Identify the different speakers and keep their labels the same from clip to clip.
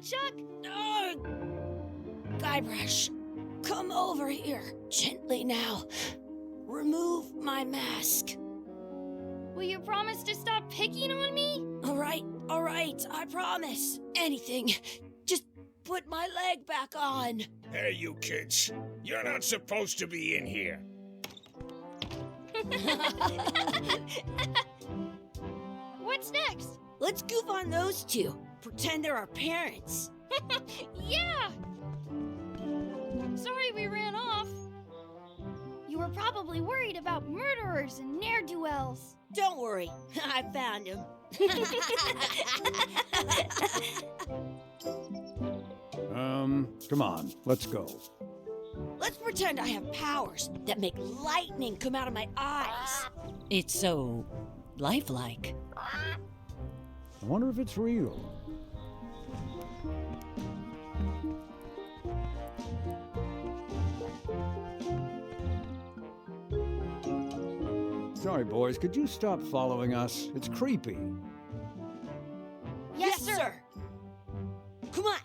Speaker 1: Chuck?
Speaker 2: Guybrush, come over here. Gently now. Remove my mask.
Speaker 1: Will you promise to stop picking on me?
Speaker 2: All right, I promise. Anything. Just put my leg back on.
Speaker 3: Hey, you kids. You're not supposed to be in here.
Speaker 1: What's next?
Speaker 2: Let's goof on those two. Pretend they're our parents.
Speaker 1: Yeah! Sorry we ran off. You were probably worried about murderers and ne'er-do-wells.
Speaker 2: Don't worry, I found him.
Speaker 4: Come on, let's go.
Speaker 2: Let's pretend I have powers that make lightning come out of my eyes.
Speaker 5: It's so lifelike.
Speaker 4: I wonder if it's real. Sorry, boys, could you stop following us? It's creepy.
Speaker 2: Yes, sir. Come on.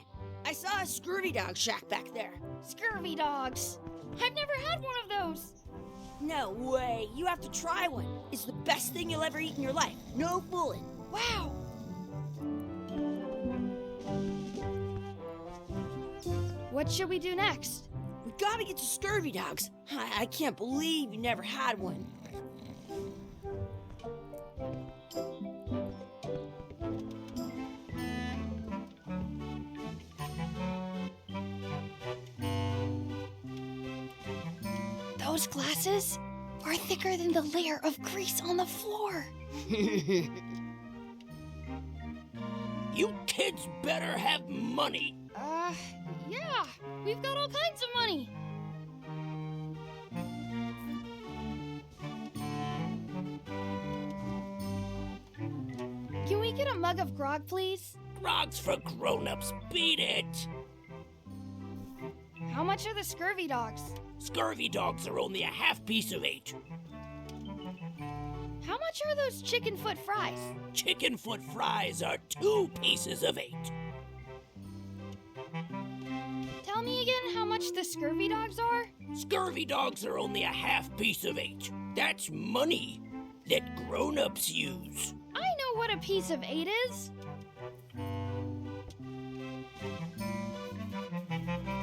Speaker 2: I saw a scurvy dog shack back there.
Speaker 1: Scurvy dogs. I've never had one of those.
Speaker 2: No way. You have to try one. It's the best thing you'll ever eat in your life. No fooling.
Speaker 1: Wow. What should we do next?
Speaker 2: We gotta get to scurvy dogs. I can't believe you never had one.
Speaker 1: Those glasses are thicker than the layer of grease on the floor.
Speaker 3: You kids better have money.
Speaker 1: Yeah. We've got all kinds of money. Can we get a mug of grog, please?
Speaker 3: Grog's for grown-ups. Beat it.
Speaker 1: How much are the scurvy dogs?
Speaker 3: Scurvy dogs are only a half piece of 8.
Speaker 1: How much are those chicken foot fries?
Speaker 3: Chicken foot fries are 2 pieces of 8.
Speaker 1: Tell me again how much the scurvy dogs are?
Speaker 3: Scurvy dogs are only a half piece of 8. That's money that grown-ups use.
Speaker 1: I know what a piece of 8 is.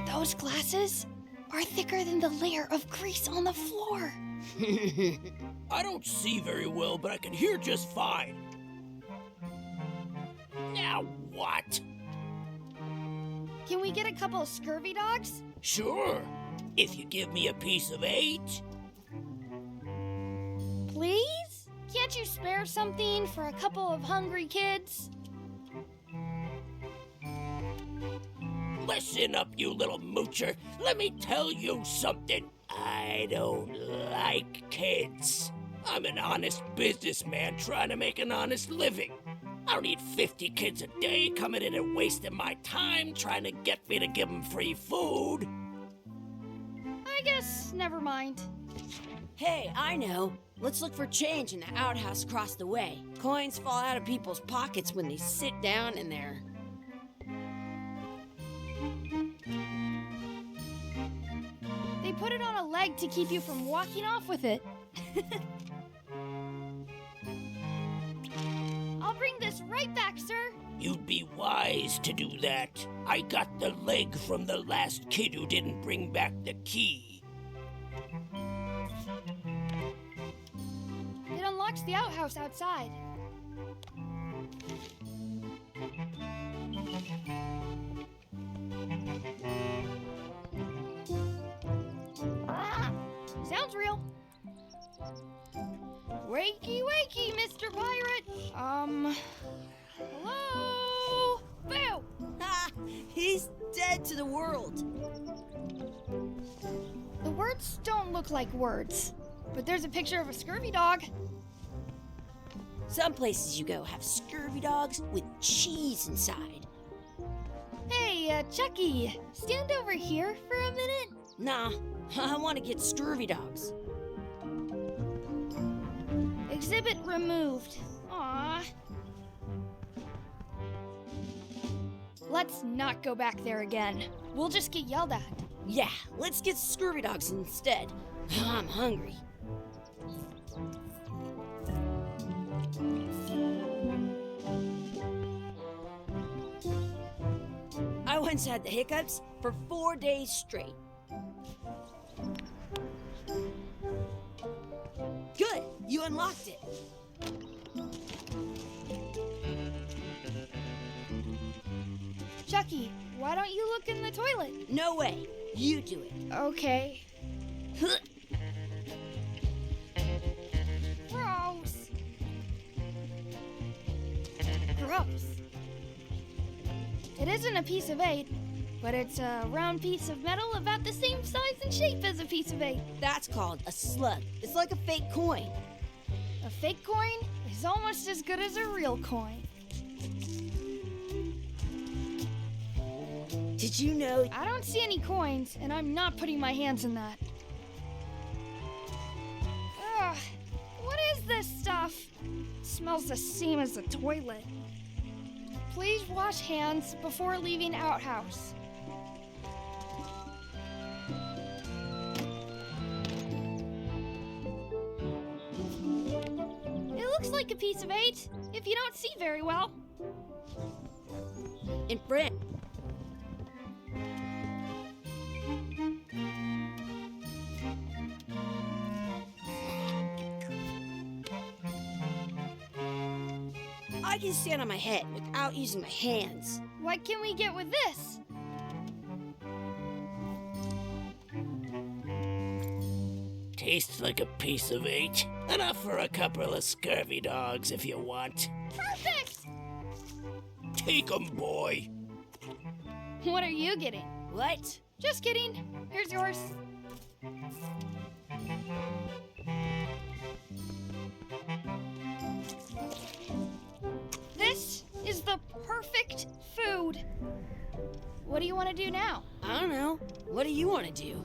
Speaker 1: Those glasses are thicker than the layer of grease on the floor.
Speaker 3: I don't see very well, but I can hear just fine. Now what?
Speaker 1: Can we get a couple scurvy dogs?
Speaker 3: Sure, if you give me a piece of 8.
Speaker 1: Please? Can't you spare something for a couple of hungry kids?
Speaker 3: Listen up, you little moocher. Let me tell you something. I don't like kids. I'm an honest businessman trying to make an honest living. I don't need 50 kids a day coming in and wasting my time trying to get me to give them free food.
Speaker 1: I guess never mind.
Speaker 2: Hey, I know. Let's look for change in the outhouse across the way. Coins fall out of people's pockets when they sit down in there.
Speaker 1: They put it on a leg to keep you from walking off with it. I'll bring this right back, sir.
Speaker 3: You'd be wise to do that. I got the leg from the last kid who didn't bring back the key.
Speaker 1: It unlocks the outhouse outside. Sounds real. Wakey, wakey, Mr. Pirate. Hello? Boo!
Speaker 2: Ha! He's dead to the world.
Speaker 1: The words don't look like words, but there's a picture of a scurvy dog.
Speaker 2: Some places you go have scurvy dogs with cheese inside.
Speaker 1: Hey, Chucky, stand over here for a minute.
Speaker 2: Nah, I want to get scurvy dogs.
Speaker 1: Exhibit removed. Aww. Let's not go back there again. We'll just get yelled at.
Speaker 2: Yeah, let's get scurvy dogs instead. I'm hungry. I once had the hiccups for 4 days straight. Good, you unlocked it.
Speaker 1: Chucky, why don't you look in the toilet?
Speaker 2: No way, you do it.
Speaker 1: Okay. Gross. Gross. It isn't a piece of 8, but it's a round piece of metal about the same size and shape as a piece of 8.
Speaker 2: That's called a slug. It's like a fake coin.
Speaker 1: A fake coin is almost as good as a real coin.
Speaker 2: Did you know?
Speaker 1: I don't see any coins, and I'm not putting my hands in that. Ugh, what is this stuff? It smells the same as the toilet. Please wash hands before leaving outhouse. It looks like a piece of 8, if you don't see very well.
Speaker 2: In France. I can stand on my head without using my hands.
Speaker 1: What can we get with this?
Speaker 3: Tastes like a piece of 8. Enough for a couple of scurvy dogs if you want.
Speaker 1: Perfect!
Speaker 3: Take 'em, boy.
Speaker 1: What are you getting?
Speaker 2: What?
Speaker 1: Just kidding. Here's yours. This is the perfect food. What do you want to do now?
Speaker 2: I don't know. What do you want to do?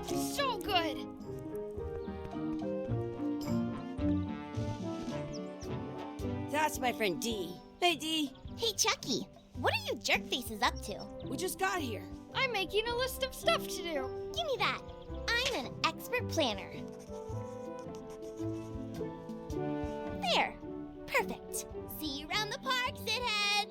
Speaker 1: So good.
Speaker 2: That's my friend Dee. Hey, Dee.
Speaker 6: Hey, Chucky, what are you jerk faces up to?
Speaker 2: We just got here.
Speaker 1: I'm making a list of stuff to do.
Speaker 6: Give me that. I'm an expert planner. There. Perfect. See you around the park, shitheads.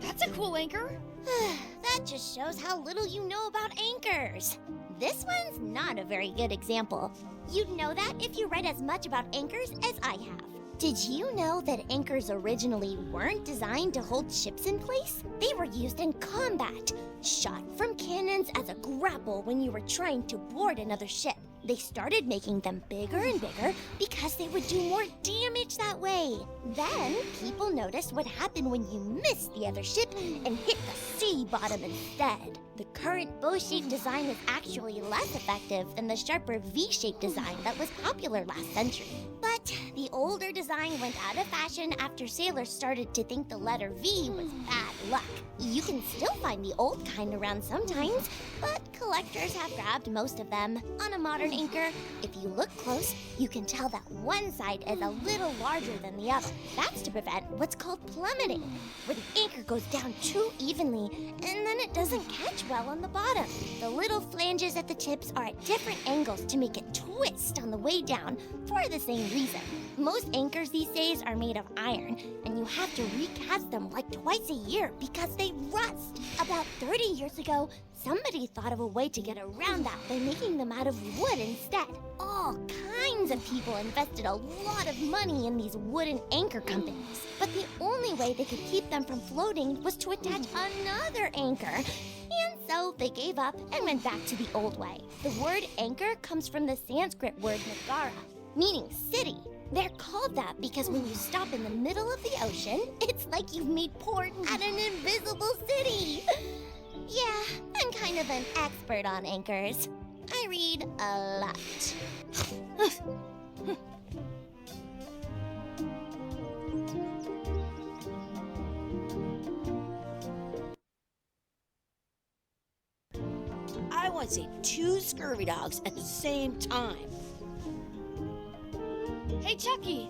Speaker 1: That's a cool anchor.
Speaker 6: That just shows how little you know about anchors. This one's not a very good example. You'd know that if you read as much about anchors as I have. Did you know that anchors originally weren't designed to hold ships in place? They were used in combat, shot from cannons as a grapple when you were trying to board another ship. They started making them bigger and bigger because they would do more damage that way. Then, people noticed what happened when you missed the other ship and hit the sea bottom instead. The current bow-shaped design is actually less effective than the sharper V-shaped design that was popular last century. But the older design went out of fashion after sailors started to think the letter V was bad luck. You can still find the old kind around sometimes, but collectors have grabbed most of them. On a modern anchor, if you look close, you can tell that one side is a little larger than the other. That's to prevent what's called plummeting, where the anchor goes down too evenly and then it doesn't catch well on the bottom. The little flanges at the tips are at different angles to make it twist on the way down for the same reason. Most anchors these days are made of iron, and you have to recast them like twice a year because they rust. About 30 years ago, somebody thought of a way to get around that by making them out of wood instead. All kinds of people invested a lot of money in these wooden anchor companies, but the only way they could keep them from floating was to attach another anchor. And so they gave up and went back to the old way. The word anchor comes from the Sanskrit word nagara, meaning city. They're called that because when you stop in the middle of the ocean, it's like you've made port at an invisible city. Yeah, I'm kind of an expert on anchors. I read a lot.
Speaker 2: I once ate 2 scurvy dogs at the same time.
Speaker 1: Hey, Chucky,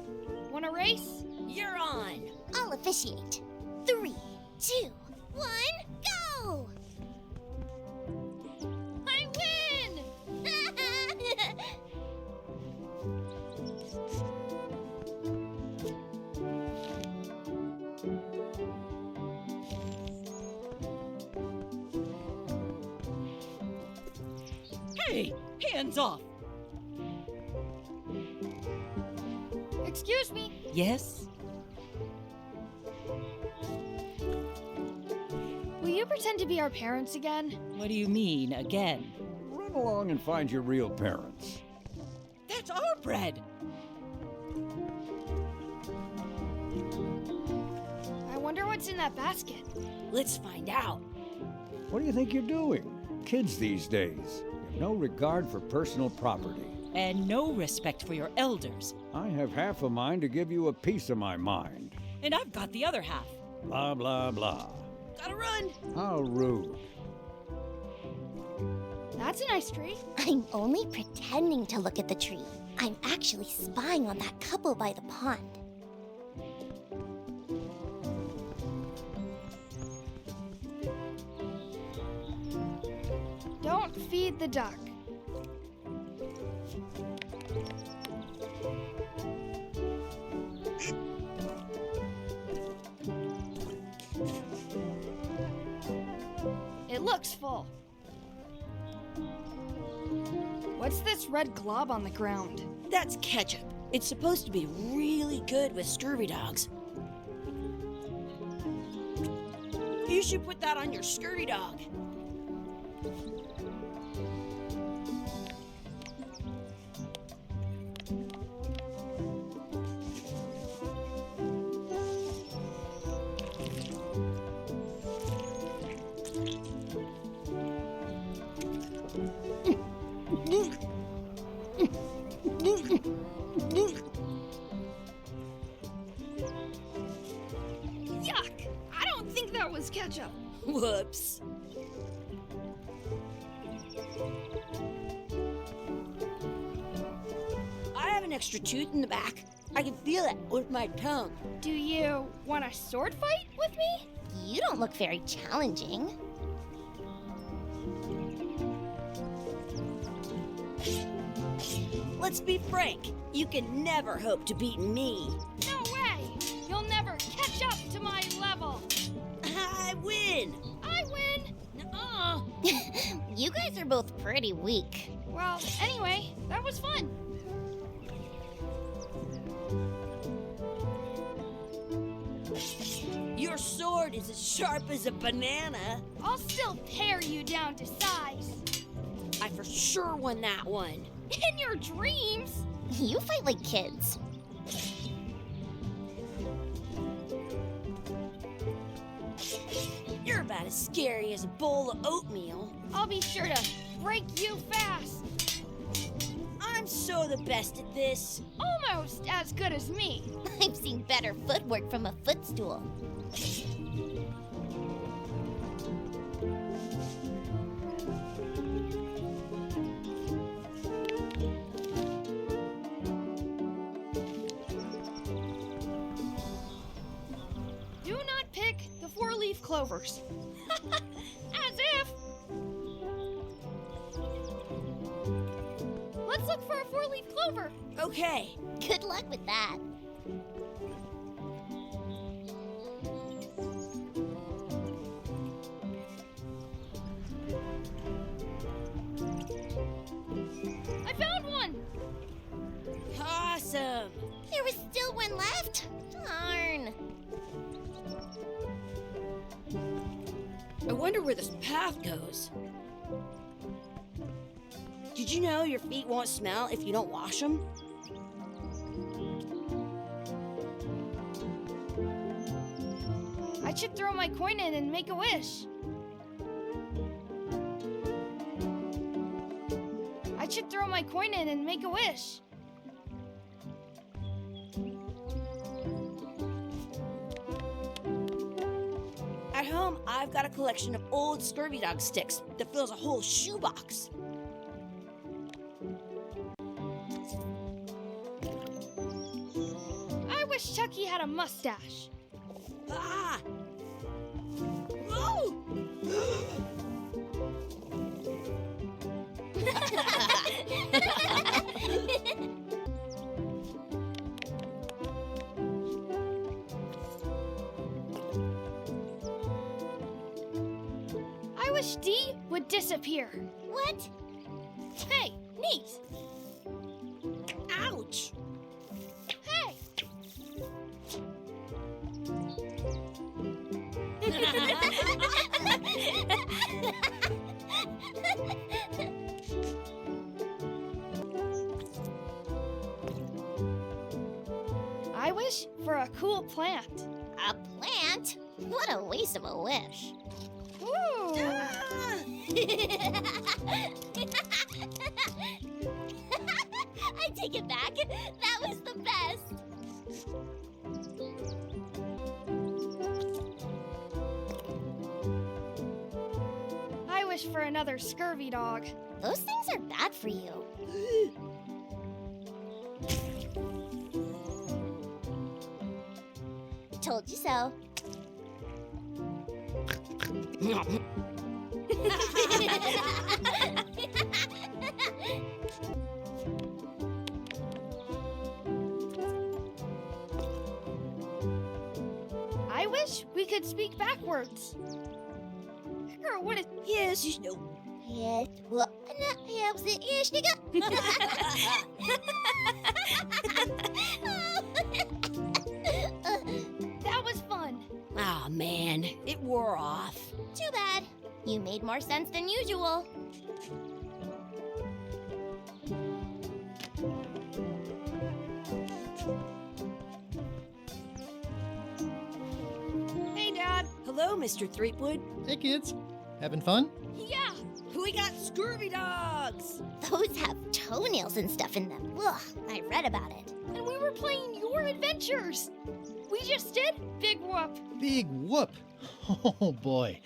Speaker 1: want a race?
Speaker 2: You're on.
Speaker 6: I'll officiate. 3, 2, 1, go!
Speaker 1: I win!
Speaker 5: Hey, hands off.
Speaker 1: Excuse me.
Speaker 5: Yes?
Speaker 1: Will you pretend to be our parents again?
Speaker 5: What do you mean, again?
Speaker 4: Run along and find your real parents.
Speaker 5: That's our bread.
Speaker 1: I wonder what's in that basket.
Speaker 2: Let's find out.
Speaker 4: What do you think you're doing? Kids these days have no regard for personal property.
Speaker 5: And no respect for your elders.
Speaker 4: I have half a mind to give you a piece of my mind.
Speaker 5: And I've got the other half.
Speaker 4: Blah, blah, blah.
Speaker 2: Gotta run.
Speaker 4: How rude.
Speaker 1: That's a nice tree.
Speaker 6: I'm only pretending to look at the tree. I'm actually spying on that couple by the pond.
Speaker 1: Don't feed the duck. It looks full. What's this red glob on the ground?
Speaker 2: That's ketchup. It's supposed to be really good with scurvy dogs. You should put that on your scurvy dog.
Speaker 1: Yuck! I don't think that was ketchup.
Speaker 2: Whoops. I have an extra tooth in the back. I can feel it with my tongue.
Speaker 1: Do you want a sword fight with me?
Speaker 6: You don't look very challenging.
Speaker 2: Let's be frank. You can never hope to beat me.
Speaker 1: No way! You'll never catch up to my level.
Speaker 2: I win.
Speaker 1: I win!
Speaker 2: Nuh-uh.
Speaker 6: You guys are both pretty weak.
Speaker 1: Well, anyway, that was fun.
Speaker 2: Your sword is as sharp as a banana.
Speaker 1: I'll still pare you down to size.
Speaker 2: I for sure won that one.
Speaker 1: In your dreams?
Speaker 6: You fight like kids.
Speaker 2: You're about as scary as a bowl of oatmeal.
Speaker 1: I'll be sure to break you fast.
Speaker 2: I'm so the best at this.
Speaker 1: Almost as good as me.
Speaker 6: I've seen better footwork from a footstool.
Speaker 1: Do not pick the four-leaf clovers. As if. Let's look for a four-leaf clover.
Speaker 2: Okay.
Speaker 6: Good luck with that.
Speaker 1: I found one.
Speaker 2: Awesome.
Speaker 6: There was still one left? Darn.
Speaker 2: I wonder where this path goes. Did you know your feet won't smell if you don't wash them?
Speaker 1: I should throw my coin in and make a wish. I should throw my coin in and make a wish.
Speaker 2: At home, I've got a collection of old scurvy dog sticks that fills a whole shoebox.
Speaker 1: I wish Chucky had a mustache.
Speaker 2: Ah! Whoa!
Speaker 1: I wish Dee would disappear.
Speaker 6: What?
Speaker 1: Hey, neat.
Speaker 2: Ouch!
Speaker 1: Hey. I wish for a cool plant.
Speaker 6: A plant? What a waste of a wish.
Speaker 1: Ooh.
Speaker 6: I take it back. That was the best.
Speaker 1: I wish for another scurvy dog.
Speaker 6: Those things are bad for you. Told you so.
Speaker 1: I wish we could speak backwards. Or what is...
Speaker 2: Yes, you know.
Speaker 6: Yes. Well, yeah, was it? Yes,
Speaker 1: That was fun.
Speaker 2: Aw, man, it wore off.
Speaker 6: Too bad. You made more sense than usual.
Speaker 1: Hey, Dad.
Speaker 2: Hello, Mr. Threepwood.
Speaker 7: Hey kids, having fun?
Speaker 1: Yeah.
Speaker 2: We got scurvy dogs.
Speaker 6: Those have toenails and stuff in them. Ugh, I read about it.
Speaker 1: And we were playing your adventures. We just did Big Whoop.
Speaker 7: Big whoop! Oh boy,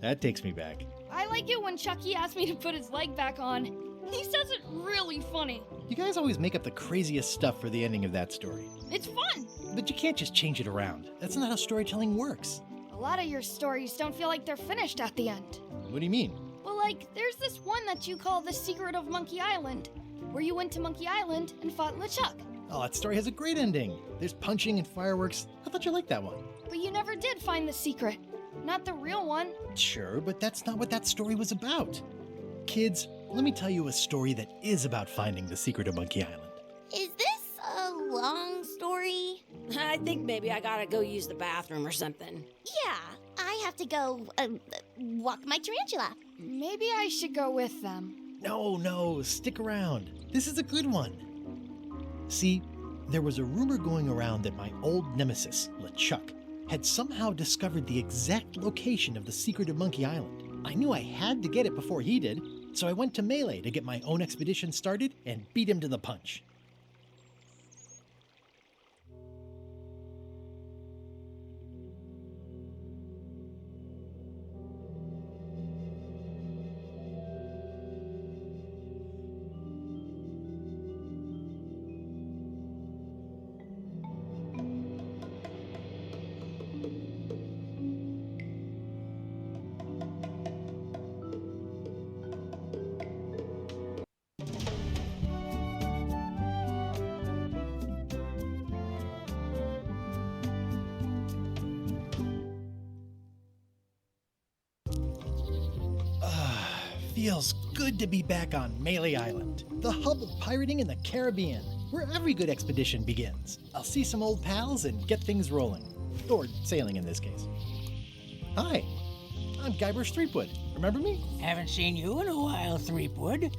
Speaker 7: that takes me back.
Speaker 1: I like it when Chucky asked me to put his leg back on. He says it really funny.
Speaker 7: You guys always make up the craziest stuff for the ending of that story.
Speaker 1: It's fun.
Speaker 7: But you can't just change it around. That's not how storytelling works.
Speaker 1: A lot of your stories don't feel like they're finished at the end.
Speaker 7: What do you mean?
Speaker 1: Well, like, there's this one that you call The Secret of Monkey Island, where you went to Monkey Island and fought LeChuck.
Speaker 7: Oh, that story has a great ending. There's punching and fireworks. I thought you liked that one.
Speaker 1: But you never did find the secret. Not the real one.
Speaker 7: Sure, but that's not what that story was about. Kids, let me tell you a story that is about finding the secret of Monkey Island.
Speaker 6: Is this a long story?
Speaker 2: I think maybe I gotta go use the bathroom or something.
Speaker 6: Yeah, I have to go walk my tarantula.
Speaker 1: Maybe I should go with them.
Speaker 7: No, stick around. This is a good one. See, there was a rumor going around that my old nemesis, LeChuck, had somehow discovered the exact location of the secret of Monkey Island. I knew I had to get it before he did, so I went to Melee to get my own expedition started and beat him to the punch. Feels good to be back on Melee Island, the hub of pirating in the Caribbean, where every good expedition begins. I'll see some old pals and get things rolling. Or sailing in this case. Hi, I'm Guybrush Threepwood. Remember me?
Speaker 8: Haven't seen you in a while, Threepwood.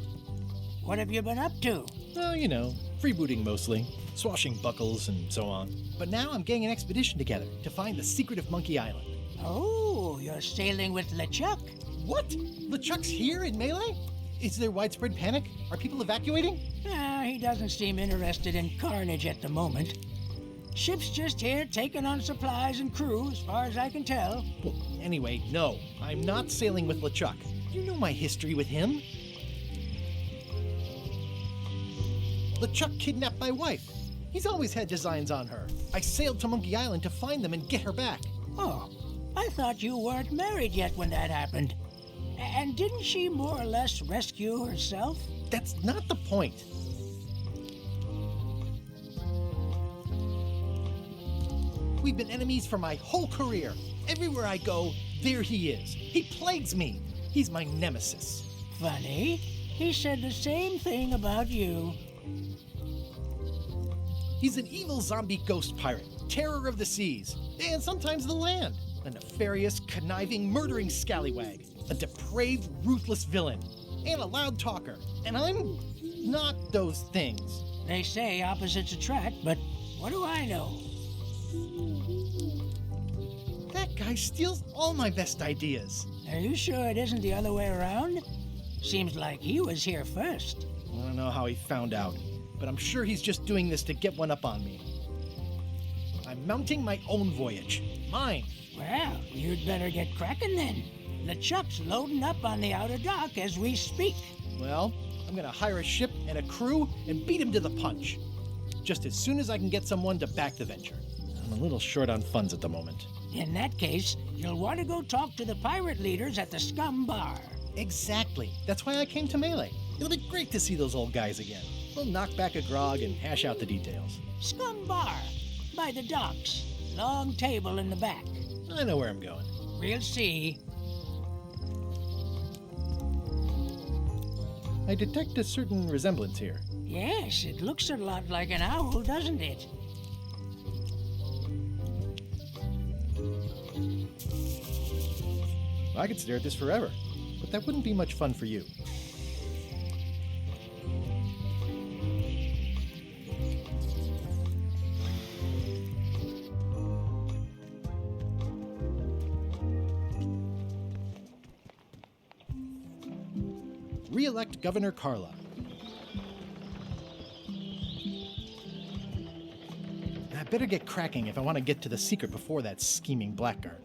Speaker 8: What have you been up to?
Speaker 7: Oh, you know, freebooting mostly, swashing buckles and so on. But now I'm getting an expedition together to find the secret of Monkey Island.
Speaker 8: Oh, you're sailing with LeChuck.
Speaker 7: What? LeChuck's here in Melee? Is there widespread panic? Are people evacuating?
Speaker 8: He doesn't seem interested in carnage at the moment. Ship's just here taking on supplies and crew, as far as I can tell.
Speaker 7: Well, anyway, no. I'm not sailing with LeChuck. You know my history with him. LeChuck kidnapped my wife. He's always had designs on her. I sailed to Monkey Island to find them and get her back.
Speaker 8: Oh, I thought you weren't married yet when that happened. And didn't she more or less rescue herself?
Speaker 7: That's not the point. We've been enemies for my whole career. Everywhere I go, there he is. He plagues me. He's my nemesis.
Speaker 8: Funny. He said the same thing about you.
Speaker 7: He's an evil zombie ghost pirate, terror of the seas, and sometimes the land. A nefarious, conniving, murdering scallywag. A depraved, ruthless villain. And a loud talker. And I'm not those things.
Speaker 8: They say opposites attract, but what do I know?
Speaker 7: That guy steals all my best ideas.
Speaker 8: Are you sure it isn't the other way around? Seems like he was here first.
Speaker 7: I don't know how he found out, but I'm sure he's just doing this to get one up on me. I'm mounting my own voyage. Mine.
Speaker 8: Well, you'd better get cracking then. LeChuck's loading up on the outer dock as we speak.
Speaker 7: Well, I'm gonna hire a ship and a crew and beat him to the punch. Just as soon as I can get someone to back the venture. I'm a little short on funds at the moment.
Speaker 8: In that case, you'll want to go talk to the pirate leaders at the Scum Bar.
Speaker 7: Exactly. That's why I came to Melee. It'll be great to see those old guys again. We'll knock back a grog and hash out the details.
Speaker 8: Scum Bar, by the docks. Long table in the back.
Speaker 7: I know where I'm going.
Speaker 8: We'll see.
Speaker 7: I detect a certain resemblance here.
Speaker 8: Yes, it looks a lot like an owl, doesn't it?
Speaker 7: I could stare at this forever, but that wouldn't be much fun for you. Re-elect Governor Carla. I better get cracking if I want to get to the secret before that scheming blackguard.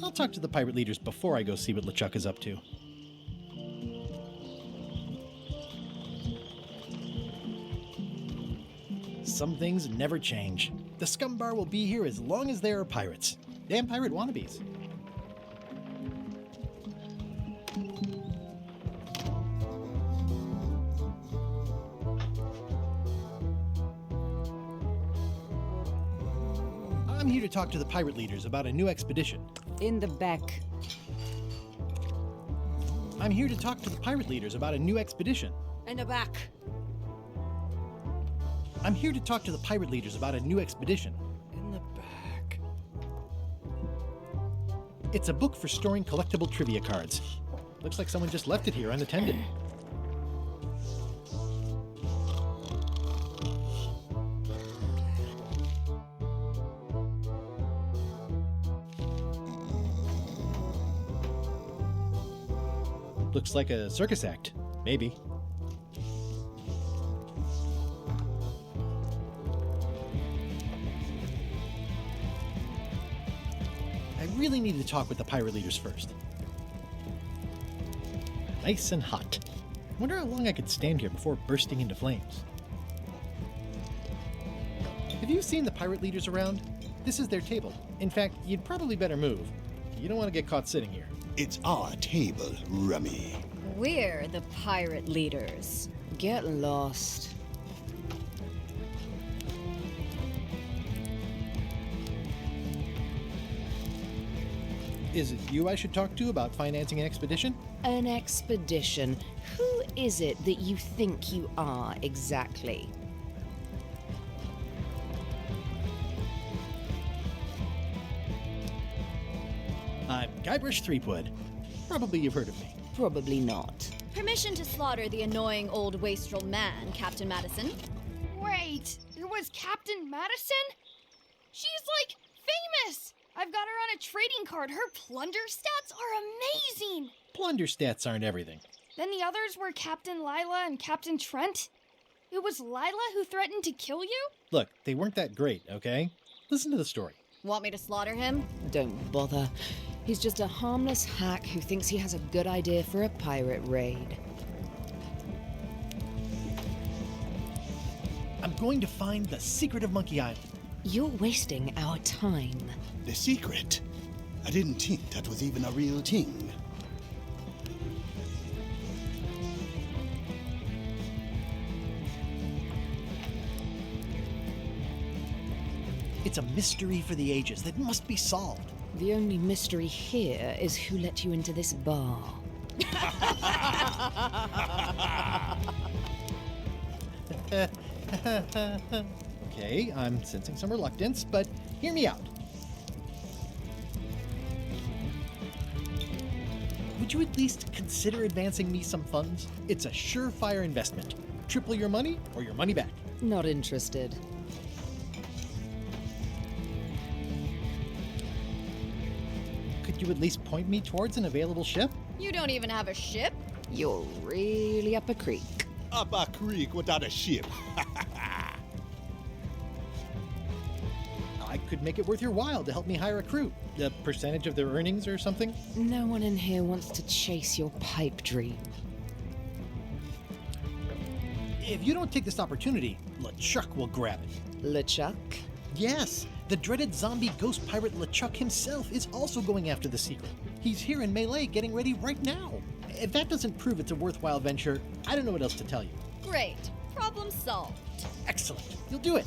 Speaker 7: I'll talk to the pirate leaders before I go see what LeChuck is up to. Some things never change. The Scum Bar will be here as long as there are pirates. Damn pirate wannabes. I'm here to talk to the pirate leaders about a new expedition.
Speaker 5: In the back.
Speaker 7: I'm here to talk to the pirate leaders about a new expedition.
Speaker 2: In the back.
Speaker 7: I'm here to talk to the pirate leaders about a new expedition.
Speaker 3: In the back.
Speaker 7: It's a book for storing collectible trivia cards. Looks like someone just left it here unattended. Looks like a circus act. Maybe. I really need to talk with the pirate leaders first. Nice and hot. Wonder how long I could stand here before bursting into flames. Have you seen the pirate leaders around? This is their table. In fact, you'd probably better move. You don't want to get caught sitting here.
Speaker 9: It's our table, Rummy.
Speaker 10: We're the pirate leaders.
Speaker 2: Get lost.
Speaker 7: Is it you I should talk to about financing an expedition?
Speaker 2: An expedition. Who is it that you think you are exactly?
Speaker 7: I'm Guybrush Threepwood. Probably you've heard of me.
Speaker 2: Probably not.
Speaker 10: Permission to slaughter the annoying old wastrel man, Captain Madison.
Speaker 1: Wait, it was Captain Madison? She's, like, famous! I've got her on a trading card. Her plunder stats are amazing!
Speaker 7: Plunder stats aren't everything.
Speaker 1: Then the others were Captain Lila and Captain Trent. It was Lila who threatened to kill you?
Speaker 7: Look, they weren't that great, okay? Listen to the story.
Speaker 10: Want me to slaughter him?
Speaker 2: Don't bother. He's just a harmless hack who thinks he has a good idea for a pirate raid.
Speaker 7: I'm going to find the secret of Monkey Island.
Speaker 2: You're wasting our time.
Speaker 9: The secret? I didn't think that was even a real thing.
Speaker 7: It's a mystery for the ages that must be solved.
Speaker 2: The only mystery here is who let you into this bar.
Speaker 7: Okay, I'm sensing some reluctance, but hear me out. Would you at least consider advancing me some funds? It's a surefire investment. Triple your money or your money back.
Speaker 2: Not interested.
Speaker 7: Could you at least point me towards an available ship?
Speaker 10: You don't even have a ship?
Speaker 2: You're really up a creek.
Speaker 9: Up a creek without a ship.
Speaker 7: I could make it worth your while to help me hire a crew. A percentage of their earnings or something?
Speaker 2: No one in here wants to chase your pipe dream.
Speaker 7: If you don't take this opportunity, LeChuck will grab it.
Speaker 2: LeChuck?
Speaker 7: Yes, the dreaded zombie ghost pirate LeChuck himself is also going after the secret. He's here in Melee getting ready right now. If that doesn't prove it's a worthwhile venture, I don't know what else to tell you.
Speaker 10: Great. Problem solved.
Speaker 7: Excellent. You'll do it.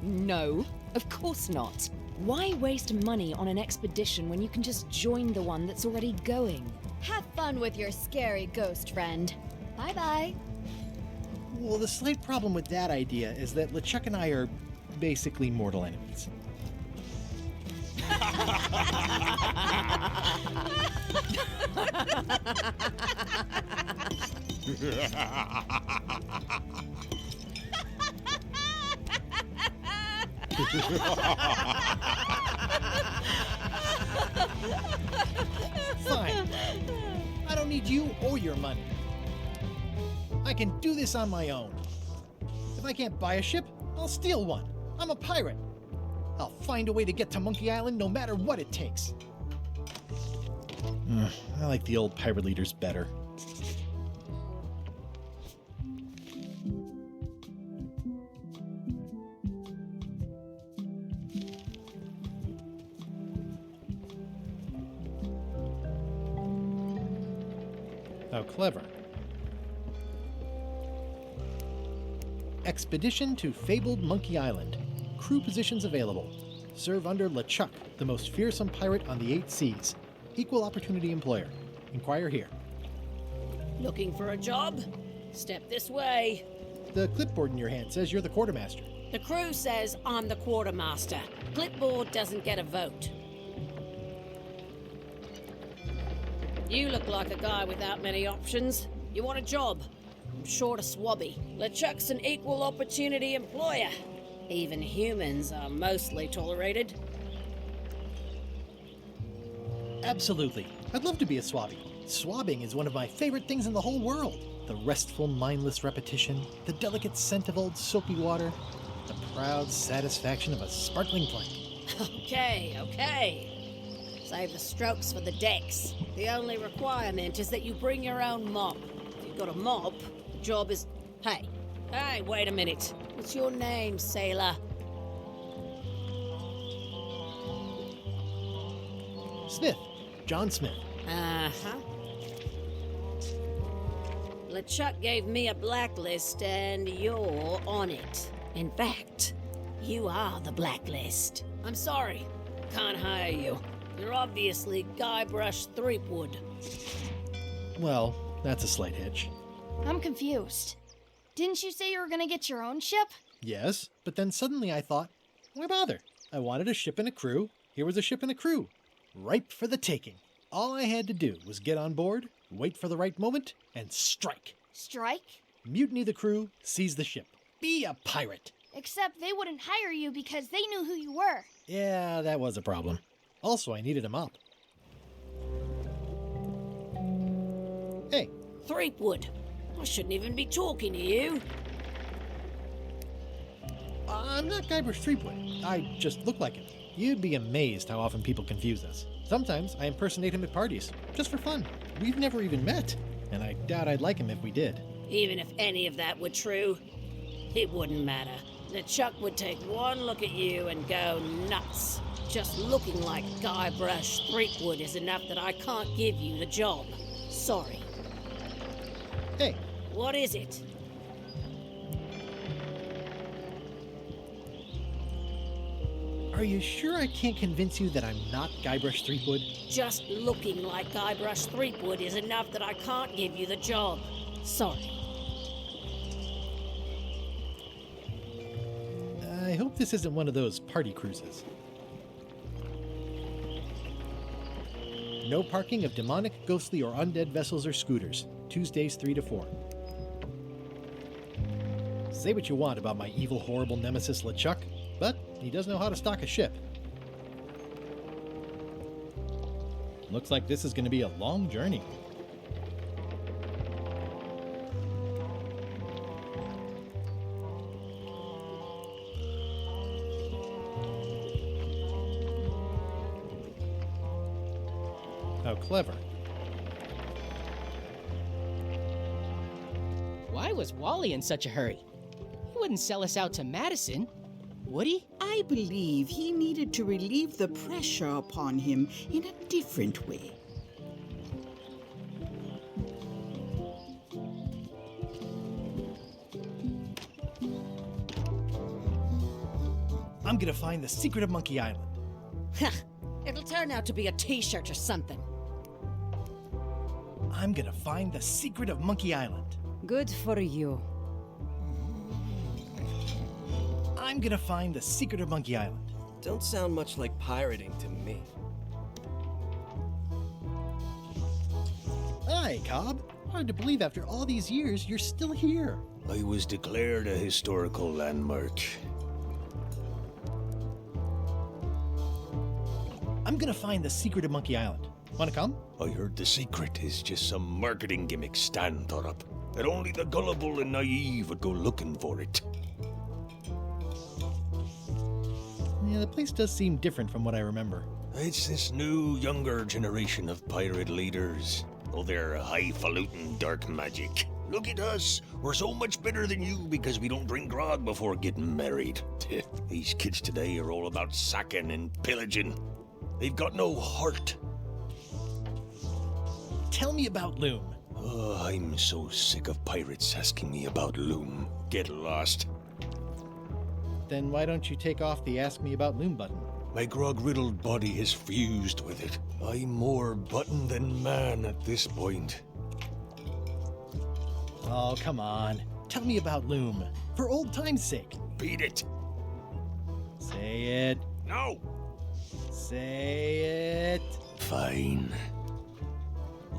Speaker 2: No, of course not. Why waste money on an expedition when you can just join the one that's already going?
Speaker 10: Have fun with your scary ghost friend. Bye-bye.
Speaker 7: Well, the slight problem with that idea is that LeChuck and I are basically mortal enemies. Fine. I don't need you or your money. I can do this on my own. If I can't buy a ship, I'll steal one. I'm a pirate. I'll find a way to get to Monkey Island no matter what it takes. I like the old pirate leaders better. How clever. Expedition to fabled Monkey Island. Crew positions available. Serve under LeChuck, the most fearsome pirate on the 8 seas. Equal opportunity employer. Inquire here.
Speaker 2: Looking for a job? Step this way.
Speaker 7: The clipboard in your hand says you're the quartermaster.
Speaker 2: The crew says I'm the quartermaster. Clipboard doesn't get a vote. You look like a guy without many options. You want a job? I'm short a swabby. LeChuck's an equal opportunity employer. Even humans are mostly tolerated.
Speaker 7: Absolutely. I'd love to be a swabby. Swabbing is one of my favorite things in the whole world. The restful, mindless repetition, the delicate scent of old soapy water, the proud satisfaction of a sparkling plank.
Speaker 2: Okay. Save the strokes for the decks. The only requirement is that you bring your own mop. If you've got a mop, the job is... Hey, wait a minute. What's your name, sailor?
Speaker 7: Smith. John Smith.
Speaker 2: Uh-huh. LeChuck gave me a blacklist, and you're on it. In fact, you are the blacklist. I'm sorry. Can't hire you. You're obviously Guybrush Threepwood.
Speaker 7: Well, that's a slight hitch.
Speaker 1: I'm confused. Didn't you say you were gonna get your own ship?
Speaker 7: Yes, but then suddenly I thought, why bother? I wanted a ship and a crew. Here was a ship and a crew. Ripe for the taking. All I had to do was get on board, wait for the right moment, and strike.
Speaker 1: Strike?
Speaker 7: Mutiny the crew, seize the ship. Be a pirate.
Speaker 1: Except they wouldn't hire you because they knew who you were.
Speaker 7: Yeah, that was a problem. Also, I needed a mop. Hey,
Speaker 2: Threepwood. I shouldn't even be talking to you.
Speaker 7: I'm not Guybrush Threepwood. I just look like him. You'd be amazed how often people confuse us. Sometimes I impersonate him at parties, just for fun. We've never even met, and I doubt I'd like him if we did.
Speaker 2: Even if any of that were true, it wouldn't matter. LeChuck would take one look at you and go nuts. Just looking like Guybrush Threepwood is enough that I can't give you the job. Sorry.
Speaker 7: Hey,
Speaker 2: What is it?
Speaker 7: are you sure I can't convince you that I'm not Guybrush Threepwood?
Speaker 2: Just looking like Guybrush Threepwood is enough that I can't give you the job. Sorry.
Speaker 7: I hope this isn't one of those party cruises. No parking of demonic, ghostly, or undead vessels or scooters. Tuesdays 3 to 4. Say what you want about my evil, horrible nemesis LeChuck, but he does know how to stock a ship. Looks like this is going to be a long journey. How clever.
Speaker 11: Why was Wally in such a hurry? He wouldn't sell us out to Madison, would he?
Speaker 12: I believe he needed to relieve the pressure upon him in a different way.
Speaker 7: I'm gonna find the secret of Monkey Island.
Speaker 2: It'll turn out to be a t-shirt or something.
Speaker 7: I'm gonna find the secret of Monkey Island.
Speaker 10: Good for you.
Speaker 7: I'm gonna find the secret of Monkey Island.
Speaker 3: Don't sound much like pirating to me.
Speaker 7: Hi, Cobb. Hard to believe after all these years you're still here.
Speaker 3: I was declared a historical landmark.
Speaker 7: I'm gonna find the secret of Monkey Island. Wanna come?
Speaker 3: I heard the secret is just some marketing gimmick Stan thought up. That only the gullible and naive would go looking for it.
Speaker 7: Yeah, the place does seem different from what I remember.
Speaker 3: It's this new, younger generation of pirate leaders. Oh, they're highfalutin dark magic. Look at us. We're so much better than you because we don't drink grog before getting married. These kids today are all about sacking and pillaging. They've got no heart.
Speaker 7: Tell me about Loom.
Speaker 3: Oh, I'm so sick of pirates asking me about Loom. Get lost.
Speaker 7: Then why don't you take off the Ask Me About Loom button?
Speaker 3: My grog-riddled body has fused with it. I'm more button than man at this point.
Speaker 7: Oh, come on. Tell me about Loom. For old time's sake.
Speaker 3: Beat it.
Speaker 7: Say it.
Speaker 3: No.
Speaker 7: Say it.
Speaker 3: Fine.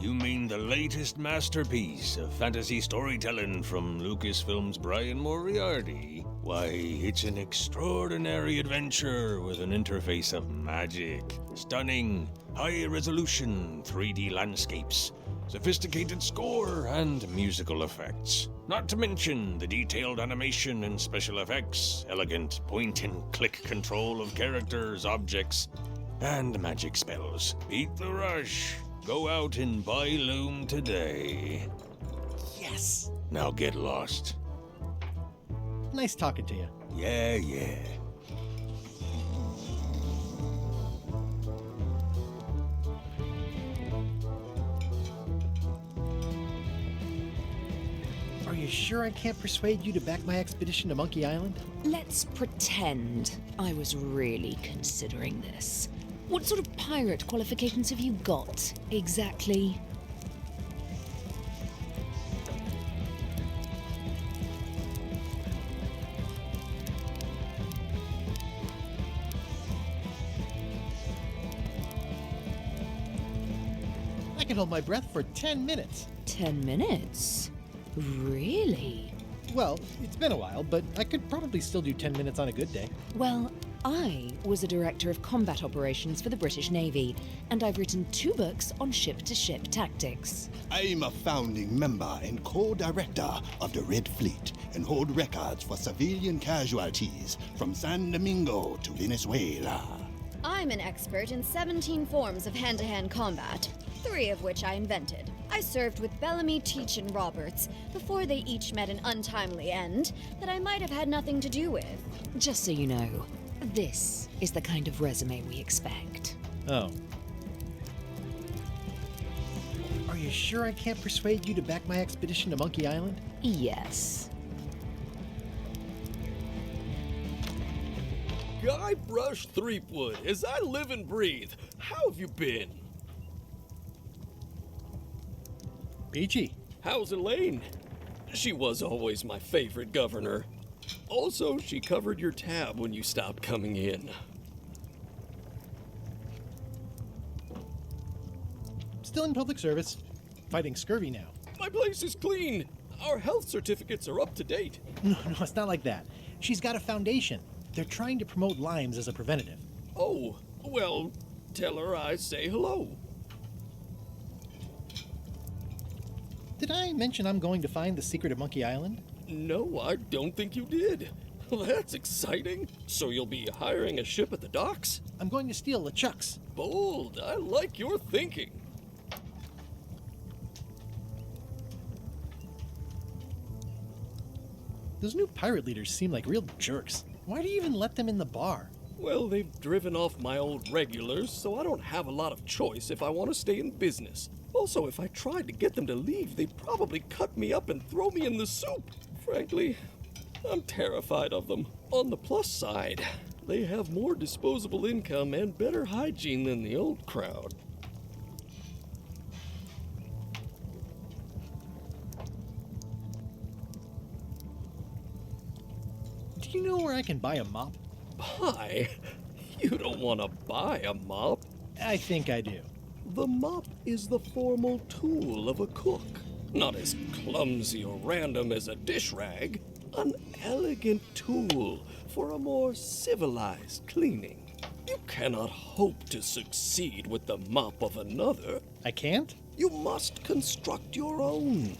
Speaker 3: You mean the latest masterpiece of fantasy storytelling from Lucasfilm's Brian Moriarty? Why, it's an extraordinary adventure with an interface of magic, stunning, high-resolution 3D landscapes, sophisticated score, and musical effects. Not to mention the detailed animation and special effects, elegant point-and-click control of characters, objects, and magic spells. Beat the rush. Go out and buy Loom today.
Speaker 7: Yes.
Speaker 3: Now get lost.
Speaker 7: Nice talking to you.
Speaker 3: Yeah.
Speaker 7: Are you sure I can't persuade you to back my expedition to Monkey Island?
Speaker 5: Let's pretend I was really considering this. What sort of pirate qualifications have you got, exactly?
Speaker 7: I can hold my breath for 10 minutes.
Speaker 5: 10 minutes? Really?
Speaker 7: Well, it's been a while, but I could probably still do 10 minutes on a good day.
Speaker 5: Well, I was a director of combat operations for the British Navy, and I've written 2 books on ship-to-ship tactics.
Speaker 9: I'm a founding member and co-director of the Red Fleet and hold records for civilian casualties from San Domingo to Venezuela.
Speaker 10: I'm an expert in 17 forms of hand-to-hand combat, 3 of which I invented. I served with Bellamy, Teach, and Roberts before they each met an untimely end that I might have had nothing to do with.
Speaker 5: Just so you know, this is the kind of resume we expect.
Speaker 7: Oh. Are you sure I can't persuade you to back my expedition to Monkey Island?
Speaker 5: Yes.
Speaker 3: Guybrush Threepwood, as I live and breathe, how have you been?
Speaker 7: Peachy.
Speaker 3: How's Elaine? She was always my favorite governor. Also, she covered your tab when you stopped coming in.
Speaker 7: Still in public service. Fighting scurvy now.
Speaker 3: My place is clean. Our health certificates are up to date.
Speaker 7: No, it's not like that. She's got a foundation. They're trying to promote limes as a preventative.
Speaker 3: Oh, well, tell her I say hello.
Speaker 7: Did I mention I'm going to find the secret of Monkey Island?
Speaker 3: No, I don't think you did. That's exciting. So you'll be hiring a ship at the docks?
Speaker 7: I'm going to steal LeChuck's.
Speaker 3: Bold. I like your thinking.
Speaker 7: Those new pirate leaders seem like real jerks. Why do you even let them in the bar?
Speaker 3: Well, they've driven off my old regulars, so I don't have a lot of choice if I want to stay in business. Also, if I tried to get them to leave, they'd probably cut me up and throw me in the soup. Frankly, I'm terrified of them. On the plus side, they have more disposable income and better hygiene than the old crowd.
Speaker 7: Do you know where I can buy a mop?
Speaker 3: Buy? You don't want to buy a mop.
Speaker 7: I think I do.
Speaker 3: The mop is the formal tool of a cook. Not as clumsy or random as a dish rag. An elegant tool for a more civilized cleaning. You cannot hope to succeed with the mop of another.
Speaker 7: I can't?
Speaker 3: You must construct your own.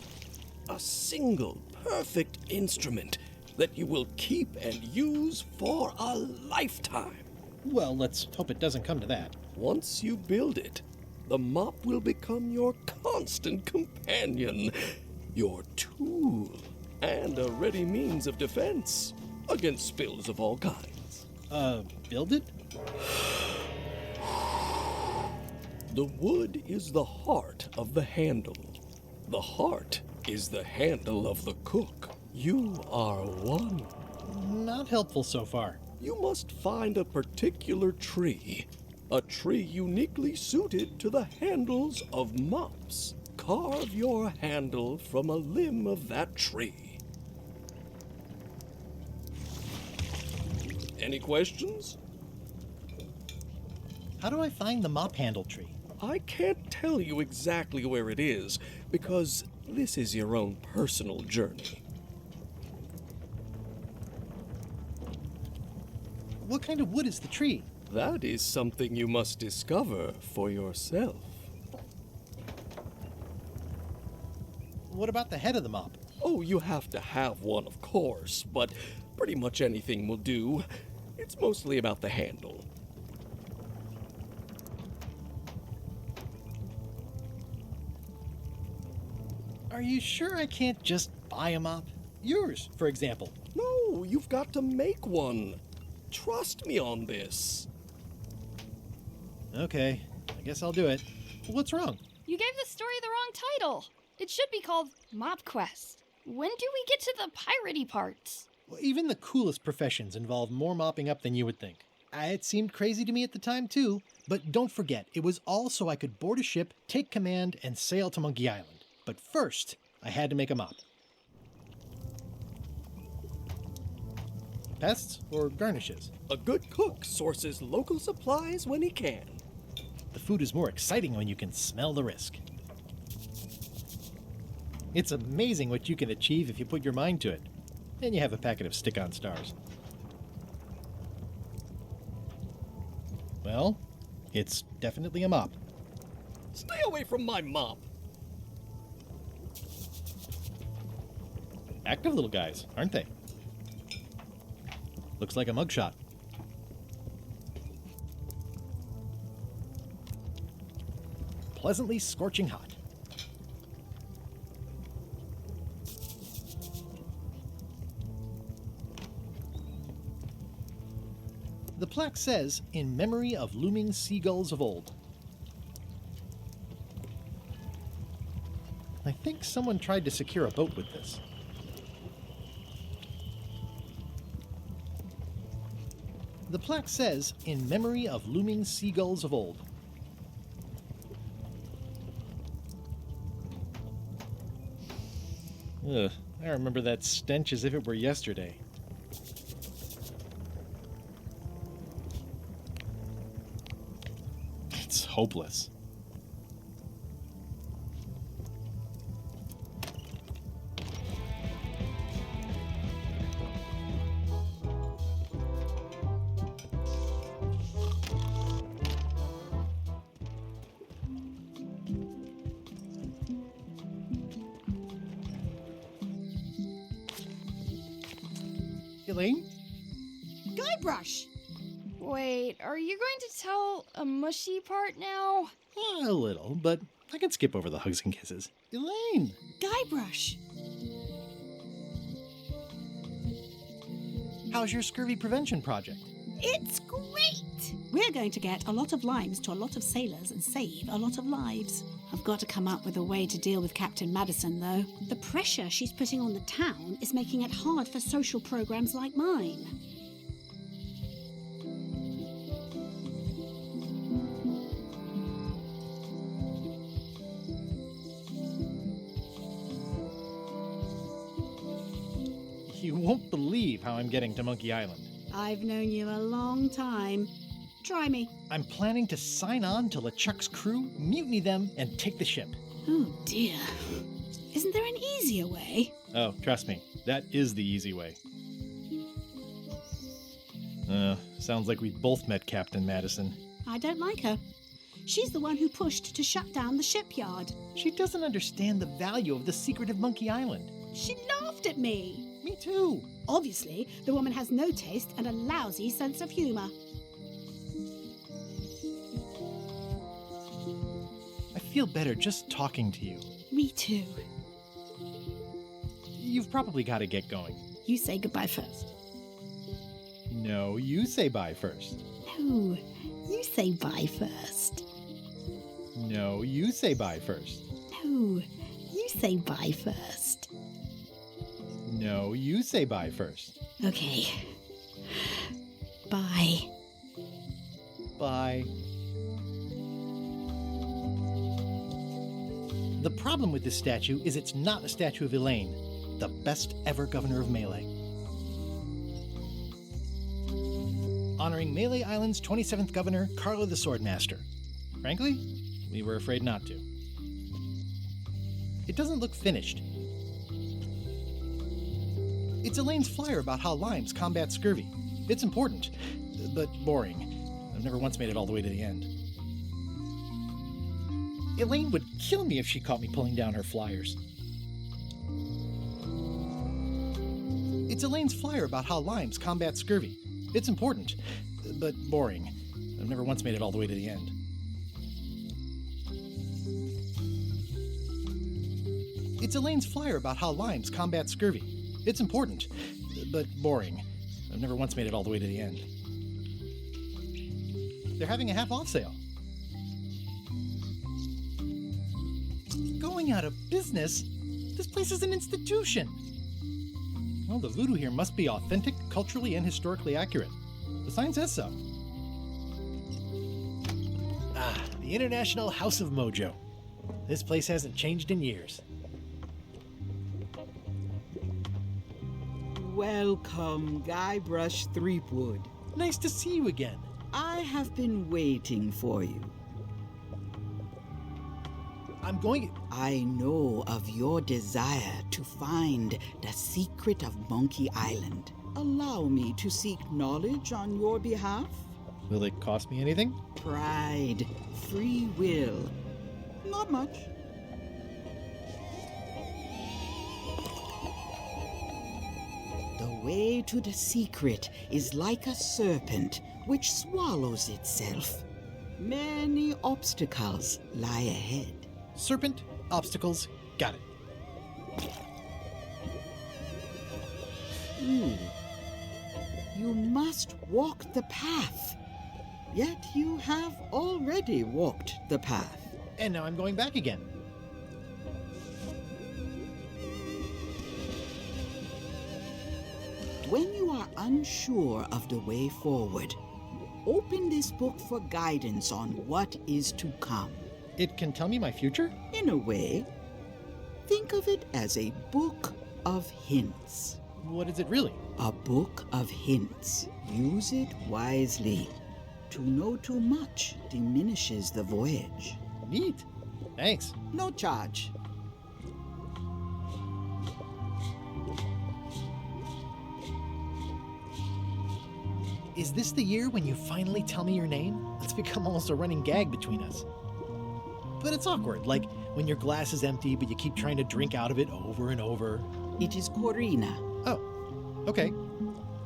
Speaker 3: A single, perfect instrument that you will keep and use for a lifetime.
Speaker 7: Well, let's hope it doesn't come to that.
Speaker 3: Once you build it, the mop will become your constant companion, your tool, and a ready means of defense against spills of all kinds.
Speaker 7: Build it?
Speaker 3: The wood is the heart of the handle. The heart is the handle of the cook. You are one.
Speaker 7: Not helpful so far.
Speaker 3: You must find a particular tree. A tree uniquely suited to the handles of mops. Carve your handle from a limb of that tree. Any questions?
Speaker 7: How do I find the mop handle tree?
Speaker 3: I can't tell you exactly where it is, because this is your own personal journey.
Speaker 7: What kind of wood is the tree?
Speaker 3: That is something you must discover for yourself.
Speaker 7: What about the head of the mop?
Speaker 3: Oh, you have to have one, of course, but pretty much anything will do. It's mostly about the handle.
Speaker 7: Are you sure I can't just buy a mop? Yours, for example.
Speaker 3: No, you've got to make one. Trust me on this.
Speaker 7: Okay, I guess I'll do it. What's wrong?
Speaker 1: You gave the story the wrong title. It should be called Mop Quest. When do we get to the piratey parts?
Speaker 7: Well, even the coolest professions involve more mopping up than you would think. It seemed crazy to me at the time, too. But don't forget, it was all so I could board a ship, take command, and sail to Monkey Island. But first, I had to make a mop. Pests or garnishes?
Speaker 3: A good cook sources local supplies when he can.
Speaker 7: The food is more exciting when you can smell the risk. It's amazing what you can achieve if you put your mind to it. And you have a packet of stick-on stars. Well, it's definitely a mop.
Speaker 3: Stay away from my mop.
Speaker 7: Active little guys, aren't they? Looks like a mugshot. Pleasantly scorching hot. The plaque says, "In memory of looming seagulls of old." I think someone tried to secure a boat with this. The plaque says, "In memory of looming seagulls of old." Ugh, I remember that stench as if it were yesterday. It's hopeless. Elaine?
Speaker 13: Guybrush!
Speaker 1: Wait, are you going to tell a mushy part now?
Speaker 7: A little, but I can skip over the hugs and kisses. Elaine!
Speaker 13: Guybrush!
Speaker 7: How's your scurvy prevention project?
Speaker 13: It's great! We're going to get a lot of limes to a lot of sailors and save a lot of lives. I've got to come up with a way to deal with Captain Madison, though. The pressure she's putting on the town is making it hard for social programs like mine.
Speaker 7: You won't believe how I'm getting to Monkey Island.
Speaker 13: I've known you a long time. Try me.
Speaker 7: I'm planning to sign on to LeChuck's crew, mutiny them, and take the ship.
Speaker 13: Oh dear. Isn't there an easier way?
Speaker 7: Oh, trust me, that is the easy way. Sounds like we both met Captain Madison.
Speaker 13: I don't like her. She's the one who pushed to shut down the shipyard.
Speaker 7: She doesn't understand the value of the secret of Monkey Island.
Speaker 13: She laughed at me.
Speaker 7: Me too.
Speaker 13: Obviously, the woman has no taste and a lousy sense of humor.
Speaker 7: I feel better just talking to you.
Speaker 13: Me too.
Speaker 7: You've probably got to get going.
Speaker 13: You say goodbye first.
Speaker 7: No, you say bye first.
Speaker 13: No, you say bye first.
Speaker 7: No, you say bye first.
Speaker 13: No, you say bye first.
Speaker 7: No, you say bye first.
Speaker 13: Okay. Bye.
Speaker 7: Bye. The problem with this statue is it's not a statue of Elaine, the best ever governor of Melee. Honoring Melee Island's 27th governor, Carlo the Swordmaster. Frankly, we were afraid not to. It doesn't look finished. It's Elaine's flyer about how limes combat scurvy. It's important, but boring. I've never once made it all the way to the end. Elaine would kill me if she caught me pulling down her flyers. It's Elaine's flyer about how limes combat scurvy. It's important, but boring. I've never once made it all the way to the end. It's Elaine's flyer about how limes combat scurvy. It's important, but boring. I've never once made it all the way to the end. They're having a half-off sale. Going out of business? This place is an institution. Well, the voodoo here must be authentic, culturally and historically accurate. The sign says so. Ah, the International House of Mojo. This place hasn't changed in years.
Speaker 12: Welcome, Guybrush Threepwood.
Speaker 7: Nice to see you again.
Speaker 12: I have been waiting for you.
Speaker 7: I'm going...
Speaker 12: I know of your desire to find the secret of Monkey Island. Allow me to seek knowledge on your behalf.
Speaker 7: Will it cost me anything?
Speaker 12: Pride, free will. Not much. The way to the secret is like a serpent which swallows itself. Many obstacles lie ahead.
Speaker 7: Serpent, obstacles, got it.
Speaker 12: You must walk the path. Yet you have already walked the path.
Speaker 7: And now I'm going back again.
Speaker 12: When you are unsure of the way forward, open this book for guidance on what is to come.
Speaker 7: It can tell me my future?
Speaker 12: In a way, think of it as a book of hints.
Speaker 7: What is it really?
Speaker 12: A book of hints. Use it wisely. To know too much diminishes the voyage.
Speaker 7: Neat. Thanks.
Speaker 12: No charge.
Speaker 7: Is this the year when you finally tell me your name? It's become almost a running gag between us. But it's awkward, like when your glass is empty but you keep trying to drink out of it over and over.
Speaker 12: It is Corina.
Speaker 7: Oh, okay.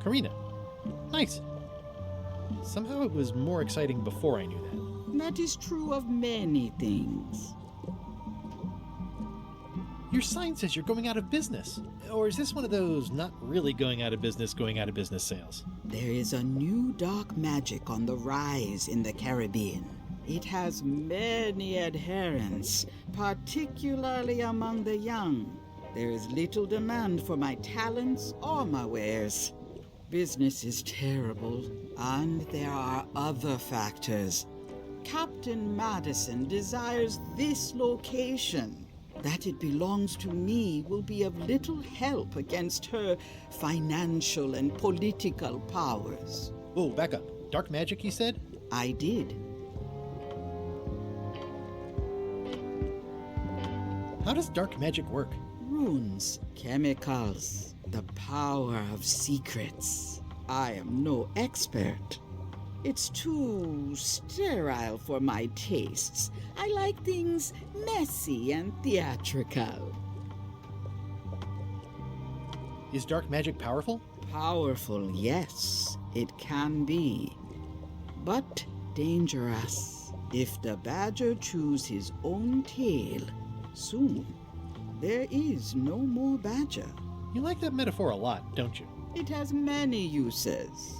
Speaker 7: Karina. Nice. Somehow it was more exciting before I knew that.
Speaker 12: That is true of many things.
Speaker 7: Your sign says you're going out of business. Or is this one of those not really going out of business sales?
Speaker 12: There is a new dark magic on the rise in the Caribbean. It has many adherents, particularly among the young. There is little demand for my talents or my wares. Business is terrible, and there are other factors. Captain Madison desires this location. That it belongs to me will be of little help against her financial and political powers.
Speaker 7: Whoa, back up. Dark magic, you said?
Speaker 12: I did.
Speaker 7: How does dark magic work?
Speaker 12: Runes, chemicals, the power of secrets. I am no expert. It's too sterile for my tastes. I like things messy and theatrical.
Speaker 7: Is dark magic powerful?
Speaker 12: Powerful, yes, it can be. But dangerous. If the badger chews his own tail, soon there is no more badger.
Speaker 7: You like that metaphor a lot, don't you?
Speaker 12: It has many uses.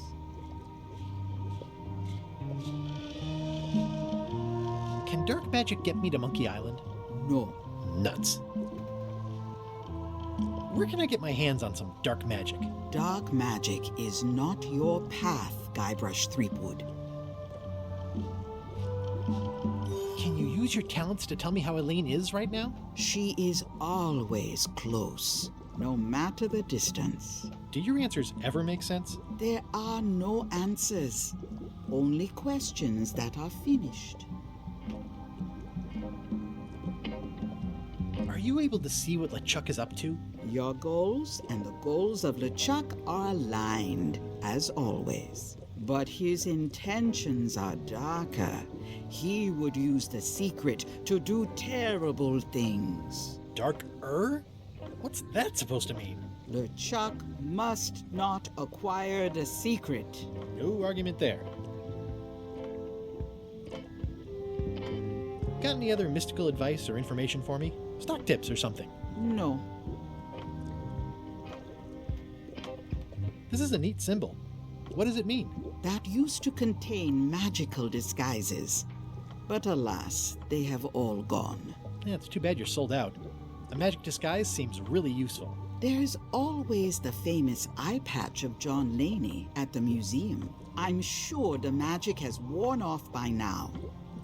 Speaker 7: Can dark magic get me to Monkey Island?
Speaker 12: No.
Speaker 7: Nuts. Where can I get my hands on some dark magic?
Speaker 12: Dark magic is not your path, Guybrush Threepwood.
Speaker 7: Can you use your talents to tell me how Elaine is right now?
Speaker 12: She is always close, no matter the distance.
Speaker 7: Do your answers ever make sense?
Speaker 12: There are no answers, only questions that are finished.
Speaker 7: Are you able to see what LeChuck is up to?
Speaker 12: Your goals and the goals of LeChuck are aligned, as always. But his intentions are darker. He would use the secret to do terrible things.
Speaker 7: Darker? What's that supposed to mean?
Speaker 12: LeChuck must not acquire the secret.
Speaker 7: No argument there. Got any other mystical advice or information for me? Stock tips or something?
Speaker 12: No.
Speaker 7: This is a neat symbol. What does it mean?
Speaker 12: That used to contain magical disguises. But alas, they have all gone.
Speaker 7: Yeah, it's too bad you're sold out. A magic disguise seems really useful.
Speaker 12: There's always the famous eye patch of John Laney at the museum. I'm sure the magic has worn off by now,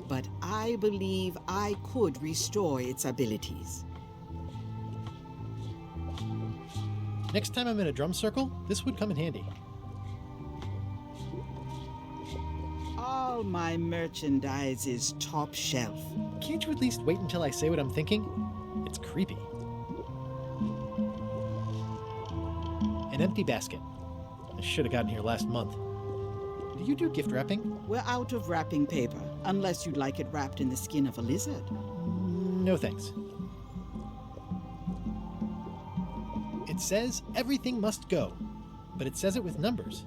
Speaker 12: but I believe I could restore its abilities.
Speaker 7: Next time I'm in a drum circle, this would come in handy.
Speaker 12: All my merchandise is top shelf.
Speaker 7: Can't you at least wait until I say what I'm thinking? It's creepy. An empty basket. I should have gotten here last month. Do you do gift wrapping?
Speaker 12: We're out of wrapping paper, unless you'd like it wrapped in the skin of a lizard.
Speaker 7: No thanks. It says everything must go, but it says it with numbers.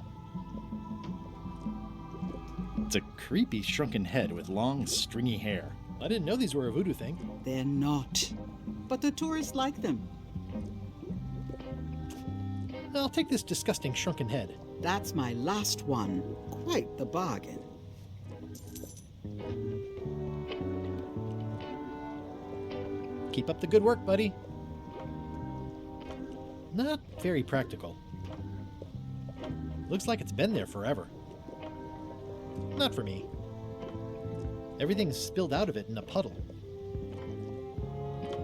Speaker 7: It's a creepy shrunken head with long, stringy hair. I didn't know these were a voodoo thing.
Speaker 12: They're not. But the tourists like them.
Speaker 7: I'll take this disgusting shrunken head.
Speaker 12: That's my last one. Quite the bargain.
Speaker 7: Keep up the good work, buddy. Not very practical. Looks like it's been there forever. Not for me. Everything's spilled out of it in a puddle.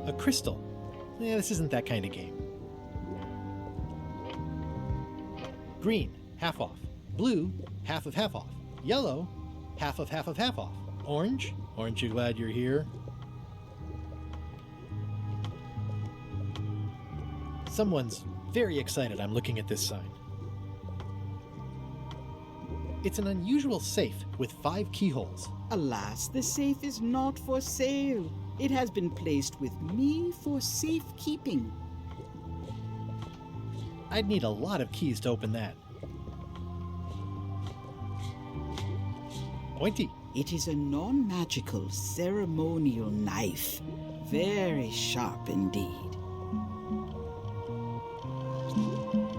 Speaker 7: A crystal. Yeah, this isn't that kind of game. Green, half off. Blue, half of half off. Yellow, half of half of half off. Orange, aren't you glad you're here? Someone's very excited I'm looking at this sign. It's an unusual safe with 5 keyholes.
Speaker 12: Alas, the safe is not for sale. It has been placed with me for safekeeping.
Speaker 7: I'd need a lot of keys to open that. Pointy.
Speaker 12: It is a non-magical ceremonial knife. Very sharp indeed.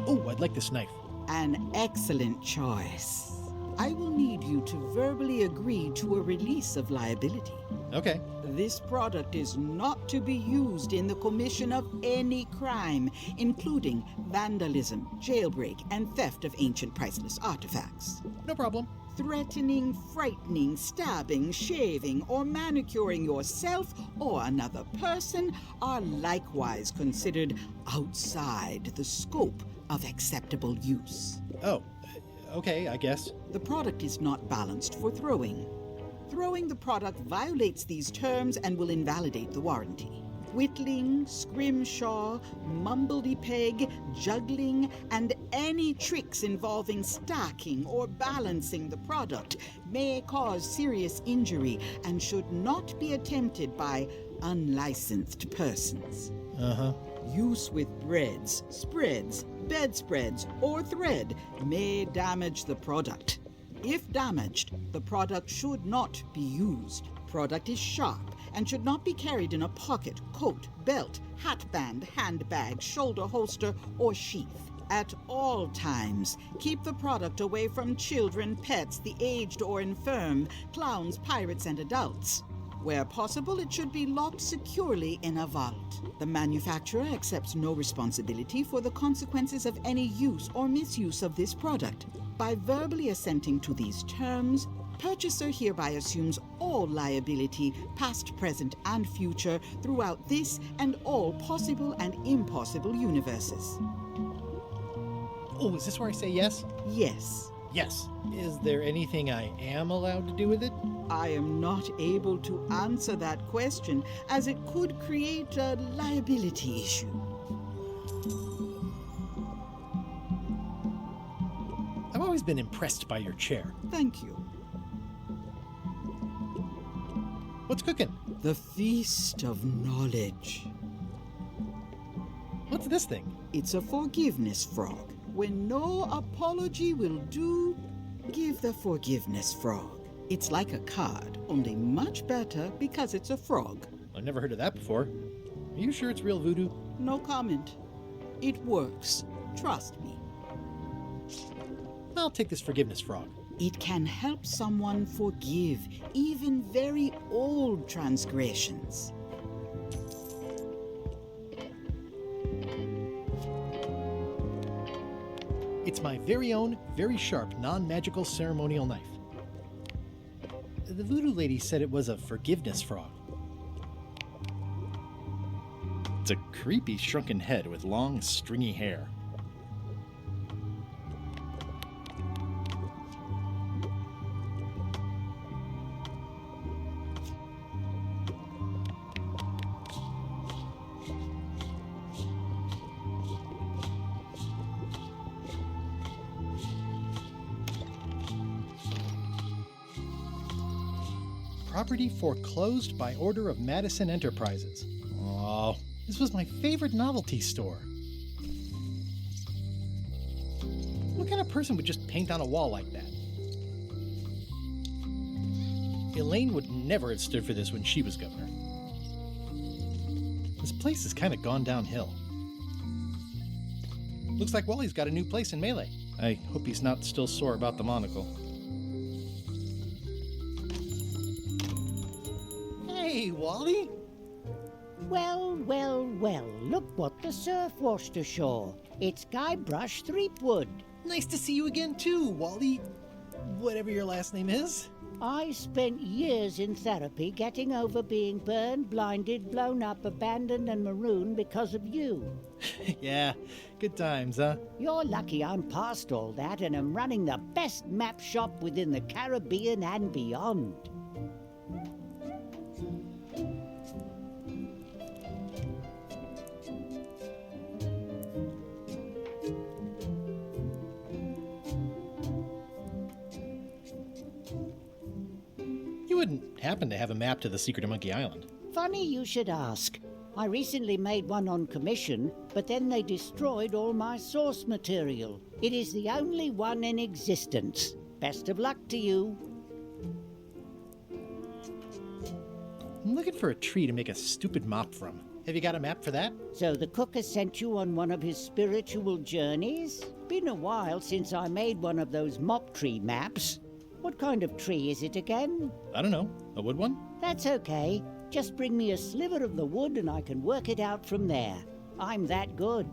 Speaker 7: Oh, I'd like this knife.
Speaker 12: An excellent choice. I will need you to verbally agree to a release of liability.
Speaker 7: Okay.
Speaker 12: This product is not to be used in the commission of any crime, including vandalism, jailbreak, and theft of ancient priceless artifacts.
Speaker 7: No problem.
Speaker 12: Threatening, frightening, stabbing, shaving, or manicuring yourself or another person are likewise considered outside the scope of acceptable use.
Speaker 7: Oh, okay, I guess.
Speaker 12: The product is not balanced for throwing. Throwing the product violates these terms and will invalidate the warranty. Whittling, scrimshaw, mumbledy-peg, juggling, and any tricks involving stacking or balancing the product may cause serious injury and should not be attempted by unlicensed persons.
Speaker 7: Uh-huh.
Speaker 12: Use with breads, spreads, bedspreads, or thread may damage the product. If damaged, the product should not be used. Product is sharp and should not be carried in a pocket, coat, belt, hatband, handbag, shoulder holster, or sheath. At all times, keep the product away from children, pets, the aged or infirm, clowns, pirates, and adults. Where possible, it should be locked securely in a vault. The manufacturer accepts no responsibility for the consequences of any use or misuse of this product. By verbally assenting to these terms, purchaser hereby assumes all liability, past, present, and future, throughout this and all possible and impossible universes.
Speaker 7: Oh, is this where I say yes?
Speaker 12: Yes.
Speaker 7: Yes. Is there anything I am allowed to do with it?
Speaker 12: I am not able to answer that question, as it could create a liability issue.
Speaker 7: I've always been impressed by your chair.
Speaker 12: Thank you.
Speaker 7: What's cooking?
Speaker 12: The Feast of Knowledge.
Speaker 7: What's this thing?
Speaker 12: It's a forgiveness frog. When no apology will do, give the forgiveness frog. It's like a card, only much better because it's a frog.
Speaker 7: I've never heard of that before. Are you sure it's real voodoo?
Speaker 12: No comment. It works. Trust me.
Speaker 7: I'll take this forgiveness frog.
Speaker 12: It can help someone forgive even very old transgressions.
Speaker 7: It's my very own, very sharp, non-magical ceremonial knife. The voodoo lady said it was a forgiveness frog. It's a creepy shrunken head with long, stringy hair. Property foreclosed by order of Madison Enterprises. Oh, this was my favorite novelty store. What kind of person would just paint on a wall like that? Elaine would never have stood for this when she was governor. This place has kind of gone downhill. Looks like Wally's got a new place in Melee. I hope he's not still sore about the monocle. Hey, Wally!
Speaker 14: Well, well, well, look what the surf washed ashore. It's Guybrush Threepwood.
Speaker 7: Nice to see you again too, Wally. Whatever your last name is.
Speaker 14: I spent years in therapy getting over being burned, blinded, blown up, abandoned, and marooned because of you.
Speaker 7: Yeah, good times, huh?
Speaker 14: You're lucky I'm past all that and am running the best map shop within the Caribbean and beyond.
Speaker 7: You wouldn't happen to have a map to the secret of Monkey Island.
Speaker 14: Funny you should ask. I recently made one on commission, but then they destroyed all my source material. It is the only one in existence. Best of luck to you.
Speaker 7: I'm looking for a tree to make a stupid mop from. Have you got a map for that?
Speaker 14: So the cook has sent you on one of his spiritual journeys? Been a while since I made one of those mop tree maps. What kind of tree is it again?
Speaker 7: I don't know. A wood one?
Speaker 14: That's okay. Just bring me a sliver of the wood and I can work it out from there. I'm that good.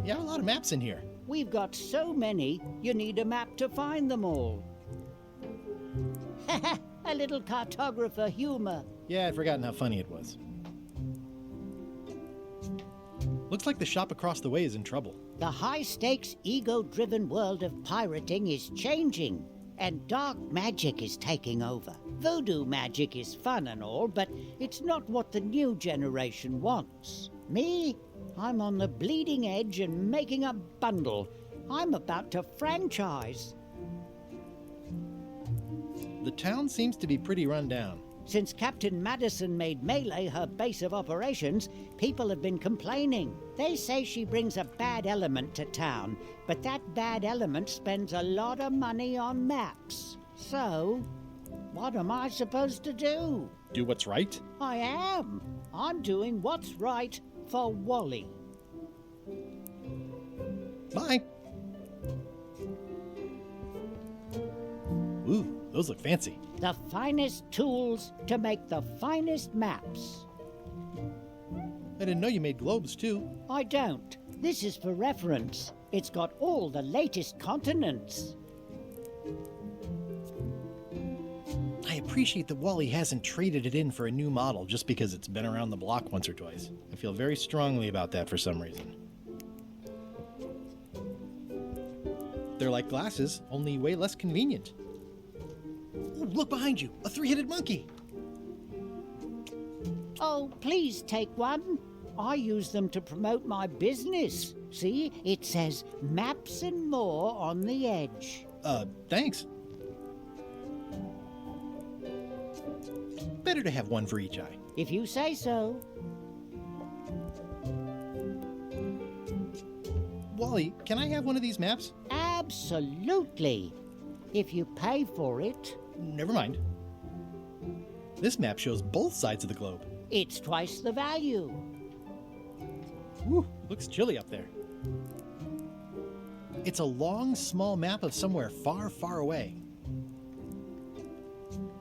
Speaker 7: You have a lot of maps in here.
Speaker 14: We've got so many, you need a map to find them all. A little cartographer humor.
Speaker 7: Yeah, I'd forgotten how funny it was. Looks like the shop across the way is in trouble.
Speaker 14: The high-stakes, ego-driven world of pirating is changing, and dark magic is taking over. Voodoo magic is fun and all, but it's not what the new generation wants. Me? I'm on the bleeding edge and making a bundle. I'm about to franchise.
Speaker 7: The town seems to be pretty run down.
Speaker 14: Since Captain Madison made Melee her base of operations, people have been complaining. They say she brings a bad element to town, but that bad element spends a lot of money on maps. So, what am I supposed to do?
Speaker 7: Do what's right?
Speaker 14: I am. I'm doing what's right for Wally.
Speaker 7: Bye. Ooh, those look fancy.
Speaker 14: The finest tools to make the finest maps.
Speaker 7: I didn't know you made globes, too.
Speaker 14: I don't. This is for reference. It's got all the latest continents.
Speaker 7: I appreciate that Wally hasn't traded it in for a new model just because it's been around the block once or twice. I feel very strongly about that for some reason. They're like glasses, only way less convenient. Ooh, look behind you! A three-headed monkey!
Speaker 14: Oh, please take one. I use them to promote my business. See, it says maps and more on the edge.
Speaker 7: Thanks. Better to have one for each eye.
Speaker 14: If you say so.
Speaker 7: Wally, can I have one of these maps?
Speaker 14: Absolutely. If you pay for it.
Speaker 7: Never mind. This map shows both sides of the globe.
Speaker 14: It's twice the value.
Speaker 7: Whew, looks chilly up there. It's a long, small map of somewhere far, far away.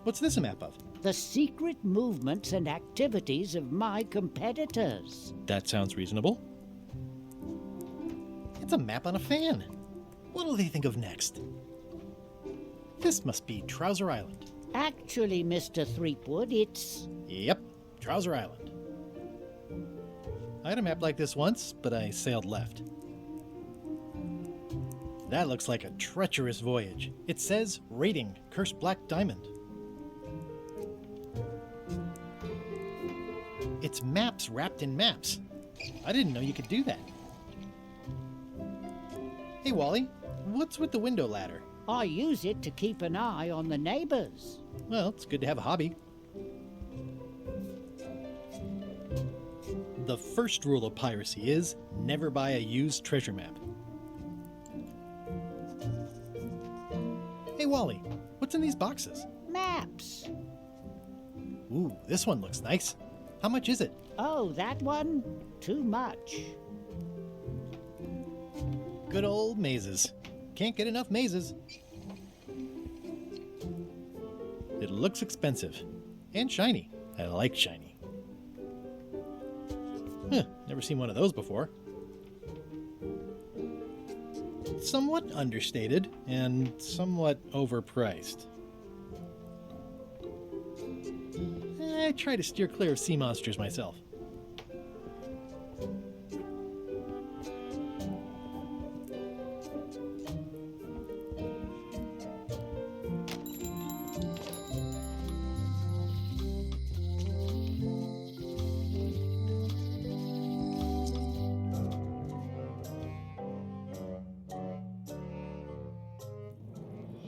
Speaker 7: What's this a map of?
Speaker 14: The secret movements and activities of my competitors.
Speaker 7: That sounds reasonable. It's a map on a fan. What'll they think of next? This must be Trouser Island.
Speaker 14: Actually, Mr. Threepwood, it's...
Speaker 7: Yep, Trouser Island. I had a map like this once, but I sailed left. That looks like a treacherous voyage. It says, rating, Cursed Black Diamond. It's maps wrapped in maps. I didn't know you could do that. Hey, Wally, What's with the window ladder?
Speaker 14: I use it to keep an eye on the neighbors.
Speaker 7: Well, it's good to have a hobby. The first rule of piracy is never buy a used treasure map. Hey, Wally, what's in these boxes?
Speaker 14: Maps.
Speaker 7: Ooh, this one looks nice. How much is it?
Speaker 14: Oh, that one? Too much.
Speaker 7: Good old mazes. Can't get enough mazes. It looks expensive. And shiny. I like shiny. Never seen one of those before. Somewhat understated and somewhat overpriced. I try to steer clear of sea monsters myself.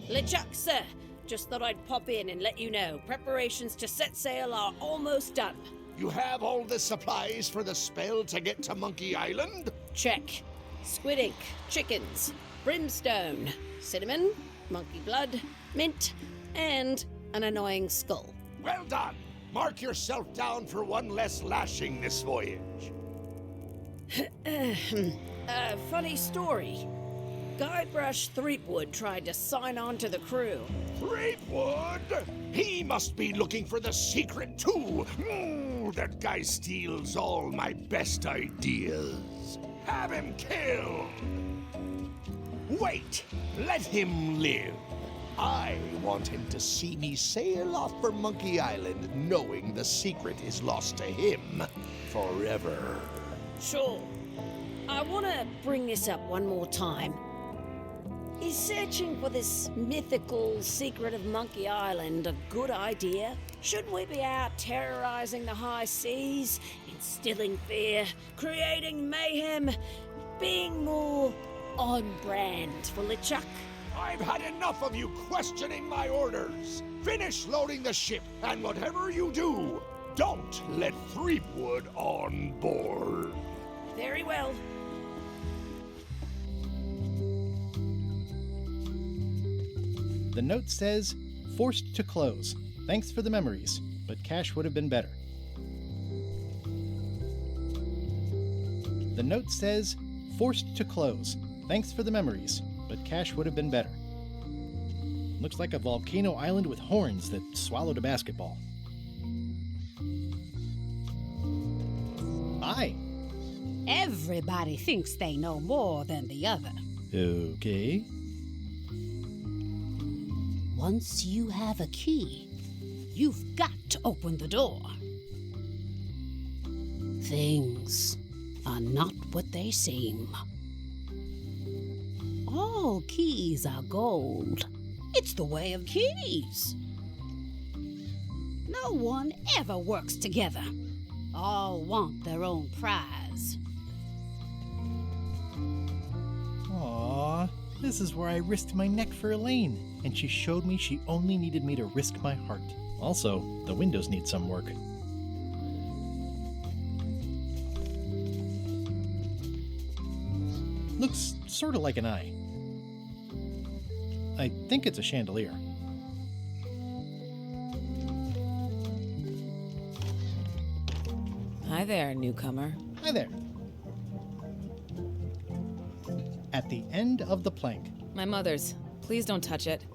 Speaker 2: LeChuck, sir. Just thought I'd pop in and let you know. Preparations to set sail are almost done.
Speaker 3: You have all the supplies for the spell to get to Monkey Island?
Speaker 2: Check. Squid ink, chickens, brimstone, cinnamon, monkey blood, mint, and an annoying skull.
Speaker 3: Well done! Mark yourself down for one less lashing this voyage.
Speaker 2: Funny story. Guybrush Threepwood tried to sign on to the crew.
Speaker 3: Threepwood? He must be looking for the secret too. That guy steals all my best ideas. Have him killed. Wait, let him live. I want him to see me sail off for Monkey Island knowing the secret is lost to him forever.
Speaker 2: Sure. I want to bring this up one more time. Is searching for this mythical secret of Monkey Island a good idea? Shouldn't we be out terrorizing the high seas, instilling fear, creating mayhem, being more on brand for LeChuck?
Speaker 3: I've had enough of you questioning my orders. Finish loading the ship, and whatever you do, don't let Threepwood on board.
Speaker 2: Very well.
Speaker 7: The note says, forced to close. Thanks for the memories, but cash would have been better. The note says, forced to close. Thanks for the memories, but cash would have been better. Looks like a volcano island with horns that swallowed a basketball. Hi.
Speaker 13: Everybody thinks they know more than the other.
Speaker 7: Okay.
Speaker 13: Once you have a key, you've got to open the door. Things are not what they seem. All keys are gold. It's the way of keys. No one ever works together. All want their own prize.
Speaker 7: Aww, this is where I risked my neck for Elaine, and she showed me she only needed me to risk my heart. Also, the windows need some work. Looks sort of like an eye. I think it's a chandelier.
Speaker 15: Hi there, newcomer.
Speaker 7: Hi there. At the end of the plank.
Speaker 15: My mother's. Please don't touch it.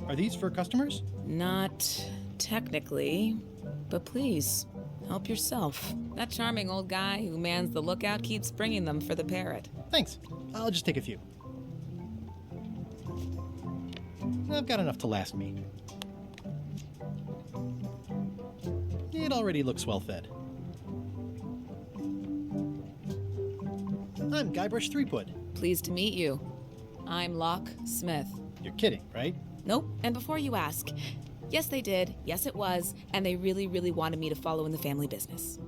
Speaker 7: Are these for customers?
Speaker 15: Not technically, but please, help yourself. That charming old guy who mans the lookout keeps bringing them for the parrot.
Speaker 7: Thanks. I'll just take a few. I've got enough to last me. It already looks well fed. I'm Guybrush Threepwood.
Speaker 15: Pleased to meet you. I'm Locke Smith.
Speaker 7: You're kidding, right?
Speaker 15: Nope. And before you ask, yes, they did. Yes, it was. And they really, really wanted me to follow in the family business.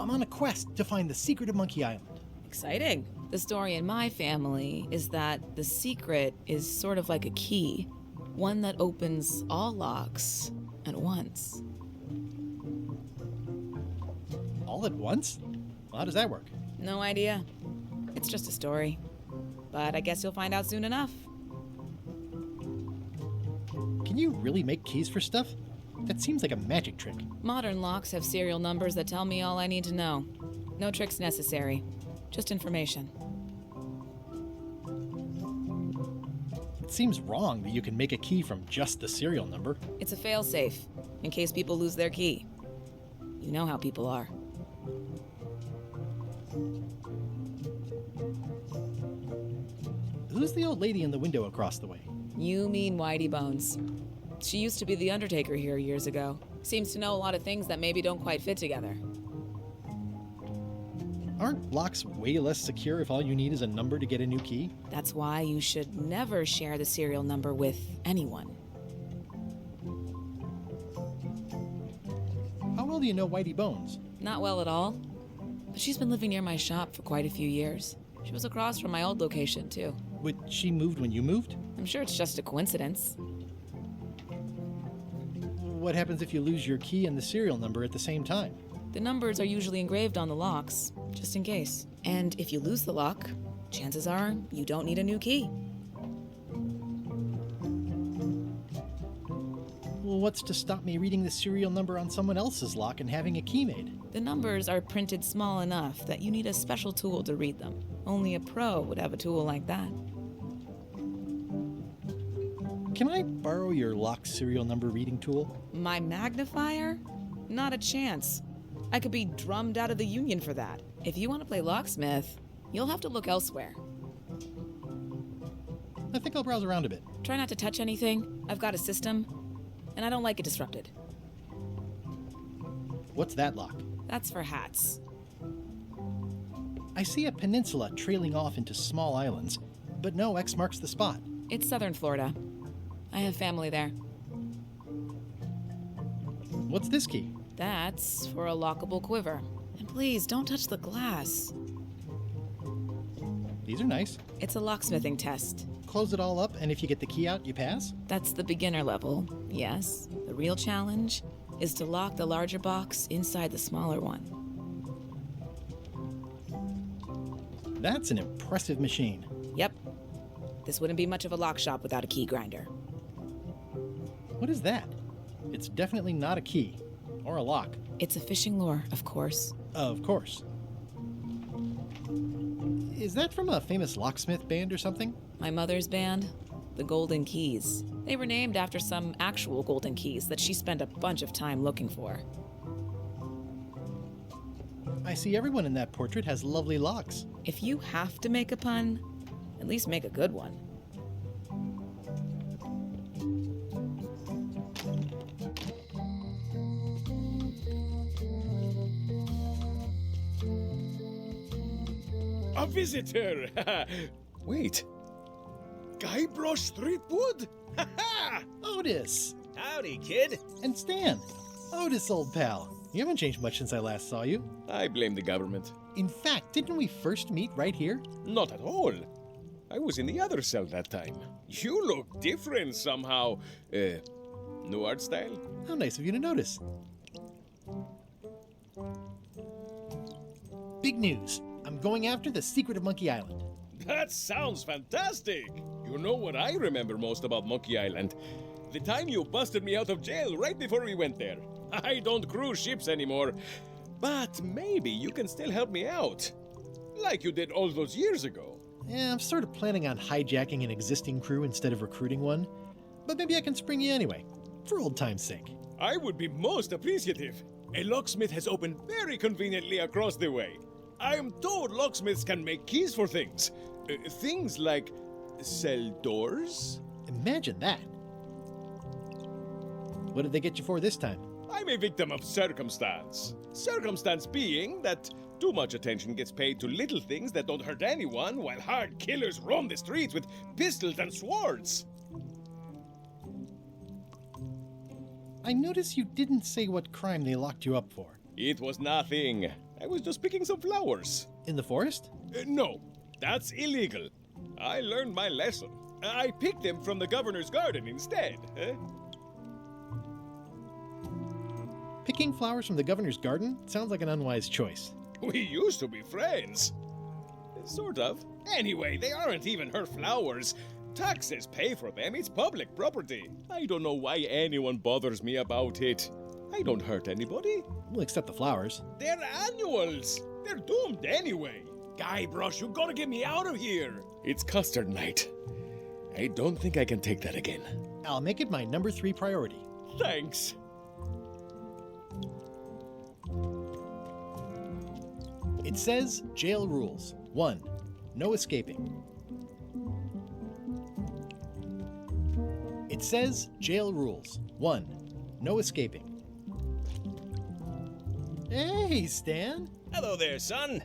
Speaker 7: I'm on a quest to find the secret of Monkey Island.
Speaker 15: Exciting. The story in my family is that the secret is sort of like a key, one that opens all locks at once.
Speaker 7: All at once? Well, how does that work?
Speaker 15: No idea. It's just a story. But I guess you'll find out soon enough.
Speaker 7: Can you really make keys for stuff? That seems like a magic trick.
Speaker 15: Modern locks have serial numbers that tell me all I need to know. No tricks necessary. Just information.
Speaker 7: It seems wrong that you can make a key from just the serial number.
Speaker 15: It's a failsafe, in case people lose their key. You know how people are.
Speaker 7: Who's the old lady in the window across the way?
Speaker 15: You mean Whitey Bones. She used to be the Undertaker here years ago. Seems to know a lot of things that maybe don't quite fit together.
Speaker 7: Aren't locks way less secure if all you need is a number to get a new key?
Speaker 15: That's why you should never share the serial number with anyone.
Speaker 7: How well do you know Whitey Bones?
Speaker 15: Not well at all. But she's been living near my shop for quite a few years. She was across from my old location, too.
Speaker 7: But she moved when you moved?
Speaker 15: I'm sure it's just a coincidence.
Speaker 7: What happens if you lose your key and the serial number at the same time?
Speaker 15: The numbers are usually engraved on the locks, just in case. And if you lose the lock, chances are you don't need a new key.
Speaker 7: Well, what's to stop me reading the serial number on someone else's lock and having a key made?
Speaker 15: The numbers are printed small enough that you need a special tool to read them. Only a pro would have a tool like that.
Speaker 7: Can I borrow your lock serial number reading tool?
Speaker 15: My magnifier? Not a chance. I could be drummed out of the union for that. If you want to play locksmith, you'll have to look elsewhere.
Speaker 7: I think I'll browse around a bit.
Speaker 15: Try not to touch anything. I've got a system, and I don't like it disrupted.
Speaker 7: What's that lock?
Speaker 15: That's for hats.
Speaker 7: I see a peninsula trailing off into small islands, but no X marks the spot.
Speaker 15: It's southern Florida. I have family there.
Speaker 7: What's this key?
Speaker 15: That's for a lockable quiver. And please, don't touch the glass.
Speaker 7: These are nice.
Speaker 15: It's a locksmithing test.
Speaker 7: Close it all up, and if you get the key out, you pass?
Speaker 15: That's the beginner level, yes. The real challenge is to lock the larger box inside the smaller one.
Speaker 7: That's an impressive machine.
Speaker 15: Yep. This wouldn't be much of a lock shop without a key grinder.
Speaker 7: What is that? It's definitely not a key. Or a lock.
Speaker 15: It's a fishing lure, of course.
Speaker 7: Of course. Is that from a famous locksmith band or something?
Speaker 15: My mother's band, the Golden Keys. They were named after some actual golden keys that she spent a bunch of time looking for.
Speaker 7: I see everyone in that portrait has lovely locks.
Speaker 15: If you have to make a pun, at least make a good one.
Speaker 16: A visitor! Wait. Guybrush Threepwood?
Speaker 7: Otis!
Speaker 16: Howdy, kid.
Speaker 7: And Stan. Otis, old pal. You haven't changed much since I last saw you.
Speaker 16: I blame the government.
Speaker 7: In fact, didn't we first meet right here?
Speaker 16: Not at all. I was in the other cell that time. You look different somehow. New art style?
Speaker 7: How nice of you to notice. Big news. I'm going after the secret of Monkey Island.
Speaker 16: That sounds fantastic! You know what I remember most about Monkey Island? The time you busted me out of jail right before we went there. I don't cruise ships anymore, but maybe you can still help me out. Like you did all those years ago.
Speaker 7: Yeah, I'm sort of planning on hijacking an existing crew instead of recruiting one. But maybe I can spring you anyway, for old time's sake.
Speaker 16: I would be most appreciative. A locksmith has opened very conveniently across the way. I am told locksmiths can make keys for things. Things like cell doors?
Speaker 7: Imagine that. What did they get you for this time?
Speaker 16: I'm a victim of circumstance. Circumstance being that too much attention gets paid to little things that don't hurt anyone, while hard killers roam the streets with pistols and swords.
Speaker 7: I notice you didn't say what crime they locked you up for.
Speaker 16: It was nothing. I was just picking some flowers.
Speaker 7: In the forest?
Speaker 16: No, that's illegal. I learned my lesson. I picked them from the governor's garden instead.
Speaker 7: Picking flowers from the governor's garden sounds like an unwise choice.
Speaker 16: We used to be friends. Sort of. Anyway, they aren't even her flowers. Taxes pay for them. It's public property. I don't know why anyone bothers me about it. I don't hurt anybody.
Speaker 7: We'll accept the flowers.
Speaker 16: They're annuals. They're doomed anyway. Guybrush, you gotta get me out of here. It's custard night. I don't think I can take that again.
Speaker 7: I'll make it my number 3 priority.
Speaker 16: Thanks.
Speaker 7: It says jail rules. 1. No escaping. It says jail rules. 1. No escaping. Hey, Stan.
Speaker 17: Hello there, son.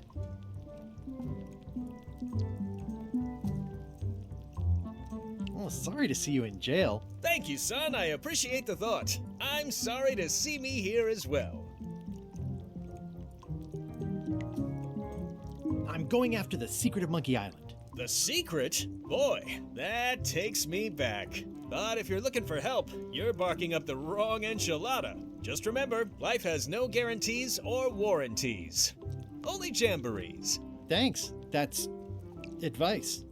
Speaker 7: Oh, sorry to see you in jail.
Speaker 17: Thank you, son. I appreciate the thought. I'm sorry to see me here as well.
Speaker 7: I'm going after the secret of Monkey Island.
Speaker 17: The secret? Boy, that takes me back. But if you're looking for help, you're barking up the wrong enchilada. Just remember, life has no guarantees or warranties. Only jamborees.
Speaker 7: Thanks. That's advice.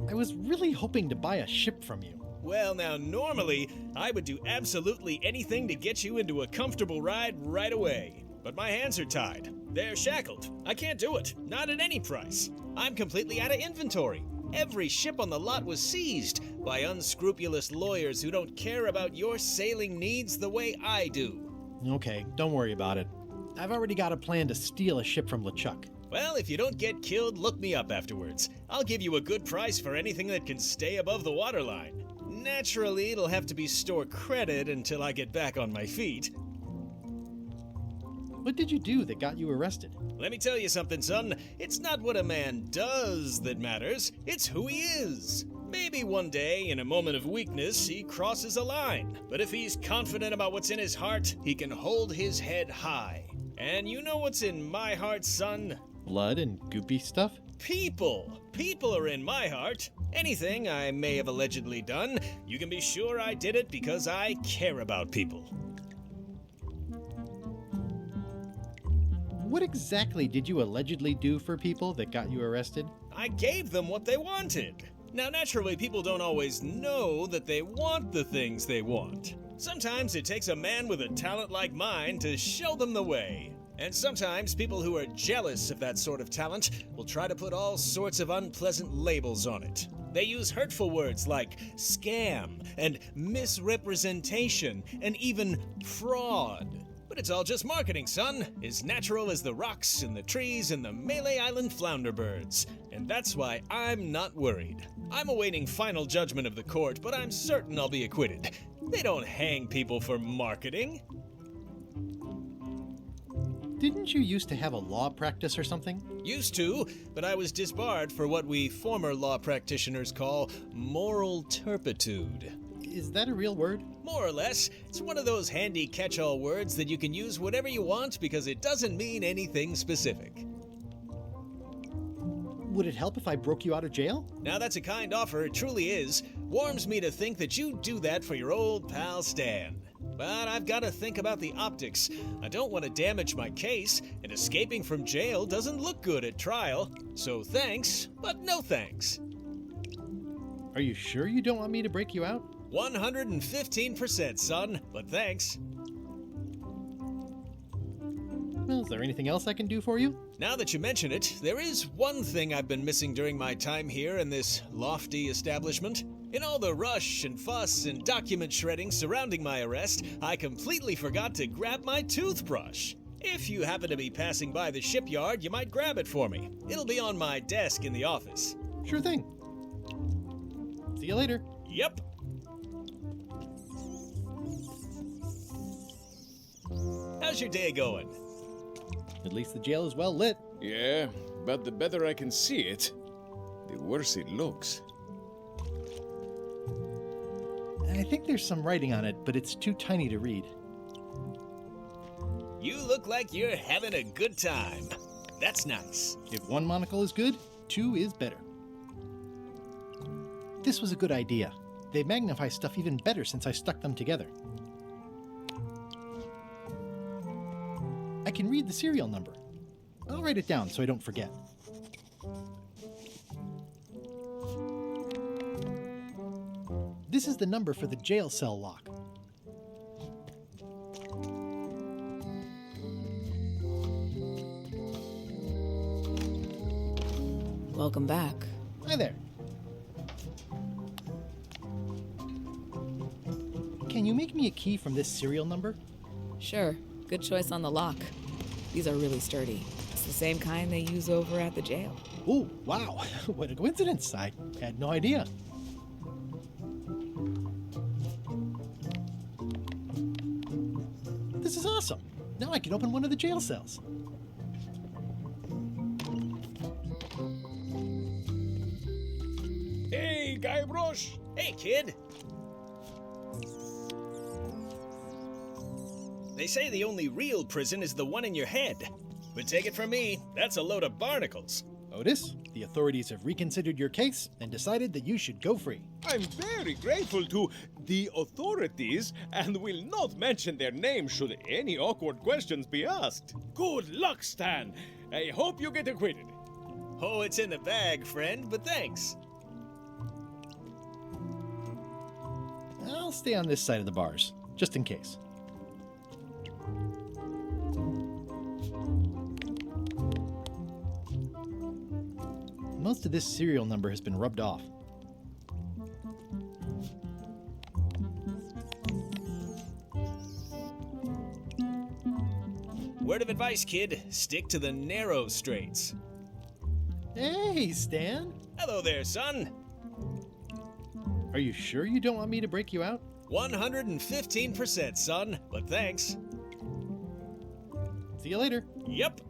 Speaker 7: I was really hoping to buy a ship from you.
Speaker 17: Well, now, normally, I would do absolutely anything to get you into a comfortable ride right away. But my hands are tied. They're shackled. I can't do it. Not at any price. I'm completely out of inventory. Every ship on the lot was seized by unscrupulous lawyers who don't care about your sailing needs the way I do.
Speaker 7: Okay, don't worry about it. I've already got a plan to steal a ship from LeChuck.
Speaker 17: Well, if you don't get killed, look me up afterwards. I'll give you a good price for anything that can stay above the waterline. Naturally, it'll have to be store credit until I get back on my feet.
Speaker 7: What did you do that got you arrested?
Speaker 17: Let me tell you something, son. It's not what a man does that matters, it's who he is. Maybe one day, in a moment of weakness, he crosses a line. But if he's confident about what's in his heart, he can hold his head high. And you know what's in my heart, son?
Speaker 7: Blood and goopy stuff?
Speaker 17: People. People are in my heart. Anything I may have allegedly done, you can be sure I did it because I care about people.
Speaker 7: What exactly did you allegedly do for people that got you arrested?
Speaker 17: I gave them what they wanted. Now, naturally, people don't always know that they want the things they want. Sometimes it takes a man with a talent like mine to show them the way. And sometimes people who are jealous of that sort of talent will try to put all sorts of unpleasant labels on it. They use hurtful words like scam and misrepresentation and even fraud. But it's all just marketing, son. As natural as the rocks and the trees and the Malay Island flounder birds. And that's why I'm not worried. I'm awaiting final judgment of the court, but I'm certain I'll be acquitted. They don't hang people for marketing.
Speaker 7: Didn't you used to have a law practice or something?
Speaker 17: Used to, but I was disbarred for what we former law practitioners call moral turpitude.
Speaker 7: Is that a real word?
Speaker 17: More or less. It's one of those handy catch-all words that you can use whatever you want because it doesn't mean anything specific.
Speaker 7: Would it help if I broke you out of jail?
Speaker 17: Now that's a kind offer, it truly is. Warms me to think that you'd do that for your old pal Stan. But I've got to think about the optics. I don't want to damage my case, and escaping from jail doesn't look good at trial. So thanks, but no thanks.
Speaker 7: Are you sure you don't want me to break you out?
Speaker 17: 115%, son, but thanks.
Speaker 7: Well, is there anything else I can do for you?
Speaker 17: Now that you mention it, there is one thing I've been missing during my time here in this lofty establishment. In all the rush and fuss and document shredding surrounding my arrest, I completely forgot to grab my toothbrush. If you happen to be passing by the shipyard, you might grab it for me. It'll be on my desk in the office.
Speaker 7: Sure thing. See you later.
Speaker 17: Yep. How's your day going?
Speaker 7: At least the jail is well lit.
Speaker 16: Yeah, but the better I can see it, the worse it looks.
Speaker 7: I think there's some writing on it, but it's too tiny to read.
Speaker 17: You look like you're having a good time. That's nice.
Speaker 7: If one monocle is good, two is better. This was a good idea. They magnify stuff even better since I stuck them together. I can read the serial number. I'll write it down so I don't forget. This is the number for the jail cell lock.
Speaker 15: Welcome back.
Speaker 7: Hi there. Can you make me a key from this serial number?
Speaker 15: Sure. Good choice on the lock. These are really sturdy. It's the same kind they use over at the jail.
Speaker 7: Oh, wow. What a coincidence. I had no idea. This is awesome. Now I can open one of the jail cells.
Speaker 16: Hey, Guybrush!
Speaker 17: Hey, kid! They say the only real prison is the one in your head. But take it from me, that's a load of barnacles.
Speaker 7: Otis, the authorities have reconsidered your case and decided that you should go free.
Speaker 16: I'm very grateful to the authorities and will not mention their name should any awkward questions be asked. Good luck, Stan. I hope you get acquitted.
Speaker 17: Oh, it's in the bag, friend, but thanks.
Speaker 7: I'll stay on this side of the bars, just in case. Most of this serial number has been rubbed off.
Speaker 17: Word of advice, kid. Stick to the narrow straights.
Speaker 7: Hey, Stan.
Speaker 17: Hello there, son.
Speaker 7: Are you sure you don't want me to break you out?
Speaker 17: 115%, son, but thanks.
Speaker 7: See you later.
Speaker 17: Yep.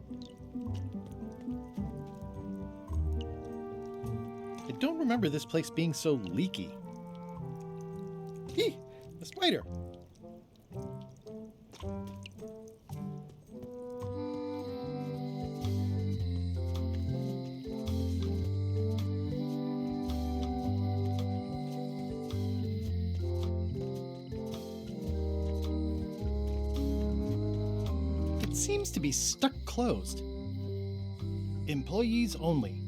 Speaker 7: I don't remember this place being so leaky. Hee! A spider! It seems to be stuck closed. Employees only.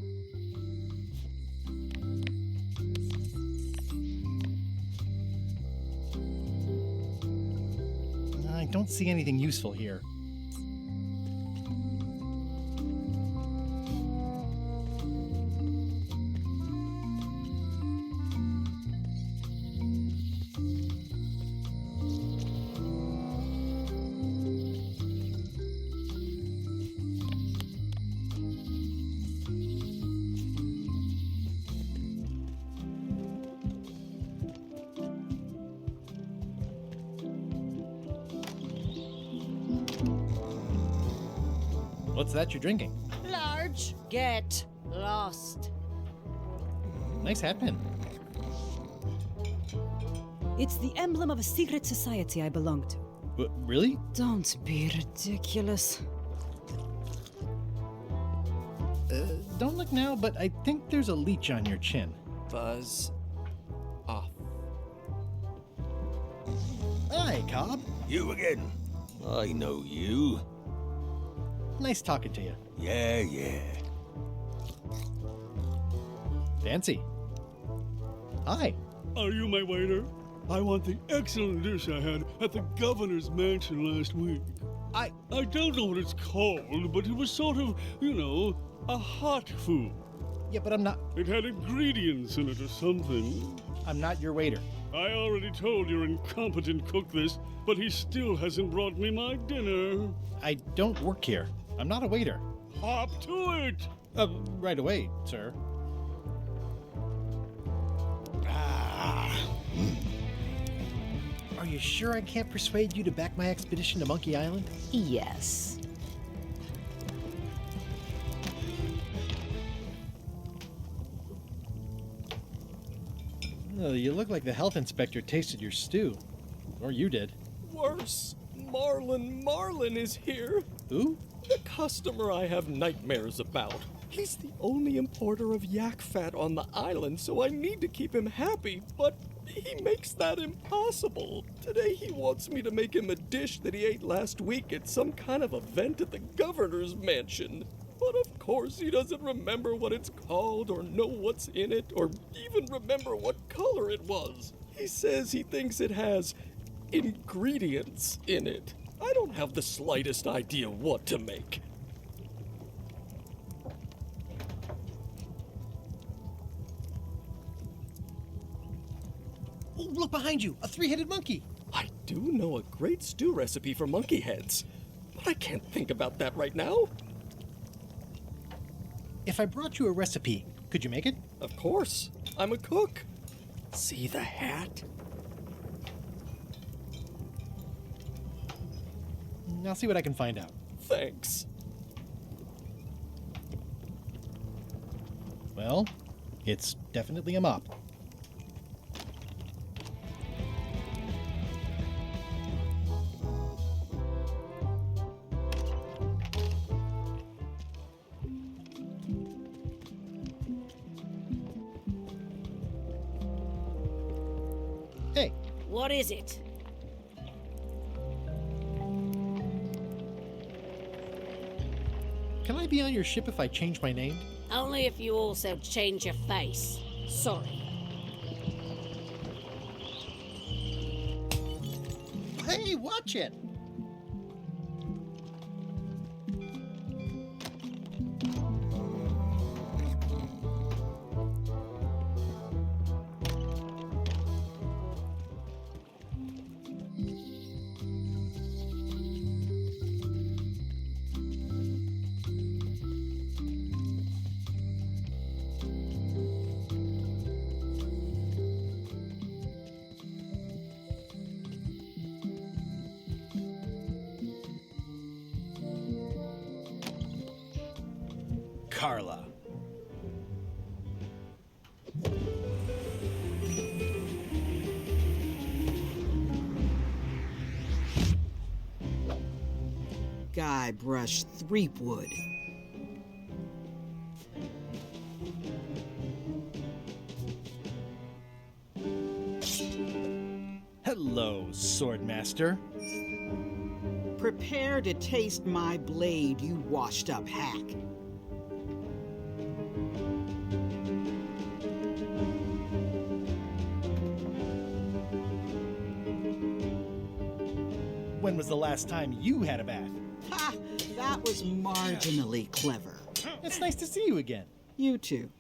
Speaker 7: I don't see anything useful here. What's that you're drinking?
Speaker 2: Large, get lost.
Speaker 7: Nice hat pin.
Speaker 18: It's the emblem of a secret society I belong to.
Speaker 7: Really?
Speaker 18: Don't be ridiculous.
Speaker 7: Don't look now, but I think there's a leech on your chin.
Speaker 3: Buzz off.
Speaker 7: Hi, Cobb.
Speaker 3: You again. I know you.
Speaker 7: Nice talking to you.
Speaker 3: Yeah.
Speaker 7: Fancy. Hi.
Speaker 19: Are you my waiter? I want the excellent dish I had at the governor's mansion last week. I don't know what it's called, but it was sort of, a hot food.
Speaker 7: Yeah, but I'm not...
Speaker 19: It had ingredients in it or something.
Speaker 7: I'm not your waiter.
Speaker 19: I already told your incompetent cook this, but he still hasn't brought me my dinner.
Speaker 7: I don't work here. I'm not a waiter.
Speaker 19: Hop to it!
Speaker 7: Right away, sir. Are you sure I can't persuade you to back my expedition to Monkey Island?
Speaker 5: Yes.
Speaker 7: You look like the health inspector tasted your stew. Or you did.
Speaker 3: Worse.
Speaker 20: Marlin is here.
Speaker 7: Who?
Speaker 20: The customer I have nightmares about. He's the only importer of yak fat on the island, so I need to keep him happy, but he makes that impossible. Today he wants me to make him a dish that he ate last week at some kind of event at the governor's mansion. But of course he doesn't remember what it's called or know what's in it or even remember what color it was. He says he thinks it has ingredients in it. I don't have the slightest idea what to make.
Speaker 7: Oh, look behind you! A three-headed monkey!
Speaker 20: I do know a great stew recipe for monkey heads, but I can't think about that right now.
Speaker 7: If I brought you a recipe, could you make it?
Speaker 20: Of course. I'm a cook. See the hat?
Speaker 7: I'll see what I can find out.
Speaker 20: Thanks.
Speaker 7: Well, it's definitely a mop. Hey.
Speaker 2: What is it?
Speaker 7: Can I be on your ship if I change my name?
Speaker 2: Only if you also change your face. Sorry.
Speaker 7: Hey, watch it!
Speaker 20: Carla.
Speaker 12: Guybrush Threepwood.
Speaker 7: Hello, Swordmaster.
Speaker 12: Prepare to taste my blade, you washed-up hack.
Speaker 7: When was the last time you had a bath?
Speaker 12: Ha! That was marginally clever.
Speaker 7: It's nice to see you again.
Speaker 12: You too.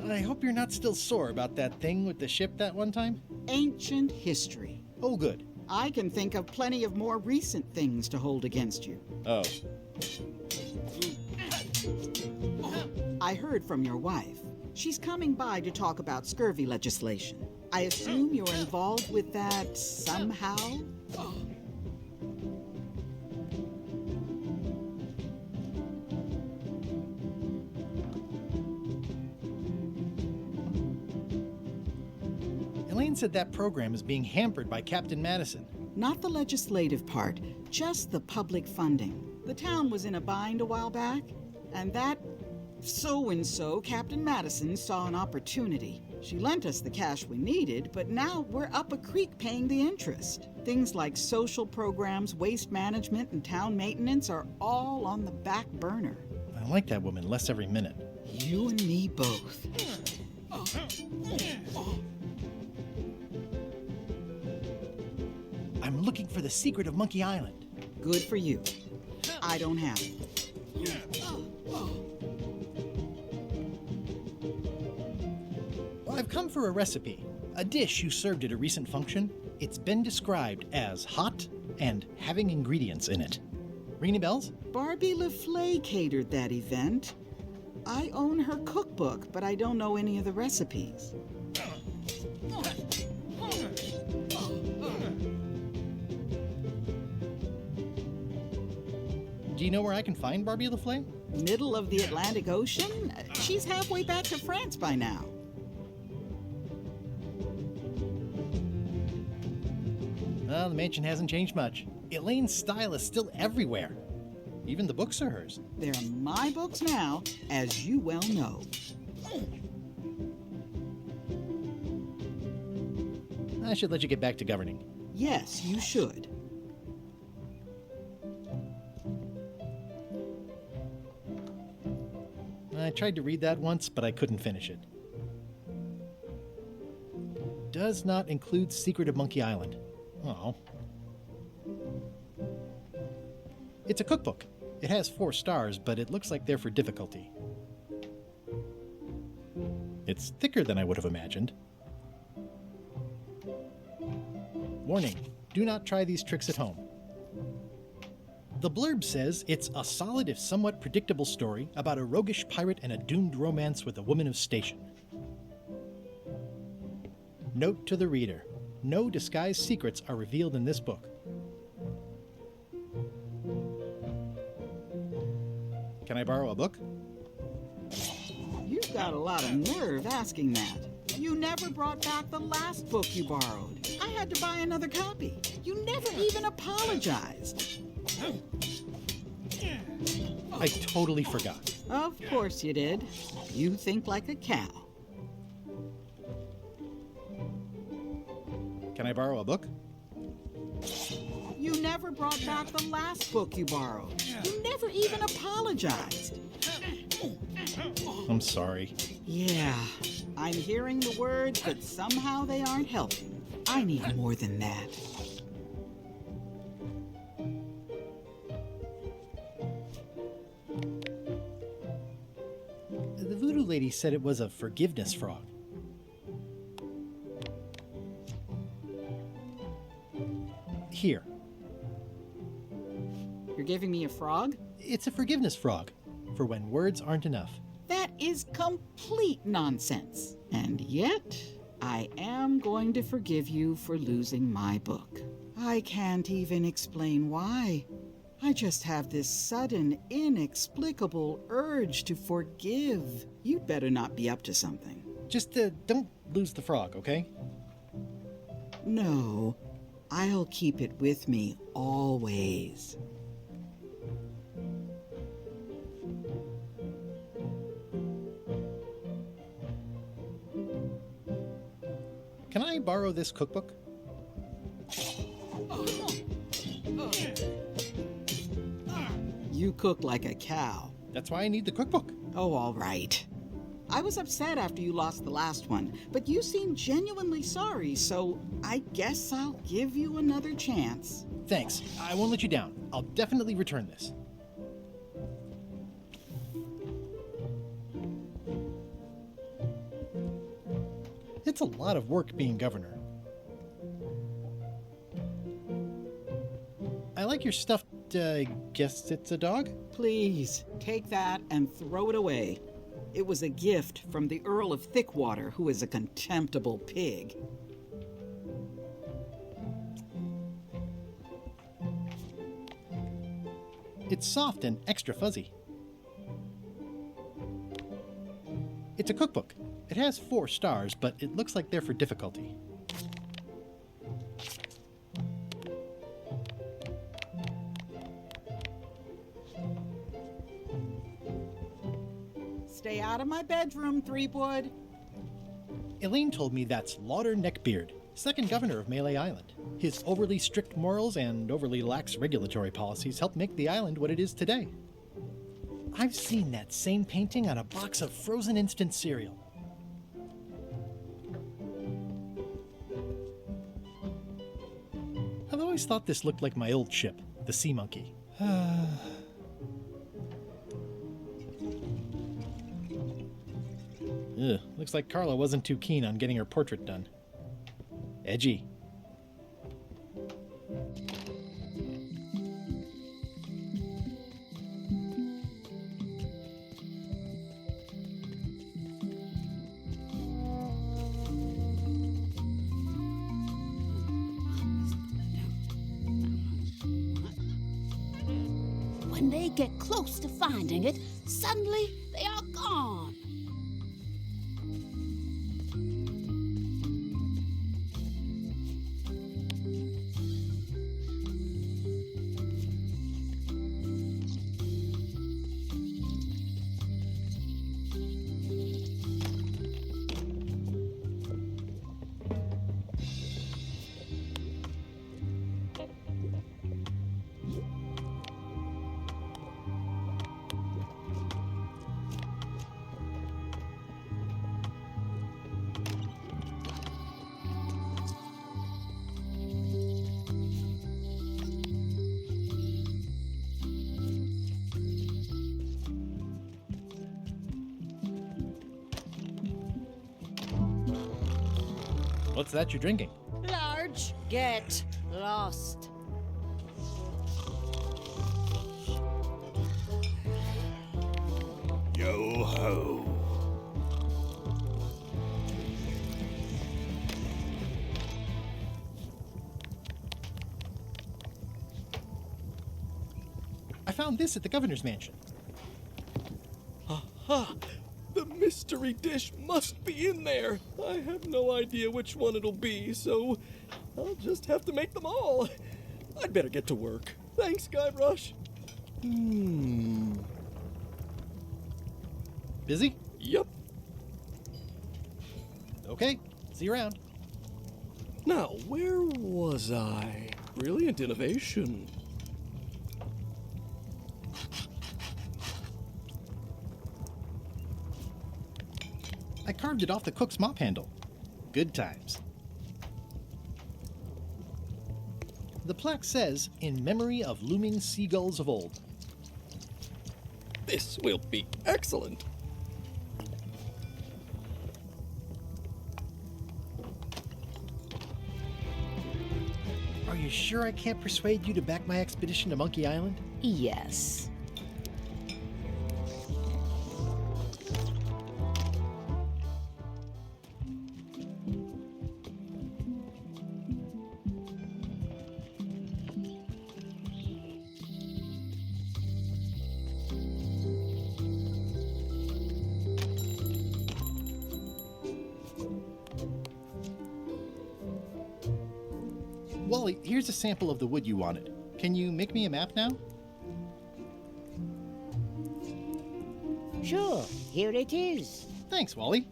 Speaker 7: I hope you're not still sore about that thing with the ship that one time?
Speaker 12: Ancient history.
Speaker 7: Oh, good.
Speaker 12: I can think of plenty of more recent things to hold against you.
Speaker 7: Oh.
Speaker 12: I heard from your wife. She's coming by to talk about scurvy legislation. I assume you're involved with that somehow?
Speaker 7: Elaine said that program is being hampered by Captain Madison.
Speaker 12: Not the legislative part, just the public funding. The town was in a bind a while back, and that so-and-so, Captain Madison, saw an opportunity. She lent us the cash we needed, but now we're up a creek paying the interest. Things like social programs, waste management, and town maintenance are all on the back burner.
Speaker 7: I like that woman less every minute.
Speaker 12: You and me both.
Speaker 7: I'm looking for the secret of Monkey Island.
Speaker 12: Good for you. I don't have it.
Speaker 7: Well, I've come for a recipe. A dish you served at a recent function. It's been described as hot and having ingredients in it. Ring any bells?
Speaker 12: Barbie LaFleur catered that event. I own her cookbook, but I don't know any of the recipes.
Speaker 7: Do you know where I can find Barbie LaFlame?
Speaker 12: Middle of the Atlantic Ocean? She's halfway back to France by now.
Speaker 7: Well, the mansion hasn't changed much. Elaine's style is still everywhere. Even the books are hers.
Speaker 12: They're my books now, as you well know.
Speaker 7: I should let you get back to governing.
Speaker 12: Yes, you should.
Speaker 7: I tried to read that once, but I couldn't finish it. Does not include Secret of Monkey Island. Oh. It's a cookbook. It has 4 stars, but it looks like they're for difficulty. It's thicker than I would have imagined. Warning, do not try these tricks at home. The blurb says it's a solid if somewhat predictable story about a roguish pirate and a doomed romance with a woman of station. Note to the reader, no disguised secrets are revealed in this book. Can I borrow a book?
Speaker 12: You've got a lot of nerve asking that. You never brought back the last book you borrowed. I had to buy another copy. You never even apologized.
Speaker 7: I totally forgot.
Speaker 12: Of course you did. You think like a cow.
Speaker 7: Can I borrow a book?
Speaker 12: You never brought back the last book you borrowed. You never even apologized.
Speaker 7: I'm sorry.
Speaker 12: Yeah, I'm hearing the words, but somehow they aren't helping. I need more than that.
Speaker 7: The voodoo lady said it was a forgiveness frog. Here.
Speaker 12: You're giving me a frog?
Speaker 7: It's a forgiveness frog, for when words aren't enough.
Speaker 12: That is complete nonsense. And yet, I am going to forgive you for losing my book. I can't even explain why. I just have this sudden, inexplicable urge to forgive. You'd better not be up to something.
Speaker 7: Just don't lose the frog, okay?
Speaker 12: No, I'll keep it with me always.
Speaker 7: Can I borrow this cookbook?
Speaker 12: You cook like a cow.
Speaker 7: That's why I need the cookbook.
Speaker 12: Oh, all right. I was upset after you lost the last one, but you seemed genuinely sorry, so I guess I'll give you another chance.
Speaker 7: Thanks. I won't let you down. I'll definitely return this. It's a lot of work being governor. I like your stuffed, guess it's a dog?
Speaker 12: Please, take that and throw it away. It was a gift from the Earl of Thickwater, who is a contemptible pig.
Speaker 7: It's soft and extra fuzzy. It's a cookbook. It has 4 stars, but it looks like they're for difficulty.
Speaker 12: Stay out of my bedroom, Threepwood.
Speaker 7: Elaine told me that's Lauder Neckbeard, second governor of Melee Island. His overly strict morals and overly lax regulatory policies helped make the island what it is today. I've seen that same painting on a box of frozen instant cereal. I've always thought this looked like my old ship, the Sea Monkey. Ugh, looks like Carla wasn't too keen on getting her portrait done. Edgy.
Speaker 13: when they get close to finding it, suddenly they are gone.
Speaker 7: What's that you're drinking?
Speaker 2: Large, get lost.
Speaker 9: Yo ho.
Speaker 7: I found this at the governor's mansion.
Speaker 20: Aha! The mystery dish must be in there. I have no idea which one it'll be, so I'll just have to make them all. I'd better get to work. Thanks, Guybrush.
Speaker 7: Busy?
Speaker 20: Yep.
Speaker 7: Okay, see you around.
Speaker 20: Now, where was I? Brilliant innovation.
Speaker 7: I carved it off the cook's mop handle. Good times. The plaque says, "In memory of looming seagulls of old."
Speaker 20: This will be excellent.
Speaker 7: Are you sure I can't persuade you to back my expedition to Monkey Island?
Speaker 5: Yes.
Speaker 7: Wally, here's a sample of the wood you wanted. Can you make me a map now?
Speaker 14: Sure, here it is.
Speaker 7: Thanks, Wally.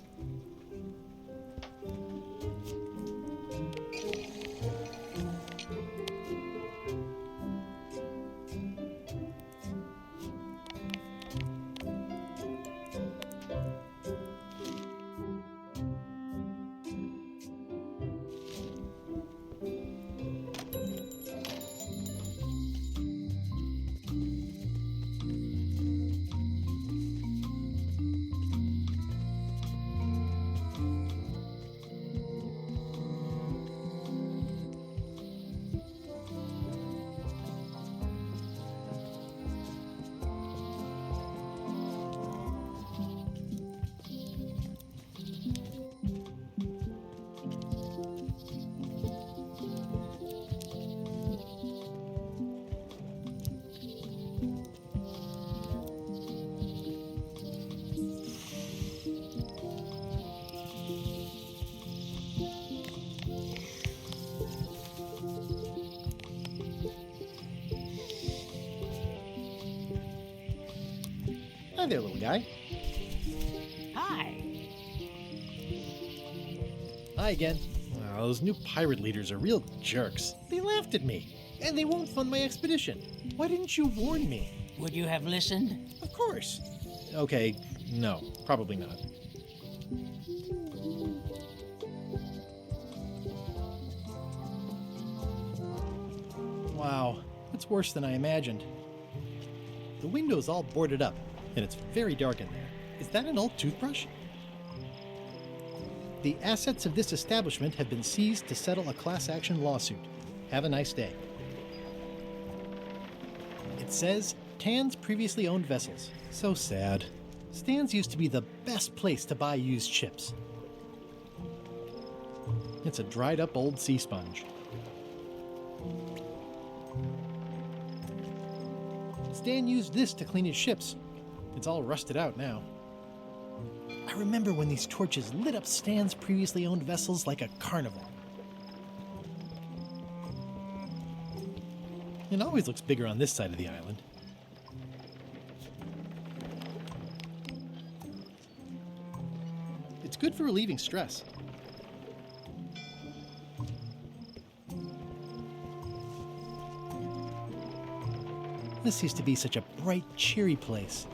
Speaker 7: Hi there, little guy.
Speaker 8: Hi.
Speaker 7: Hi again. Oh, those new pirate leaders are real jerks. They laughed at me, and they won't fund my expedition. Why didn't you warn me?
Speaker 8: Would you have listened?
Speaker 7: Of course. Okay, no, probably not. Wow, that's worse than I imagined. The window's all boarded up, and it's very dark in there. Is that an old toothbrush? The assets of this establishment have been seized to settle a class action lawsuit. Have a nice day. It says, Tan's previously owned vessels. So sad. Stan's used to be the best place to buy used ships. It's a dried up old sea sponge. Dan used this to clean his ships. It's all rusted out now. I remember when these torches lit up Stan's previously owned vessels like a carnival. It always looks bigger on this side of the island. It's good for relieving stress. This used to be such a bright, cheery place.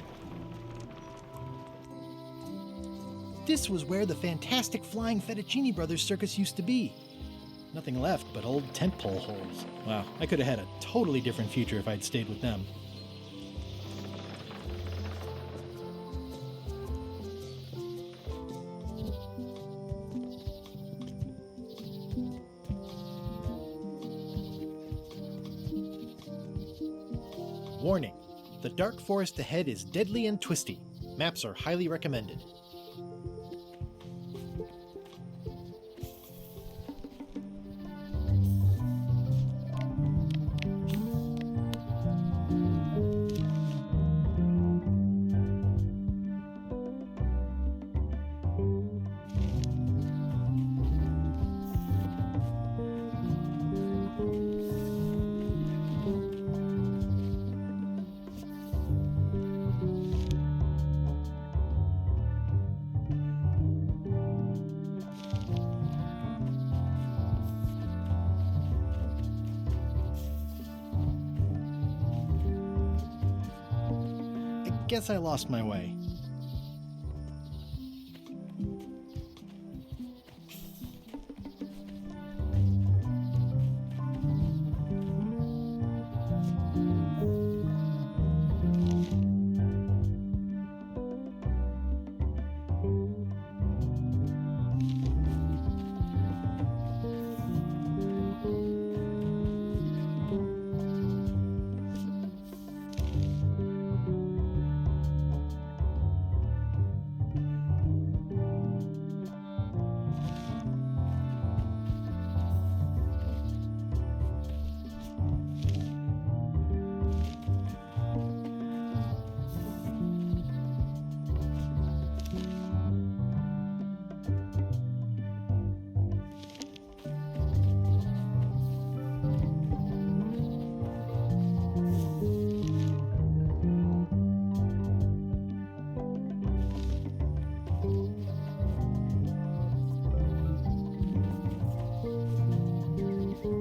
Speaker 7: This was where the fantastic Flying Fettuccine Brothers circus used to be. Nothing left but old tent pole holes. Wow, I could have had a totally different future if I'd stayed with them. Warning, the dark forest ahead is deadly and twisty. Maps are highly recommended. Guess I lost my way.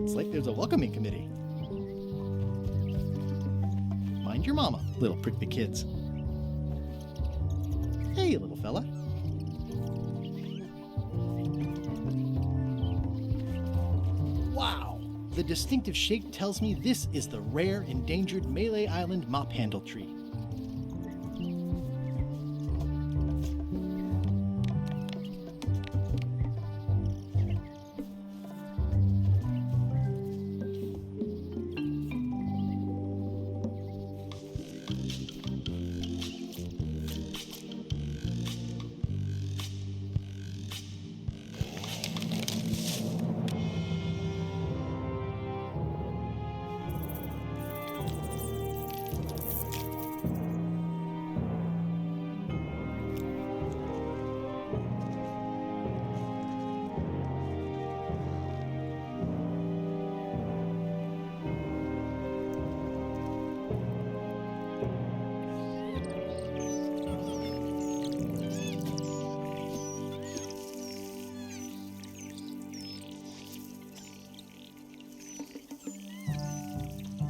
Speaker 7: It's like there's a welcoming committee. Mind your mama, little prickly kids. Hey, little fella. Wow! The distinctive shape tells me this is the rare, endangered Malay Island mop handle tree.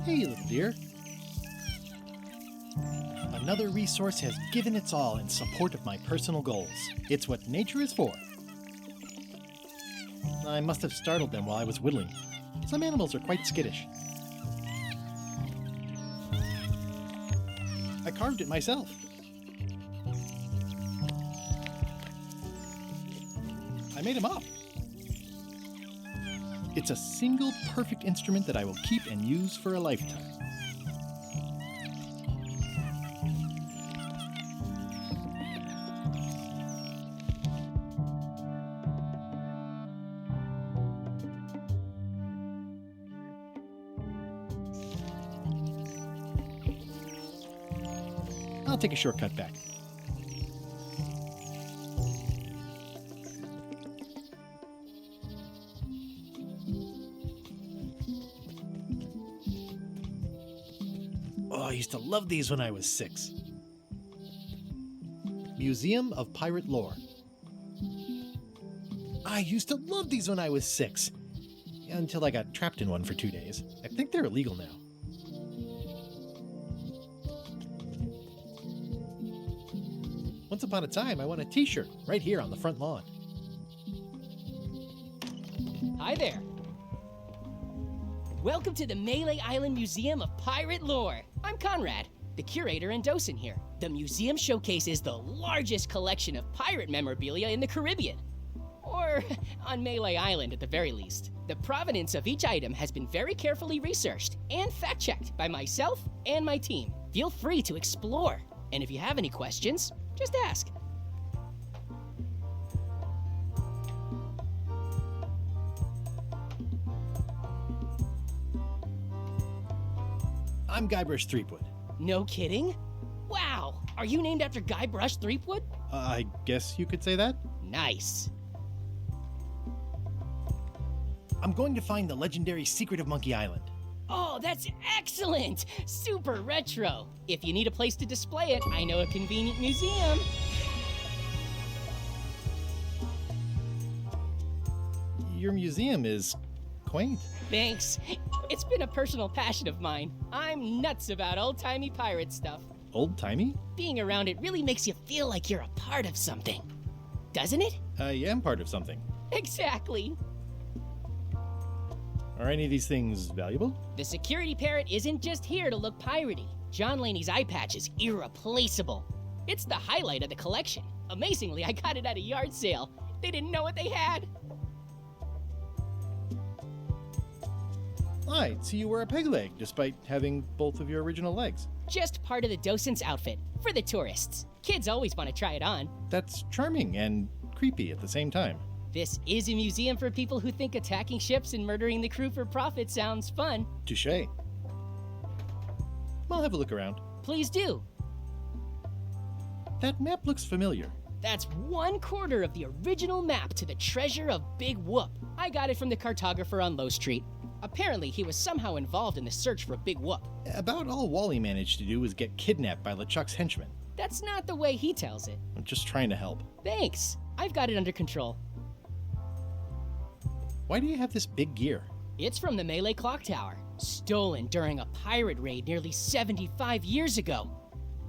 Speaker 7: Hey, little dear. Another resource has given its all in support of my personal goals. It's what nature is for. I must have startled them while I was whittling. Some animals are quite skittish. I carved it myself. I made him up. It's a single perfect instrument that I will keep and use for a lifetime. I'll take a shortcut back. Oh, I used to love these when I was 6. Museum of Pirate Lore. I used to love these when I was 6. Until I got trapped in one for 2 days. I think they're illegal now. Once upon a time, I won a t-shirt right here on the front lawn.
Speaker 11: Hi there. Welcome to the Melee Island Museum of Pirate Lore. I'm Conrad, the curator and docent here. The museum showcases the largest collection of pirate memorabilia in the Caribbean. Or on Melee Island at the very least. The provenance of each item has been very carefully researched and fact-checked by myself and my team. Feel free to explore. And if you have any questions, just ask.
Speaker 7: I'm Guybrush Threepwood.
Speaker 11: No kidding? Wow, are you named after Guybrush Threepwood?
Speaker 7: I guess you could say that.
Speaker 11: Nice.
Speaker 7: I'm going to find the legendary secret of Monkey Island.
Speaker 11: Oh, that's excellent! Super retro. If you need a place to display it, I know a convenient museum.
Speaker 7: Your museum is quaint.
Speaker 11: Thanks. It's been a personal passion of mine. I'm nuts about old-timey pirate stuff.
Speaker 7: Old-timey?
Speaker 11: Being around it really makes you feel like you're a part of something. Doesn't it?
Speaker 7: I am part of something.
Speaker 11: Exactly.
Speaker 7: Are any of these things valuable?
Speaker 11: The security parrot isn't just here to look piratey. John Laney's eye patch is irreplaceable. It's the highlight of the collection. Amazingly, I got it at a yard sale. They didn't know what they had.
Speaker 7: I see you wear a peg leg despite having both of your original legs.
Speaker 11: Just part of the docent's outfit for the tourists. Kids always want to try it on.
Speaker 7: That's charming and creepy at the same time.
Speaker 11: This is a museum for people who think attacking ships and murdering the crew for profit sounds fun.
Speaker 7: Touché. I'll have a look around.
Speaker 11: Please do.
Speaker 7: That map looks familiar.
Speaker 11: That's 1/4 of the original map to the treasure of Big Whoop. I got it from the cartographer on Low Street. Apparently, he was somehow involved in the search for Big Whoop.
Speaker 7: About all Wally managed to do was get kidnapped by LeChuck's henchmen.
Speaker 11: That's not the way he tells it.
Speaker 7: I'm just trying to help.
Speaker 11: Thanks. I've got it under control.
Speaker 7: Why do you have this big gear?
Speaker 11: It's from the Melee Clock Tower, stolen during a pirate raid nearly 75 years ago.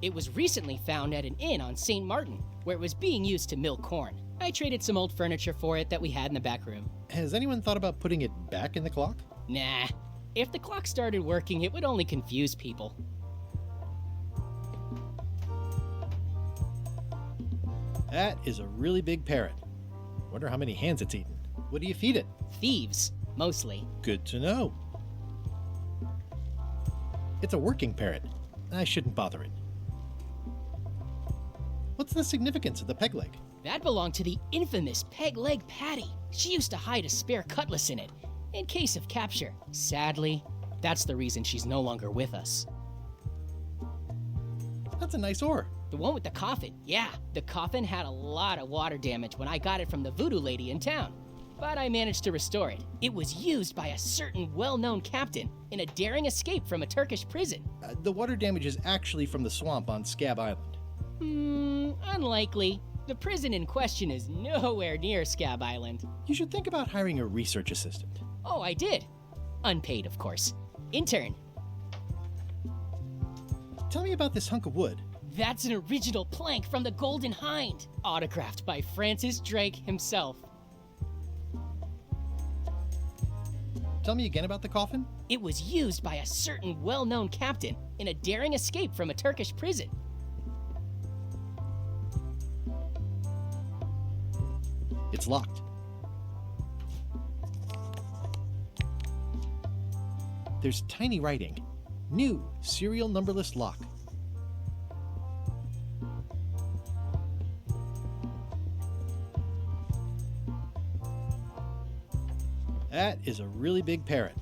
Speaker 11: It was recently found at an inn on St. Martin, where it was being used to mill corn. I traded some old furniture for it that we had in the back room.
Speaker 7: Has anyone thought about putting it back in the clock?
Speaker 11: Nah. If the clock started working, it would only confuse people.
Speaker 7: That is a really big parrot. Wonder how many hands it's eaten. What do you feed it?
Speaker 11: Thieves, mostly.
Speaker 7: Good to know. It's a working parrot. I shouldn't bother it. What's the significance of the peg leg?
Speaker 11: That belonged to the infamous Peg Leg Patty. She used to hide a spare cutlass in it, in case of capture. Sadly, that's the reason she's no longer with us.
Speaker 7: That's a nice oar.
Speaker 11: The one with the coffin, yeah. The coffin had a lot of water damage when I got it from the voodoo lady in town. But I managed to restore it. It was used by a certain well-known captain in a daring escape from a Turkish prison.
Speaker 7: The water damage is actually from the swamp on Scab Island.
Speaker 11: Unlikely. The prison in question is nowhere near Scab Island.
Speaker 7: You should think about hiring a research assistant.
Speaker 11: Oh, I did. Unpaid, of course. Intern.
Speaker 7: Tell me about this hunk of wood.
Speaker 11: That's an original plank from the Golden Hind, autographed by Francis Drake himself.
Speaker 7: Tell me again about the coffin.
Speaker 11: It was used by a certain well-known captain in a daring escape from a Turkish prison.
Speaker 7: It's locked. There's tiny writing. New serial numberless lock. That is a really big parrot.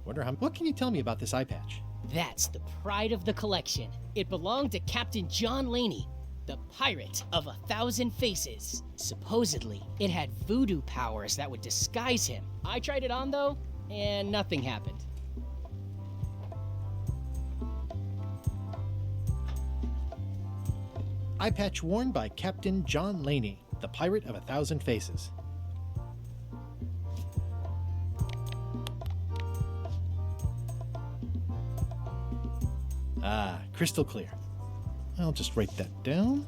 Speaker 7: Wonder how. What can you tell me about this eye patch?
Speaker 11: That's the pride of the collection. It belonged to Captain John Laney, the pirate of 1,000 faces. Supposedly, it had voodoo powers that would disguise him. I tried it on, though, and nothing happened.
Speaker 7: Eye patch worn by Captain John Laney, the pirate of 1,000 faces. Ah, crystal clear. I'll just write that down.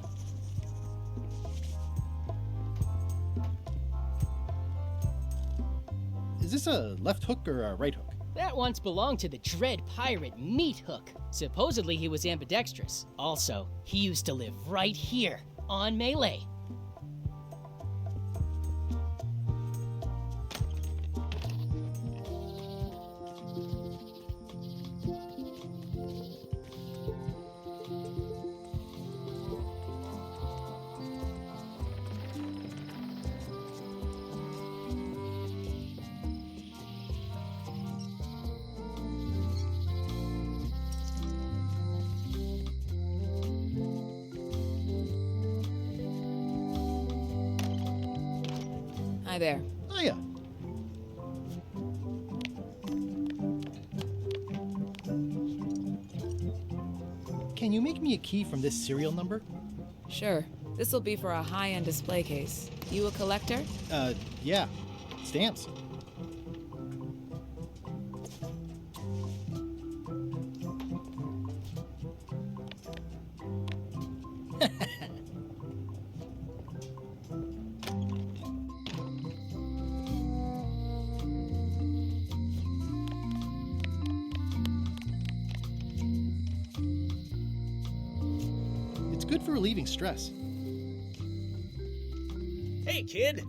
Speaker 7: Is this a left hook or a right hook?
Speaker 11: That once belonged to the dread pirate Meat Hook. Supposedly he was ambidextrous. Also, he used to live right here, on Melee.
Speaker 15: Hi there.
Speaker 7: Hiya. Can you make me a key from this serial number?
Speaker 15: Sure. This'll be for a high-end display case. You a collector?
Speaker 7: Yeah. Stamps. It's good for relieving stress.
Speaker 17: Hey, kid!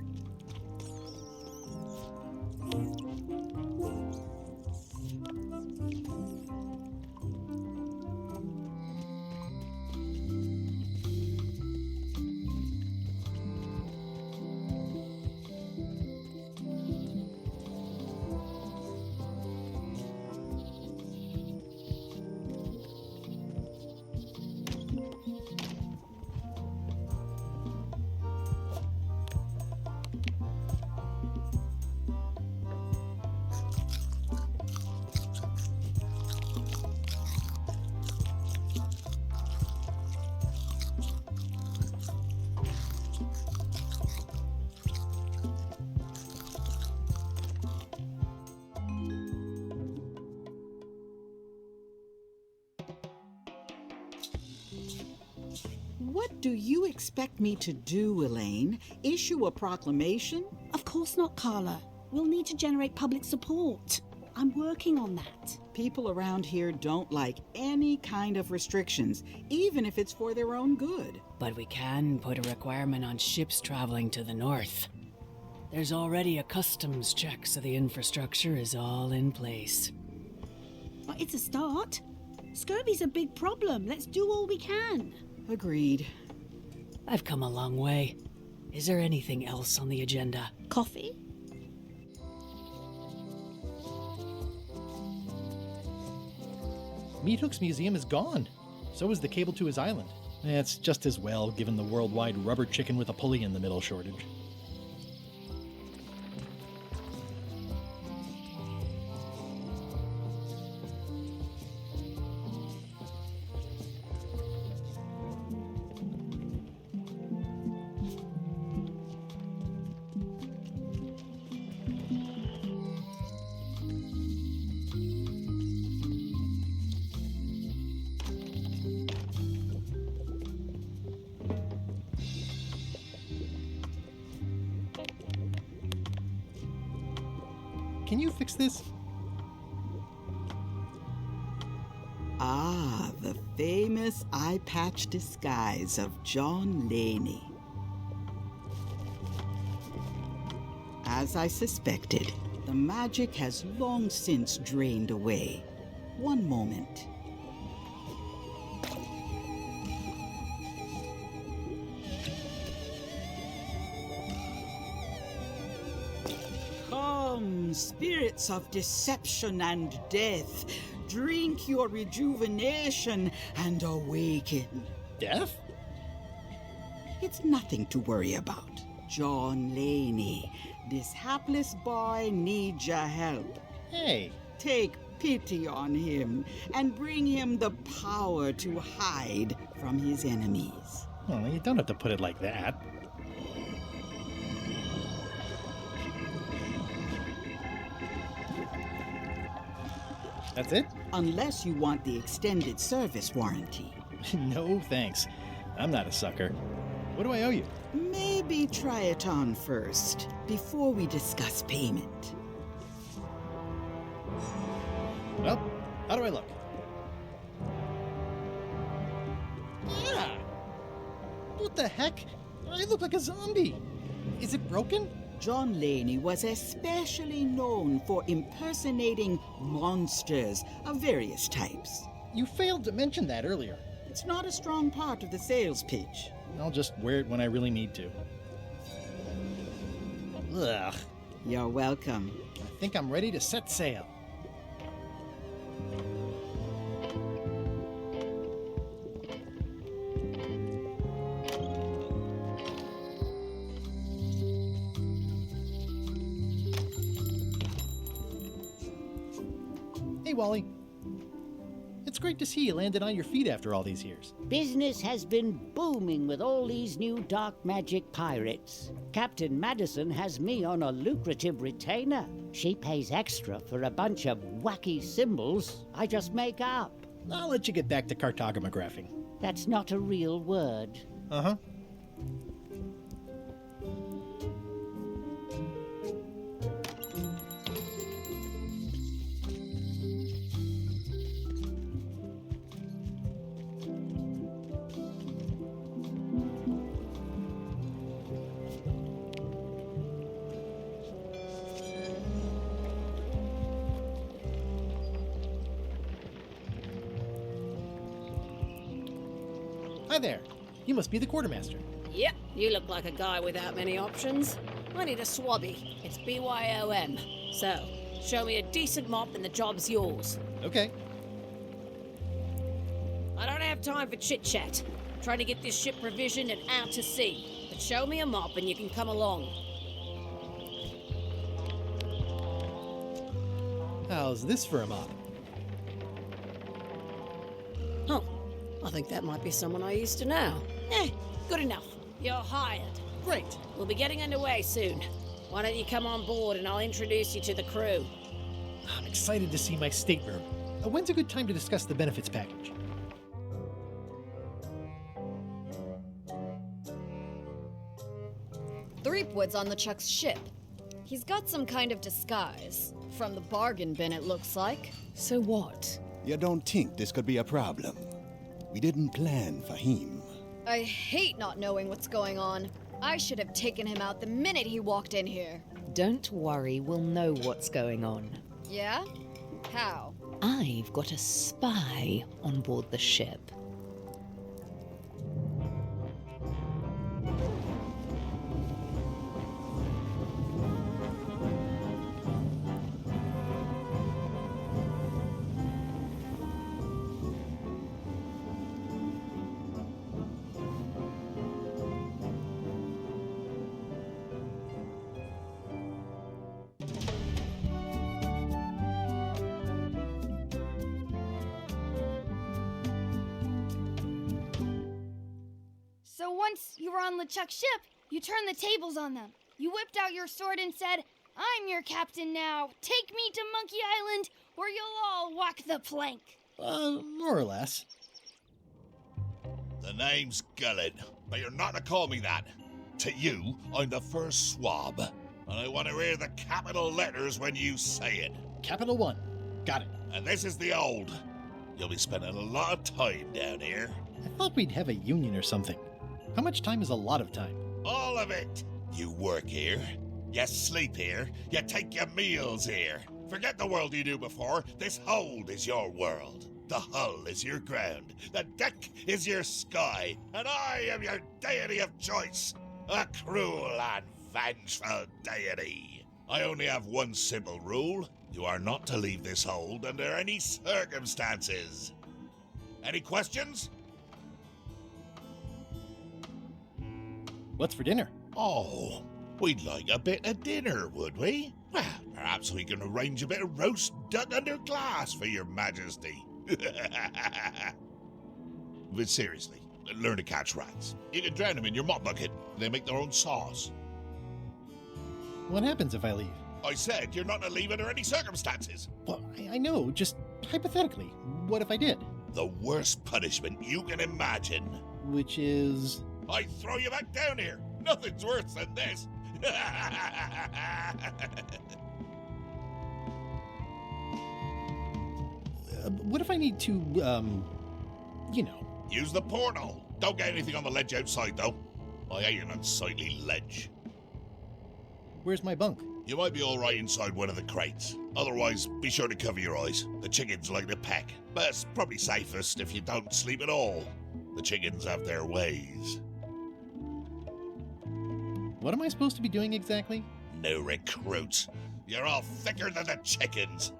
Speaker 12: What do you expect me to do, Elaine? Issue a proclamation?
Speaker 13: Of course not, Carla. We'll need to generate public support. I'm working on that.
Speaker 12: People around here don't like any kind of restrictions, even if it's for their own good.
Speaker 11: But we can put a requirement on ships traveling to the north. There's already a customs check, so the infrastructure is all in place.
Speaker 13: Well, it's a start. Scurvy's a big problem. Let's do all we can.
Speaker 12: Agreed.
Speaker 11: I've come a long way. Is there anything else on the agenda?
Speaker 13: Coffee?
Speaker 7: Meat Hook's museum is gone. So is the cable to his island. It's just as well, given the worldwide rubber chicken with a pulley in the middle shortage. Can you fix this?
Speaker 12: Ah, the famous eye patch disguise of John Laney. As I suspected, the magic has long since drained away. One moment. Come, spirits of deception and death, drink your rejuvenation, and awaken.
Speaker 7: Death?
Speaker 12: It's nothing to worry about. John Laney, this hapless boy needs your help.
Speaker 7: Hey.
Speaker 12: Take pity on him and bring him the power to hide from his enemies.
Speaker 7: Well, you don't have to put it like that. That's it?
Speaker 12: Unless you want the extended service warranty.
Speaker 7: No, thanks. I'm not a sucker. What do I owe you?
Speaker 12: Maybe try it on first, before we discuss payment.
Speaker 7: Well, how do I look? Yeah! What the heck? I look like a zombie. Is it broken?
Speaker 12: John Laney was especially known for impersonating monsters of various types.
Speaker 7: You failed to mention that earlier.
Speaker 12: It's not a strong part of the sales pitch.
Speaker 7: I'll just wear it when I really need to. Ugh.
Speaker 12: You're welcome.
Speaker 7: I think I'm ready to set sail. Hey, Wally. It's great to see you landed on your feet after all these years.
Speaker 14: Business has been booming with all these new dark magic pirates. Captain Madison has me on a lucrative retainer. She pays extra for a bunch of wacky symbols I just make up.
Speaker 7: I'll let you get back to cartographing.
Speaker 14: That's not a real word.
Speaker 7: Uh-huh. Hi there. You must be the quartermaster.
Speaker 2: Yep, you look like a guy without many options. I need a swabby. It's BYOM. So, show me a decent mop and the job's yours.
Speaker 7: Okay.
Speaker 2: I don't have time for chit-chat. I'm trying to get this ship provisioned and out to sea. But show me a mop and you can come along.
Speaker 7: How's this for a mop?
Speaker 2: Huh. I think that might be someone I used to know. Good enough. You're hired.
Speaker 7: Great.
Speaker 2: We'll be getting underway soon. Why don't you come on board and I'll introduce you to the crew.
Speaker 7: I'm excited to see my stateroom. When's a good time to discuss the benefits package?
Speaker 10: Threepwood's on the Chuck's ship. He's got some kind of disguise. From the bargain bin, it looks like.
Speaker 5: So what?
Speaker 9: You don't think this could be a problem? We didn't plan for him.
Speaker 10: I hate not knowing what's going on. I should have taken him out the minute he walked in here.
Speaker 5: Don't worry, we'll know what's going on.
Speaker 10: Yeah? How?
Speaker 5: I've got a spy on board the ship.
Speaker 1: So once you were on LeChuck's ship, you turned the tables on them. You whipped out your sword and said, "I'm your captain now. Take me to Monkey Island, or you'll all walk the plank."
Speaker 7: More or less.
Speaker 21: The name's Gullet, but you're not to call me that. To you, I'm the first swab, and I want to hear the capital letters when you say it.
Speaker 7: Capital 1. Got it.
Speaker 21: And this is the old. You'll be spending a lot of time down here.
Speaker 7: I thought we'd have a union or something. How much time is a lot of time?
Speaker 21: All of it. You work here. You sleep here. You take your meals here. Forget the world you knew before. This hold is your world. The hull is your ground. The deck is your sky. And I am your deity of choice. A cruel and vengeful deity. I only have one simple rule. You are not to leave this hold under any circumstances. Any questions?
Speaker 7: What's for dinner?
Speaker 21: Oh, we'd like a bit of dinner, would we? Well, perhaps we can arrange a bit of roast duck under glass for your majesty. But seriously, learn to catch rats. You can drown them in your mop bucket. They make their own sauce.
Speaker 7: What happens if I leave?
Speaker 21: I said you're not to leave under any circumstances.
Speaker 7: Well, I know, just hypothetically. What if I did?
Speaker 21: The worst punishment you can imagine.
Speaker 7: Which is...
Speaker 21: I throw you back down here. Nothing's worse than this.
Speaker 7: What if I need to, you know...
Speaker 21: Use the portal. Don't get anything on the ledge outside, though. I hate an unsightly ledge.
Speaker 7: Where's my bunk?
Speaker 21: You might be all right inside one of the crates. Otherwise, be sure to cover your eyes. The chickens like to peck. But it's probably safest if you don't sleep at all. The chickens have their ways.
Speaker 7: What am I supposed to be doing exactly?
Speaker 21: No recruits. You're all thicker than the chickens.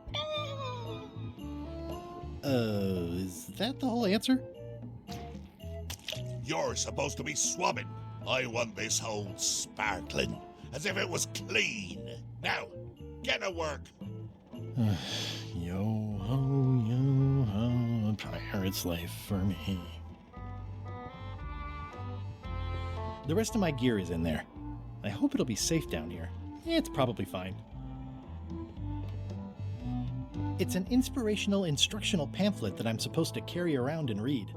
Speaker 7: Is that the whole answer?
Speaker 21: You're supposed to be swabbing. I want this hold sparkling, as if it was clean. Now, get to work.
Speaker 7: Yo-ho, a pirate's life for me. The rest of my gear is in there. I hope it'll be safe down here. It's probably fine. It's an inspirational instructional pamphlet that I'm supposed to carry around and read.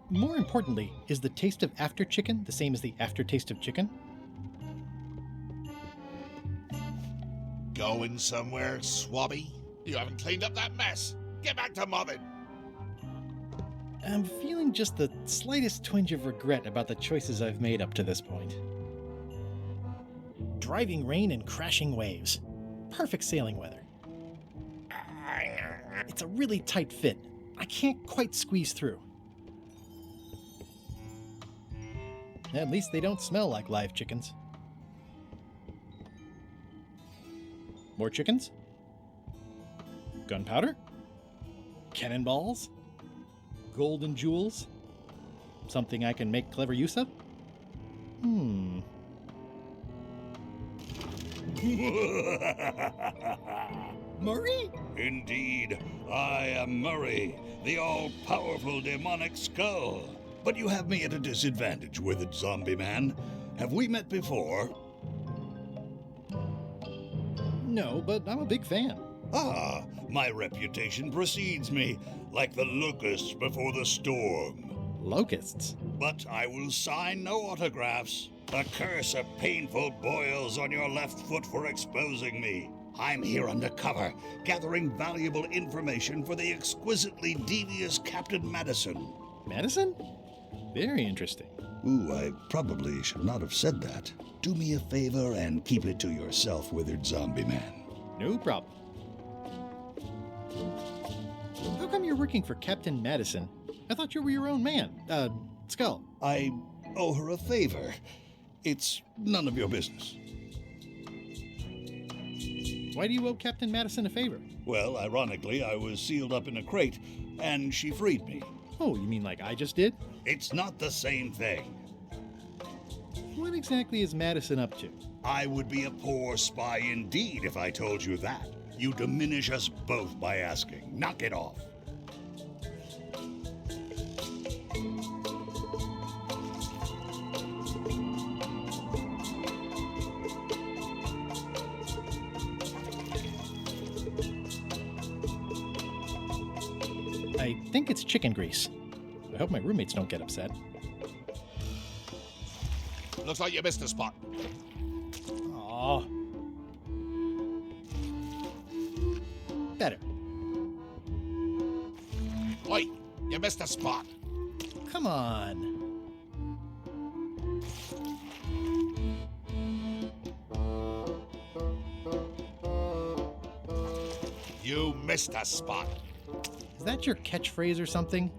Speaker 7: More importantly, is the taste of after chicken the same as the aftertaste of chicken?
Speaker 21: Going somewhere, swabby? You haven't cleaned up that mess. Get back to mobbing.
Speaker 7: I'm feeling just the slightest twinge of regret about the choices I've made up to this point. Driving rain and crashing waves. Perfect sailing weather. It's a really tight fit. I can't quite squeeze through. At least they don't smell like live chickens. More chickens? Gunpowder? Cannonballs? Golden jewels? Something I can make clever use of? Murray?
Speaker 4: Indeed, I am Murray, the all-powerful demonic skull. But you have me at a disadvantage, withered zombie man. Have we met before?
Speaker 7: No, but I'm a big fan.
Speaker 4: Ah, my reputation precedes me, like the locusts before the storm.
Speaker 7: Locusts?
Speaker 4: But I will sign no autographs. A curse of painful boils on your left foot for exposing me. I'm here undercover, gathering valuable information for the exquisitely devious Captain Madison.
Speaker 7: Madison? Very interesting.
Speaker 4: Ooh, I probably should not have said that. Do me a favor and keep it to yourself, withered zombie man.
Speaker 7: No problem. How come you're working for Captain Madison? I thought you were your own man. Skull.
Speaker 4: I owe her a favor. It's none of your business.
Speaker 7: Why do you owe Captain Madison a favor?
Speaker 4: Well, ironically, I was sealed up in a crate, and she freed me.
Speaker 7: Oh, you mean like I just did?
Speaker 4: It's not the same thing.
Speaker 7: What exactly is Madison up to?
Speaker 4: I would be a poor spy indeed if I told you that. You diminish us both by asking. Knock it off.
Speaker 7: I think it's chicken grease. I hope my roommates don't get upset.
Speaker 21: Looks like you missed a spot.
Speaker 7: Aw. Better.
Speaker 21: Oi, you missed a spot.
Speaker 7: Come on.
Speaker 21: You missed a spot.
Speaker 7: Is that your catchphrase or something?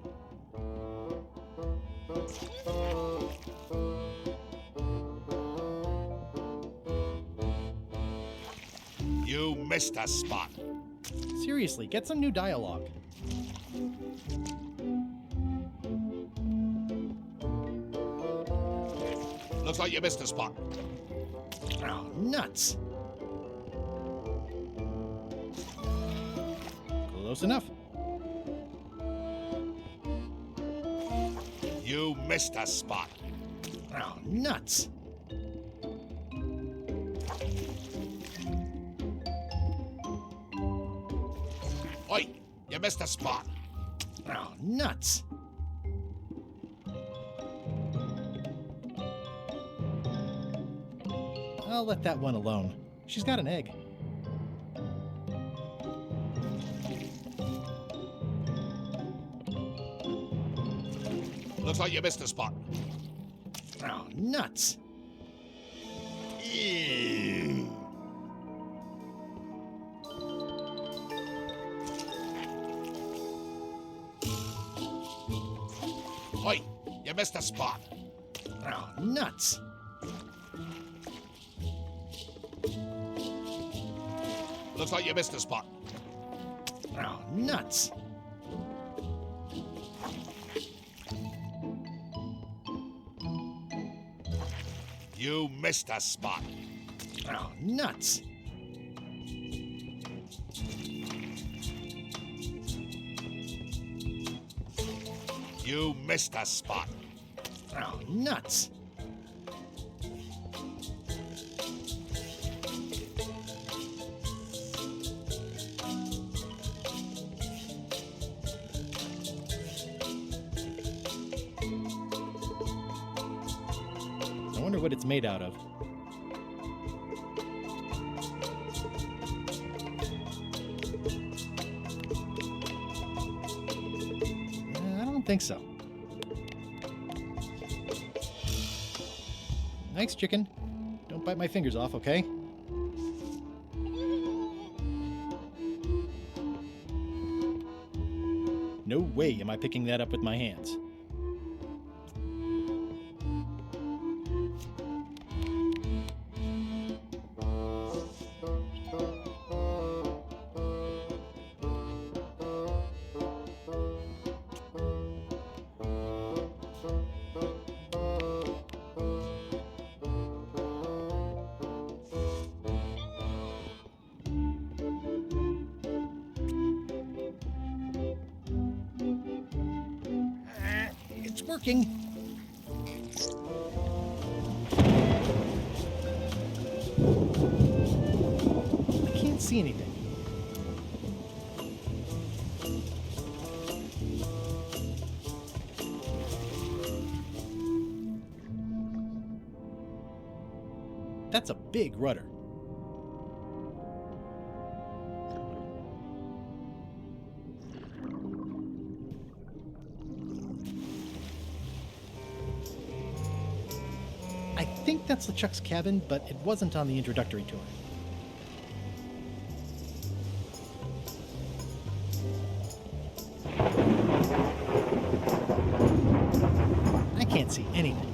Speaker 21: You missed a spot.
Speaker 7: Seriously, get some new dialogue.
Speaker 21: Looks like you missed a spot.
Speaker 7: Oh, nuts. Close enough.
Speaker 21: You missed a spot.
Speaker 7: Oh, nuts.
Speaker 21: Oi, you missed a spot.
Speaker 7: Oh, nuts. I'll let that one alone. She's got an egg.
Speaker 21: Looks like you missed a spot.
Speaker 7: Oh, nuts.
Speaker 21: Ew. Oi, you missed a spot.
Speaker 7: Oh, nuts.
Speaker 21: Looks like you missed a spot.
Speaker 7: Oh, nuts.
Speaker 21: You missed a spot.
Speaker 7: Oh, nuts.
Speaker 21: You missed a spot.
Speaker 7: Oh, nuts. I wonder what it's made out of. I don't think so. Thanks, chicken. Don't bite my fingers off, okay? No way am I picking that up with my hands. It's working. I can't see anything. That's a big rudder. I think that's LeChuck's cabin, but it wasn't on the introductory tour. I can't see anything.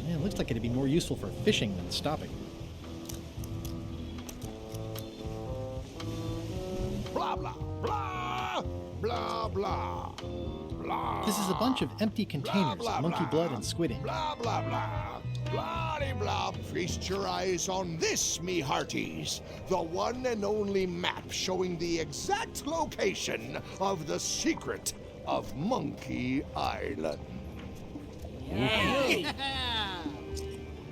Speaker 7: Yeah, it looks like it'd be more useful for fishing than stopping.
Speaker 21: Blah, blah, blah, blah, blah, blah.
Speaker 7: This is a bunch of empty containers
Speaker 21: blah,
Speaker 7: of monkey
Speaker 21: blah.
Speaker 7: blood and squid ink.
Speaker 21: Blah, blah, blah. Blah, blah. Feast your eyes on this, me hearties. The one and only map showing the exact location of the secret of Monkey Island.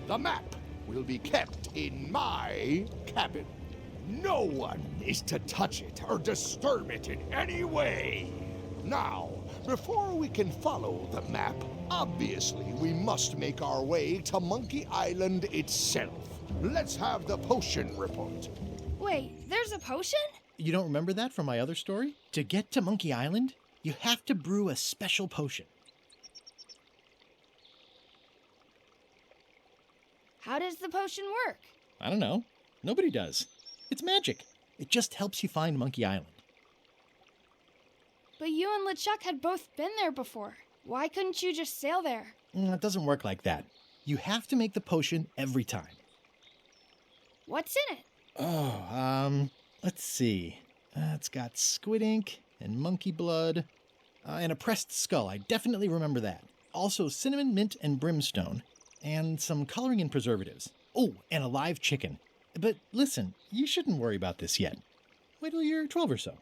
Speaker 21: The map will be kept in my cabin. No one is to touch it or disturb it in any way. Now, before we can follow the map, obviously we must make our way to Monkey Island itself. Let's have the potion report.
Speaker 1: Wait, there's a potion?
Speaker 7: You don't remember that from my other story? To get to Monkey Island, you have to brew a special potion.
Speaker 1: How does the potion work?
Speaker 7: I don't know. Nobody does. It's magic. It just helps you find Monkey Island.
Speaker 1: But you and LeChuck had both been there before. Why couldn't you just sail there?
Speaker 7: It doesn't work like that. You have to make the potion every time.
Speaker 1: What's in it?
Speaker 7: Oh, let's see. It's got squid ink and monkey blood and a pressed skull. I definitely remember that. Also cinnamon, mint, and brimstone, and some coloring and preservatives. Oh, and a live chicken. But listen, you shouldn't worry about this yet. Wait till you're 12 or so.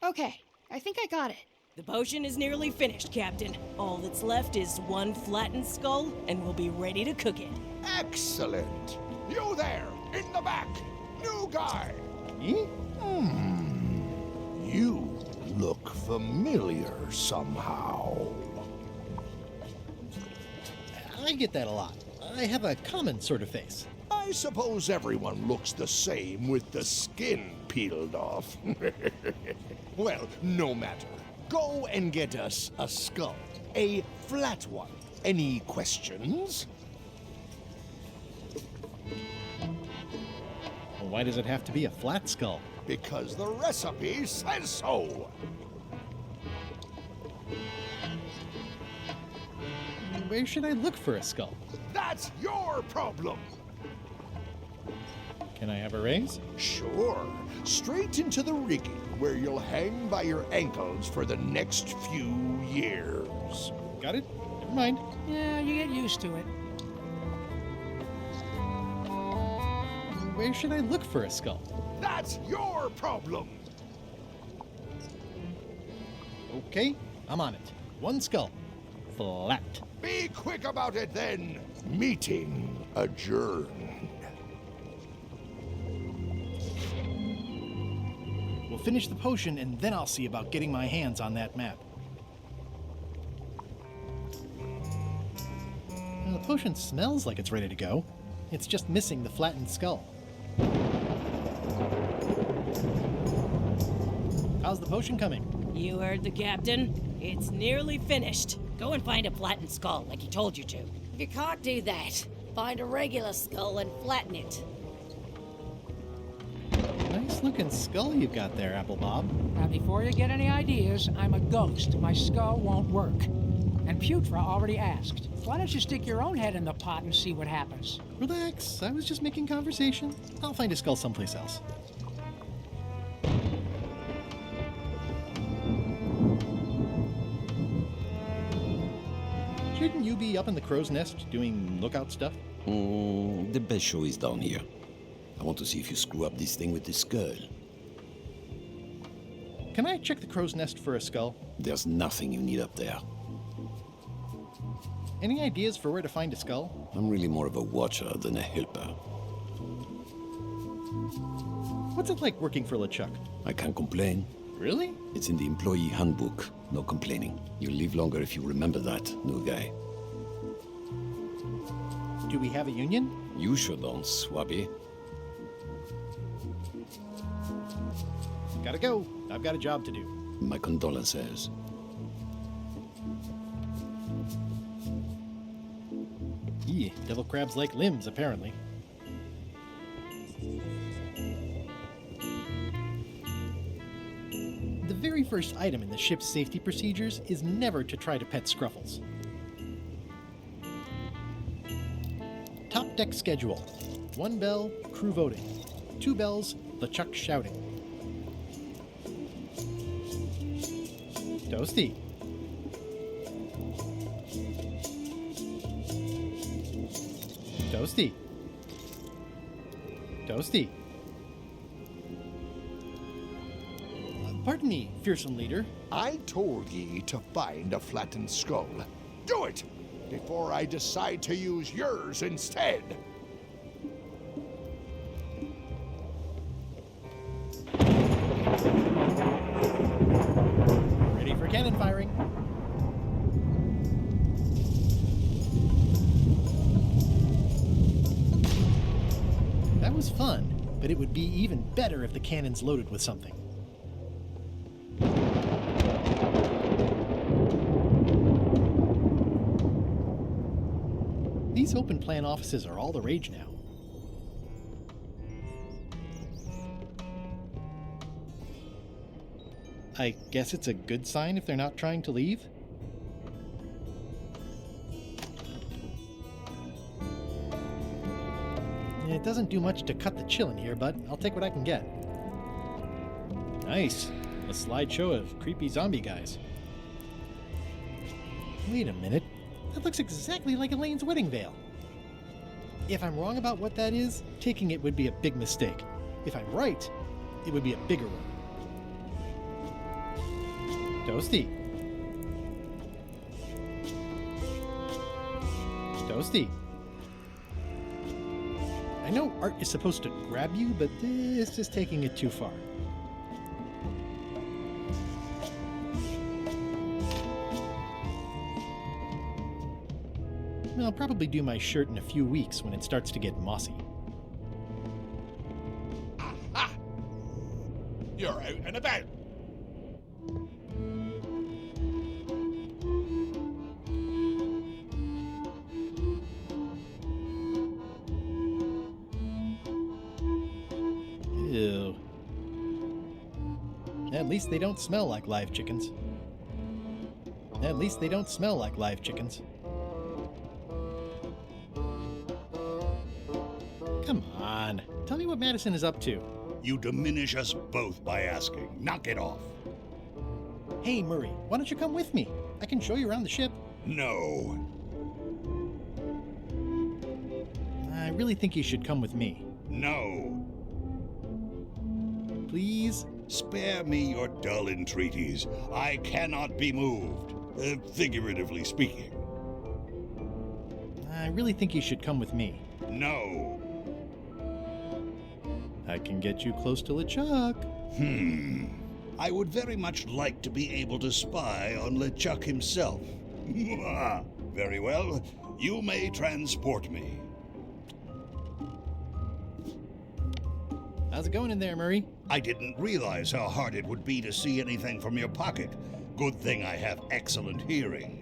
Speaker 1: Okay, I think I got it.
Speaker 6: The potion is nearly finished, Captain. All that's left is one flattened skull, and we'll be ready to cook it.
Speaker 22: Excellent. You there, in the back. New guy.
Speaker 7: Me?
Speaker 22: You look familiar somehow.
Speaker 7: I get that a lot. I have a common sort of face.
Speaker 22: I suppose everyone looks the same with the skin peeled off. Well, no matter. Go and get us a skull. A flat one. Any questions?
Speaker 7: Well, why does it have to be a flat skull?
Speaker 22: Because the recipe says so.
Speaker 7: Where should I look for a skull?
Speaker 22: That's your problem.
Speaker 7: Can I have a raise?
Speaker 22: Sure. Straight into the rigging, where you'll hang by your ankles for the next few years.
Speaker 7: Got it? Never mind.
Speaker 8: Yeah, you get used to it.
Speaker 7: Where should I look for a skull?
Speaker 22: That's your problem.
Speaker 7: Okay, I'm on it. One skull. Flat.
Speaker 22: Be quick about it then. Meeting adjourned.
Speaker 7: We'll finish the potion and then I'll see about getting my hands on that map. Well, the potion smells like it's ready to go. It's just missing the flattened skull. How's the potion coming?
Speaker 6: You heard the captain. It's nearly finished. Go and find a flattened skull like he told you to.
Speaker 2: If you can't do that, find a regular skull and flatten it.
Speaker 7: Nice looking skull you've got there, Apple Bob.
Speaker 8: Now, before you get any ideas, I'm a ghost. My skull won't work. And Putra already asked. Why don't you stick your own head in the pot and see what happens?
Speaker 7: Relax, I was just making conversation. I'll find a skull someplace else. Shouldn't you be up in the crow's nest doing lookout stuff?
Speaker 23: The best show is down here. I want to see if you screw up this thing with this girl.
Speaker 7: Can I check the crow's nest for a skull?
Speaker 23: There's nothing you need up there.
Speaker 7: Any ideas for where to find a skull?
Speaker 23: I'm really more of a watcher than a helper.
Speaker 7: What's it like working for LeChuck?
Speaker 23: I can't complain.
Speaker 7: Really?
Speaker 23: It's in the employee handbook. No complaining. You'll live longer if you remember that, new guy.
Speaker 7: Do we have a union?
Speaker 23: You sure don't, Swabby.
Speaker 7: Gotta go. I've got a job to do.
Speaker 23: My condolences.
Speaker 7: Devil crabs like limbs, apparently. The very first item in the ship's safety procedures is never to try to pet Scruffles. Top deck schedule. 1 bell, crew voting. 2 bells, LeChuck shouting. Toasty. Toasty. Toasty. Pardon me, fearsome leader.
Speaker 22: I told ye to find a flattened skull. Do it! Before I decide to use yours instead.
Speaker 7: Ready for cannon firing. That was fun, but it would be even better if the cannon's loaded with something. These open plan offices are all the rage now. I guess it's a good sign if they're not trying to leave? It doesn't do much to cut the chill in here, but I'll take what I can get. Nice. A slideshow of creepy zombie guys. Wait a minute. That looks exactly like Elaine's wedding veil. If I'm wrong about what that is, taking it would be a big mistake. If I'm right, it would be a bigger one. Toasty. Toasty. I know art is supposed to grab you, but this is taking it too far. I'll probably do my shirt in a few weeks when it starts to get mossy.
Speaker 21: Aha! You're out and about.
Speaker 7: Ew. At least they don't smell like live chickens. At least they don't smell like live chickens. Come on. Tell me what Madison is up to.
Speaker 4: You diminish us both by asking. Knock it off.
Speaker 7: Hey, Murray, why don't you come with me? I can show you around the ship.
Speaker 4: No.
Speaker 7: I really think you should come with me.
Speaker 4: No.
Speaker 7: Please?
Speaker 4: Spare me your dull entreaties. I cannot be moved, figuratively speaking.
Speaker 7: I really think you should come with me.
Speaker 4: No.
Speaker 7: I can get you close to LeChuck.
Speaker 4: I would very much like to be able to spy on LeChuck himself. Very well. You may transport me.
Speaker 7: How's it going in there, Murray?
Speaker 4: I didn't realize how hard it would be to see anything from your pocket. Good thing I have excellent hearing.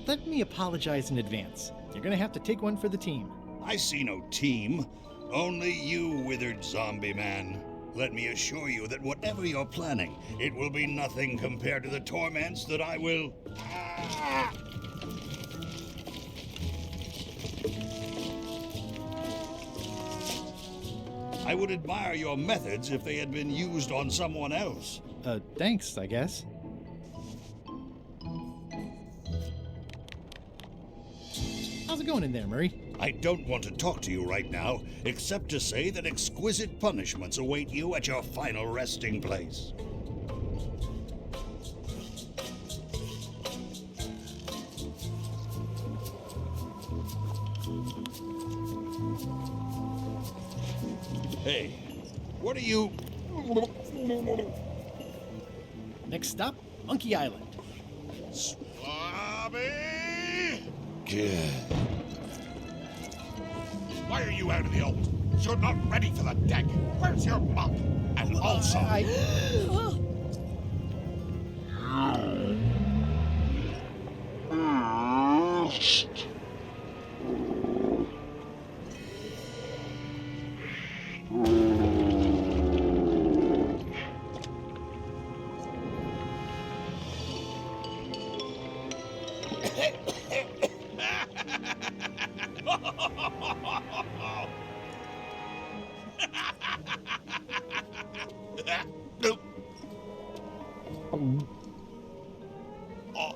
Speaker 7: Let me apologize in advance. You're gonna have to take one for the team.
Speaker 4: I see no team. Only you, withered zombie man. Let me assure you that whatever you're planning, it will be nothing compared to the torments that I will... I would admire your methods if they had been used on someone else.
Speaker 7: Thanks, I guess. How's it going in there, Murray?
Speaker 4: I don't want to talk to you right now, except to say that exquisite punishments await you at your final resting place. Hey, what are you...
Speaker 7: Next stop, Monkey Island.
Speaker 21: Swabby! Why are you out of the old? You're not ready for the deck. Where's your mop? And also...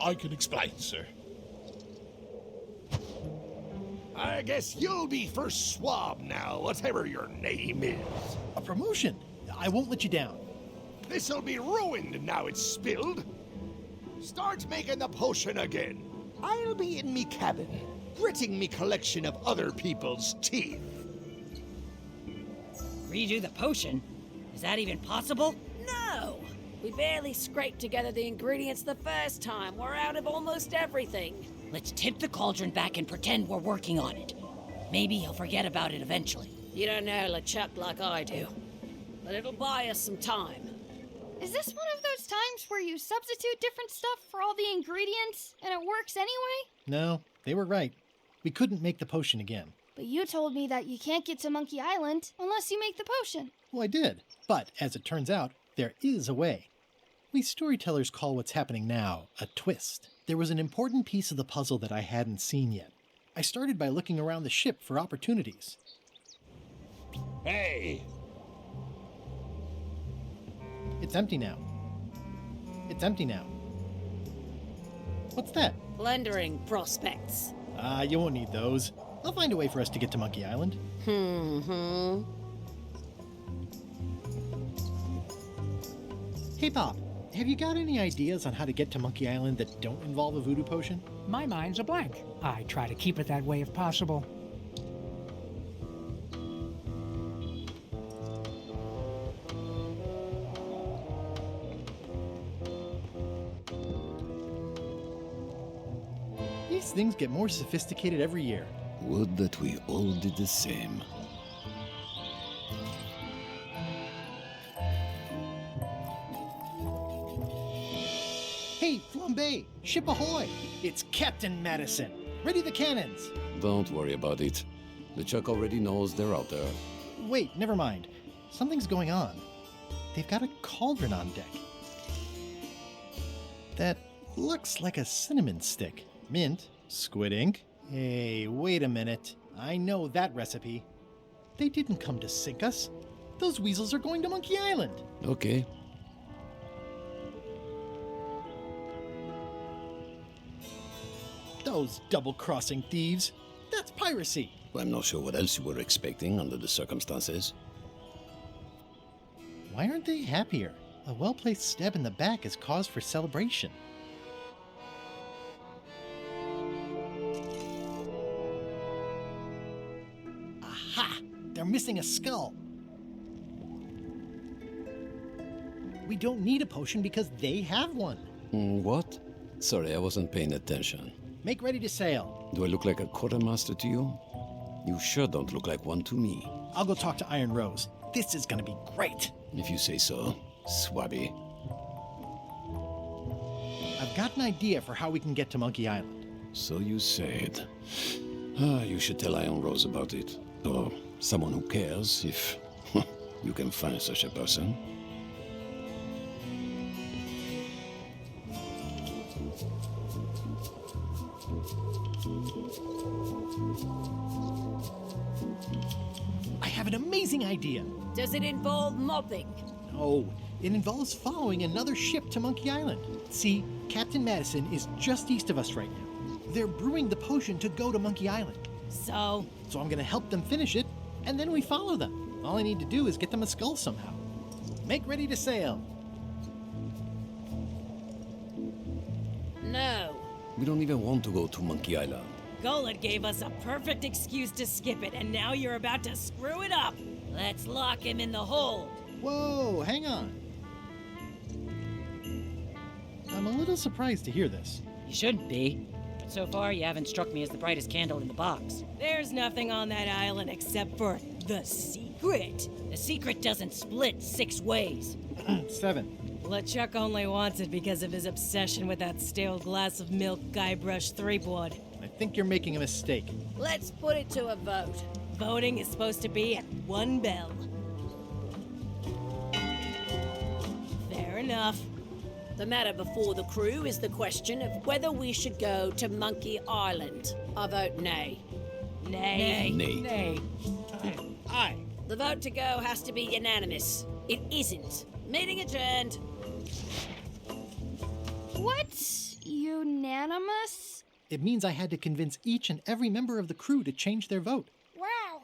Speaker 21: I can explain, sir. I guess you'll be first swab now, whatever your name is.
Speaker 7: A promotion. I won't let you down.
Speaker 21: This'll be ruined now it's spilled. Start making the potion again.
Speaker 22: I'll be in me cabin, gritting me collection of other people's teeth.
Speaker 11: Redo the potion? Is that even possible?
Speaker 2: No! We barely scraped together the ingredients the first time. We're out of almost everything.
Speaker 11: Let's tip the cauldron back and pretend we're working on it. Maybe he'll forget about it eventually.
Speaker 2: You don't know LeChuck like I do. But it'll buy us some time.
Speaker 1: Is this one of those times where you substitute different stuff for all the ingredients and it works anyway?
Speaker 7: No, they were right. We couldn't make the potion again.
Speaker 1: But you told me that you can't get to Monkey Island unless you make the potion.
Speaker 7: Well, I did. But as it turns out, there is a way. We storytellers call what's happening now a twist. There was an important piece of the puzzle that I hadn't seen yet. I started by looking around the ship for opportunities.
Speaker 4: Hey!
Speaker 7: It's empty now. It's empty now. What's that?
Speaker 2: Plundering prospects.
Speaker 7: You won't need those. I'll find a way for us to get to Monkey Island. Hey, Bob, have you got any ideas on how to get to Monkey Island that don't involve a voodoo potion?
Speaker 8: My mind's a blank. I try to keep it that way if possible.
Speaker 7: These things get more sophisticated every year.
Speaker 23: Would that we all did the same.
Speaker 7: Hey, Flambe! Ship ahoy! It's Captain Madison! Ready the cannons!
Speaker 23: Don't worry about it. LeChuck already knows they're out there.
Speaker 7: Wait, never mind. Something's going on. They've got a cauldron on deck. That looks like a cinnamon stick. Mint, squid ink. Hey, wait a minute. I know that recipe. They didn't come to sink us. Those weasels are going to Monkey Island.
Speaker 23: Okay.
Speaker 7: Those double-crossing thieves. That's piracy.
Speaker 23: Well, I'm not sure what else you were expecting under the circumstances.
Speaker 7: Why aren't they happier? A well-placed stab in the back is cause for celebration. Aha! They're missing a skull. We don't need a potion because they have one.
Speaker 23: What? Sorry, I wasn't paying attention.
Speaker 7: Make ready to sail.
Speaker 23: Do I look like a quartermaster to you? You sure don't look like one to me.
Speaker 7: I'll go talk to Iron Rose. This is gonna be great.
Speaker 23: If you say so, Swabby.
Speaker 7: I've got an idea for how we can get to Monkey Island.
Speaker 23: So you said. You should tell Iron Rose about it. Or someone who cares, if you can find such a person.
Speaker 7: I have an amazing idea.
Speaker 2: Does it involve mopping?
Speaker 7: No, it involves following another ship to Monkey Island. See, Captain Madison is just east of us right now. They're brewing the potion to go to Monkey Island.
Speaker 2: So
Speaker 7: I'm gonna help them finish it, and then we follow them. All I need to do is get them a skull somehow. Make ready to sail.
Speaker 2: No.
Speaker 23: We don't even want to go to Monkey Island.
Speaker 6: Golett gave us a perfect excuse to skip it, and now you're about to screw it up.
Speaker 2: Let's lock him in the hold.
Speaker 7: Whoa, hang on. I'm a little surprised to hear this.
Speaker 11: You shouldn't be. But so far, you haven't struck me as the brightest candle in the box.
Speaker 6: There's nothing on that island except for the secret.
Speaker 11: The secret doesn't split 6 ways.
Speaker 7: 7.
Speaker 6: LeChuck only wants it because of his obsession with that stale glass of milk Guybrush Threepwood.
Speaker 7: I think you're making a mistake.
Speaker 2: Let's put it to a vote.
Speaker 6: Voting is supposed to be at 1 bell. Fair enough.
Speaker 2: The matter before the crew is the question of whether we should go to Monkey Island. I vote nay.
Speaker 6: Nay.
Speaker 23: Nay.
Speaker 7: Aye.
Speaker 2: The vote to go has to be unanimous. It isn't. Meeting adjourned.
Speaker 1: What's unanimous?
Speaker 7: It means I had to convince each and every member of the crew to change their vote.
Speaker 1: Wow.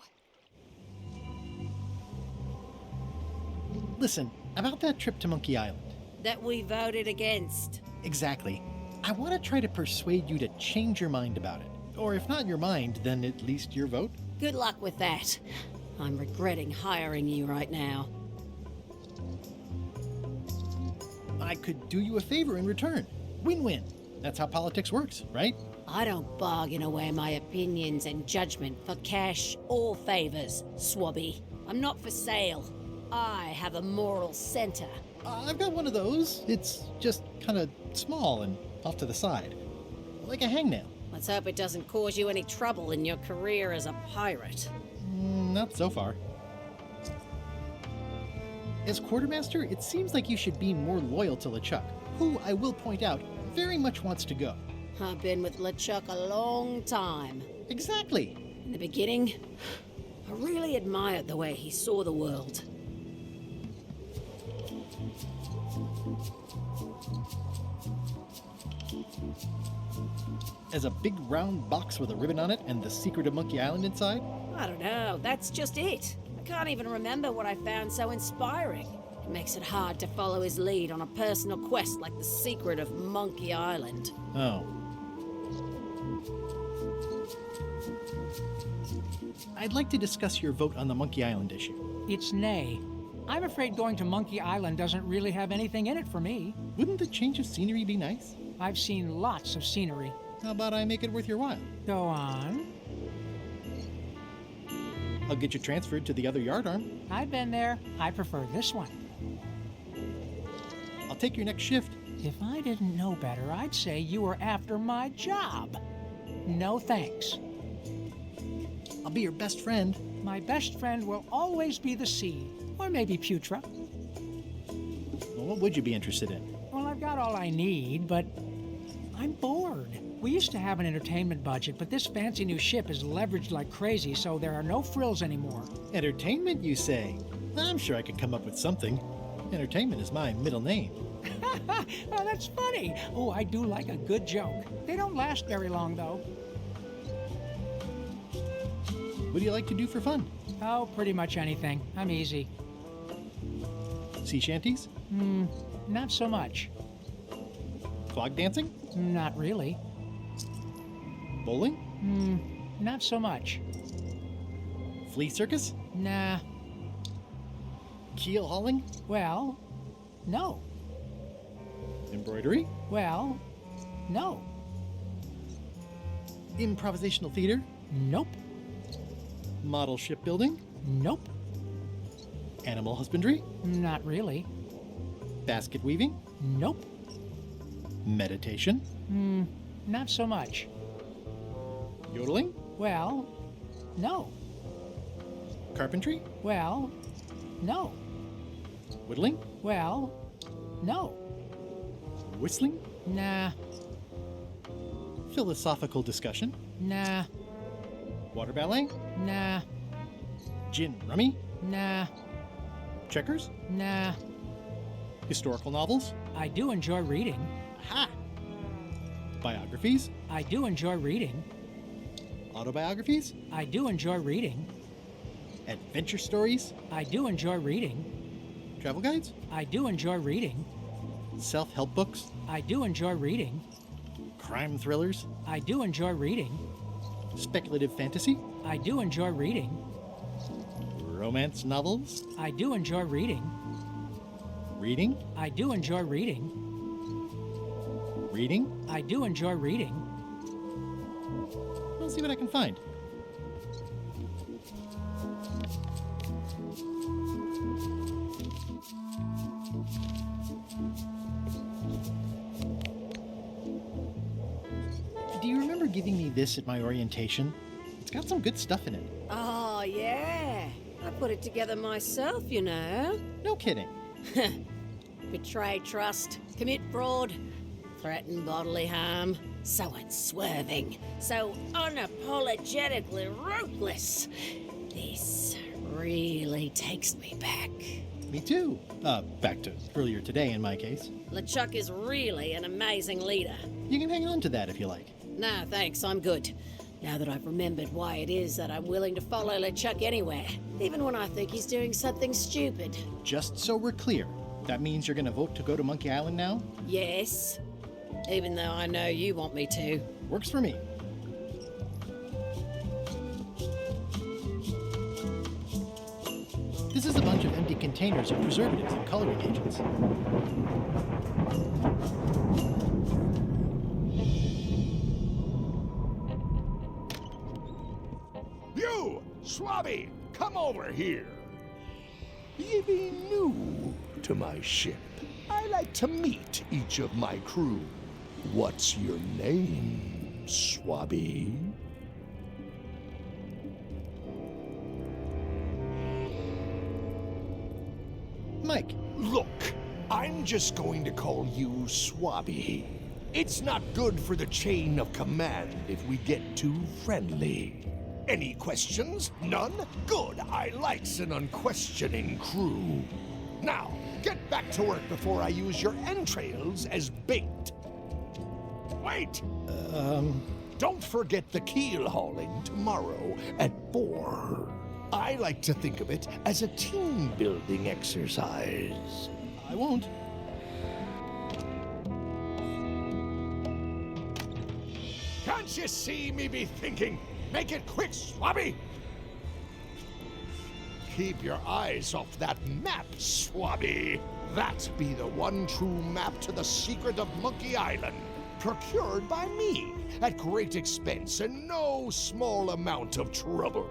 Speaker 7: Listen, about that trip to Monkey Island.
Speaker 2: That we voted against.
Speaker 7: Exactly. I want to try to persuade you to change your mind about it. Or if not your mind, then at least your vote.
Speaker 2: Good luck with that. I'm regretting hiring you right now.
Speaker 7: I could do you a favor in return. Win-win. That's how politics works, right?
Speaker 2: I don't bargain away my opinions and judgment for cash or favors, Swabby. I'm not for sale. I have a moral center.
Speaker 7: I've got one of those. It's just kind of small and off to the side. Like a hangnail.
Speaker 2: Let's hope it doesn't cause you any trouble in your career as a pirate.
Speaker 7: Not so far. As quartermaster, it seems like you should be more loyal to LeChuck, who, I will point out, very much wants to go.
Speaker 2: I've been with LeChuck a long time.
Speaker 7: Exactly.
Speaker 2: In the beginning, I really admired the way he saw the world.
Speaker 7: As a big round box with a ribbon on it and the secret of Monkey Island inside?
Speaker 2: I don't know, that's just it. I can't even remember what I found so inspiring. It makes it hard to follow his lead on a personal quest like the secret of Monkey Island.
Speaker 7: Oh. I'd like to discuss your vote on the Monkey Island issue.
Speaker 8: It's nay. I'm afraid going to Monkey Island doesn't really have anything in it for me.
Speaker 7: Wouldn't the change of scenery be nice?
Speaker 8: I've seen lots of scenery.
Speaker 7: How about I make it worth your while?
Speaker 8: Go on.
Speaker 7: I'll get you transferred to the other yardarm.
Speaker 8: I've been there. I prefer this one.
Speaker 7: I'll take your next shift.
Speaker 8: If I didn't know better, I'd say you were after my job. No thanks.
Speaker 7: I'll be your best friend.
Speaker 8: My best friend will always be the sea, or maybe Putra.
Speaker 7: Well, what would you be interested in?
Speaker 8: Well, I've got all I need, but I'm bored. We used to have an entertainment budget, but this fancy new ship is leveraged like crazy, so there are no frills anymore.
Speaker 7: Entertainment, you say? I'm sure I could come up with something. Entertainment is my middle name.
Speaker 8: Oh, that's funny. Oh, I do like a good joke. They don't last very long, though.
Speaker 7: What do you like to do for fun?
Speaker 8: Oh, pretty much anything. I'm easy.
Speaker 7: Sea shanties?
Speaker 8: Not so much.
Speaker 7: Clog dancing?
Speaker 8: Not really.
Speaker 7: Bowling?
Speaker 8: Not so much.
Speaker 7: Flea circus?
Speaker 8: Nah.
Speaker 7: Keel hauling?
Speaker 8: Well, no.
Speaker 7: Embroidery?
Speaker 8: Well, no.
Speaker 7: Improvisational theater?
Speaker 8: Nope.
Speaker 7: Model shipbuilding?
Speaker 8: Nope.
Speaker 7: Animal husbandry?
Speaker 8: Not really.
Speaker 7: Basket weaving?
Speaker 8: Nope.
Speaker 7: Meditation?
Speaker 8: Not so much.
Speaker 7: Yodeling?
Speaker 8: Well, no.
Speaker 7: Carpentry?
Speaker 8: Well, no.
Speaker 7: Whittling?
Speaker 8: Well, no.
Speaker 7: Whistling?
Speaker 8: Nah.
Speaker 7: Philosophical discussion?
Speaker 8: Nah.
Speaker 7: Water ballet?
Speaker 8: Nah.
Speaker 7: Gin rummy?
Speaker 8: Nah.
Speaker 7: Checkers?
Speaker 8: Nah.
Speaker 7: Historical novels?
Speaker 8: I do enjoy reading.
Speaker 7: Ha! Biographies?
Speaker 8: I do enjoy reading.
Speaker 7: Autobiographies?
Speaker 8: I do enjoy reading.
Speaker 7: Adventure stories?
Speaker 8: I do enjoy reading.
Speaker 7: Travel guides?
Speaker 8: I do enjoy reading.
Speaker 7: Self-help books?
Speaker 8: I do enjoy reading.
Speaker 7: Crime thrillers?
Speaker 8: I do enjoy reading.
Speaker 7: Speculative fantasy?
Speaker 8: I do enjoy reading.
Speaker 7: Romance novels?
Speaker 8: I do enjoy reading.
Speaker 7: Reading?
Speaker 8: I do enjoy reading.
Speaker 7: Reading?
Speaker 8: I do enjoy reading.
Speaker 7: I'll see what I can find. Do you remember giving me this at my orientation? It's got some good stuff in it.
Speaker 2: Oh, yeah. I put it together myself, you know.
Speaker 7: No kidding.
Speaker 2: Betray trust, commit fraud, threaten bodily harm. So unswerving, so unapologetically ruthless. This really takes me back.
Speaker 7: Me too. Back to earlier today in my case.
Speaker 2: LeChuck is really an amazing leader.
Speaker 7: You can hang on to that if you like.
Speaker 2: No, thanks, I'm good. Now that I've remembered why it is that I'm willing to follow LeChuck anywhere, even when I think he's doing something stupid.
Speaker 7: Just so we're clear, that means you're gonna vote to go to Monkey Island now?
Speaker 2: Yes. Even though I know you want me to.
Speaker 7: Works for me. This is a bunch of empty containers of preservatives and coloring agents.
Speaker 22: You, Swabby, come over here. Ye be new to my ship. I like to meet each of my crew. What's your name, Swabby?
Speaker 7: Mike.
Speaker 22: Look, I'm just going to call you Swabby. It's not good for the chain of command if we get too friendly. Any questions? None? Good. I likes an unquestioning crew. Now, get back to work before I use your entrails as bait. Wait! Don't forget the keel hauling tomorrow at 4. I like to think of it as a team-building exercise.
Speaker 7: I won't.
Speaker 22: Can't you see me be thinking? Make it quick, Swabby! Keep your eyes off that map, Swabby. That be the one true map to the secret of Monkey Island, procured by me at great expense and no small amount of trouble.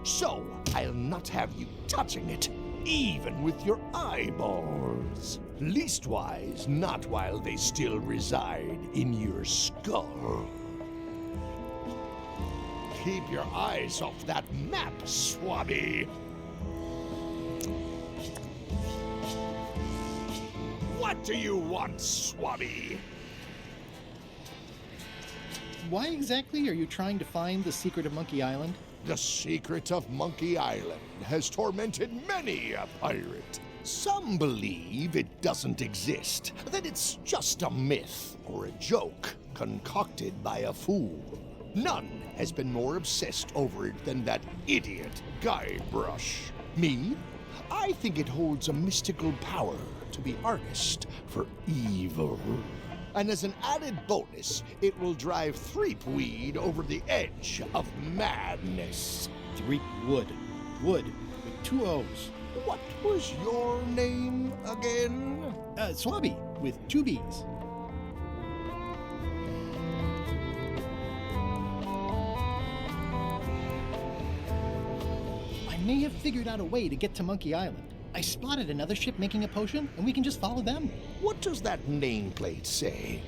Speaker 22: So, I'll not have you touching it, even with your eyeballs. Leastwise, not while they still reside in your skull. Keep your eyes off that map, Swabby. What do you want, Swabby?
Speaker 7: Why exactly are you trying to find the secret of Monkey Island?
Speaker 22: The secret of Monkey Island has tormented many a pirate. Some believe it doesn't exist, that it's just a myth or a joke concocted by a fool. None has been more obsessed over it than that idiot Guybrush. Me? I think it holds a mystical power to be harnessed for evil. And as an added bonus, it will drive Threepweed over the edge of madness.
Speaker 7: Threepwood. Wood with 2 O's.
Speaker 22: What was your name again?
Speaker 7: Swabby with 2 B's. I may have figured out a way to get to Monkey Island. I spotted another ship making a potion, and we can just follow them.
Speaker 22: What does that nameplate say?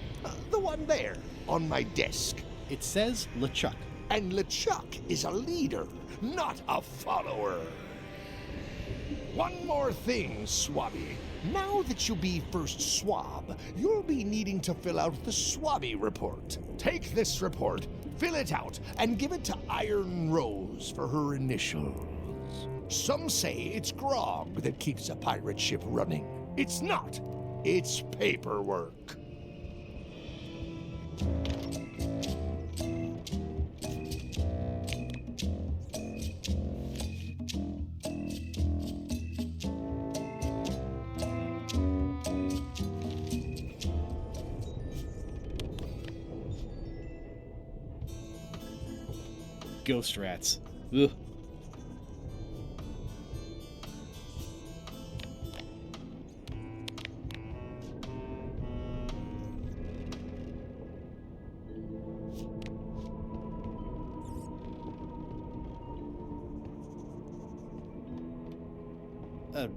Speaker 22: The one there, on my desk.
Speaker 7: It says LeChuck.
Speaker 22: And LeChuck is a leader, not a follower. One more thing, Swabby. Now that you be first swab, you'll be needing to fill out the Swabby report. Take this report, fill it out, and give it to Iron Rose for her initials. Some say it's grog that keeps a pirate ship running. It's not. It's paperwork.
Speaker 7: Ghost rats. Ugh.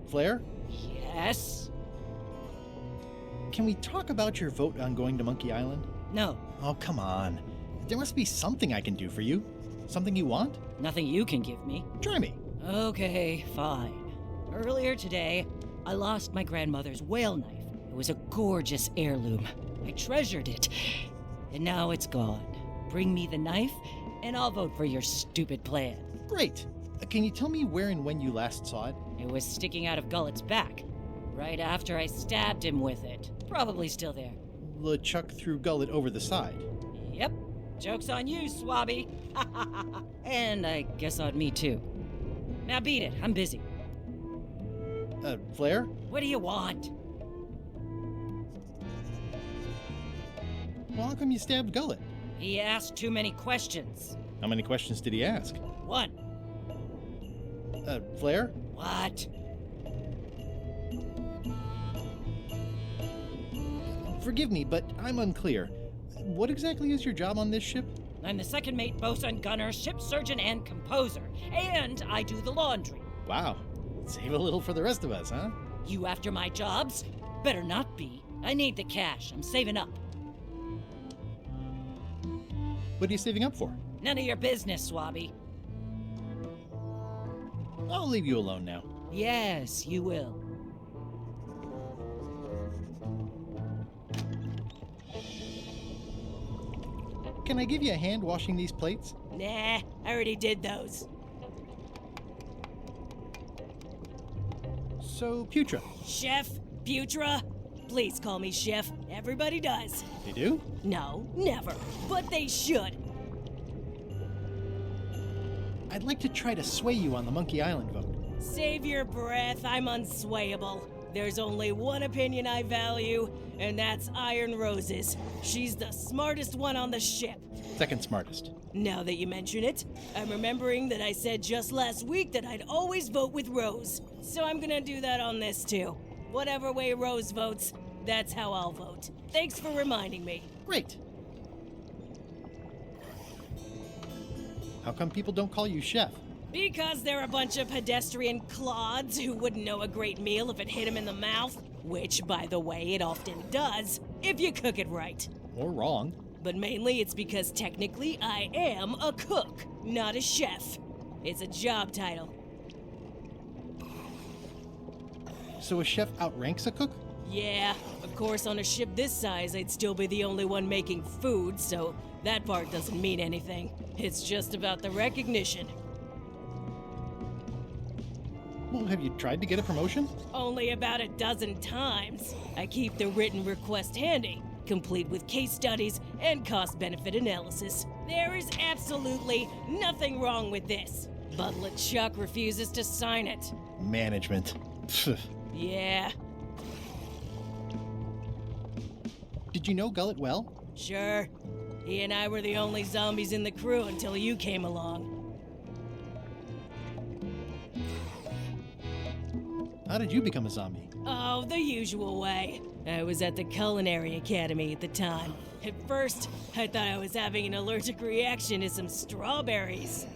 Speaker 7: Flair?
Speaker 11: Yes?
Speaker 7: Can we talk about your vote on going to Monkey Island?
Speaker 11: No.
Speaker 7: Oh, come on. There must be something I can do for you. Something you want?
Speaker 11: Nothing you can give me.
Speaker 7: Try me.
Speaker 11: Okay, fine. Earlier today, I lost my grandmother's whale knife. It was a gorgeous heirloom. I treasured it. And now it's gone. Bring me the knife, and I'll vote for your stupid plan.
Speaker 7: Great. Can you tell me where and when you last saw it?
Speaker 11: It was sticking out of Gullet's back, right after I stabbed him with it. Probably still there.
Speaker 7: LeChuck threw Gullet over the side.
Speaker 11: Yep. Joke's on you, Swabby. And I guess on me, too. Now beat it. I'm busy.
Speaker 7: Flair?
Speaker 11: What do you want?
Speaker 7: Well, how come you stabbed Gullet?
Speaker 6: He asked too many questions.
Speaker 7: How many questions did he ask?
Speaker 6: One.
Speaker 7: Flair?
Speaker 6: What?
Speaker 7: Forgive me, but I'm unclear. What exactly is your job on this ship?
Speaker 6: I'm the second mate, bosun, gunner, ship surgeon, and composer. And I do the laundry.
Speaker 7: Wow. Save a little for the rest of us, huh?
Speaker 6: You after my jobs? Better not be. I need the cash. I'm saving up.
Speaker 7: What are you saving up for?
Speaker 6: None of your business, Swabby.
Speaker 7: I'll leave you alone now.
Speaker 6: Yes, you will.
Speaker 7: Can I give you a hand washing these plates?
Speaker 6: Nah, I already did those.
Speaker 7: So, Putra.
Speaker 6: Chef? Putra? Please call me Chef. Everybody does.
Speaker 7: They do?
Speaker 6: No, never. But they should.
Speaker 7: I'd like to try to sway you on the Monkey Island vote.
Speaker 6: Save your breath. I'm unswayable. There's only one opinion I value, and that's Iron Rose's. She's the smartest one on the ship.
Speaker 7: Second smartest.
Speaker 6: Now that you mention it, I'm remembering that I said just last week that I'd always vote with Rose. So I'm gonna do that on this too. Whatever way Rose votes, that's how I'll vote. Thanks for reminding me.
Speaker 7: Great. How come people don't call you Chef?
Speaker 6: Because they're a bunch of pedestrian clods who wouldn't know a great meal if it hit them in the mouth. Which, by the way, it often does, if you cook it right.
Speaker 7: Or wrong.
Speaker 6: But mainly it's because technically I am a cook, not a chef. It's a job title.
Speaker 7: So a chef outranks a cook?
Speaker 6: Yeah, of course on a ship this size I'd still be the only one making food, so that part doesn't mean anything. It's just about the recognition.
Speaker 7: Well, have you tried to get a promotion?
Speaker 6: Only about a dozen times. I keep the written request handy, complete with case studies and cost-benefit analysis. There is absolutely nothing wrong with this. But LeChuck refuses to sign it.
Speaker 7: Management.
Speaker 6: Yeah.
Speaker 7: Did you know Gullet well?
Speaker 6: Sure. He and I were the only zombies in the crew until you came along.
Speaker 7: How did you become a zombie?
Speaker 6: Oh, the usual way. I was at the Culinary Academy at the time. At first, I thought I was having an allergic reaction to some strawberries.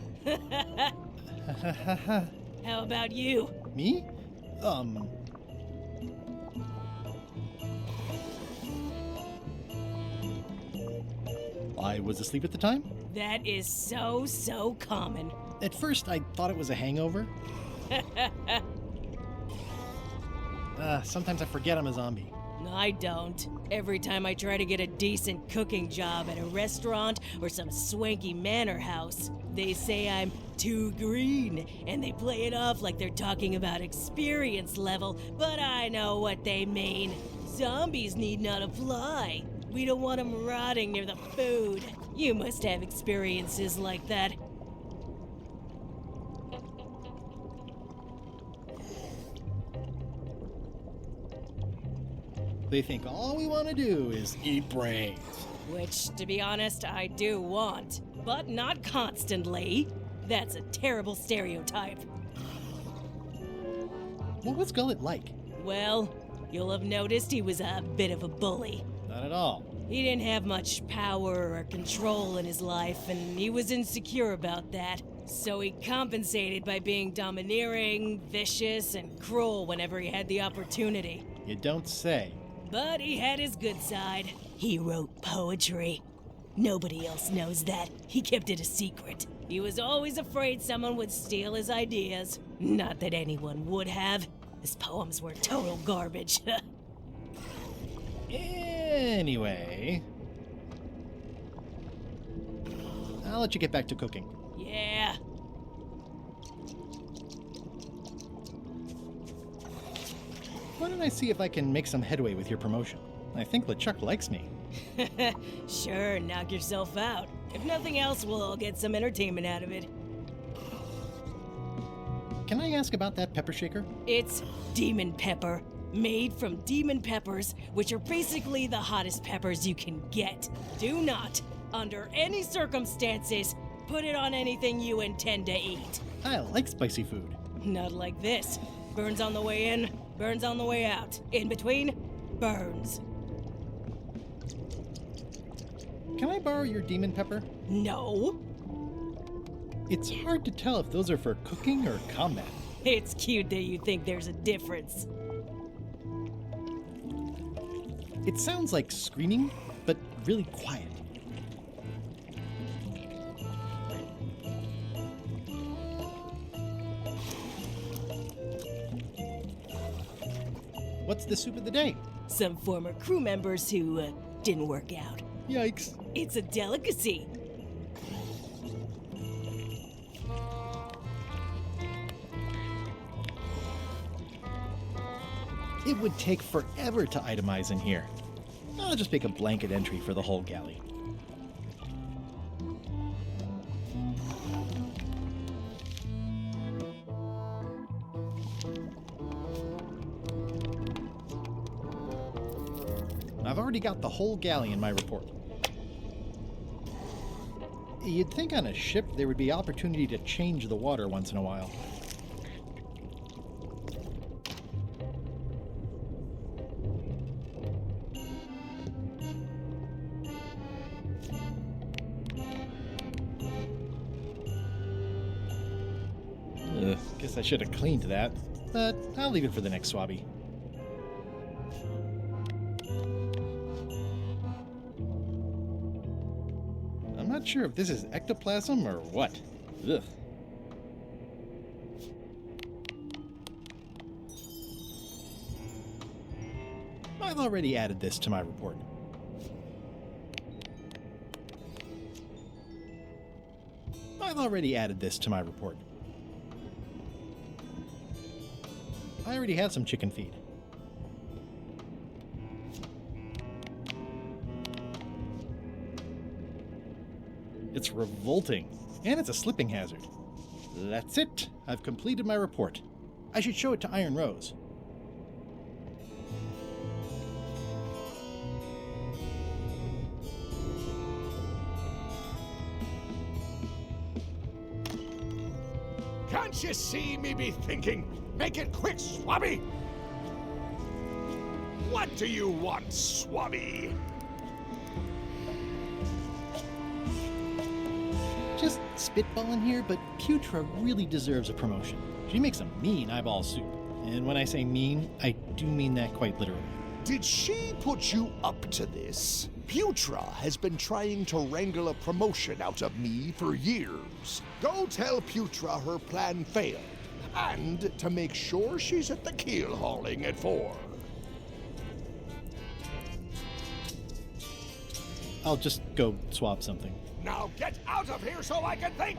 Speaker 6: How about you?
Speaker 7: Me? I was asleep at the time?
Speaker 6: That is so common.
Speaker 7: At first, I thought it was a hangover. Sometimes I forget I'm a zombie.
Speaker 6: I don't. Every time I try to get a decent cooking job at a restaurant or some swanky manor house, they say I'm too green, and they play it off like they're talking about experience level, but I know what they mean. Zombies need not apply. We don't want them rotting near the food. You must have experiences like that.
Speaker 7: They think all we want to do is eat brains.
Speaker 6: Which, to be honest, I do want. But not constantly. That's a terrible stereotype.
Speaker 7: What was Gullet like?
Speaker 6: Well, you'll have noticed he was a bit of a bully.
Speaker 7: Not at all.
Speaker 6: He didn't have much power or control in his life, and he was insecure about that. So he compensated by being domineering, vicious, and cruel whenever he had the opportunity.
Speaker 7: You don't say.
Speaker 6: But he had his good side. He wrote poetry. Nobody else knows that. He kept it a secret. He was always afraid someone would steal his ideas. Not that anyone would have. His poems were total garbage.
Speaker 7: Anyway, I'll let you get back to cooking.
Speaker 6: Yeah.
Speaker 7: Why don't I see if I can make some headway with your promotion? I think LeChuck likes me.
Speaker 6: Sure, knock yourself out. If nothing else, we'll all get some entertainment out of it.
Speaker 7: Can I ask about that pepper shaker?
Speaker 6: It's demon pepper. Made from demon peppers, which are basically the hottest peppers you can get. Do not, under any circumstances, put it on anything you intend to eat.
Speaker 7: I like spicy food.
Speaker 6: Not like this. Burns on the way in, burns on the way out. In between, burns.
Speaker 7: Can I borrow your demon pepper?
Speaker 6: No.
Speaker 7: It's hard to tell if those are for cooking or combat.
Speaker 6: It's cute that you think there's a difference.
Speaker 7: It sounds like screaming, but really quiet. What's the soup of the day?
Speaker 6: Some former crew members who didn't work out.
Speaker 7: Yikes.
Speaker 6: It's a delicacy.
Speaker 7: It would take forever to itemize in here. I'll just make a blanket entry for the whole galley. I've already got the whole galley in my report. You'd think on a ship there would be opportunity to change the water once in a while. Guess I should have cleaned that, but I'll leave it for the next swabby. I'm not sure if this is ectoplasm or what. Ugh. I've already added this to my report. I've already added this to my report. I already had some chicken feed. It's revolting, and it's a slipping hazard. That's it. I've completed my report. I should show it to Iron Rose.
Speaker 22: Can't you see me be thinking? Make it quick, Swabby! What do you want, Swabby?
Speaker 7: Just spitballing here, but Putra really deserves a promotion. She makes a mean eyeball soup. And when I say mean, I do mean that quite literally.
Speaker 22: Did she put you up to this? Putra has been trying to wrangle a promotion out of me for years. Go tell Putra her plan failed, and to make sure she's at the keel hauling at 4.
Speaker 7: I'll just go swap something.
Speaker 22: Now get out of here so I can think!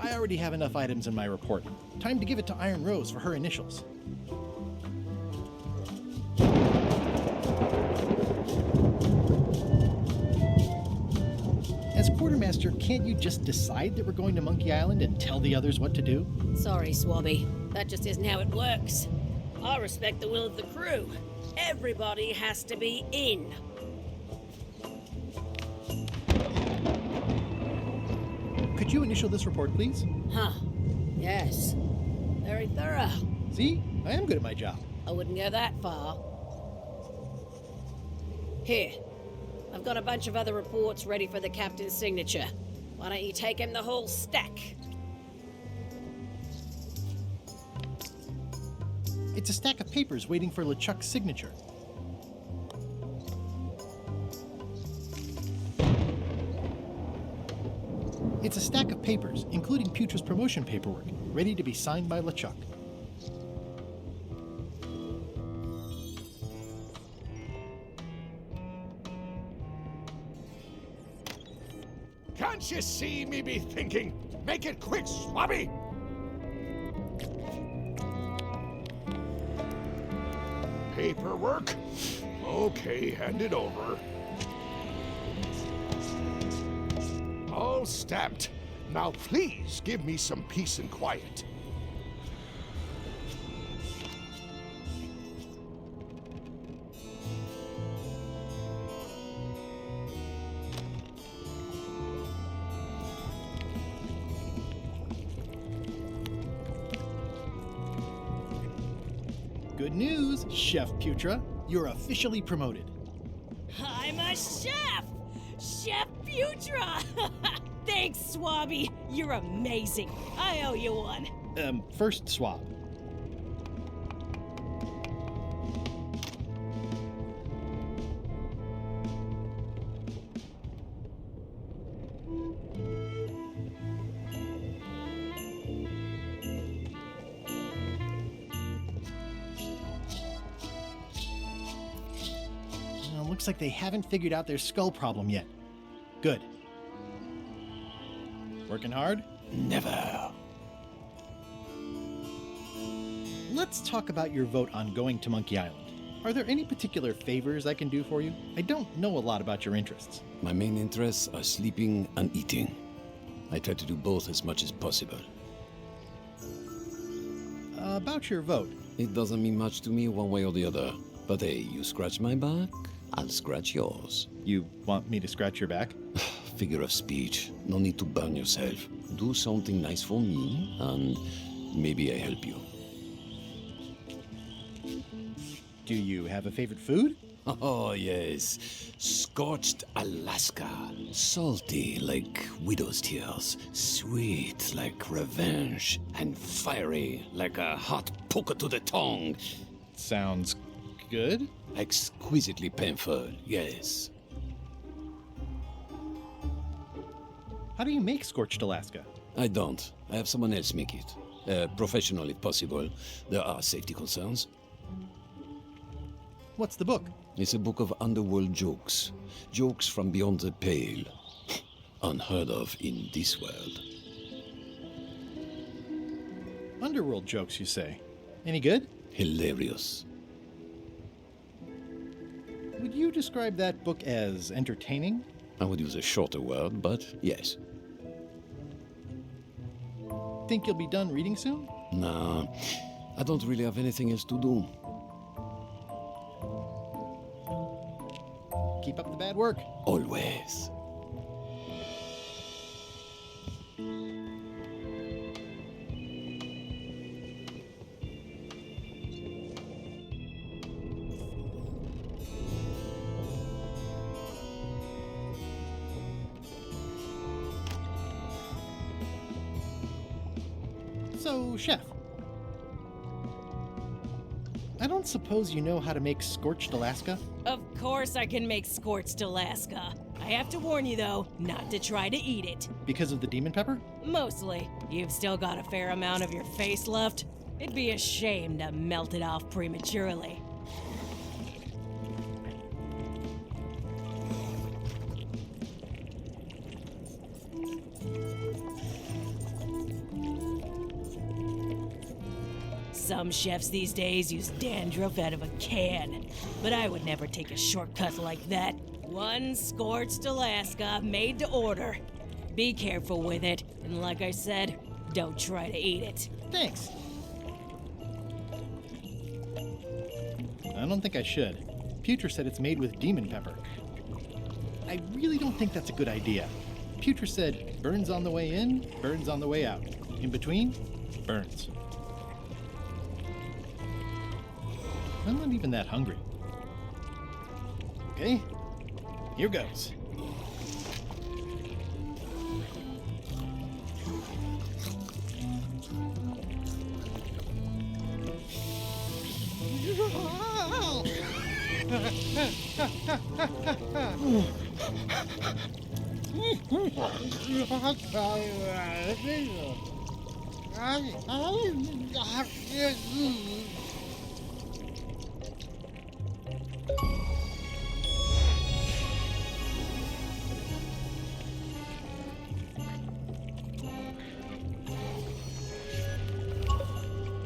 Speaker 7: I already have enough items in my report. Time to give it to Iron Rose for her initials. As quartermaster, can't you just decide that we're going to Monkey Island and tell the others what to do?
Speaker 2: Sorry, Swabby. That just isn't how it works. I respect the will of the crew. Everybody has to be in.
Speaker 7: Could you initial this report, please?
Speaker 2: Huh. Yes. Very thorough.
Speaker 7: See? I am good at my job.
Speaker 2: I wouldn't go that far. Here. I've got a bunch of other reports ready for the captain's signature. Why don't you take him the whole stack?
Speaker 7: It's a stack of papers waiting for LeChuck's signature. It's a stack of papers, including Putra's promotion paperwork, ready to be signed by LeChuck.
Speaker 22: Can't you see me be thinking? Make it quick, Swabby! paperwork. Okay, hand it over. All stamped. Now please give me some peace and quiet.
Speaker 7: Good news, Chef Putra. You're officially promoted.
Speaker 6: I'm a chef! Chef Putra! Thanks, Swabby. You're amazing. I owe you one.
Speaker 7: First swab. Looks like they haven't figured out their skull problem yet. Good. Working hard?
Speaker 23: Never.
Speaker 7: Let's talk about your vote on going to Monkey Island. Are there any particular favors I can do for you? I don't know a lot about your interests.
Speaker 23: My main interests are sleeping and eating. I try to do both as much as possible.
Speaker 7: About your vote.
Speaker 23: It doesn't mean much to me one way or the other. But hey, you scratch my back, I'll scratch yours.
Speaker 7: You want me to scratch your back?
Speaker 23: Figure of speech. No need to burn yourself. Do something nice for me, and maybe I help you.
Speaker 7: Do you have a favorite food?
Speaker 23: Oh, yes. Scorched Alaska. Salty like widow's tears. Sweet like revenge. And fiery like a hot poker to the tongue.
Speaker 7: Sounds good.
Speaker 23: Exquisitely painful, yes.
Speaker 7: How do you make Scorched Alaska?
Speaker 23: I don't. I have someone else make it. Professional if possible. There are safety concerns.
Speaker 7: What's the book?
Speaker 23: It's a book of underworld jokes. Jokes from beyond the pale. Unheard of in this world.
Speaker 7: Underworld jokes, you say? Any good?
Speaker 23: Hilarious.
Speaker 7: Would you describe that book as entertaining?
Speaker 23: I would use a shorter word, but yes.
Speaker 7: Think you'll be done reading soon?
Speaker 23: Nah, I don't really have anything else to do.
Speaker 7: Keep up the bad work.
Speaker 23: Always.
Speaker 7: So, Chef, I don't suppose you know how to make Scorched Alaska?
Speaker 6: Of course I can make Scorched Alaska. I have to warn you, though, not to try to eat it.
Speaker 7: Because of the demon pepper?
Speaker 6: Mostly. You've still got a fair amount of your face left. It'd be a shame to melt it off prematurely. Some chefs these days use dandruff out of a can, but I would never take a shortcut like that. One Scorched Alaska made to order. Be careful with it, and like I said, don't try to eat it.
Speaker 7: Thanks. I don't think I should. Putra said it's made with demon pepper. I really don't think that's a good idea. Putra said burns on the way in, burns on the way out. In between, burns. I'm not even that hungry. Okay, here goes.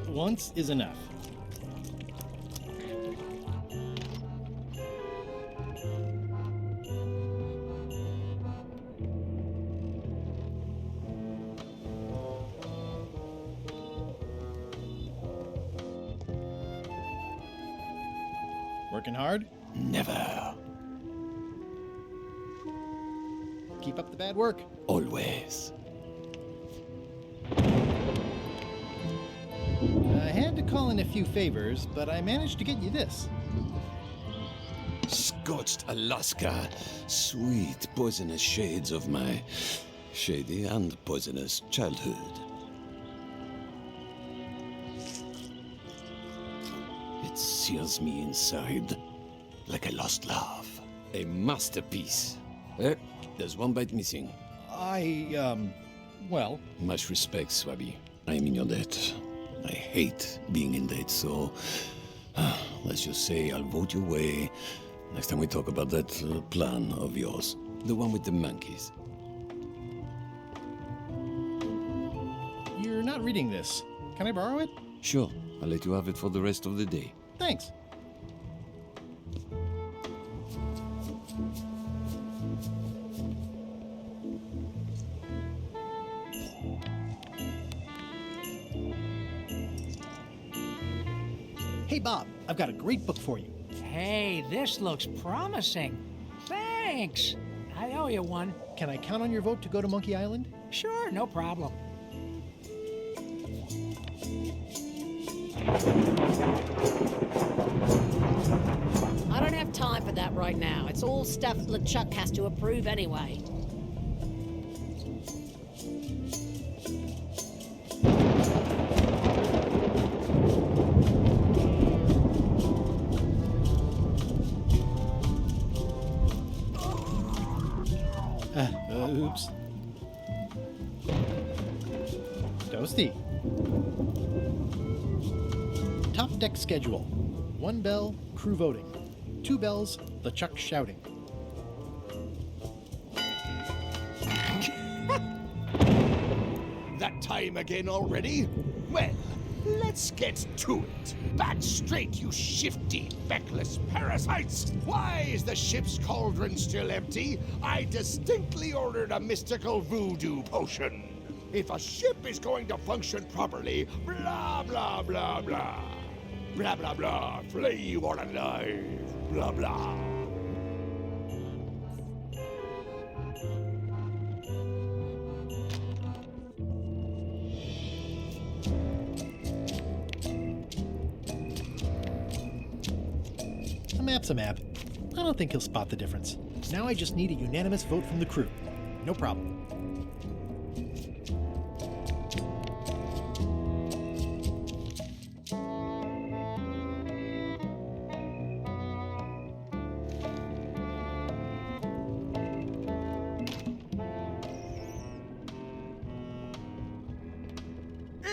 Speaker 7: Once is enough. Working hard?
Speaker 23: Never.
Speaker 7: Keep up the bad work.
Speaker 23: Always.
Speaker 7: I had to call in a few favors, but I managed to get you this.
Speaker 23: Scorched Alaska. Sweet poisonous shades of my shady and poisonous childhood. It sears me inside like a lost love. A masterpiece. There's one bite missing.
Speaker 7: Well...
Speaker 23: Much respect, Swabby. I am in your debt. I hate being in debt, so... let's just say I'll vote your way next time we talk about that plan of yours. The one with the monkeys.
Speaker 7: You're not reading this. Can I borrow it?
Speaker 23: Sure. I'll let you have it for the rest of the day.
Speaker 7: Thanks. Hey, Bob, I've got a great book for you.
Speaker 8: Hey, this looks promising. Thanks. I owe you one.
Speaker 7: Can I count on your vote to go to Monkey Island?
Speaker 8: Sure, no problem.
Speaker 2: I don't have time for that right now. It's all stuff LeChuck has to approve anyway.
Speaker 7: Oops. Toasty. Top deck schedule. 1 bell, crew voting. 2 bells, LeChuck shouting.
Speaker 22: That time again already? Well, let's get to it. Back straight, you shifty, feckless parasites! Why is the ship's cauldron still empty? I distinctly ordered a mystical voodoo potion. If a ship is going to function properly, blah, blah, blah, blah. Blah, blah, blah, flay you all alive, blah, blah.
Speaker 7: A map's a map. I don't think he'll spot the difference. Now I just need a unanimous vote from the crew. No problem.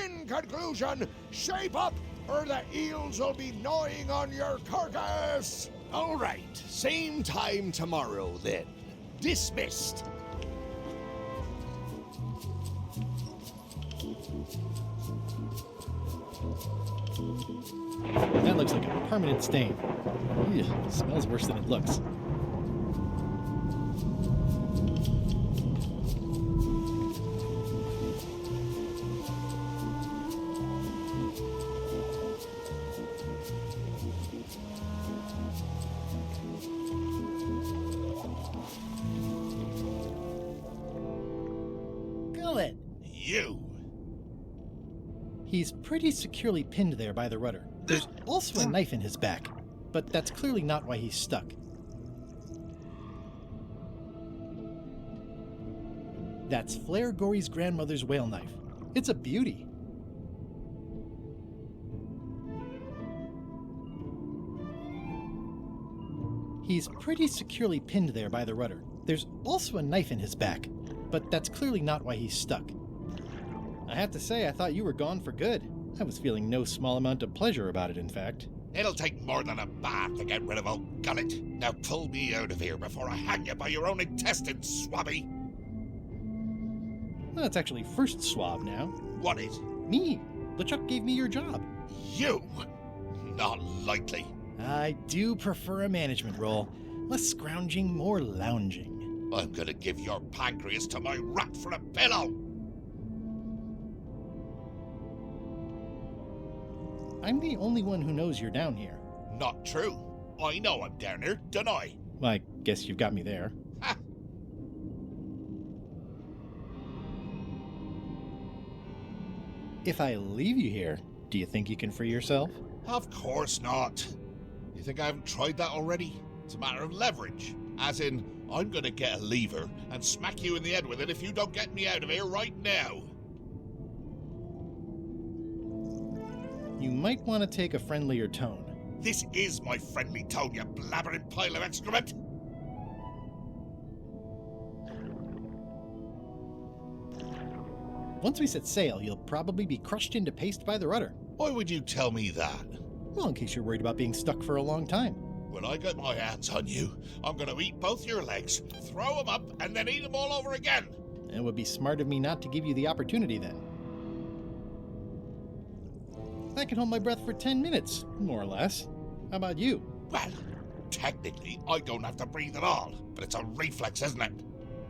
Speaker 22: In conclusion, shape up, or the eels will be gnawing on your carcass! All right, same time tomorrow, then. Dismissed.
Speaker 7: That looks like a permanent stain. Ew, smells worse than it looks. Gullet!
Speaker 21: You!
Speaker 7: He's pretty securely pinned there by the rudder. There's also a knife in his back, but that's clearly not why he's stuck. That's Flair Gory's grandmother's whale knife. It's a beauty. He's pretty securely pinned there by the rudder. There's also a knife in his back, but that's clearly not why he's stuck. I have to say, I thought you were gone for good. I was feeling no small amount of pleasure about it, in fact.
Speaker 21: It'll take more than a bath to get rid of old Gullet. Now pull me out of here before I hang you by your own intestines, Swabby.
Speaker 7: Well, it's actually first swab now.
Speaker 21: What is?
Speaker 7: Me. LeChuck gave me your job.
Speaker 21: You? Not likely.
Speaker 7: I do prefer a management role. Less scrounging, more lounging.
Speaker 21: I'm gonna give your pancreas to my rat for a pillow.
Speaker 7: I'm the only one who knows you're down here.
Speaker 21: Not true. I know I'm down here, don't I?
Speaker 7: Well, I guess you've got me there.
Speaker 21: Ha!
Speaker 7: If I leave you here, do you think you can free yourself?
Speaker 21: Of course not. You think I haven't tried that already? It's a matter of leverage. As in, I'm gonna get a lever and smack you in the head with it if you don't get me out of here right now.
Speaker 7: You might want to take a friendlier tone.
Speaker 21: This is my friendly tone, you blabbering pile of excrement!
Speaker 7: Once we set sail, you'll probably be crushed into paste by the rudder.
Speaker 21: Why would you tell me that?
Speaker 7: Well, in case you're worried about being stuck for a long time.
Speaker 21: When I get my hands on you, I'm gonna eat both your legs, throw them up, and then eat them all over again!
Speaker 7: It would be smart of me not to give you the opportunity then. I can hold my breath for 10 minutes, more or less. How about you?
Speaker 21: Well, technically, I don't have to breathe at all, but it's a reflex, isn't it?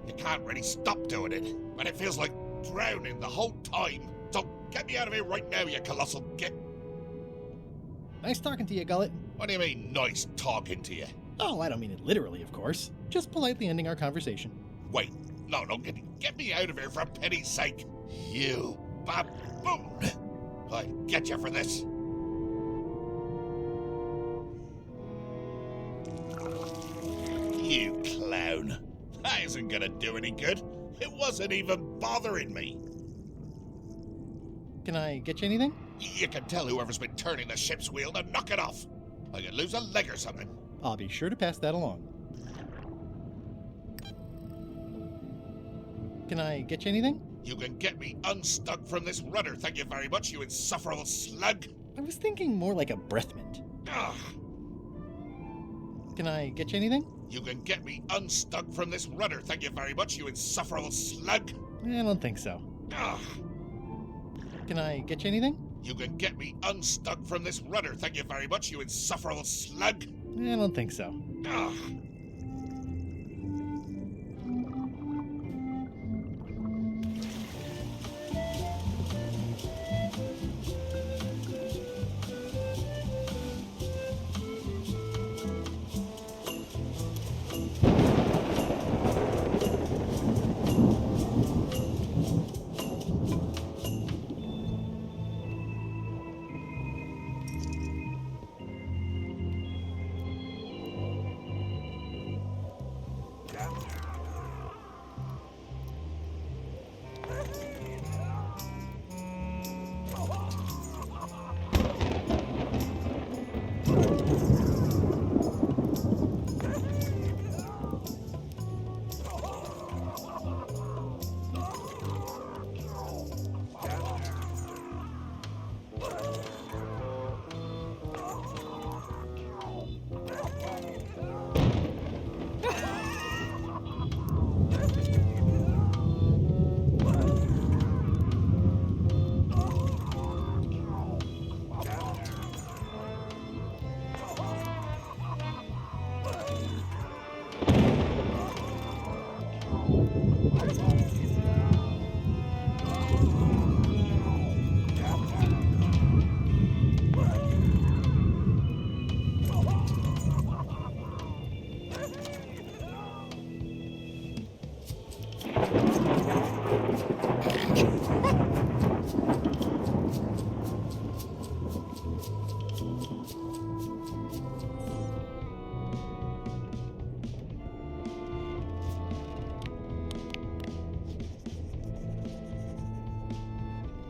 Speaker 21: You can't really stop doing it, and it feels like drowning the whole time. So get me out of here right now, you colossal git.
Speaker 7: Nice talking to you, Gullet.
Speaker 21: What do you mean, nice talking to you?
Speaker 7: Oh, I don't mean it literally, of course. Just politely ending our conversation.
Speaker 21: Wait, no, get me out of here for pity's sake. You baboon! I'll get you for this. You clown. That isn't gonna do any good. It wasn't even bothering me.
Speaker 7: Can I get you anything?
Speaker 21: You can tell whoever's been turning the ship's wheel to knock it off. I could lose a leg or something.
Speaker 7: I'll be sure to pass that along. Can I get you anything?
Speaker 21: You can get me unstuck from this rudder, thank you very much, you insufferable slug.
Speaker 7: I was thinking more like a breath mint.
Speaker 21: Ugh.
Speaker 7: Can I get you anything?
Speaker 21: You can get me unstuck from this rudder, thank you very much, you insufferable slug.
Speaker 7: I don't think so.
Speaker 21: Ugh.
Speaker 7: Can I get you anything?
Speaker 21: You can get me unstuck from this rudder, thank you very much, you insufferable slug.
Speaker 7: I don't think so.
Speaker 21: Ugh.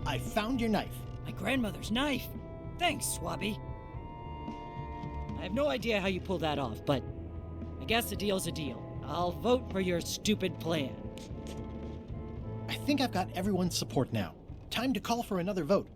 Speaker 7: I found your knife.
Speaker 6: My grandmother's knife. Thanks, Swabby. I have no idea how you pulled that off, but I guess a deal's a deal. I'll vote for your stupid plan.
Speaker 7: I think I've got everyone's support now. Time to call for another vote.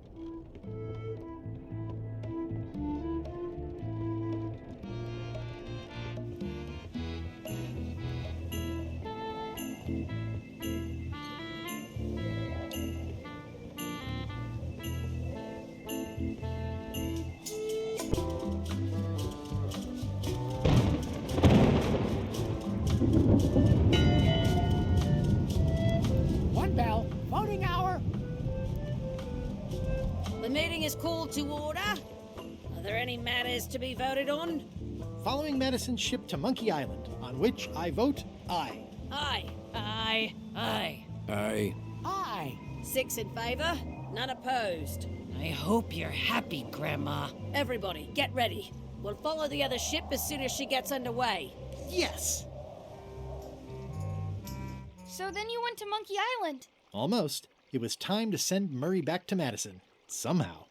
Speaker 8: One bell. Voting hour.
Speaker 2: The meeting is called to order. Are there any matters to be voted on?
Speaker 7: following Madison's ship to Monkey Island, on which I vote aye.
Speaker 2: Aye.
Speaker 6: Aye. Aye.
Speaker 23: Aye.
Speaker 6: Aye.
Speaker 2: 6 in favor, none opposed.
Speaker 6: I hope you're happy, Grandma.
Speaker 2: Everybody, get ready. We'll follow the other ship as soon as she gets underway.
Speaker 7: Yes!
Speaker 1: So then you went to Monkey Island.
Speaker 7: Almost. It was time to send Murray back to Madison. Somehow.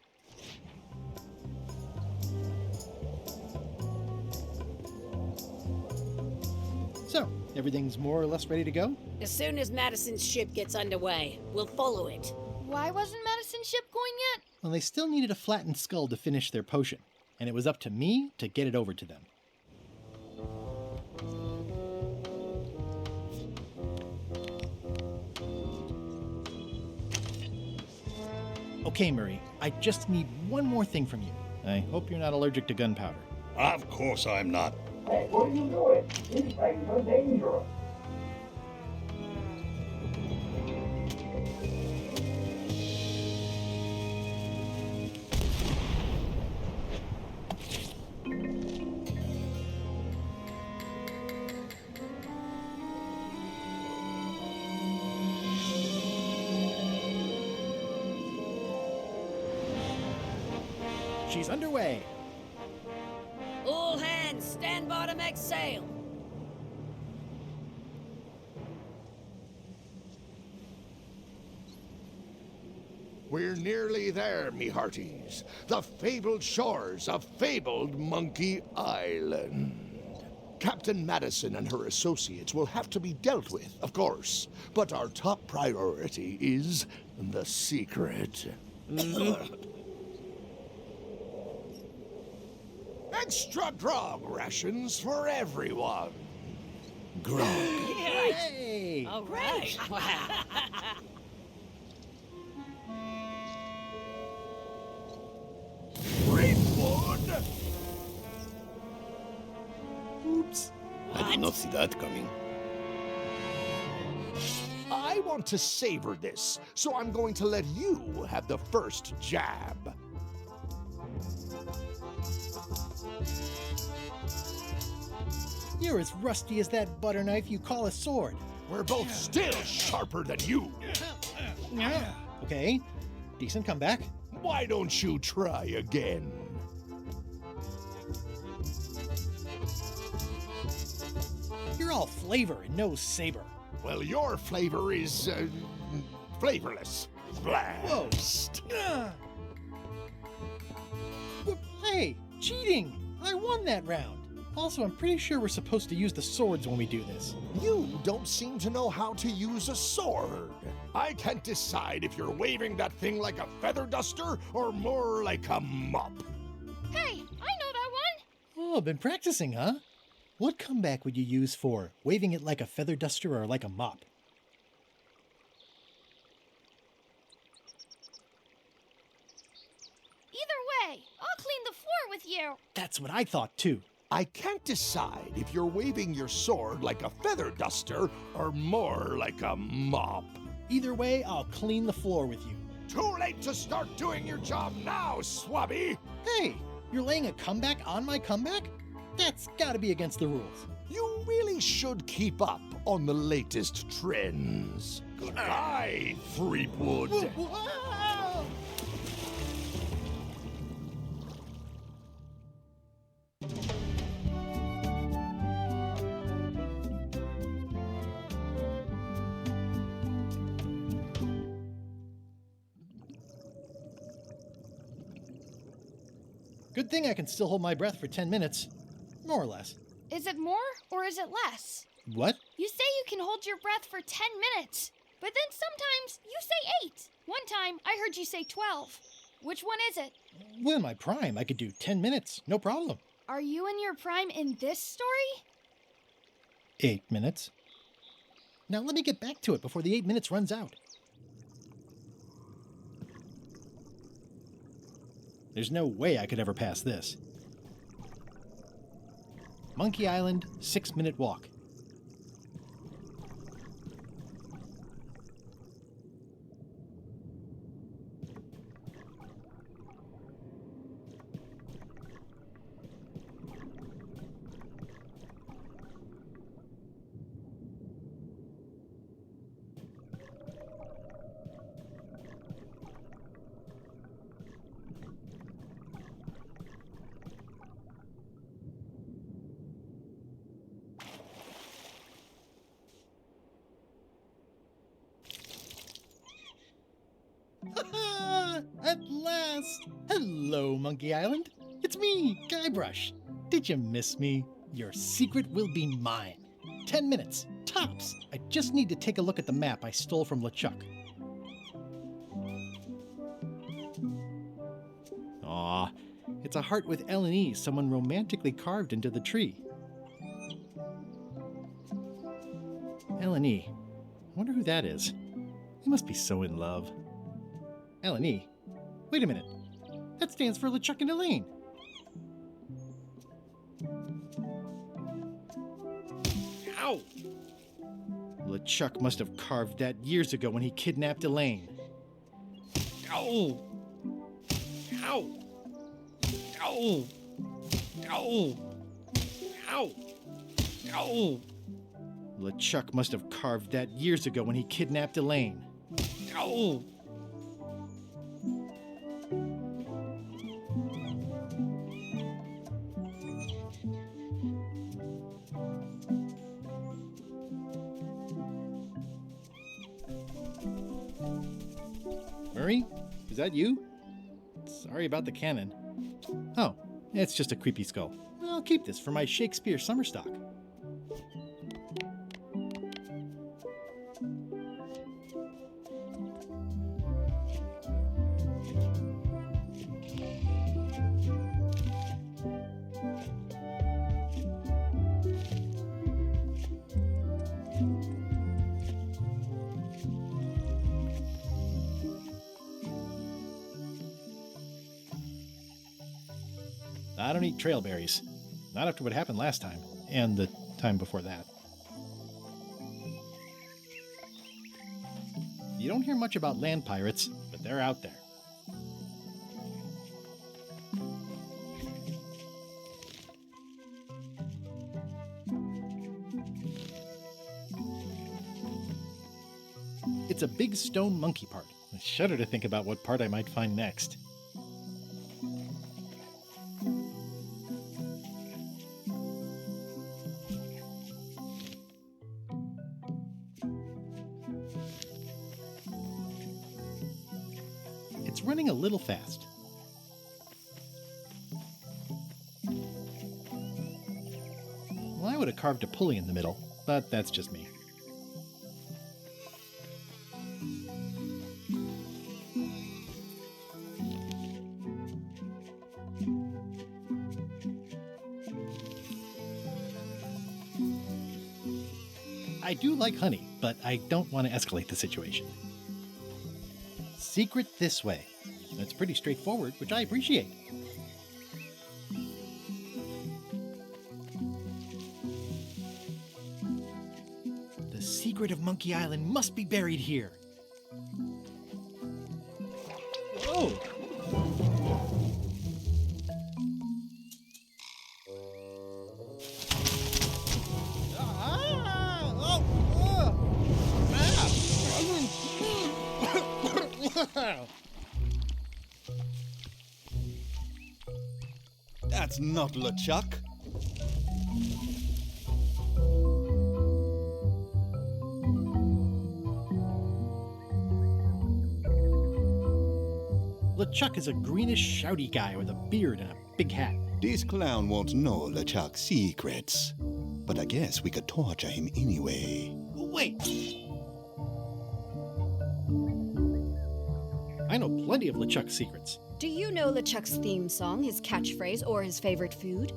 Speaker 7: So, everything's more or less ready to go?
Speaker 2: As soon as Madison's ship gets underway, we'll follow it.
Speaker 1: Why wasn't Madison's ship going yet?
Speaker 7: Well, they still needed a flattened skull to finish their potion, and it was up to me to get it over to them. Okay, Murray, I just need one more thing from you. I hope you're not allergic to gunpowder.
Speaker 4: Of course I'm not.
Speaker 3: Hey, what are you doing? These things are dangerous.
Speaker 7: She's underway.
Speaker 2: All hands, stand by to make sail.
Speaker 22: We're nearly there, me hearties. The fabled shores of fabled Monkey Island. Captain Madison and her associates will have to be dealt with, of course. But our top priority is the secret. Extra grog rations for everyone.
Speaker 23: Grog.
Speaker 7: Hey!
Speaker 2: All right. Wow.
Speaker 22: Rainwood!
Speaker 23: Oops. I did not see that coming.
Speaker 22: I want to savor this, so I'm going to let you have the first jab.
Speaker 7: You're as rusty as that butter knife you call a sword.
Speaker 22: We're both still sharper than you.
Speaker 7: Okay, decent comeback.
Speaker 22: Why don't you try again?
Speaker 7: You're all flavor and no saber.
Speaker 22: Well, your flavor is, flavorless. Blast.
Speaker 7: Hey, cheating! I won that round. Also, I'm pretty sure we're supposed to use the swords when we do this.
Speaker 22: You don't seem to know how to use a sword. I can't decide if you're waving that thing like a feather duster or more like a mop.
Speaker 1: Hey, I know that one.
Speaker 7: Oh, been practicing, huh? What comeback would you use for waving it like a feather duster or like a mop?
Speaker 1: Either way, I'll clean the floor with you.
Speaker 7: That's what I thought too.
Speaker 22: I can't decide if you're waving your sword like a feather duster or more like a mop.
Speaker 7: Either way, I'll clean the floor with you.
Speaker 22: Too late to start doing your job now, Swabby!
Speaker 7: Hey, you're laying a comeback on my comeback? That's gotta be against the rules.
Speaker 22: You really should keep up on the latest trends. Goodbye, Freepwood.
Speaker 7: Good thing I can still hold my breath for 10 minutes. More or less.
Speaker 1: Is it more or is it less?
Speaker 7: What?
Speaker 1: You say you can hold your breath for 10 minutes, but then sometimes you say 8. One time I heard you say 12. Which one is it?
Speaker 7: Well, in my prime, I could do 10 minutes, no problem.
Speaker 1: Are you in your prime in this story?
Speaker 7: 8 minutes. Now let me get back to it before the 8 minutes runs out. There's no way I could ever pass this. Monkey Island, 6-minute walk. Yes. Hello, Monkey Island. It's me, Guybrush. Did you miss me? Your secret will be mine. 10 minutes, tops. I just need to take a look at the map I stole from LeChuck. Aw, it's a heart with L and E someone romantically carved into the tree. L and E. I wonder who that is. They must be so in love. L and E? Wait a minute. That stands for LeChuck and Elaine. Ow! LeChuck must have carved that years ago when he kidnapped Elaine. Ow! Ow! Ow! Ow! Ow! Ow! LeChuck must have carved that years ago when he kidnapped Elaine. Ow! Murray? Is that you? Sorry about the cannon. Oh, it's just a creepy skull. I'll keep this for my Shakespeare summer stock. I don't eat trail berries. Not after what happened last time, and the time before that. You don't hear much about land pirates, but they're out there. It's a big stone monkey part. I shudder to think about what part I might find next. It's running a little fast. Well, I would have carved a pulley in the middle, but that's just me. I do like honey, but I don't want to escalate the situation. Secret this way. That's pretty straightforward, which I appreciate. The secret of Monkey Island must be buried here. Whoa!
Speaker 9: That's not LeChuck.
Speaker 7: LeChuck is a greenish, shouty guy with a beard and a big hat.
Speaker 9: This clown won't know LeChuck's secrets. But I guess we could torture him anyway.
Speaker 7: Wait! I know plenty of LeChuck's secrets.
Speaker 10: Do you know LeChuck's theme song, his catchphrase, or his favorite food?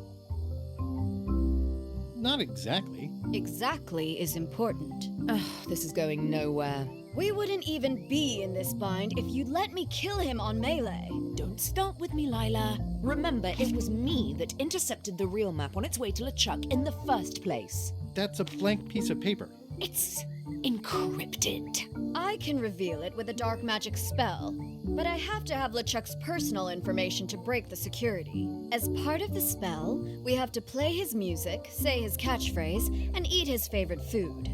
Speaker 7: Not exactly.
Speaker 10: Exactly is important.
Speaker 5: Ugh, this is going nowhere.
Speaker 10: We wouldn't even be in this bind if you'd let me kill him on Melee.
Speaker 5: Don't start with me, Lila. Remember, it was me that intercepted the real map on its way to LeChuck in the first place.
Speaker 7: That's a blank piece of paper.
Speaker 5: It's encrypted.
Speaker 10: I can reveal it with a dark magic spell, but I have to have LeChuck's personal information to break the security. As part of the spell, we have to play his music, say his catchphrase, and eat his favorite food.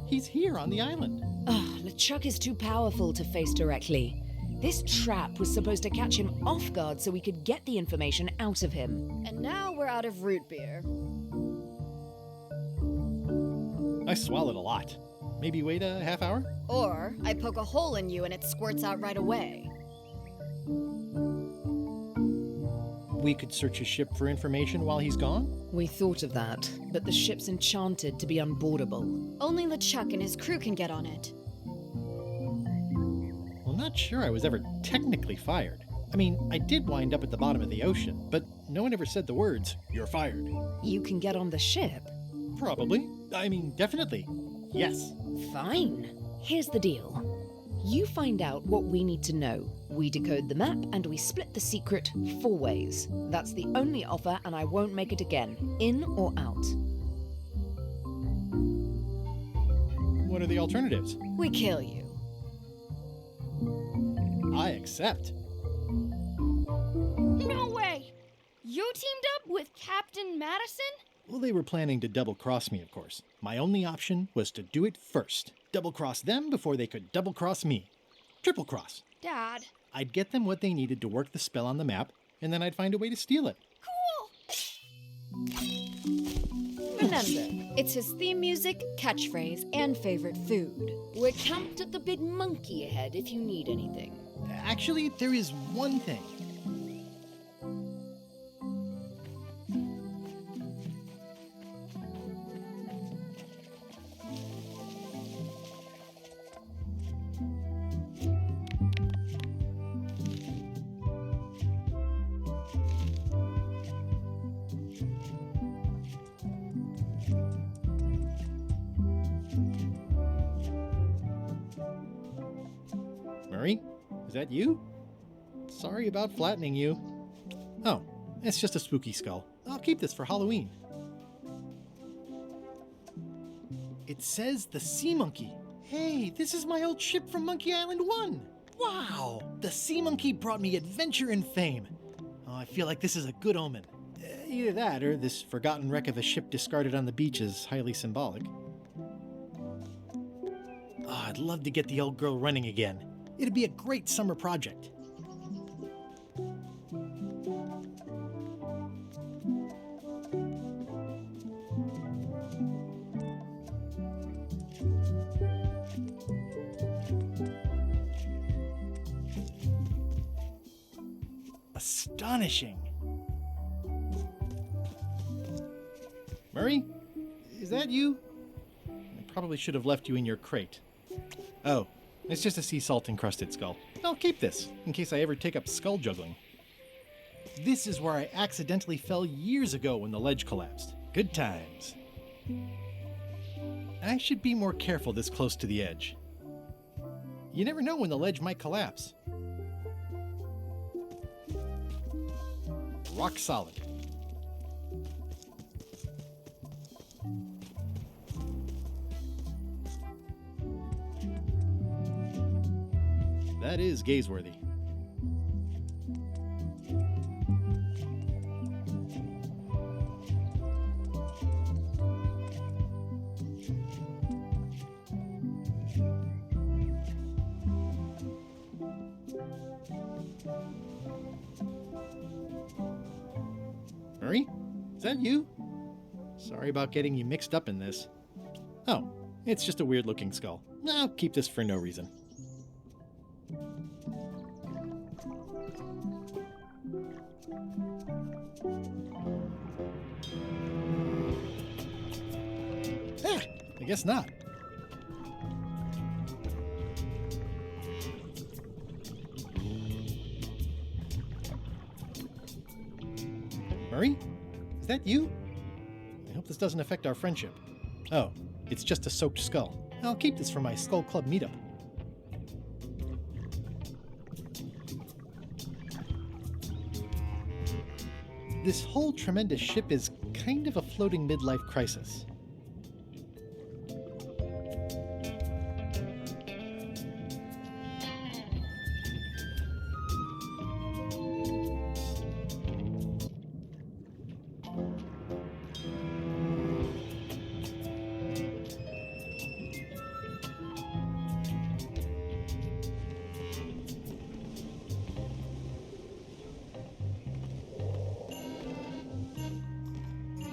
Speaker 7: He's here on the island.
Speaker 5: Ugh, LeChuck is too powerful to face directly. This trap was supposed to catch him off guard so we could get the information out of him.
Speaker 10: And now we're out of root beer.
Speaker 7: I swallowed a lot. Maybe wait a half hour?
Speaker 10: Or I poke a hole in you and it squirts out right away.
Speaker 7: We could search his ship for information while he's gone?
Speaker 5: We thought of that, but the ship's enchanted to be unboardable.
Speaker 10: Only LeChuck and his crew can get on it.
Speaker 7: Well, not sure I was ever technically fired. I mean, I did wind up at the bottom of the ocean, but no one ever said the words, "You're fired."
Speaker 5: You can get on the ship?
Speaker 7: Probably. I mean, definitely. Yes.
Speaker 5: Fine. Here's the deal. You find out what we need to know. We decode the map and we split the secret 4 ways. That's the only offer and I won't make it again. In or out.
Speaker 7: What are the alternatives?
Speaker 10: We kill you.
Speaker 7: I accept.
Speaker 1: No way! You teamed up with Captain Madison?
Speaker 7: Well, they were planning to double-cross me, of course. My only option was to do it first. Double-cross them before they could double-cross me. Triple-cross.
Speaker 1: Dad.
Speaker 7: I'd get them what they needed to work the spell on the map, and then I'd find a way to steal it.
Speaker 10: Remember, it's his theme music, catchphrase, and favorite food.
Speaker 5: We're camped at the Big Monkey ahead if you need anything.
Speaker 7: Actually, there is one thing. Murray, is that you? Sorry about flattening you. Oh, it's just a spooky skull. I'll keep this for Halloween. It says the Sea Monkey. Hey, this is my old ship from Monkey Island 1. Wow, the Sea Monkey brought me adventure and fame. Oh, I feel like this is a good omen. Either that or this forgotten wreck of a ship discarded on the beach is highly symbolic. Oh, I'd love to get the old girl running again. It'd be a great summer project. Astonishing. Murray, is that you? I probably should have left you in your crate. Oh, it's just a sea salt encrusted skull. I'll keep this in case I ever take up skull juggling. This is where I accidentally fell years ago when the ledge collapsed. Good times. I should be more careful this close to the edge. You never know when the ledge might collapse. Rock solid. That is gazeworthy. Murray? Is that you? Sorry about getting you mixed up in this. Oh, it's just a weird-looking skull. I'll keep this for no reason. I guess not. Murray? Is that you? I hope this doesn't affect our friendship. Oh, it's just a soaked skull. I'll keep this for my Skull Club meetup. This whole tremendous ship is kind of a floating midlife crisis.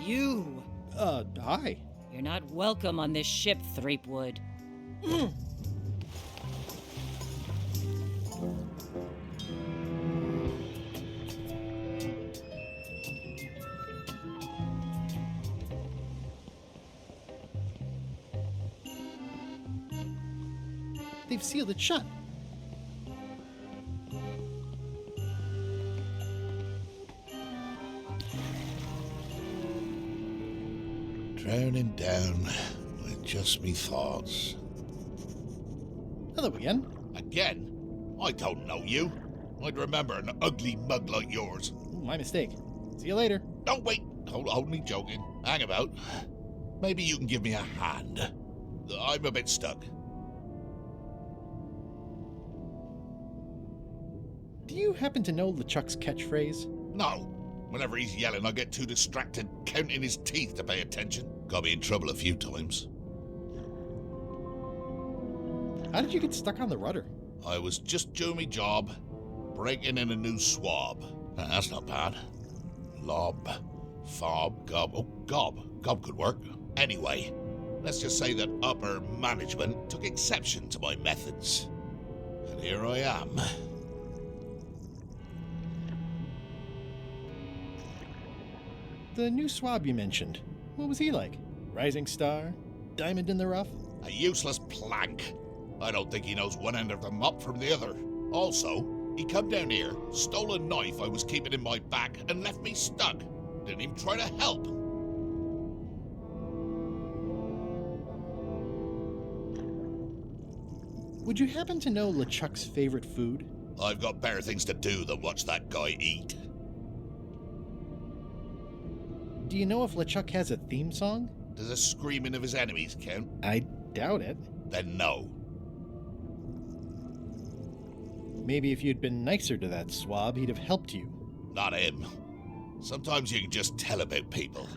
Speaker 16: You!
Speaker 7: Hi.
Speaker 16: You're not welcome on this ship, Threepwood.
Speaker 7: They've sealed it shut.
Speaker 4: Drowning down with just me thoughts.
Speaker 7: Hello again.
Speaker 21: Again? I don't know you. I'd remember an ugly mug like yours.
Speaker 7: Ooh, my mistake. See you later.
Speaker 21: No, wait. Only joking. Hang about. Maybe you can give me a hand. I'm a bit stuck.
Speaker 7: Do you happen to know LeChuck's catchphrase?
Speaker 21: No. Whenever he's yelling, I get too distracted counting his teeth to pay attention. Got me in trouble a few times.
Speaker 7: How did you get stuck on the rudder?
Speaker 21: I was just doing my job, breaking in a new swab. That's not bad. Lob, fob, gob. Oh, gob. Gob could work. Anyway, let's just say that upper management took exception to my methods. And here I am.
Speaker 7: The new swab you mentioned. What was he like? Rising star? Diamond in the rough?
Speaker 21: A useless plank. I don't think he knows one end of the mop from the other. Also, he come down here, stole a knife I was keeping in my back, and left me stuck. Didn't even try to help.
Speaker 7: Would you happen to know LeChuck's favorite food?
Speaker 21: I've got better things to do than watch that guy eat.
Speaker 7: Do you know if LeChuck has a theme song?
Speaker 21: Does the screaming of his enemies count?
Speaker 7: I doubt it.
Speaker 21: Then no.
Speaker 7: Maybe if you'd been nicer to that swab, he'd have helped you.
Speaker 21: Not him. Sometimes you can just tell about people.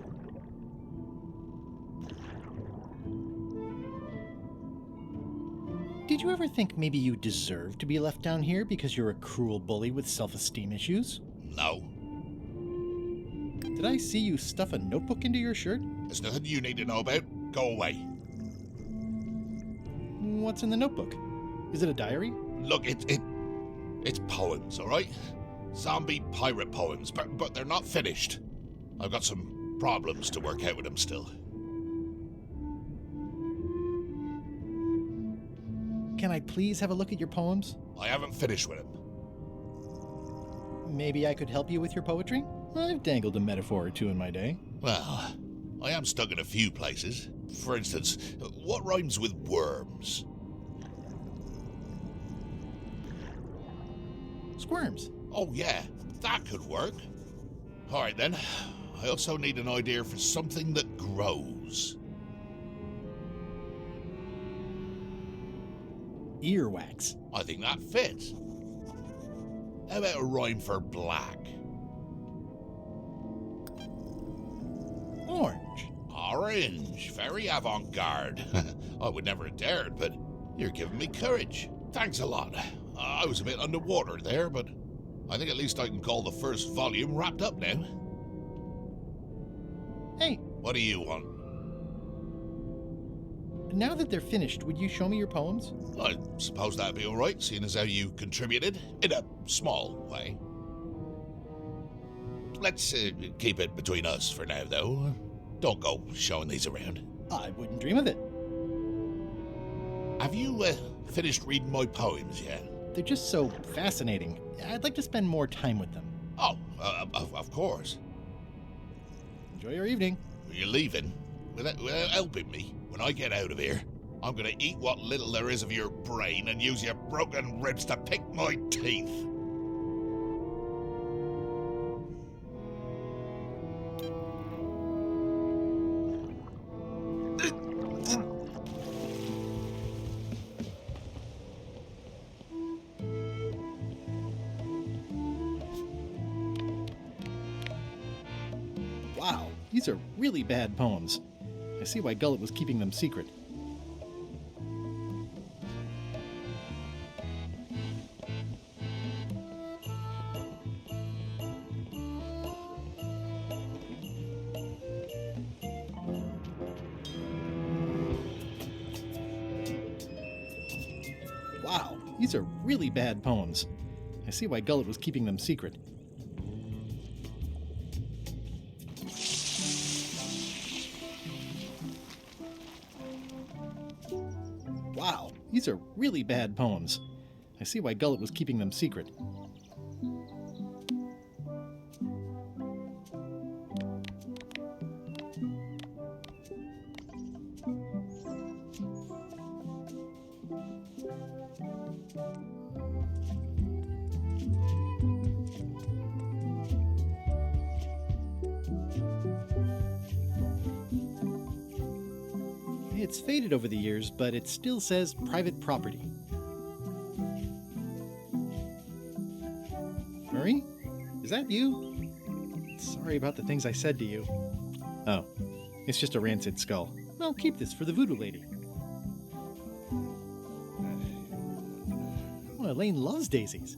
Speaker 7: Did you ever think maybe you deserve to be left down here because you're a cruel bully with self-esteem issues?
Speaker 21: No.
Speaker 7: Did I see you stuff a notebook into your shirt?
Speaker 21: There's nothing you need to know about. Go away.
Speaker 7: What's in the notebook? Is it a diary?
Speaker 21: Look, it's poems, all right? Zombie pirate poems, but they're not finished. I've got some problems to work out with them still.
Speaker 7: Can I please have a look at your poems?
Speaker 21: I haven't finished with them.
Speaker 7: Maybe I could help you with your poetry? I've dangled a metaphor or two in my day.
Speaker 21: Well, I am stuck in a few places. For instance, what rhymes with worms?
Speaker 7: Squirms.
Speaker 21: Oh yeah, that could work. All right then. I also need an idea for something that grows.
Speaker 7: Earwax.
Speaker 21: I think that fits. How about a rhyme for black?
Speaker 7: Orange.
Speaker 21: Orange. Very avant-garde. I would never have dared, but you're giving me courage. Thanks a lot. I was a bit underwater there, but I think at least I can call the first volume wrapped up now.
Speaker 7: Hey.
Speaker 21: What do you want?
Speaker 7: Now that they're finished, would you show me your poems?
Speaker 21: I suppose that'd be all right, seeing as how you contributed, in a small way. Let's keep it between us for now, though. Don't go showing these around.
Speaker 7: I wouldn't dream of it.
Speaker 21: Have you finished reading my poems yet?
Speaker 7: They're just so fascinating. I'd like to spend more time with them.
Speaker 21: Oh, of course.
Speaker 7: Enjoy your evening.
Speaker 21: You're leaving? Without helping me? When I get out of here, I'm gonna eat what little there is of your brain and use your broken ribs to pick my teeth.
Speaker 7: Wow, these are really bad poems. I see why Gullet was keeping them secret. these are really bad poems. I see why Gullet was keeping them secret. Wow, these are really bad poems. I see why Gullet was keeping them secret. It's faded over the years, but it still says private property. Marie? Is that you? Sorry about the things I said to you. Oh, it's just a rancid skull. I'll keep this for the voodoo lady. Oh, Elaine loves daisies.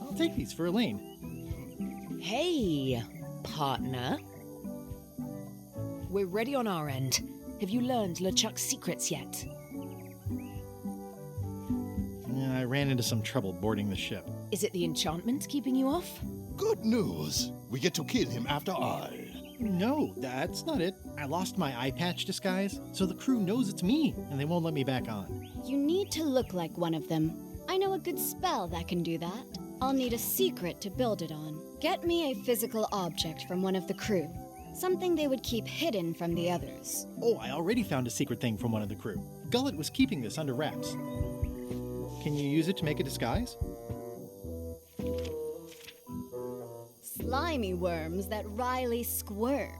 Speaker 7: I'll take these for Elaine.
Speaker 5: Hey, partner. We're ready on our end. Have you learned LeChuck's secrets yet?
Speaker 7: I ran into some trouble boarding the ship.
Speaker 5: Is it the enchantment keeping you off?
Speaker 9: Good news! We get to kill him after all.
Speaker 7: No, that's not it. I lost my eye patch disguise, so the crew knows it's me, and they won't let me back on.
Speaker 10: You need to look like one of them. I know a good spell that can do that. I'll need a secret to build it on. Get me a physical object from one of the crew. Something they would keep hidden from the others.
Speaker 7: Oh, I already found a secret thing from one of the crew. Gullet was keeping this under wraps. Can you use it to make a disguise?
Speaker 10: Slimy worms that wryly squirm.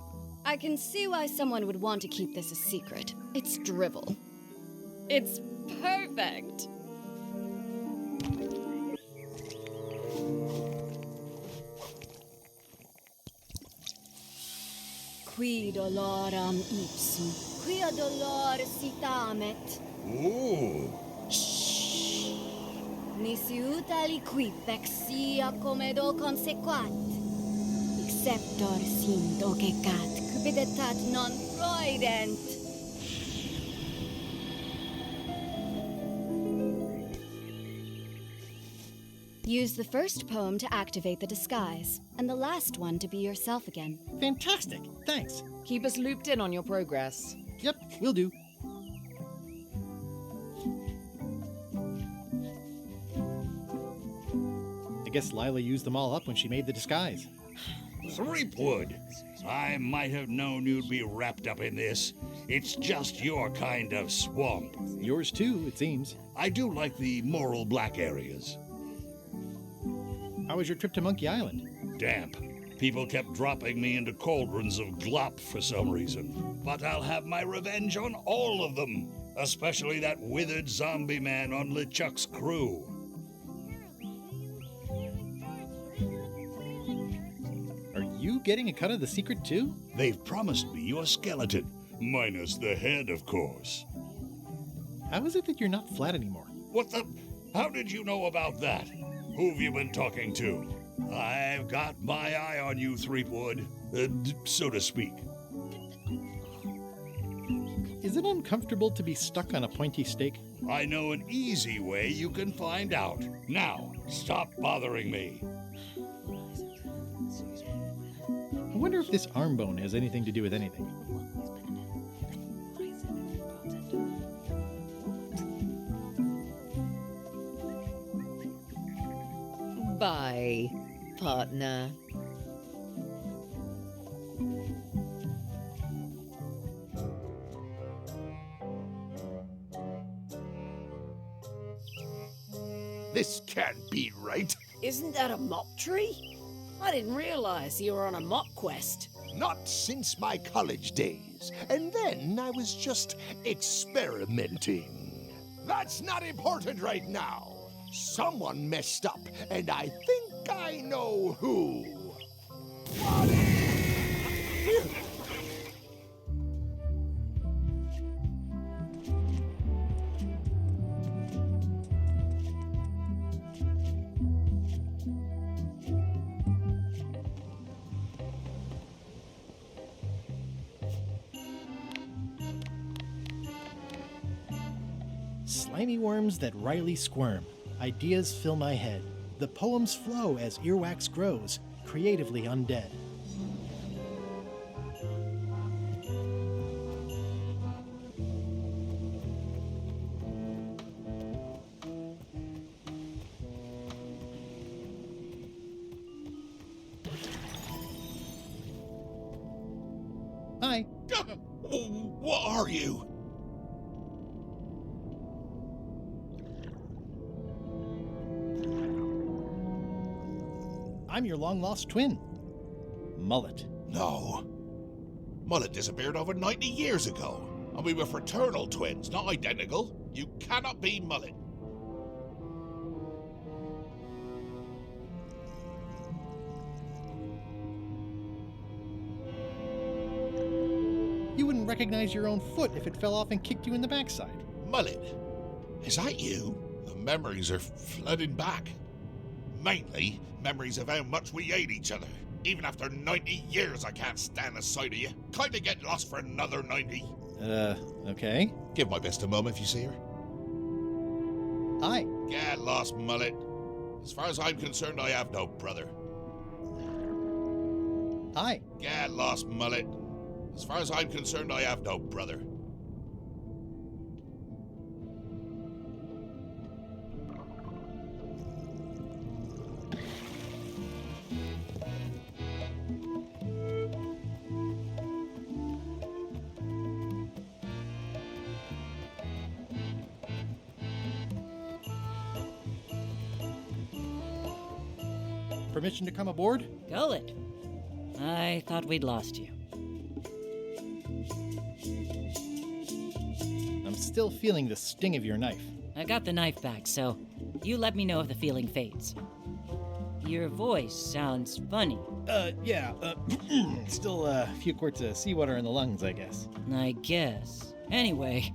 Speaker 10: I can see why someone would want to keep this a secret. It's drivel. It's perfect! Qui doloram ipsum, quia dolor citamet.
Speaker 21: Ooh.
Speaker 10: Nisi utali quipec sia comedo consequat. Exceptor sint ocecat, cupidetat non proident. Use the first poem to activate the disguise, and the last one to be yourself again.
Speaker 7: Fantastic! Thanks.
Speaker 5: Keep us looped in on your progress.
Speaker 7: Yep, will do. I guess Lila used them all up when she made the disguise.
Speaker 4: Threepwood, I might have known you'd be wrapped up in this. It's just your kind of swamp.
Speaker 7: Yours too, it seems.
Speaker 4: I do like the moral black areas.
Speaker 7: How was your trip to Monkey Island?
Speaker 4: Damp. People kept dropping me into cauldrons of glop for some reason. But I'll have my revenge on all of them, especially that withered zombie man on LeChuck's crew.
Speaker 7: Are you getting a cut of the secret too?
Speaker 4: They've promised me your skeleton, minus the head, of course.
Speaker 7: How is it that you're not flat anymore?
Speaker 4: What the? How did you know about that? Who've you been talking to? I've got my eye on you, Threepwood, so to speak.
Speaker 7: Is it uncomfortable to be stuck on a pointy stake?
Speaker 4: I know an easy way you can find out. Now, stop bothering me.
Speaker 7: I wonder if this arm bone has anything to do with anything.
Speaker 5: Bye, partner.
Speaker 22: This can't be right.
Speaker 2: Isn't that a mop tree? I didn't realize you were on a mop quest.
Speaker 22: Not since my college days. And then I was just experimenting. That's not important right now. Someone messed up, and I think I know who.
Speaker 7: Slimy worms that wryly squirm. Ideas fill my head. The poems flow as earwax grows, creatively undead. Hi.
Speaker 21: What are you?
Speaker 7: I'm your long-lost twin. Mullet.
Speaker 21: No. Mullet disappeared over 90 years ago. And we were fraternal twins, not identical. You cannot be Mullet.
Speaker 7: You wouldn't recognize your own foot if it fell off and kicked you in the backside.
Speaker 21: Mullet, is that you? The memories are flooding back. Mainly, memories of how much we hate each other. Even after 90 years, I can't stand the sight of you. Kinda get lost for another 90.
Speaker 7: Okay.
Speaker 21: Give my best to Mum if you see her.
Speaker 7: Hi.
Speaker 21: Get lost, Mullet. As far as I'm concerned, I have no brother.
Speaker 7: Hi.
Speaker 21: Get lost, Mullet. As far as I'm concerned, I have no brother.
Speaker 7: Permission to come aboard?
Speaker 16: Gullet. I thought we'd lost you.
Speaker 7: I'm still feeling the sting of your knife.
Speaker 16: I got the knife back, so you let me know if the feeling fades. Your voice sounds funny.
Speaker 7: Yeah, still a few quarts of seawater in the lungs, I guess.
Speaker 16: I guess. Anyway,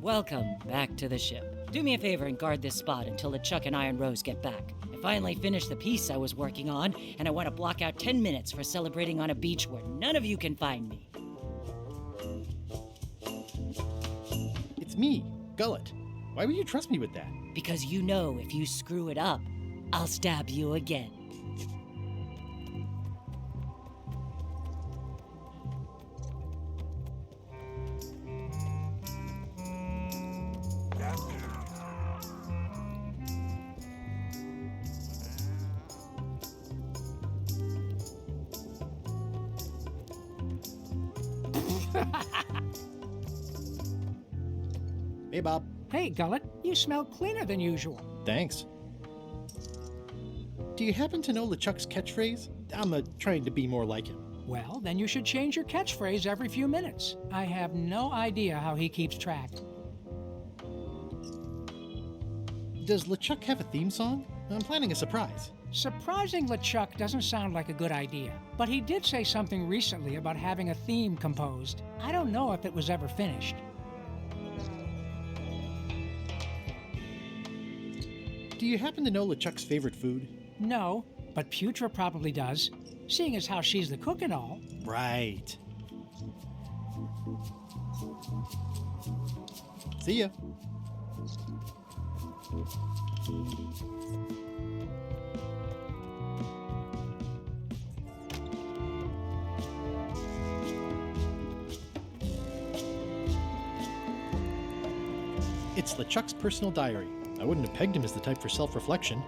Speaker 16: welcome back to the ship. Do me a favor and guard this spot until LeChuck and Iron Rose get back. I finally finished the piece I was working on, and I want to block out 10 minutes for celebrating on a beach where none of you can find me.
Speaker 7: It's me, Gullet. Why would you trust me with that?
Speaker 16: Because you know if you screw it up, I'll stab you again.
Speaker 7: Hey, Bob.
Speaker 8: Hey, Gullet, you smell cleaner than usual.
Speaker 7: Thanks. Do you happen to know LeChuck's catchphrase? I'm trying to be more like him.
Speaker 8: Well, then you should change your catchphrase every few minutes. I have no idea how he keeps track.
Speaker 7: Does LeChuck have a theme song? I'm planning a surprise.
Speaker 8: Surprising LeChuck doesn't sound like a good idea, but he did say something recently about having a theme composed. I don't know if it was ever finished.
Speaker 7: Do you happen to know LeChuck's favorite food?
Speaker 8: No, but Putra probably does, seeing as how she's the cook and all.
Speaker 7: Right. See ya. It's LeChuck's personal diary. I wouldn't have pegged him as the type for self-reflection.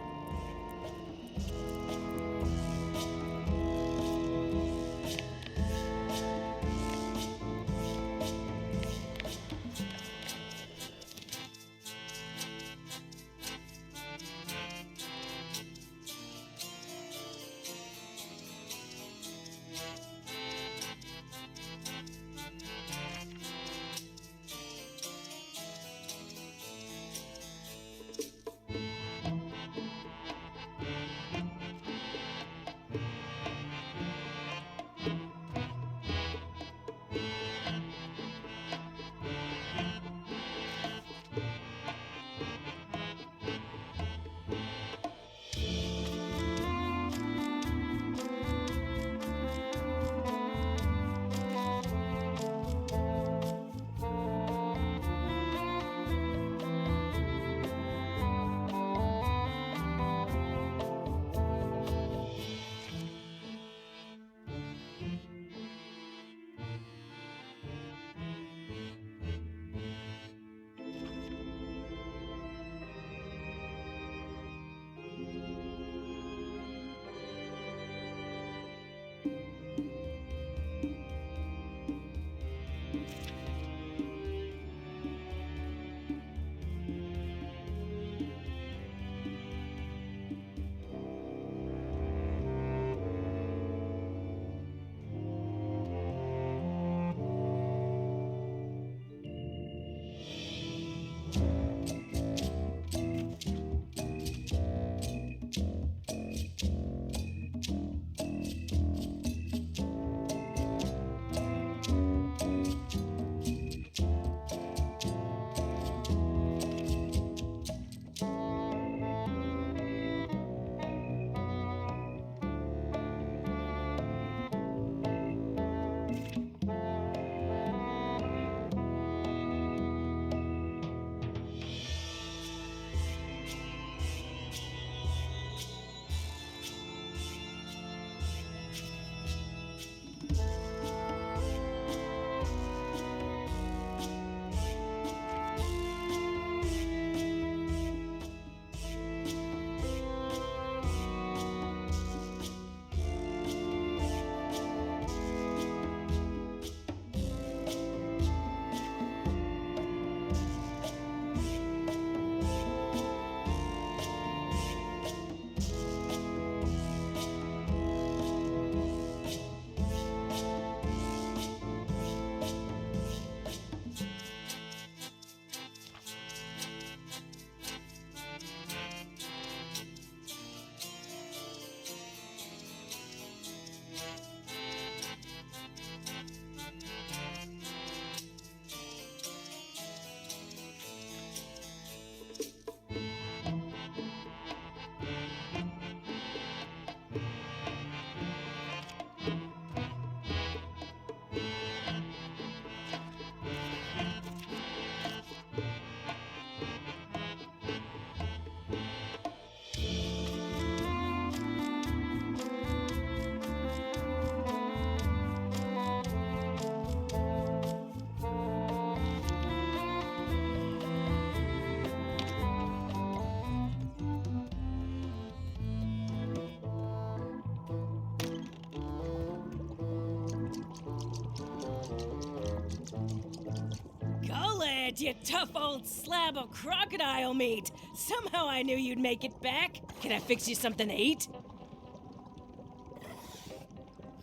Speaker 6: it, you tough old slab of crocodile meat! Somehow I knew you'd make it back. Can I fix you something to eat?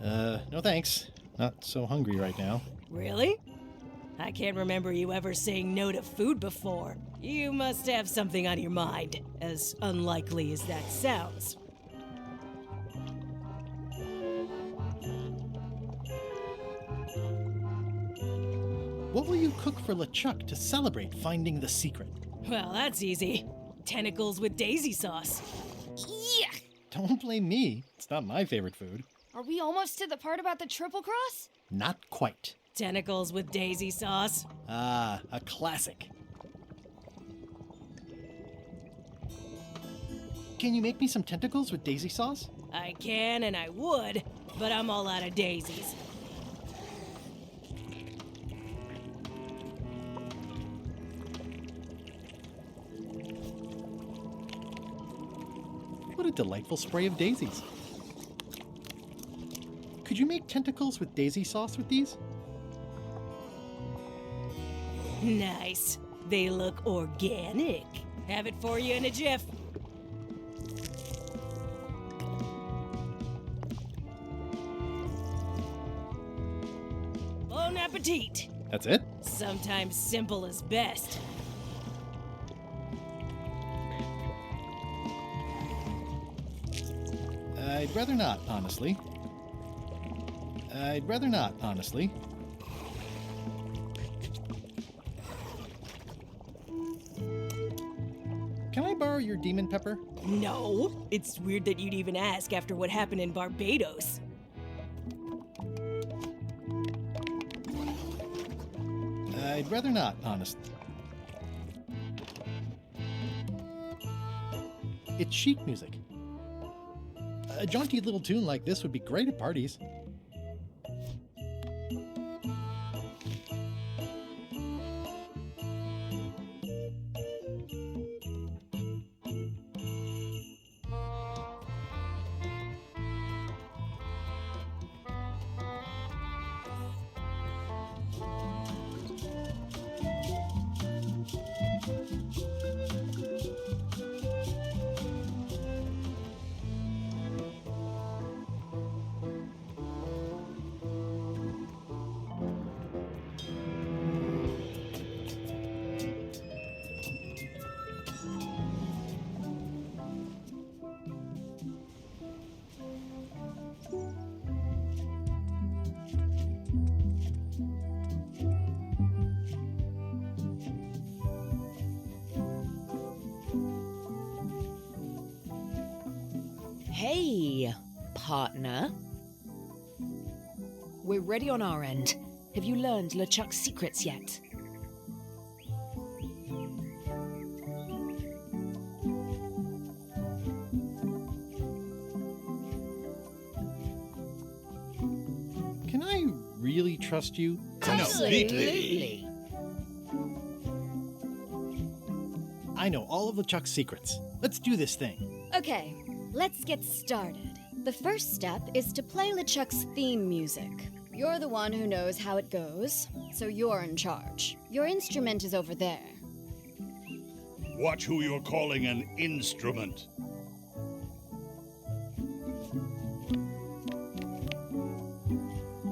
Speaker 7: No thanks. Not so hungry right now.
Speaker 6: Really? I can't remember you ever saying no to food before. You must have something on your mind, as unlikely as that sounds.
Speaker 7: What will you cook for LeChuck to celebrate finding the secret?
Speaker 6: Well, that's easy. Tentacles with daisy sauce.
Speaker 1: Yuck!
Speaker 7: Don't blame me. It's not my favorite food.
Speaker 1: Are we almost to the part about the triple cross?
Speaker 7: Not quite.
Speaker 6: Tentacles with daisy sauce.
Speaker 7: Ah, a classic. Can you make me some tentacles with daisy sauce?
Speaker 6: I can and I would, but I'm all out of daisies.
Speaker 7: What a delightful spray of daisies. Could you make tentacles with daisy sauce with these?
Speaker 6: Nice. They look organic. Have it for you in a jiff. Bon appetit.
Speaker 7: That's it?
Speaker 6: Sometimes simple is best.
Speaker 7: I'd rather not, honestly. I'd rather not, honestly. Can I borrow your demon pepper?
Speaker 6: No. It's weird that you'd even ask after what happened in Barbados.
Speaker 7: I'd rather not, honestly. It's chic music. A jaunty little tune like this would be great at parties.
Speaker 5: Hey, partner. We're ready on our end. Have you learned LeChuck's secrets yet?
Speaker 7: Can I really trust you?
Speaker 1: Absolutely.
Speaker 7: I know all of LeChuck's secrets. Let's do this thing.
Speaker 10: Okay, let's get started. The first step is to play LeChuck's theme music. You're the one who knows how it goes, so you're in charge. Your instrument is over there.
Speaker 4: Watch who you're calling an instrument.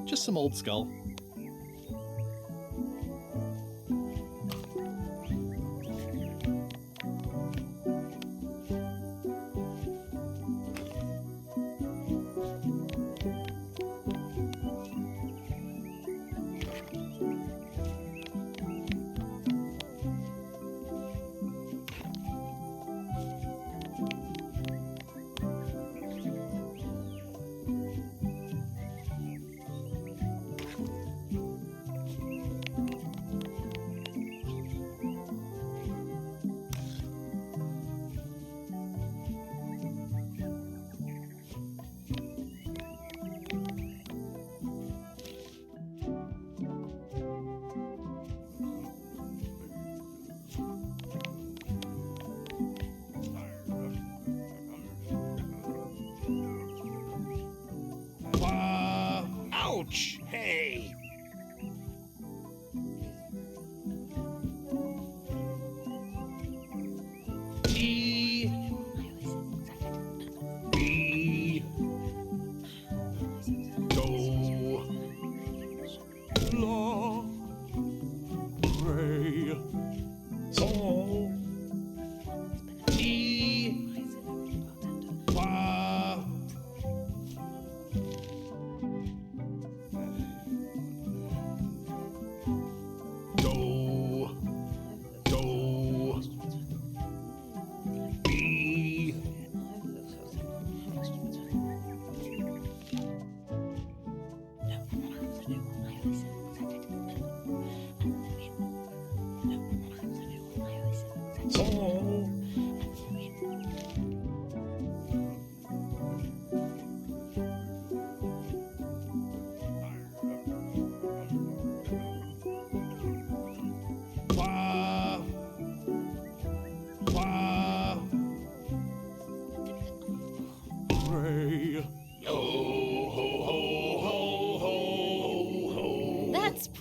Speaker 7: Just some old skull.
Speaker 4: Ouch! Hey!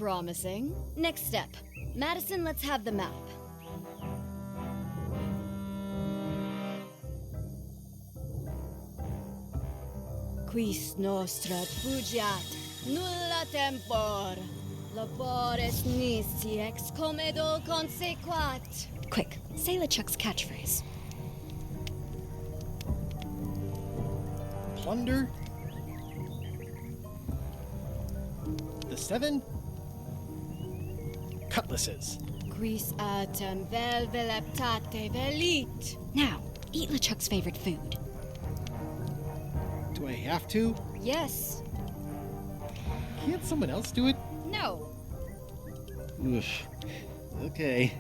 Speaker 10: promising. Next step. Madison, let's have the map. Quis nostra fugiat, nulla tempor. Labores nisi ex comedo consequat.
Speaker 13: Quick, say LeChuck's catchphrase.
Speaker 7: Plunder. The 7 cutlasses.
Speaker 10: Quis autem vel veleptate velit.
Speaker 13: Now, eat LeChuck's favorite food.
Speaker 7: Do I have to?
Speaker 10: Yes.
Speaker 7: Can't someone else do it?
Speaker 10: No.
Speaker 7: Oof. Okay.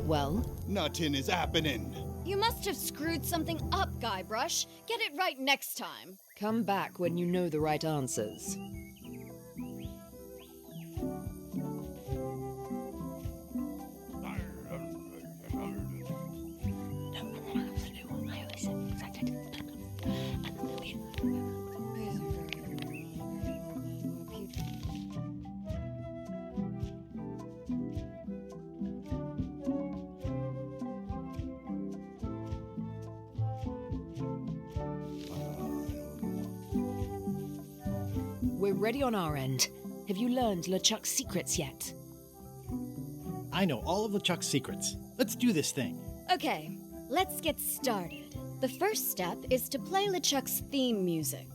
Speaker 5: Well?
Speaker 9: Nothing is happening.
Speaker 10: You must have screwed something up, Guybrush. Get it right next time.
Speaker 5: Come back when you know the right answers. We're ready on our end. Have you learned LeChuck's secrets yet?
Speaker 7: I know all of LeChuck's secrets. Let's do this thing.
Speaker 10: Okay, let's get started. The first step is to play LeChuck's theme music.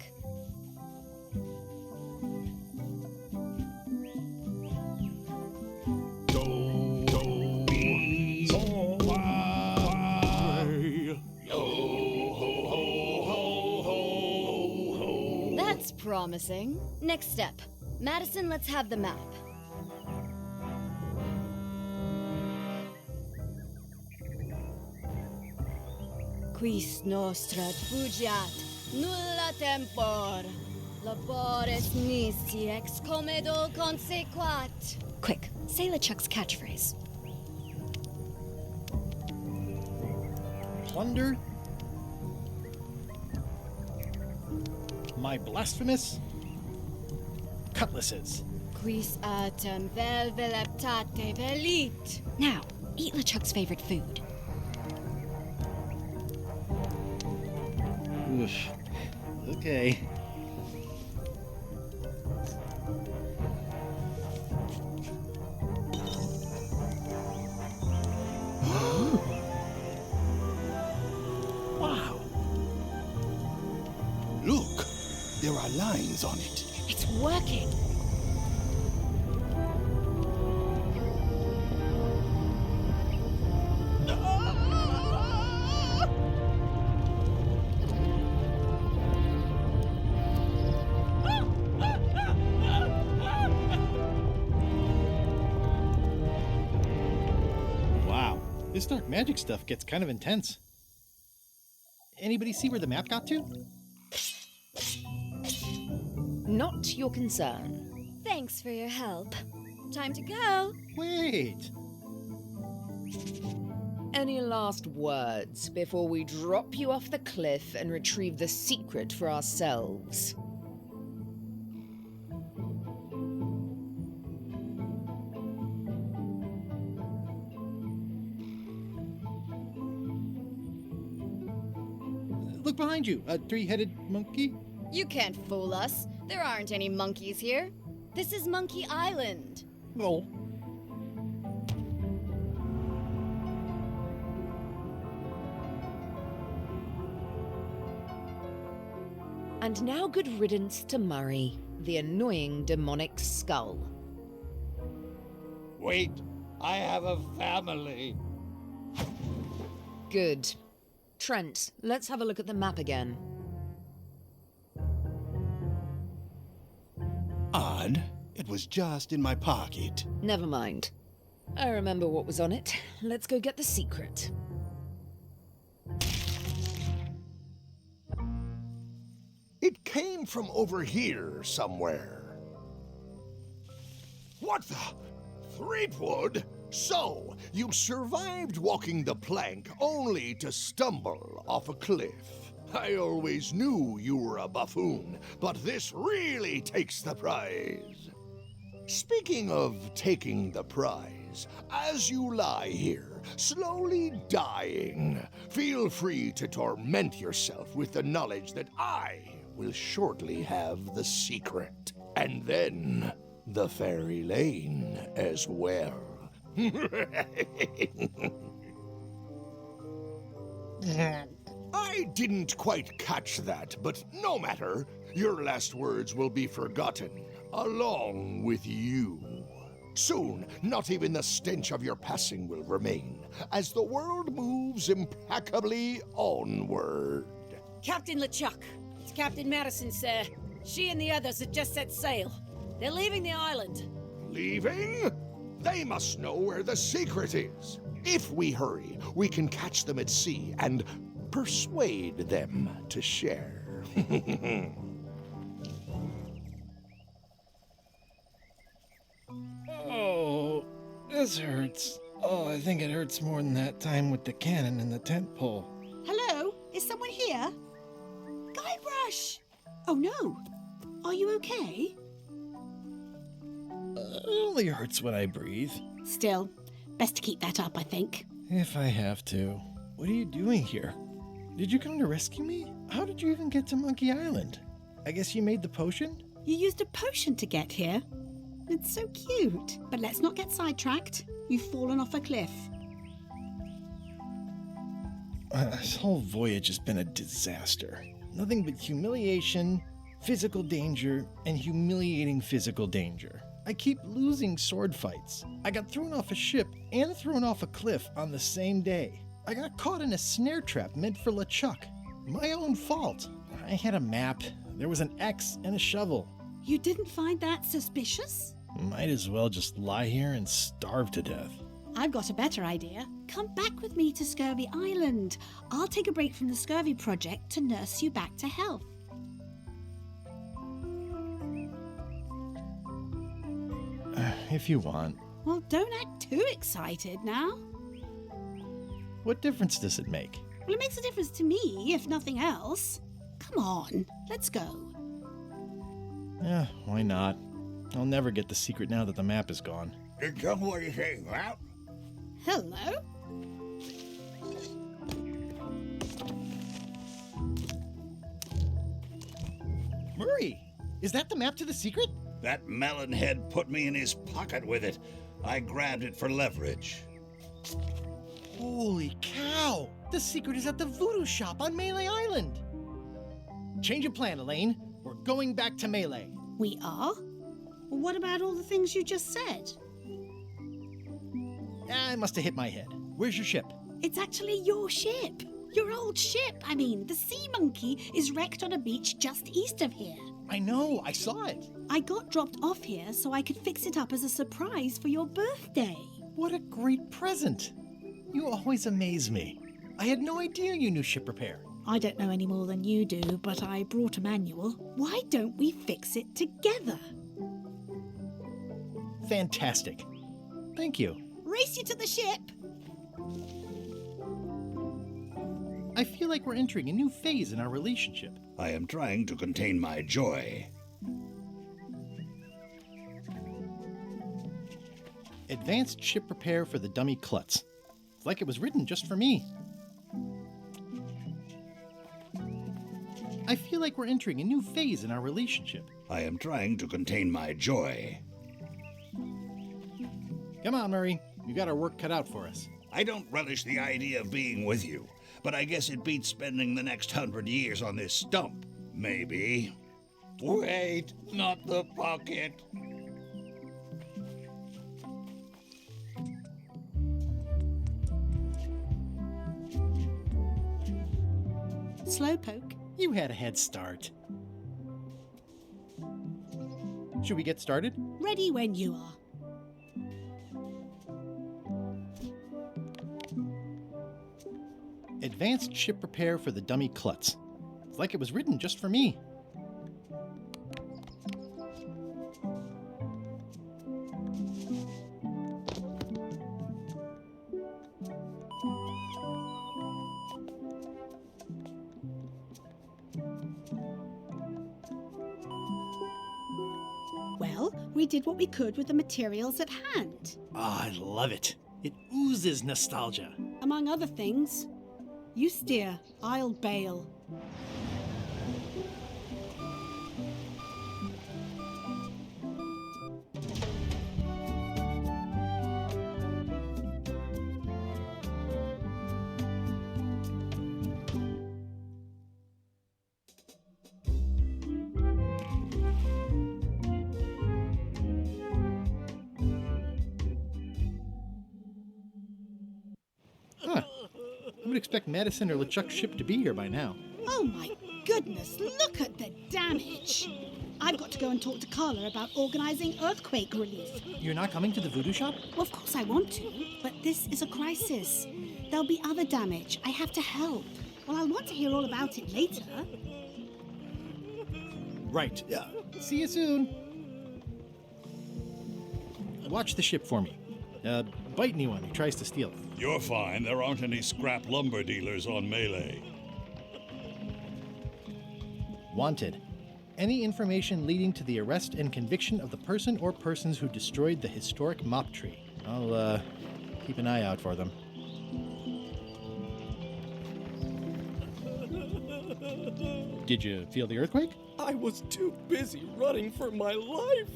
Speaker 10: That's promising. Next step. Madison, let's have the map. Quis nostra fugiat, nulla tempor. Labores nisi ex comedo consequat.
Speaker 13: Quick, say LeChuck's catchphrase.
Speaker 7: Plunder. My blasphemous cutlasses.
Speaker 10: Quis autem vel veleptate velit.
Speaker 13: Now, eat LeChuck's favorite food.
Speaker 7: Oof. Okay.
Speaker 9: Wow. Look, there are lines on it.
Speaker 13: It's working.
Speaker 7: Wow, this dark magic stuff gets kind of intense. Anybody see where the map got to?
Speaker 5: Not your concern.
Speaker 10: Thanks for your help. Time to go.
Speaker 7: Wait.
Speaker 5: Any last words before we drop you off the cliff and retrieve the secret for ourselves?
Speaker 7: Look behind you, a three-headed monkey.
Speaker 10: You can't fool us. There aren't any monkeys here. This is Monkey Island.
Speaker 7: Oh.
Speaker 5: And now good riddance to Murray, the annoying demonic skull.
Speaker 4: Wait, I have a family.
Speaker 5: Good. Trent, let's have a look at the map again.
Speaker 9: Odd. It was just in my pocket.
Speaker 5: Never mind. I remember what was on it. Let's go get the secret.
Speaker 22: It came from over here somewhere. What the? Threepwood? So, you survived walking the plank only to stumble off a cliff. I always knew you were a buffoon, but this really takes the prize. Speaking of taking the prize, as you lie here, slowly dying, feel free to torment yourself with the knowledge that I will shortly have the secret, and then the fairy lane as well. I didn't quite catch that, but no matter. Your last words will be forgotten, along with you. Soon, not even the stench of your passing will remain, as the world moves impeccably onward.
Speaker 2: Captain LeChuck, it's Captain Madison, sir. She and the others have just set sail. They're leaving the island.
Speaker 22: Leaving? They must know where the secret is. If we hurry, we can catch them at sea and persuade them to share.
Speaker 18: Oh, this hurts. Oh, I think it hurts more than that time with the cannon and the tent pole.
Speaker 13: Hello? Is someone here? Guybrush! Oh no. Are you okay?
Speaker 18: It only hurts when I breathe.
Speaker 13: Still, best to keep that up, I think.
Speaker 18: If I have to. What are you doing here? Did you come to rescue me? How did you even get to Monkey Island? I guess you made the potion?
Speaker 13: You used a potion to get here? It's so cute. But let's not get sidetracked. You've fallen off a cliff.
Speaker 18: This whole voyage has been a disaster. Nothing but humiliation, physical danger, and humiliating physical danger. I keep losing sword fights. I got thrown off a ship and thrown off a cliff on the same day. I got caught in a snare trap meant for LeChuck. My own fault. I had a map. There was an X and a shovel.
Speaker 13: You didn't find that suspicious?
Speaker 18: Might as well just lie here and starve to death.
Speaker 13: I've got a better idea. Come back with me to Scurvy Island. I'll take a break from the Scurvy Project to nurse you back to health.
Speaker 18: If you want.
Speaker 13: Well, don't act too excited now.
Speaker 18: What difference does it make?
Speaker 13: Well, it makes a difference to me, if nothing else. Come on, let's go.
Speaker 18: Yeah, why not? I'll never get the secret now that the map is gone.
Speaker 4: Tell me what you think, Ralph.
Speaker 13: Hello?
Speaker 7: Murray, is that the map to the secret?
Speaker 4: That melonhead put me in his pocket with it. I grabbed it for leverage.
Speaker 7: Holy cow! The secret is at the voodoo shop on Melee Island. Change of plan, Elaine. We're going back to Melee.
Speaker 13: We are? Well, what about all the things you just said?
Speaker 7: I must have hit my head. Where's your ship?
Speaker 13: It's actually your ship. Your old ship. I mean, the Sea Monkey is wrecked on a beach just east of here.
Speaker 7: I know, I saw it.
Speaker 13: I got dropped off here so I could fix it up as a surprise for your birthday.
Speaker 7: What a great present. You always amaze me. I had no idea you knew ship repair.
Speaker 13: I don't know any more than you do, but I brought a manual. Why don't we fix it together?
Speaker 7: Fantastic. Thank you.
Speaker 13: Race you to the ship!
Speaker 7: I feel like we're entering a new phase in our relationship.
Speaker 4: I am trying to contain my joy.
Speaker 7: Advanced ship repair for the dummy klutz. It's like it was written just for me. I feel like we're entering a new phase in our relationship.
Speaker 4: I am trying to contain my joy.
Speaker 7: Come on, Murray. You got our work cut out for us.
Speaker 4: I don't relish the idea of being with you, but I guess it beats spending the next 100 years on this stump. Maybe. Wait, not the pocket.
Speaker 13: Slowpoke.
Speaker 7: You had a head start. Should we get started?
Speaker 13: Ready when you are.
Speaker 7: Advanced ship repair for the dummy klutz. It's like it was written just for me.
Speaker 13: Well, we did what we could with the materials at hand.
Speaker 7: Ah, I love it. It oozes nostalgia.
Speaker 13: Among other things. You steer, I'll bail.
Speaker 7: I would expect Madison or LeChuck's ship to be here by now.
Speaker 13: Oh my goodness, look at the damage! I've got to go and talk to Carla about organising earthquake relief.
Speaker 7: You're not coming to the voodoo shop?
Speaker 13: Well, of course I want to, but this is a crisis. There'll be other damage. I have to help. Well, I'll want to hear all about it later.
Speaker 7: Right. See you soon. Watch the ship for me. Bite anyone who tries to steal it.
Speaker 4: You're fine. There aren't any scrap lumber dealers on Melee.
Speaker 7: Wanted. Any information leading to the arrest and conviction of the person or persons who destroyed the historic mop tree. I'll, keep an eye out for them. Did you feel the earthquake?
Speaker 23: I was too busy running for my life.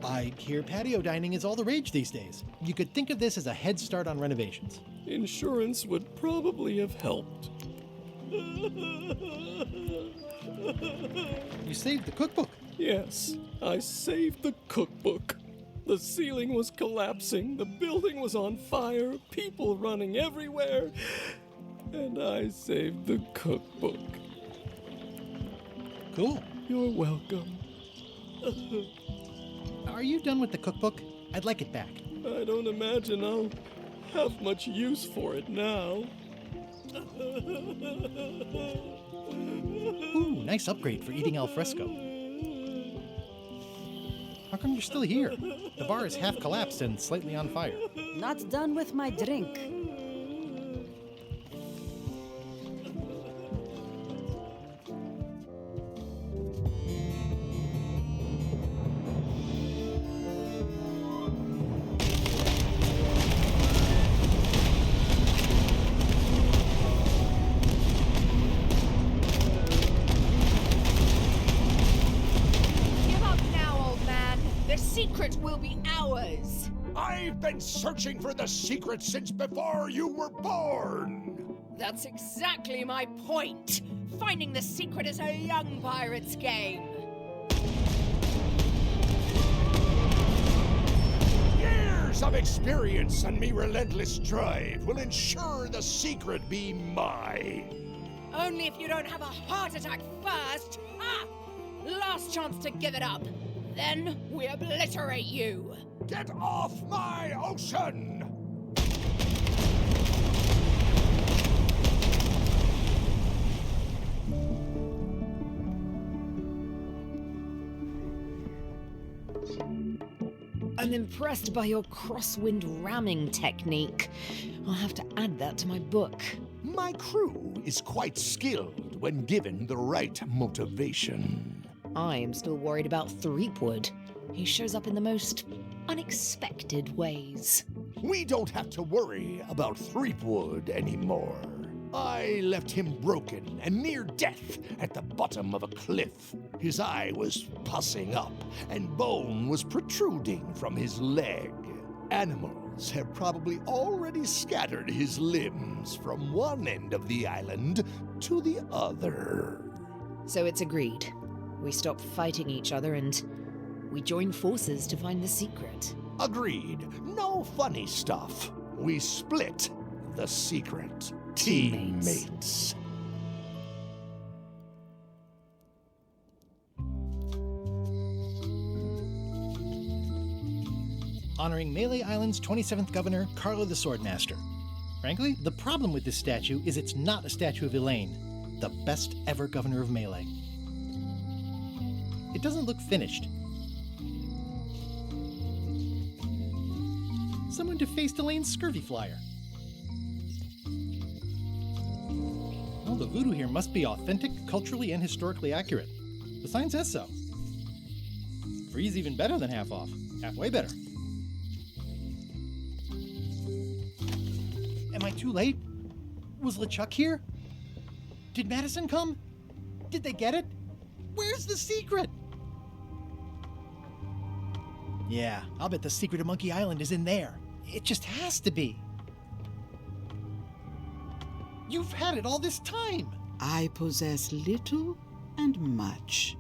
Speaker 7: I hear patio dining is all the rage these days. You could think of this as a head start on renovations.
Speaker 23: Insurance would probably have helped.
Speaker 7: You saved the cookbook.
Speaker 23: Yes, I saved the cookbook. The ceiling was collapsing, the building was on fire, people running everywhere, and I saved the cookbook.
Speaker 7: Cool.
Speaker 23: You're welcome.
Speaker 7: Are you done with the cookbook? I'd like it back.
Speaker 23: I don't imagine I'll have much use for it now.
Speaker 7: Ooh, nice upgrade for eating al fresco. How come you're still here? The bar is half collapsed and slightly on fire.
Speaker 2: Not done with my drink.
Speaker 21: I've been searching for the secret since before you were born!
Speaker 15: That's exactly my point. Finding the secret is a young pirate's game.
Speaker 21: Years of experience and me relentless drive will ensure the secret be mine.
Speaker 15: Only if you don't have a heart attack first. Ha! Last chance to give it up. Then we obliterate you.
Speaker 21: Get off my ocean!
Speaker 5: I'm impressed by your crosswind ramming technique. I'll have to add that to my book.
Speaker 21: My crew is quite skilled when given the right motivation.
Speaker 5: I am still worried about Threepwood. He shows up in the most unexpected ways.
Speaker 21: We don't have to worry about Threepwood anymore. I left him broken and near death at the bottom of a cliff. His eye was pussing up, and bone was protruding from his leg. Animals have probably already scattered his limbs from one end of the island to the other.
Speaker 5: So it's agreed. We stop fighting each other and we join forces to find the secret.
Speaker 21: Agreed. No funny stuff. We split the secret. Teammates.
Speaker 7: Honoring Melee Island's 27th governor, Carla the Swordmaster. Frankly, the problem with this statue is it's not a statue of Elaine, the best ever governor of Melee. It doesn't look finished. Someone defaced Elaine's scurvy flyer. Well, the voodoo here must be authentic, culturally and historically accurate. The sign says so.
Speaker 18: Three's even better than half off. Halfway better. Am I too late? Was LeChuck here? Did Madison come? Did they get it? Where's the secret? Yeah, I'll bet the secret of Monkey Island is in there. It just has to be. You've had it all this time.
Speaker 12: I possess little and much.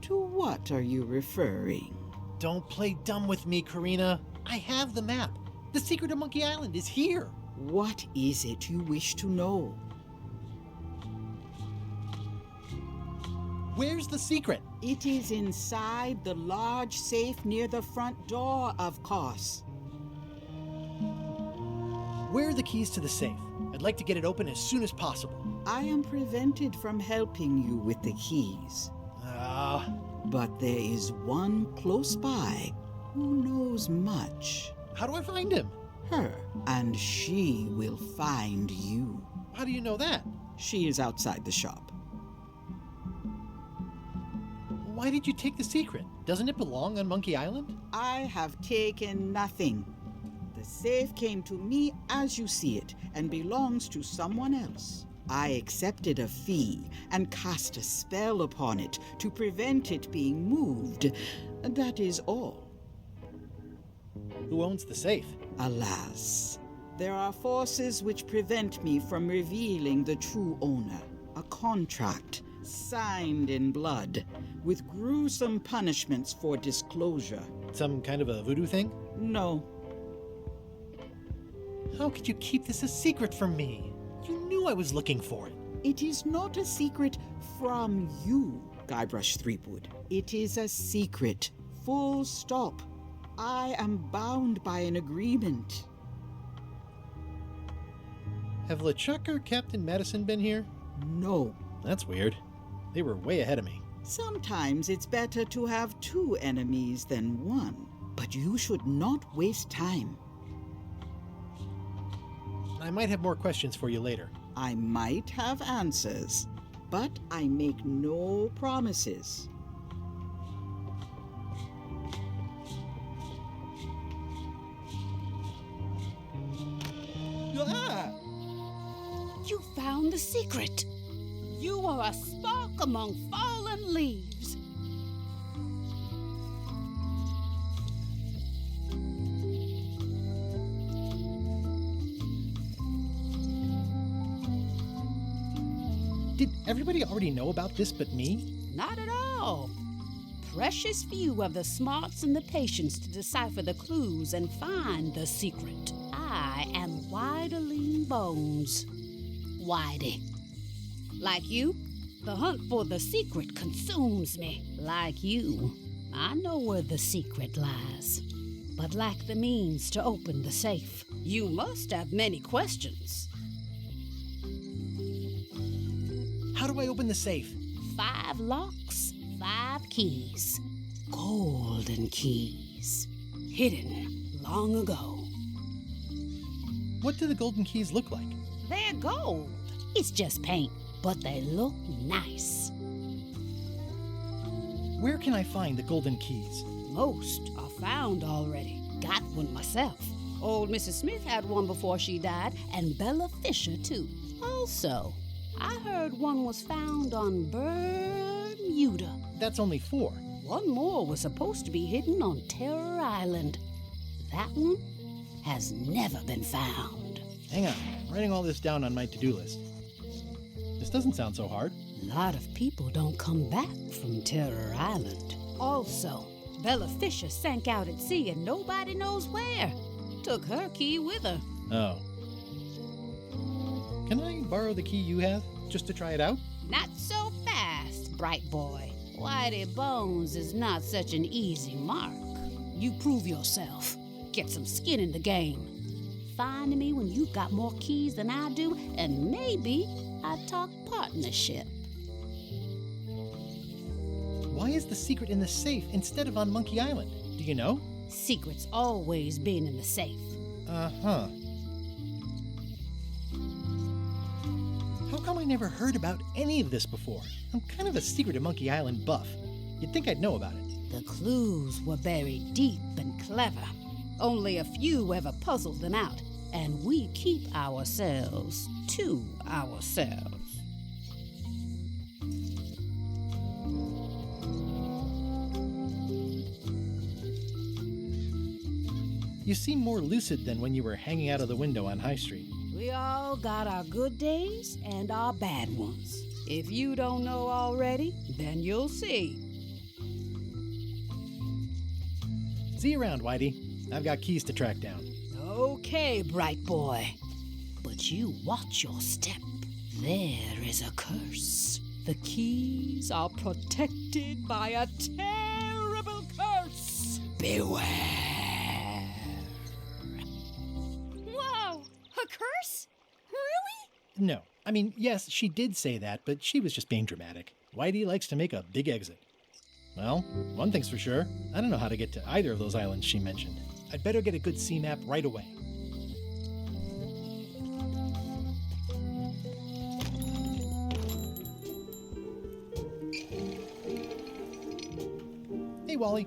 Speaker 12: To what are you referring?
Speaker 18: Don't play dumb with me, Karina. I have the map. The secret of Monkey Island is here.
Speaker 12: What is it you wish to know?
Speaker 18: Where's the secret?
Speaker 12: It is inside the large safe near the front door, of course.
Speaker 18: Where are the keys to the safe? I'd like to get it open as soon as possible.
Speaker 12: I am prevented from helping you with the keys. But there is one close by who knows much.
Speaker 18: How do I find him?
Speaker 12: Her, and she will find you.
Speaker 18: How do you know that?
Speaker 12: She is outside the shop.
Speaker 18: Why did you take the secret? Doesn't it belong on Monkey Island?
Speaker 12: I have taken nothing. The safe came to me as you see it and belongs to someone else. I accepted a fee and cast a spell upon it to prevent it being moved. That is all.
Speaker 18: Who owns the safe?
Speaker 12: Alas, there are forces which prevent me from revealing the true owner. A contract signed in blood with gruesome punishments for disclosure.
Speaker 18: Some kind of a voodoo thing?
Speaker 12: No.
Speaker 18: How could you keep this a secret from me? You knew I was looking for it.
Speaker 12: It is not a secret from you, Guybrush Threepwood. It is a secret. Full stop. I am bound by an agreement.
Speaker 18: Have LeChuck or Captain Madison been here?
Speaker 12: No.
Speaker 18: That's weird. They were way ahead of me.
Speaker 12: Sometimes it's better to have two enemies than one. But you should not waste time.
Speaker 18: I might have more questions for you later.
Speaker 12: I might have answers, but I make no promises.
Speaker 13: You found the secret. You are a spark among fallen leaves.
Speaker 18: Did everybody already know about this but me?
Speaker 13: Not at all. Precious few have the smarts and the patience to decipher the clues and find the secret. I am Whiteling Bones. Whitey. Like you, the hunt for the secret consumes me. Like you, I know where the secret lies, but lack the means to open the safe. You must have many questions.
Speaker 18: How do I open the safe?
Speaker 13: 5 locks, 5 keys. Golden keys. Hidden long ago.
Speaker 18: What do the golden keys look like?
Speaker 13: They're gold. It's just paint, but they look nice.
Speaker 18: Where can I find the golden keys?
Speaker 13: Most are found already. Got one myself. Old Mrs. Smith had one before she died, and Bella Fisher, too. Also, I heard one was found on Bermuda.
Speaker 18: That's only 4.
Speaker 13: One more was supposed to be hidden on Terror Island. That one has never been found.
Speaker 18: Hang on, I'm writing all this down on my to-do list. This doesn't sound so hard.
Speaker 13: A lot of people don't come back from Terror Island. Also, Bella Fisher sank out at sea and nobody knows where. Took her key with her.
Speaker 18: Oh. Can I borrow the key you have, just to try it out?
Speaker 13: Not so fast, bright boy. Whitey Bones is not such an easy mark. You prove yourself. Get some skin in the game. Find me when you've got more keys than I do, and maybe I'd talk partnership.
Speaker 18: Why is the secret in the safe instead of on Monkey Island? Do you know?
Speaker 13: Secret's always been in the safe.
Speaker 18: Uh-huh. How come I never heard about any of this before? I'm kind of a Secret of Monkey Island buff.
Speaker 7: You'd think I'd know about it.
Speaker 13: The clues were buried deep and clever. Only a few ever puzzled them out, and we keep ourselves to ourselves.
Speaker 7: You seem more lucid than when you were hanging out of the window on High Street.
Speaker 13: We all got our good days and our bad ones. If you don't know already, then you'll see.
Speaker 7: See you around, Whitey. I've got keys to track down.
Speaker 13: Okay, bright boy. But you watch your step. There is a curse. The keys are protected by a terrible curse. Beware.
Speaker 1: Whoa! A curse? Really?
Speaker 7: No. I mean, yes, she did say that, but she was just being dramatic. Whitey likes to make a big exit. Well, one thing's for sure. I don't know how to get to either of those islands she mentioned. I'd better get a good sea map right away. Hey, Wally.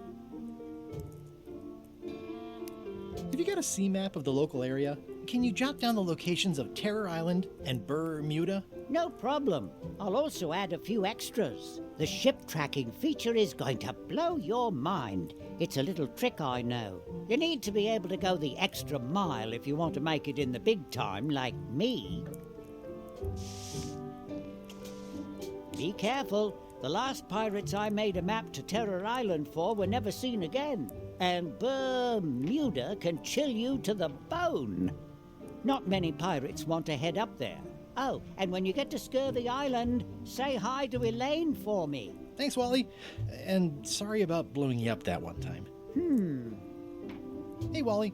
Speaker 7: Have you got a sea map of the local area? Can you jot down the locations of Terror Island and Bermuda?
Speaker 14: No problem. I'll also add a few extras. The ship tracking feature is going to blow your mind. It's a little trick, I know. You need to be able to go the extra mile if you want to make it in the big time, like me. Be careful. The last pirates I made a map to Terror Island for were never seen again. And Bermuda can chill you to the bone. Not many pirates want to head up there. Oh, and when you get to Scurvy Island, say hi to Elaine for me.
Speaker 7: Thanks, Wally. And sorry about blowing you up that one time. Hey, Wally.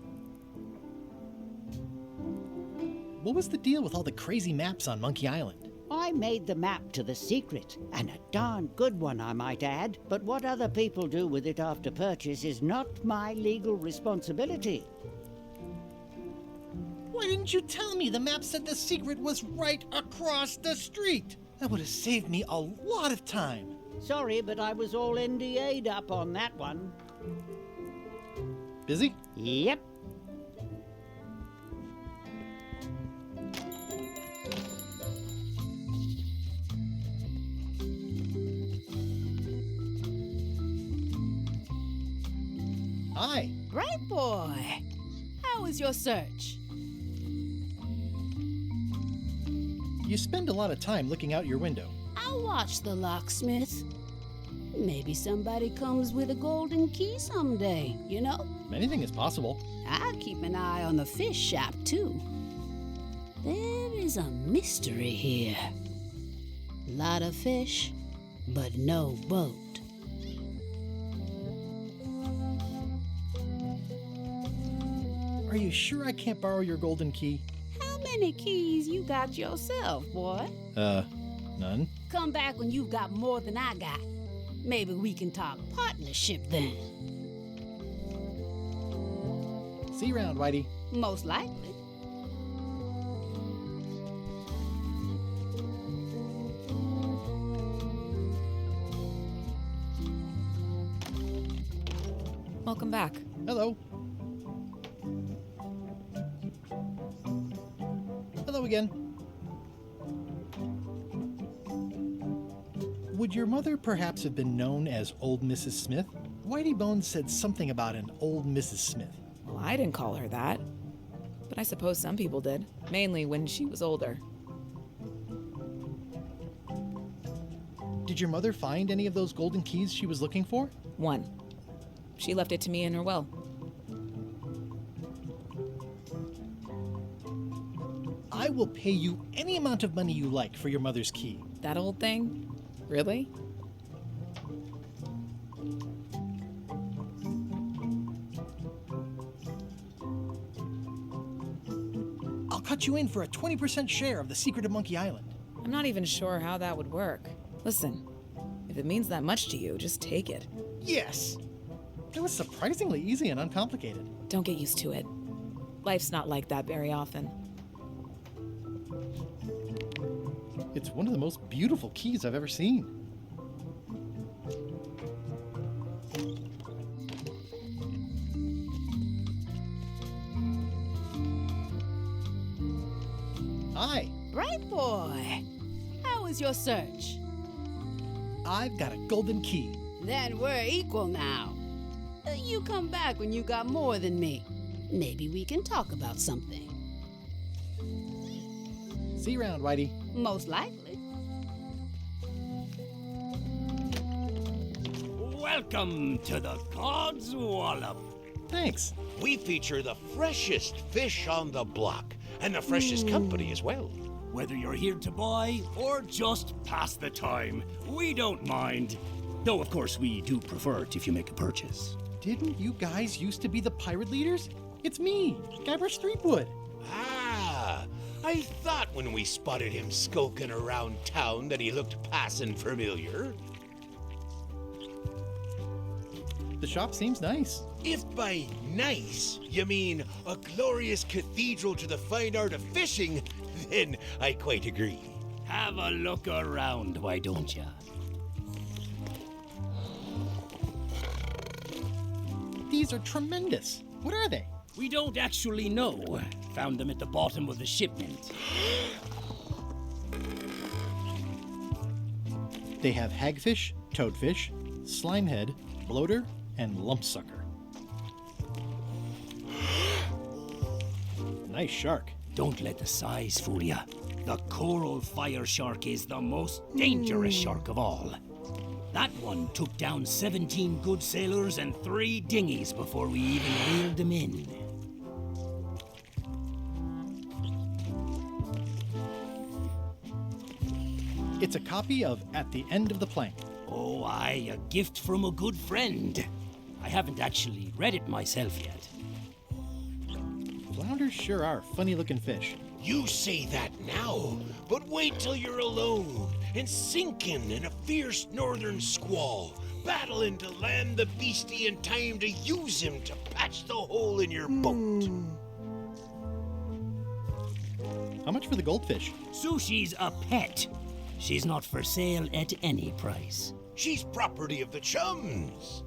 Speaker 7: What was the deal with all the crazy maps on Monkey Island?
Speaker 14: I made the map to the secret, and a darn good one, I might add. But what other people do with it after purchase is not my legal responsibility.
Speaker 7: Why didn't you tell me the map said the secret was right across the street? That would have saved me a lot of time.
Speaker 14: Sorry, but I was all NDA'd up on that one.
Speaker 7: Busy?
Speaker 14: Yep.
Speaker 7: Hi.
Speaker 13: Bright boy. How was your search?
Speaker 7: You spend a lot of time looking out your window.
Speaker 13: I'll watch the locksmith. Maybe somebody comes with a golden key someday, you know?
Speaker 7: Anything is possible.
Speaker 13: I'll keep an eye on the fish shop, too. There is a mystery here. Lot of fish, but no boat.
Speaker 7: Are you sure I can't borrow your golden key?
Speaker 13: How many keys you got yourself, boy?
Speaker 7: None.
Speaker 13: Come back when you've got more than I got. Maybe we can talk partnership then.
Speaker 7: See you around, Whitey.
Speaker 13: Most likely.
Speaker 17: Welcome back.
Speaker 7: Hello. Hello again. Would your mother perhaps have been known as Old Mrs. Smith? Whitey Bones said something about an Old Mrs. Smith.
Speaker 17: Well, I didn't call her that. But I suppose some people did, mainly when she was older.
Speaker 7: Did your mother find any of those golden keys she was looking for?
Speaker 17: One. She left it to me in her will.
Speaker 7: I will pay you any amount of money you like for your mother's key.
Speaker 17: That old thing? Really?
Speaker 7: I'll cut you in for a 20% share of the secret of Monkey Island.
Speaker 17: I'm not even sure how that would work. Listen, if it means that much to you, just take it.
Speaker 7: Yes! It was surprisingly easy and uncomplicated.
Speaker 17: Don't get used to it. Life's not like that very often.
Speaker 7: It's one of the most beautiful keys I've ever seen.
Speaker 2: boy. How was your search?
Speaker 7: I've got a golden key.
Speaker 2: Then we're equal now. You come back when you got more than me. Maybe we can talk about something.
Speaker 7: See you around, Whitey.
Speaker 2: Most likely.
Speaker 3: Welcome to the God's Wallop.
Speaker 7: Thanks.
Speaker 21: We feature the freshest fish on the block, and the freshest company as well.
Speaker 3: Whether you're here to buy or just pass the time, we don't mind. Though, of course, we do prefer it if you make a purchase.
Speaker 7: Didn't you guys used to be the pirate leaders? It's me, Guybrush Threepwood.
Speaker 21: Ah, I thought when we spotted him skulking around town that he looked passing familiar.
Speaker 7: The shop seems nice.
Speaker 21: If by nice you mean a glorious cathedral to the fine art of fishing, then I quite agree.
Speaker 3: Have a look around, why don't ya?
Speaker 7: These are tremendous. What are they?
Speaker 3: We don't actually know. Found them at the bottom of the shipment.
Speaker 7: They have hagfish, toadfish, slimehead, bloater, and lumpsucker. Nice shark.
Speaker 3: Don't let the size fool ya. The coral fire shark is the most dangerous shark of all. That one took down 17 good sailors and 3 dinghies before we even reeled them in.
Speaker 7: It's a copy of At the End of the Plank.
Speaker 3: Oh, aye, a gift from a good friend. I haven't actually read it myself yet.
Speaker 7: Flounders sure are funny-looking fish.
Speaker 21: You say that now, but wait till you're alone and sinking in a fierce northern squall, battling to land the beastie in time to use him to patch the hole in your boat.
Speaker 7: How much for the goldfish?
Speaker 3: Sushi's a pet. She's not for sale at any price.
Speaker 21: She's property of the chums.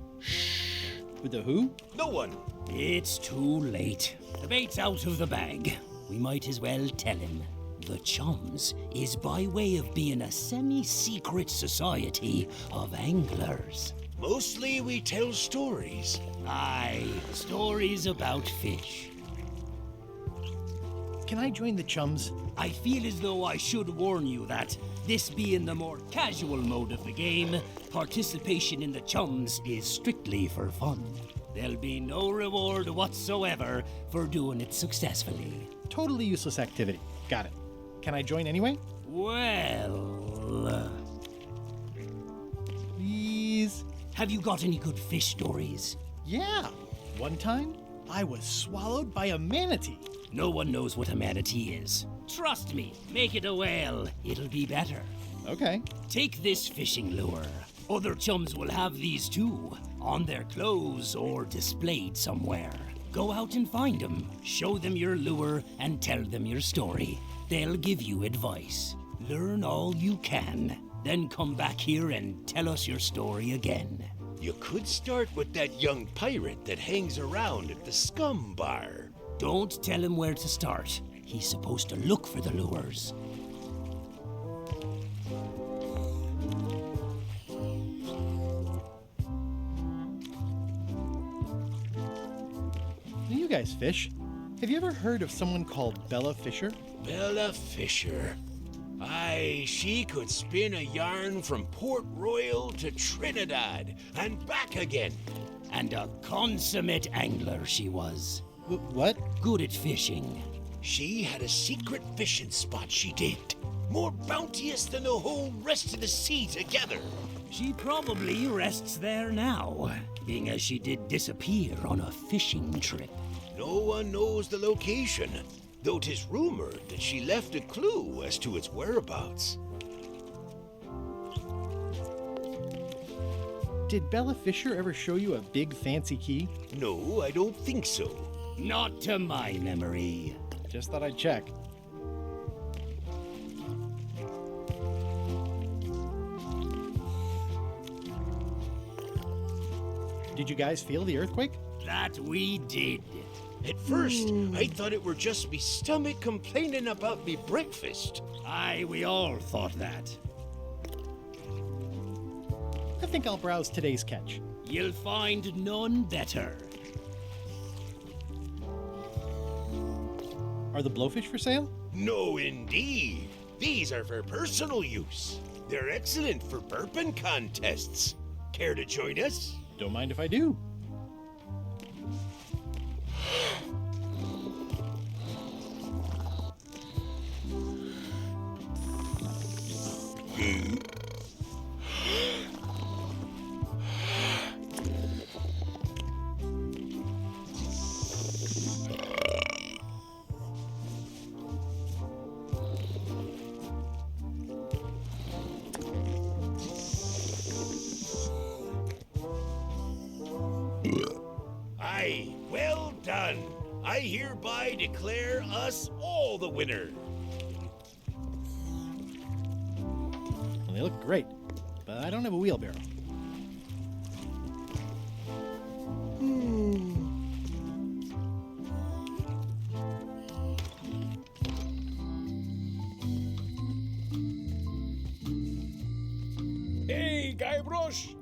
Speaker 7: With the who?
Speaker 21: No one.
Speaker 3: It's too late. The bait's out of the bag. We might as well tell him. The Chums is by way of being a semi-secret society of anglers.
Speaker 21: Mostly we tell stories.
Speaker 3: Aye, stories about fish.
Speaker 7: Can I join the chums?
Speaker 3: I feel as though I should warn you that, this being the more casual mode of the game, participation in the Chums is strictly for fun. There'll be no reward whatsoever for doing it successfully.
Speaker 7: Totally useless activity. Got it. Can I join anyway?
Speaker 3: Well...
Speaker 7: Please?
Speaker 3: Have you got any good fish stories?
Speaker 7: Yeah. One time, I was swallowed by a manatee.
Speaker 3: No one knows what a manatee is. Trust me, make it a whale. It'll be better.
Speaker 7: Okay.
Speaker 3: Take this fishing lure. Other chums will have these too, on their clothes or displayed somewhere. Go out and find them, show them your lure, and tell them your story. They'll give you advice. Learn all you can, then come back here and tell us your story again.
Speaker 21: You could start with that young pirate that hangs around at the Scum Bar.
Speaker 3: Don't tell him where to start. He's supposed to look for the lures.
Speaker 7: You guys fish. Have you ever heard of someone called Bella Fisher?
Speaker 21: Bella Fisher. Aye, she could spin a yarn from Port Royal to Trinidad and back again.
Speaker 3: And a consummate angler she was.
Speaker 7: What?
Speaker 3: Good at fishing.
Speaker 21: She had a secret fishing spot, she did. More bounteous than the whole rest of the sea together.
Speaker 3: She probably rests there now, being as she did disappear on a fishing trip.
Speaker 21: No one knows the location, though 'tis rumored that she left a clue as to its whereabouts.
Speaker 7: Did Bella Fisher ever show you a big fancy key?
Speaker 21: No, I don't think so.
Speaker 3: Not to my memory.
Speaker 7: Just thought I'd check. Did you guys feel the earthquake?
Speaker 3: That we did. At first, I thought it were just me stomach complaining about me breakfast.
Speaker 11: Aye, we all thought that.
Speaker 7: I think I'll browse today's catch.
Speaker 11: You'll find none better.
Speaker 7: Are the blowfish for sale?
Speaker 3: No, indeed. These are for personal use. They're excellent for burping contests. Care to join us?
Speaker 7: Don't mind if I do.
Speaker 3: Aye, well done. I hereby declare us all the winner.
Speaker 7: Well, they look great, but I don't have a wheelbarrow.
Speaker 22: Hey, Guybrush!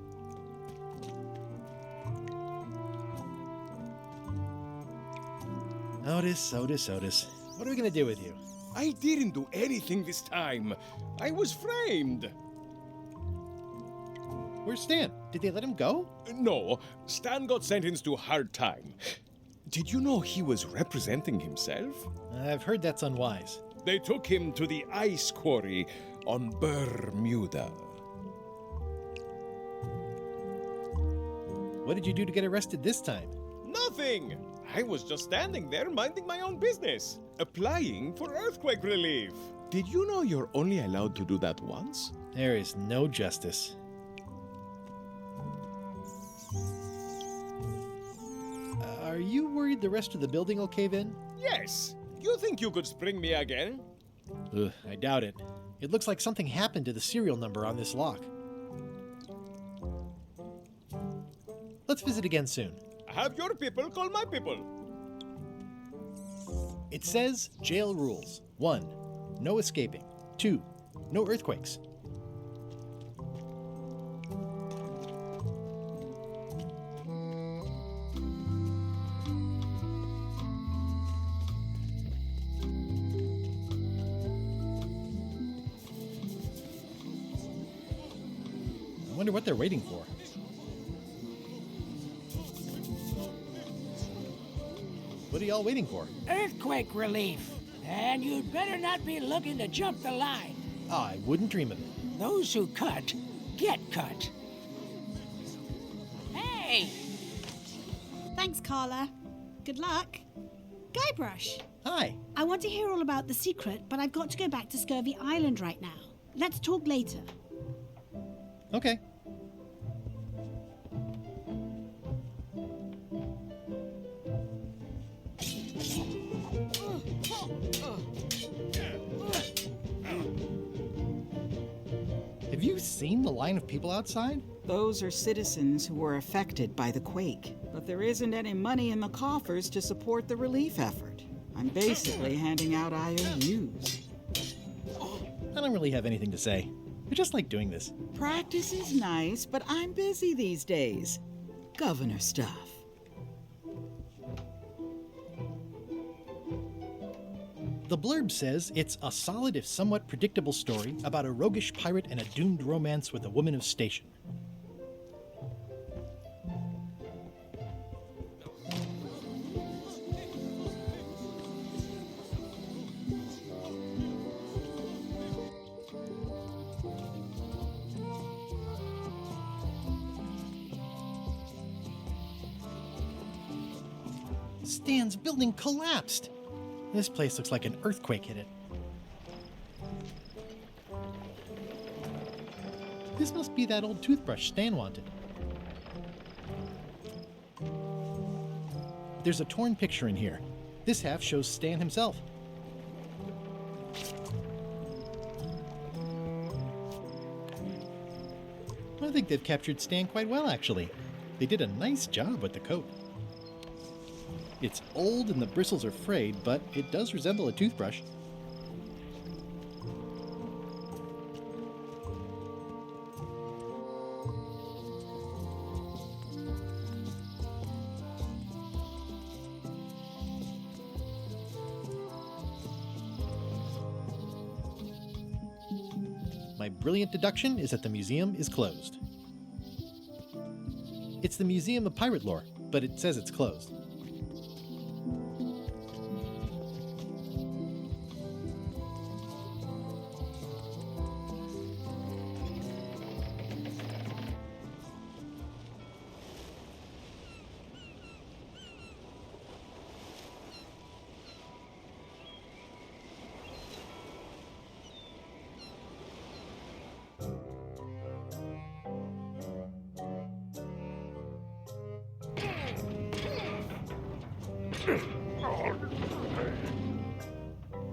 Speaker 7: Otis. What are we gonna do with you?
Speaker 22: I didn't do anything this time. I was framed.
Speaker 7: Where's Stan? Did they let him go?
Speaker 22: No, Stan got sentenced to hard time. Did you know he was representing himself?
Speaker 7: I've heard that's unwise.
Speaker 22: They took him to the ice quarry on Bermuda.
Speaker 7: What did you do to get arrested this time?
Speaker 22: Nothing! I was just standing there minding my own business, applying for earthquake relief. Did you know you're only allowed to do that once?
Speaker 7: There is no justice. Are you worried the rest of the building will cave in?
Speaker 22: Yes! You think you could spring me again?
Speaker 7: Ugh, I doubt it. It looks like something happened to the serial number on this lock. Let's visit again soon.
Speaker 22: Have your people call my people.
Speaker 7: It says jail rules. 1. No escaping. 2. No earthquakes. I wonder what they're waiting for. What are y'all waiting for?
Speaker 8: Earthquake relief. And you'd better not be looking to jump the line.
Speaker 7: I wouldn't dream of it.
Speaker 8: Those who cut, get cut. Hey!
Speaker 13: Thanks, Carla. Good luck. Guybrush.
Speaker 7: Hi.
Speaker 13: I want to hear all about the secret, but I've got to go back to Scurvy Island right now. Let's talk later.
Speaker 7: Okay. Have you seen the line of people outside?
Speaker 12: Those are citizens who were affected by the quake. But there isn't any money in the coffers to support the relief effort. I'm basically handing out IOUs.
Speaker 7: I don't really have anything to say. I just like doing this.
Speaker 12: Practice is nice, but I'm busy these days. Governor stuff.
Speaker 7: The blurb says it's a solid if somewhat predictable story about a roguish pirate and a doomed romance with a woman of station. Stan's building collapsed. This place looks like an earthquake hit it. This must be that old toothbrush Stan wanted. There's a torn picture in here. This half shows Stan himself. I think they've captured Stan quite well, actually. They did a nice job with the coat. It's old and the bristles are frayed, but it does resemble a toothbrush. My brilliant deduction is that the museum is closed. It's the Museum of Pirate Lore, but it says it's closed.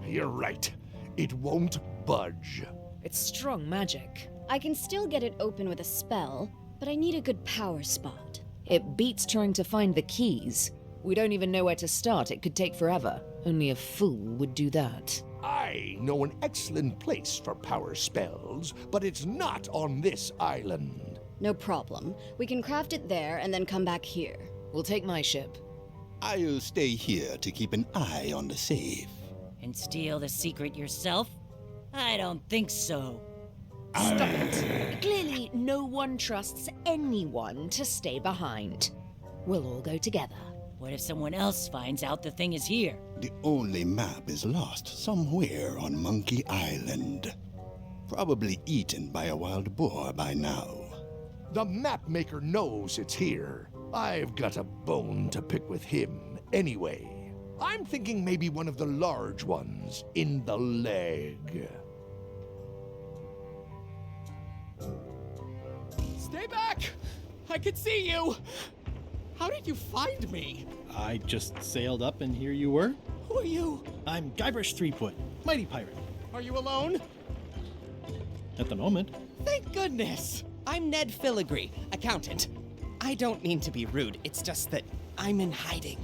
Speaker 22: You're right. It won't budge.
Speaker 5: It's strong magic.
Speaker 10: I can still get it open with a spell, but I need a good power spot.
Speaker 5: It beats trying to find the keys. We don't even know where to start. It could take forever. Only a fool would do that.
Speaker 22: I know an excellent place for power spells, but it's not on this island.
Speaker 10: No problem. We can craft it there and then come back here.
Speaker 5: We'll take my ship.
Speaker 9: I'll stay here to keep an eye on the safe.
Speaker 6: And steal the secret yourself? I don't think so.
Speaker 5: Stop it. Clearly, no one trusts anyone to stay behind. We'll all go together.
Speaker 6: What if someone else finds out the thing is here?
Speaker 9: The only map is lost somewhere on Monkey Island. Probably eaten by a wild boar by now.
Speaker 22: The map maker knows it's here. I've got a bone to pick with him anyway. I'm thinking maybe one of the large ones in the leg.
Speaker 16: Stay back! I can see you! How did you find me?
Speaker 7: I just sailed up and here you were.
Speaker 16: Who are you?
Speaker 7: I'm Guybrush Threepwood, mighty pirate.
Speaker 16: Are you alone?
Speaker 7: At the moment.
Speaker 16: Thank goodness! I'm Ned Filigree, accountant. I don't mean to be rude, it's just that I'm in hiding.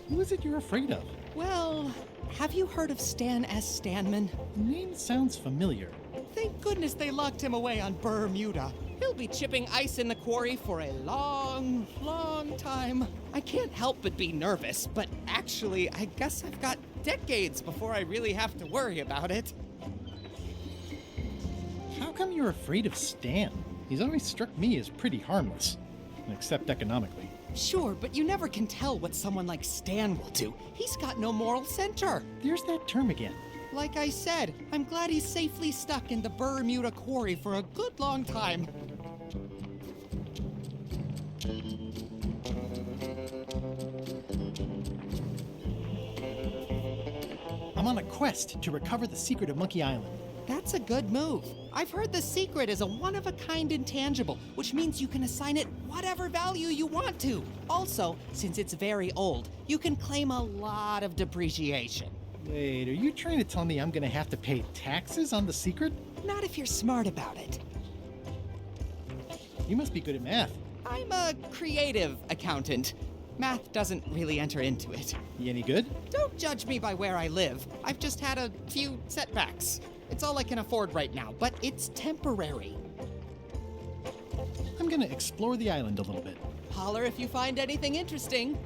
Speaker 7: Who is it you're afraid of?
Speaker 16: Well, have you heard of Stan S. Stanman?
Speaker 7: Name sounds familiar.
Speaker 16: Thank goodness they locked him away on Bermuda. He'll be chipping ice in the quarry for a long, long time. I can't help but be nervous, but actually, I guess I've got decades before I really have to worry about it.
Speaker 7: How come you're afraid of Stan? He's always struck me as pretty harmless, except economically.
Speaker 16: Sure, but you never can tell what someone like Stan will do. He's got no moral center.
Speaker 7: There's that term again.
Speaker 16: Like I said, I'm glad he's safely stuck in the Bermuda quarry for a good long time.
Speaker 7: I'm on a quest to recover the secret of Monkey Island.
Speaker 16: That's a good move. I've heard the secret is a one-of-a-kind intangible, which means you can assign it whatever value you want to. Also, since it's very old, you can claim a lot of depreciation.
Speaker 7: Wait, are you trying to tell me I'm gonna have to pay taxes on the secret?
Speaker 16: Not if you're smart about it.
Speaker 7: You must be good at math.
Speaker 16: I'm a creative accountant. Math doesn't really enter into it.
Speaker 7: You any good?
Speaker 16: Don't judge me by where I live. I've just had a few setbacks. It's all I can afford right now, but it's temporary.
Speaker 7: I'm gonna explore the island a little bit.
Speaker 16: Holler if you find anything interesting.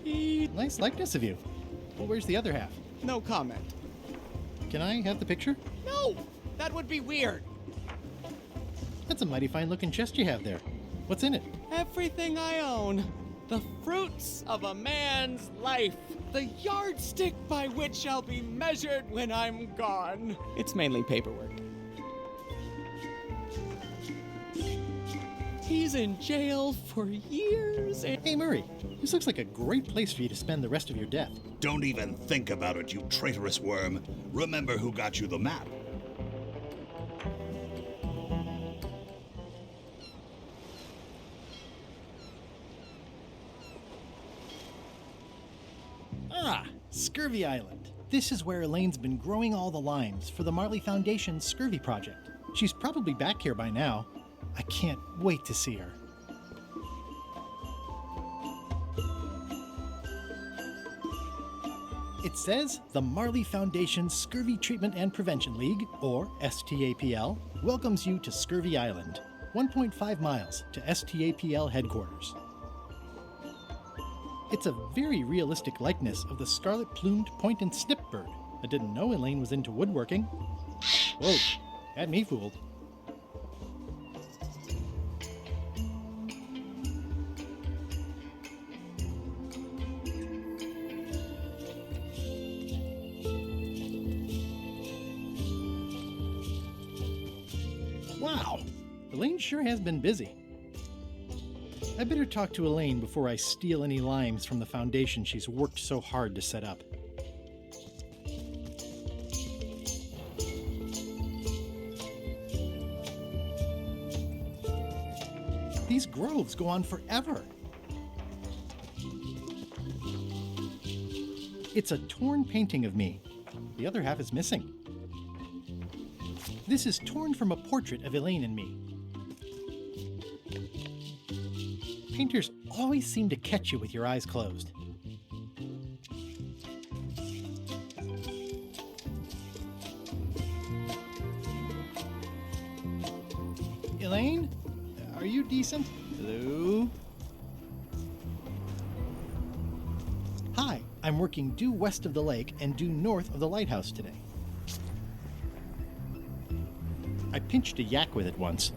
Speaker 7: Nice likeness of you. Well, where's the other half?
Speaker 16: No comment.
Speaker 7: Can I have the picture?
Speaker 16: No! That would be weird.
Speaker 7: That's a mighty fine looking chest you have there. What's in it?
Speaker 16: Everything I own. The fruits of a man's life. The yardstick by which I'll be measured when I'm gone. It's mainly paperwork. He's in jail for years and...
Speaker 7: Hey, Murray, this looks like a great place for you to spend the rest of your death.
Speaker 4: Don't even think about it, you traitorous worm. Remember who got you the map.
Speaker 7: Ah, Scurvy Island. This is where Elaine's been growing all the limes for the Marley Foundation's Scurvy Project. She's probably back here by now. I can't wait to see her. It says the Marley Foundation's Scurvy Treatment and Prevention League, or STAPL, welcomes you to Scurvy Island, 1.5 miles to STAPL headquarters. It's a very realistic likeness of the scarlet-plumed point and snip bird. I didn't know Elaine was into woodworking. Whoa, had me fooled. Wow, Elaine sure has been busy. I better talk to Elaine before I steal any limes from the foundation she's worked so hard to set up. These groves go on forever. It's a torn painting of me. The other half is missing. This is torn from a portrait of Elaine and me. Painters always seem to catch you with your eyes closed. Elaine? Are you decent? Hello? Hi, I'm working due west of the lake and due north of the lighthouse today. I pinched a yak with it once,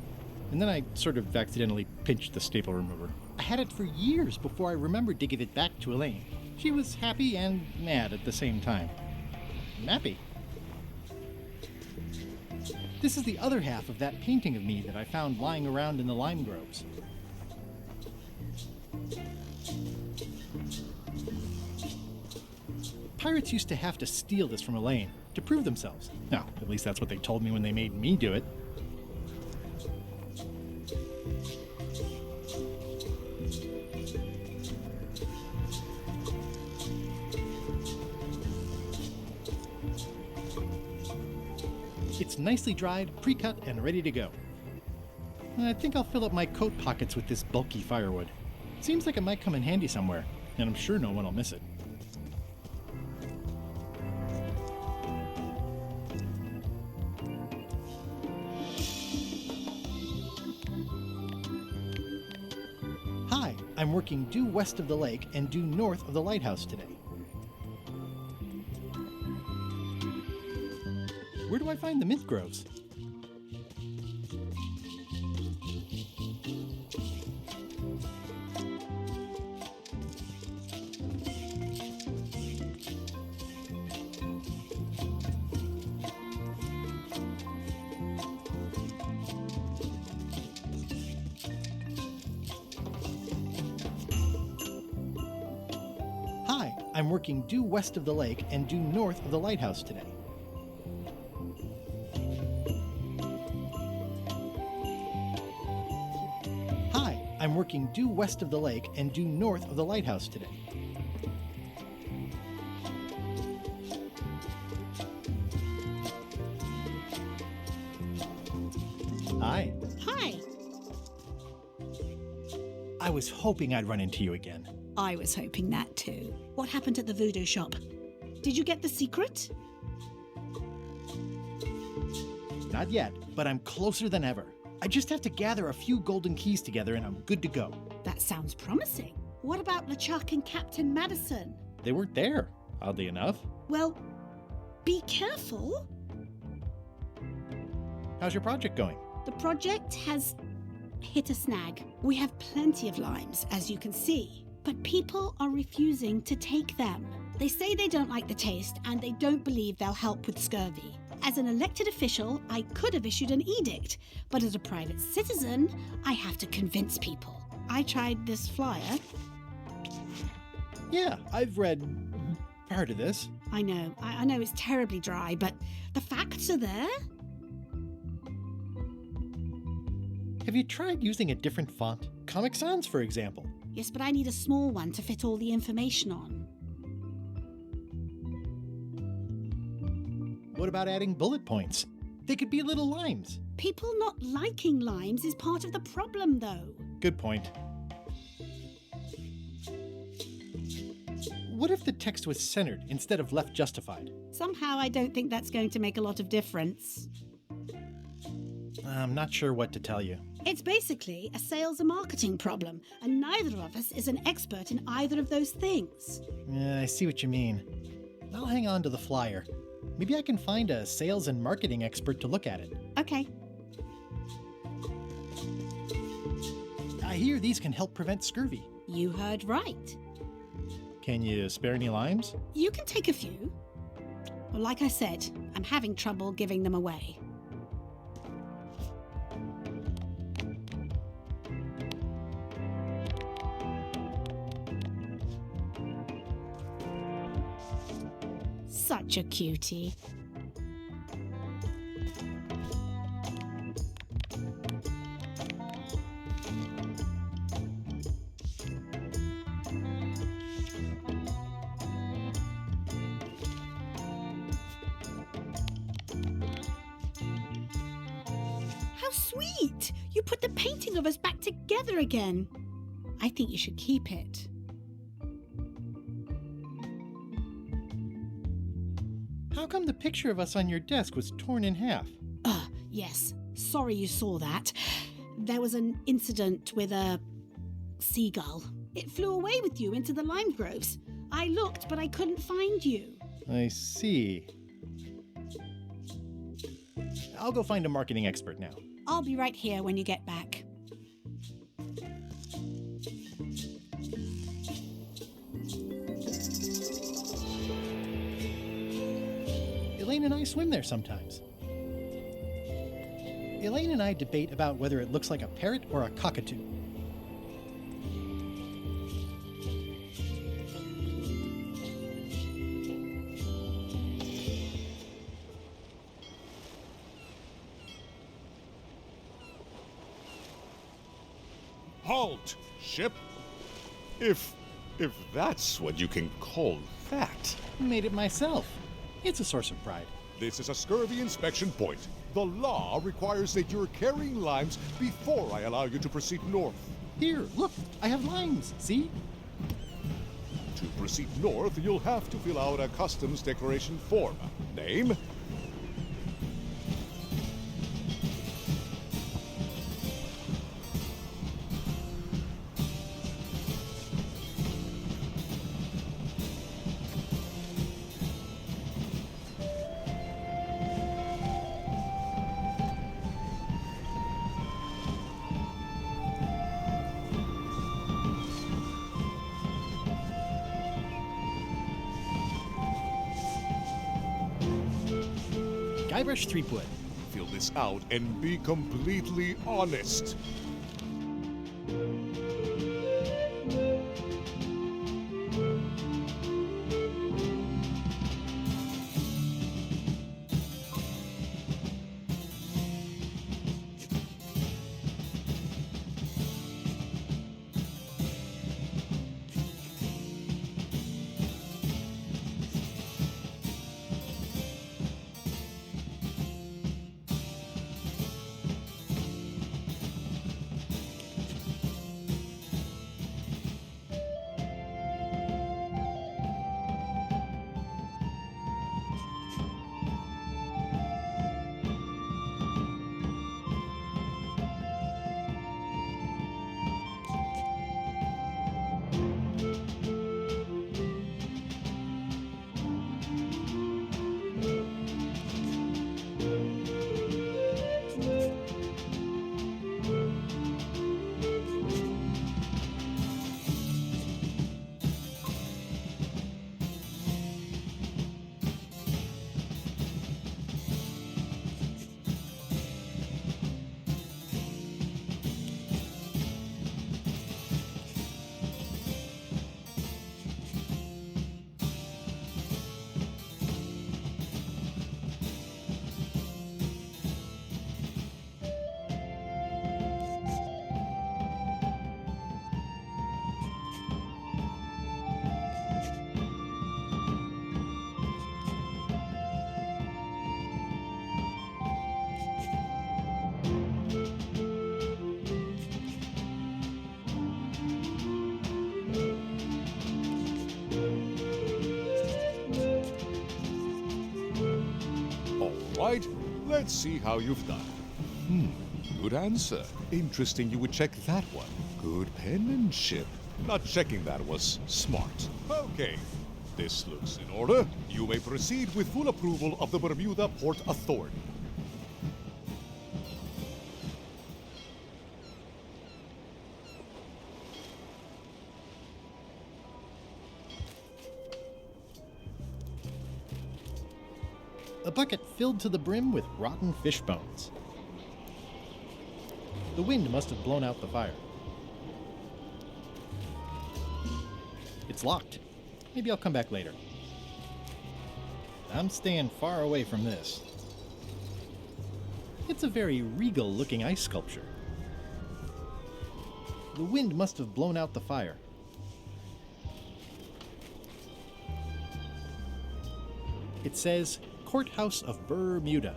Speaker 7: and then I sort of accidentally pinched the staple remover. I had it for years before I remembered to give it back to Elaine. She was happy and mad at the same time. Nappy. This is the other half of that painting of me that I found lying around in the lime groves. Pirates used to have to steal this from Elaine to prove themselves. Now, at least that's what they told me when they made me do it. It's nicely dried, pre-cut, and ready to go. I think I'll fill up my coat pockets with this bulky firewood. Seems like it might come in handy somewhere, and I'm sure no one will miss it. Hi, I'm working due west of the lake and due north of the lighthouse today. Where do I find the mint groves? Hi, I'm working due west of the lake and due north of the lighthouse today. I'm working due west of the lake and due north of the lighthouse today. Hi.
Speaker 13: Hi.
Speaker 7: I was hoping I'd run into you again.
Speaker 13: I was hoping that too. What happened at the voodoo shop? Did you get the secret?
Speaker 7: Not yet, but I'm closer than ever. I just have to gather a few golden keys together and I'm good to go.
Speaker 13: That sounds promising. What about LeChuck and Captain Madison?
Speaker 7: They weren't there, oddly enough.
Speaker 13: Well, be careful.
Speaker 7: How's your project going?
Speaker 13: The project has hit a snag. We have plenty of limes, as you can see, but people are refusing to take them. They say they don't like the taste and they don't believe they'll help with scurvy. As an elected official, I could have issued an edict, but as a private citizen, I have to convince people. I tried this flyer.
Speaker 7: Yeah, I've read part of this.
Speaker 13: I know it's terribly dry, but the facts are there.
Speaker 7: Have you tried using a different font? Comic Sans, for example.
Speaker 13: Yes, but I need a small one to fit all the information on.
Speaker 7: What about adding bullet points? They could be little limes.
Speaker 13: People not liking limes is part of the problem, though.
Speaker 7: Good point. What if the text was centered instead of left justified?
Speaker 13: Somehow I don't think that's going to make a lot of difference.
Speaker 7: I'm not sure what to tell you.
Speaker 13: It's basically a sales and marketing problem, and neither of us is an expert in either of those things.
Speaker 7: Yeah, I see what you mean. I'll hang on to the flyer. Maybe I can find a sales and marketing expert to look at it.
Speaker 13: Okay.
Speaker 7: I hear these can help prevent scurvy.
Speaker 13: You heard right.
Speaker 7: Can you spare any limes?
Speaker 13: You can take a few. Well, like I said, I'm having trouble giving them away. Such a cutie. How sweet! You put the painting of us back together again. I think you should keep it.
Speaker 7: How come the picture of us on your desk was torn in half?
Speaker 13: Yes. Sorry you saw that. There was an incident with a seagull. It flew away with you into the lime groves. I looked, but I couldn't find you.
Speaker 7: I see. I'll go find a marketing expert now.
Speaker 13: I'll be right here when you get back.
Speaker 7: Elaine and I swim there sometimes. Elaine and I debate about whether it looks like a parrot or a cockatoo.
Speaker 22: Halt, ship! If that's what you can call that.
Speaker 7: Made it myself. It's a source of pride.
Speaker 22: This is a scurvy inspection point. The law requires that you're carrying limes before I allow you to proceed north.
Speaker 7: Here, look, I have limes, see?
Speaker 22: To proceed north, you'll have to fill out a customs declaration form. Name?
Speaker 7: Guybrush Threepwood.
Speaker 22: Fill this out and be completely honest.
Speaker 19: right, let's see how you've done. Good answer. Interesting you would check that one. Good penmanship. Not checking that was smart. Okay, this looks in order. You may proceed with full approval of the Bermuda Port Authority.
Speaker 7: A bucket filled to the brim with rotten fish bones. The wind must have blown out the fire. It's locked. Maybe I'll come back later. I'm staying far away from this. It's a very regal-looking ice sculpture. The wind must have blown out the fire. It says, Courthouse of Bermuda.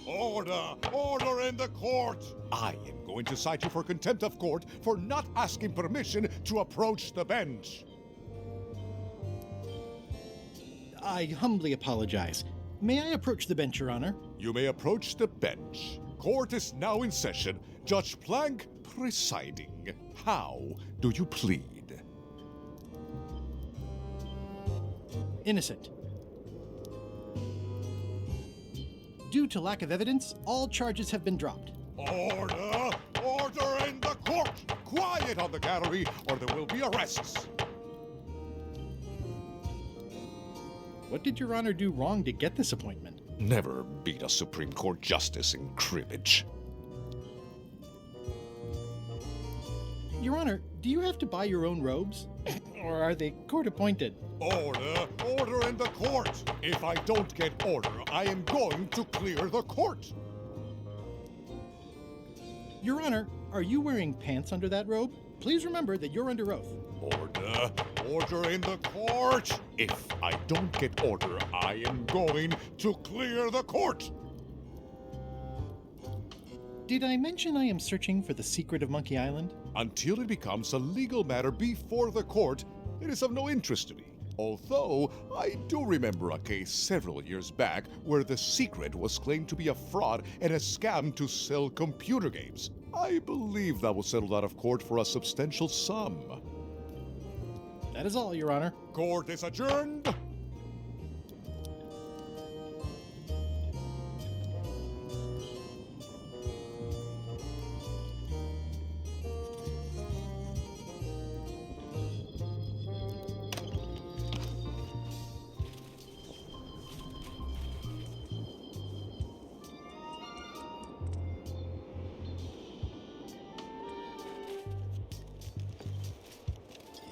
Speaker 19: Order! Order in the court! I am going to cite you for contempt of court for not asking permission to approach the bench.
Speaker 7: I humbly apologize. May I approach the bench, Your Honor?
Speaker 19: You may approach the bench. Court is now in session. Judge Plank presiding. How do you plead?
Speaker 7: Innocent. Due to lack of evidence, all charges have been dropped.
Speaker 19: Order! Order in the court! Quiet on the gallery, or there will be arrests.
Speaker 7: What did Your Honor do wrong to get this appointment?
Speaker 19: Never beat a Supreme Court justice in cribbage.
Speaker 7: Your Honor, do you have to buy your own robes? Or are they court-appointed?
Speaker 19: Order! Order in the court! If I don't get order, I am going to clear the court!
Speaker 7: Your Honor, are you wearing pants under that robe? Please remember that you're under oath.
Speaker 19: Order! Order in the court! If I don't get order, I am going to clear the court!
Speaker 7: Did I mention I am searching for the secret of Monkey Island?
Speaker 19: Until it becomes a legal matter before the court, it is of no interest to me. Although, I do remember a case several years back where the secret was claimed to be a fraud and a scam to sell computer games. I believe that was settled out of court for a substantial sum.
Speaker 7: That is all, Your Honor.
Speaker 19: Court is adjourned.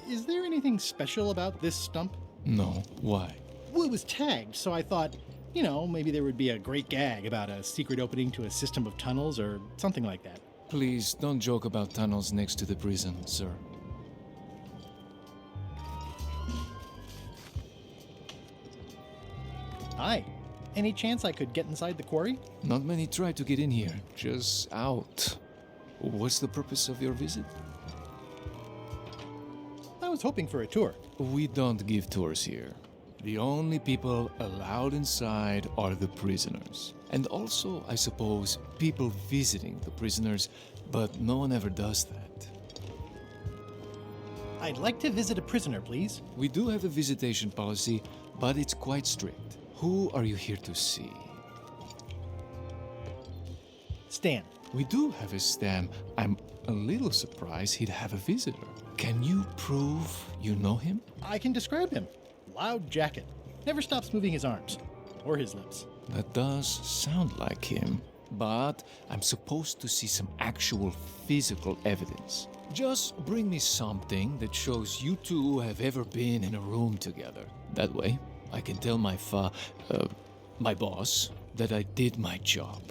Speaker 7: Is there anything special about this stump?
Speaker 20: No, why?
Speaker 7: Well, it was tagged, so I thought, you know, maybe there would be a great gag about a secret opening to a system of tunnels or something like that.
Speaker 20: Please don't joke about tunnels next to the prison, sir.
Speaker 7: Hi. Any chance I could get inside the quarry?
Speaker 20: Not many try to get in here, just out. What's the purpose of your visit?
Speaker 7: I was hoping for a tour.
Speaker 20: We don't give tours here. The only people allowed inside are the prisoners. And also, I suppose, people visiting the prisoners, but no one ever does that.
Speaker 7: I'd like to visit a prisoner, please.
Speaker 20: We do have a visitation policy, but it's quite strict. Who are you here to see?
Speaker 7: Stan.
Speaker 20: We do have a Stan. I'm a little surprised he'd have a visitor. Can you prove you know him?
Speaker 7: I can describe him. Loud jacket. Never stops moving his arms. Or his lips.
Speaker 20: That does sound like him. But I'm supposed to see some actual physical evidence. Just bring me something that shows you two have ever been in a room together. That way, I can tell my boss that I did my job.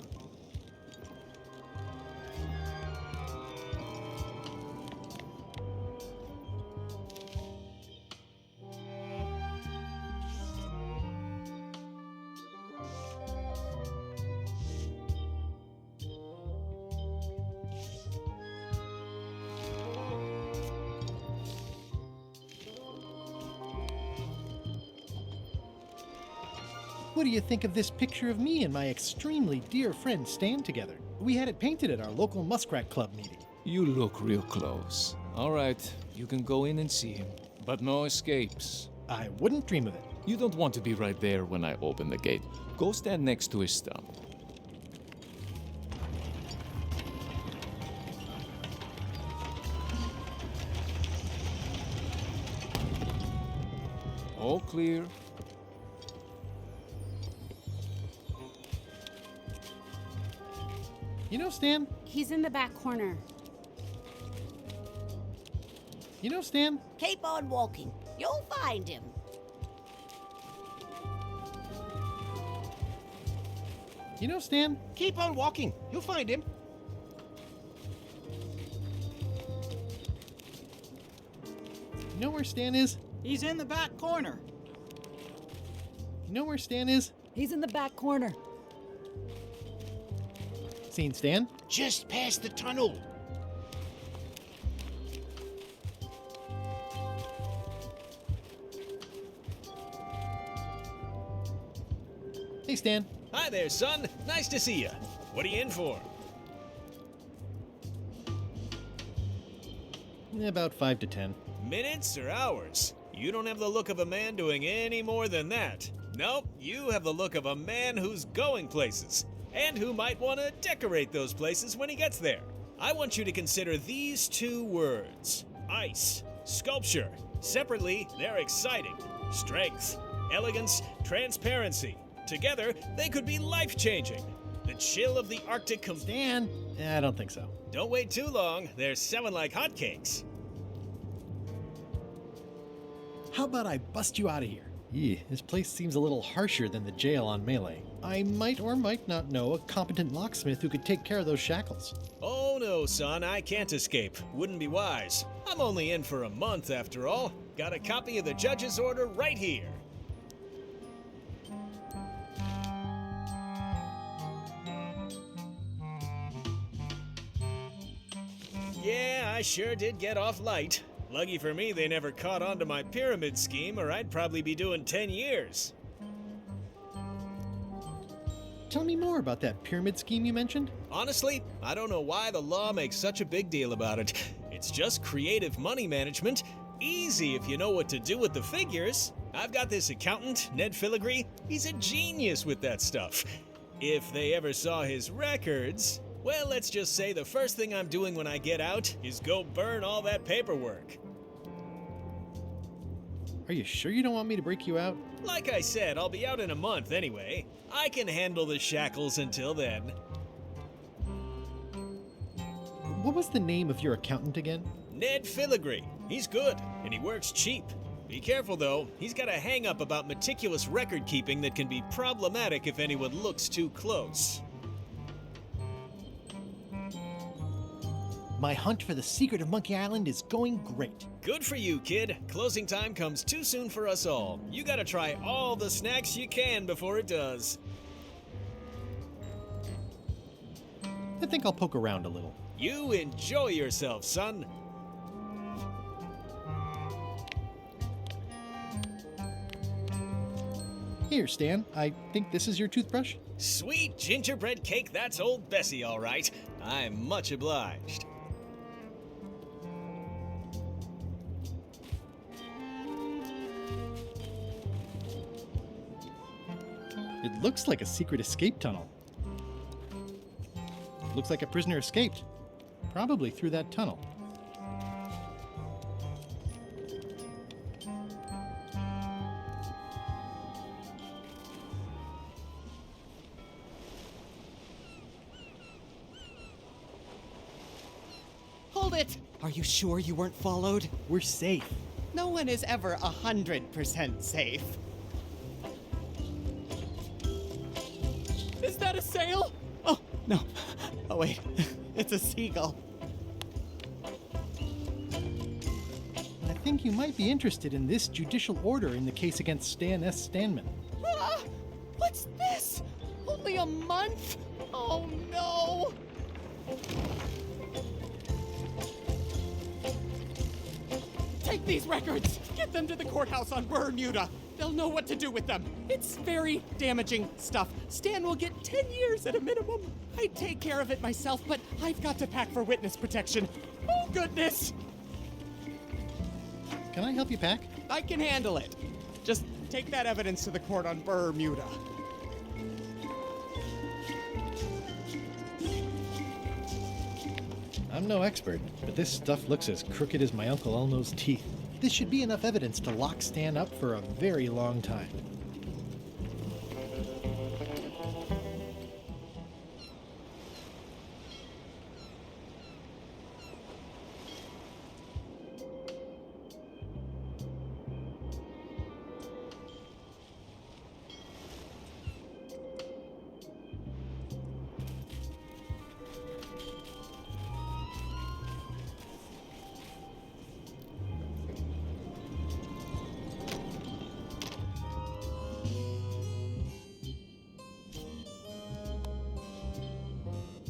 Speaker 7: What do you think of this picture of me and my extremely dear friend Stan together? We had it painted at our local Muskrat Club meeting.
Speaker 20: You look real close. All right, you can go in and see him, but no escapes.
Speaker 7: I wouldn't dream of it.
Speaker 20: You don't want to be right there when I open the gate. Go stand next to his stump. All clear.
Speaker 7: You know, Stan?
Speaker 15: He's in the back corner.
Speaker 7: You know, Stan?
Speaker 2: Keep on walking. You'll find him.
Speaker 7: You know, Stan?
Speaker 16: Keep on walking. You'll find him.
Speaker 7: You know where Stan is?
Speaker 12: He's in the back corner.
Speaker 7: You know where Stan is?
Speaker 17: He's in the back corner.
Speaker 7: Seen Stan?
Speaker 11: Just past the tunnel.
Speaker 7: Hey, Stan.
Speaker 18: Hi there, son. Nice to see you. What are you in for?
Speaker 7: About 5 to 10.
Speaker 18: Minutes or hours? You don't have the look of a man doing any more than that. Nope, you have the look of a man who's going places, and who might want to decorate those places when he gets there. I want you to consider these 2 words: ice, sculpture. Separately, they're exciting. Strength, elegance, transparency. Together, they could be life-changing. The chill of the Arctic
Speaker 7: Stan? I don't think so.
Speaker 18: Don't wait too long. They're selling like hotcakes.
Speaker 7: How about I bust you out of here? This place seems a little harsher than the jail on Melee. I might or might not know a competent locksmith who could take care of those shackles.
Speaker 18: Oh no, son, I can't escape. Wouldn't be wise. I'm only in for a month after all. Got a copy of the judge's order right here. Yeah, I sure did get off light. Lucky for me, they never caught on to my pyramid scheme, or I'd probably be doing 10 years.
Speaker 7: Tell me more about that pyramid scheme you mentioned.
Speaker 18: Honestly, I don't know why the law makes such a big deal about it. It's just creative money management. Easy if you know what to do with the figures. I've got this accountant, Ned Filigree. He's a genius with that stuff. If they ever saw his records... Well, let's just say the first thing I'm doing when I get out is go burn all that paperwork.
Speaker 7: Are you sure you don't want me to break you out?
Speaker 18: Like I said, I'll be out in a month anyway. I can handle the shackles until then.
Speaker 7: What was the name of your accountant again?
Speaker 18: Ned Filigree. He's good, and he works cheap. Be careful, though. He's got a hang-up about meticulous record-keeping that can be problematic if anyone looks too close.
Speaker 7: My hunt for the secret of Monkey Island is going great.
Speaker 18: Good for you, kid. Closing time comes too soon for us all. You gotta try all the snacks you can before it does.
Speaker 7: I think I'll poke around a little.
Speaker 18: You enjoy yourself, son.
Speaker 7: Here, Stan. I think this is your toothbrush.
Speaker 18: Sweet gingerbread cake, that's old Bessie, all right. I'm much obliged.
Speaker 7: It looks like a secret escape tunnel. Looks like a prisoner escaped. Probably through that tunnel.
Speaker 16: Hold it! Are you sure you weren't followed?
Speaker 7: We're safe.
Speaker 16: No one is ever 100% safe. Is that a sail? Oh, no. Oh, wait. It's a seagull.
Speaker 7: I think you might be interested in this judicial order in the case against Stan S. Stanman.
Speaker 16: Ah! What's this? Only a month? Oh, no! Take these records! Get them to the courthouse on Bermuda! They'll know what to do with them. It's very damaging stuff. Stan will get 10 years at a minimum. I'd take care of it myself, but I've got to pack for witness protection. Oh, goodness!
Speaker 7: Can I help you pack?
Speaker 16: I can handle it. Just take that evidence to the court on Bermuda.
Speaker 7: I'm no expert, but this stuff looks as crooked as my Uncle Elno's teeth. This should be enough evidence to lock Stan up for a very long time.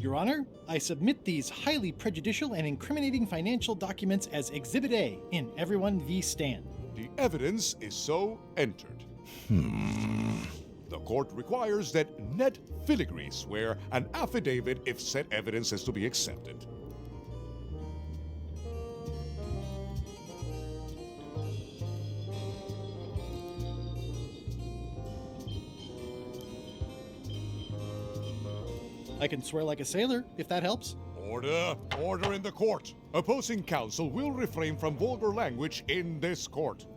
Speaker 7: Your Honor, I submit these highly prejudicial and incriminating financial documents as Exhibit A in Everyone v. Stan.
Speaker 19: The evidence is so entered. The court requires that Ned Filigree swear an affidavit if said evidence is to be accepted.
Speaker 7: I can swear like a sailor, if that helps.
Speaker 19: Order! Order in the court! Opposing counsel will refrain from vulgar language in this court.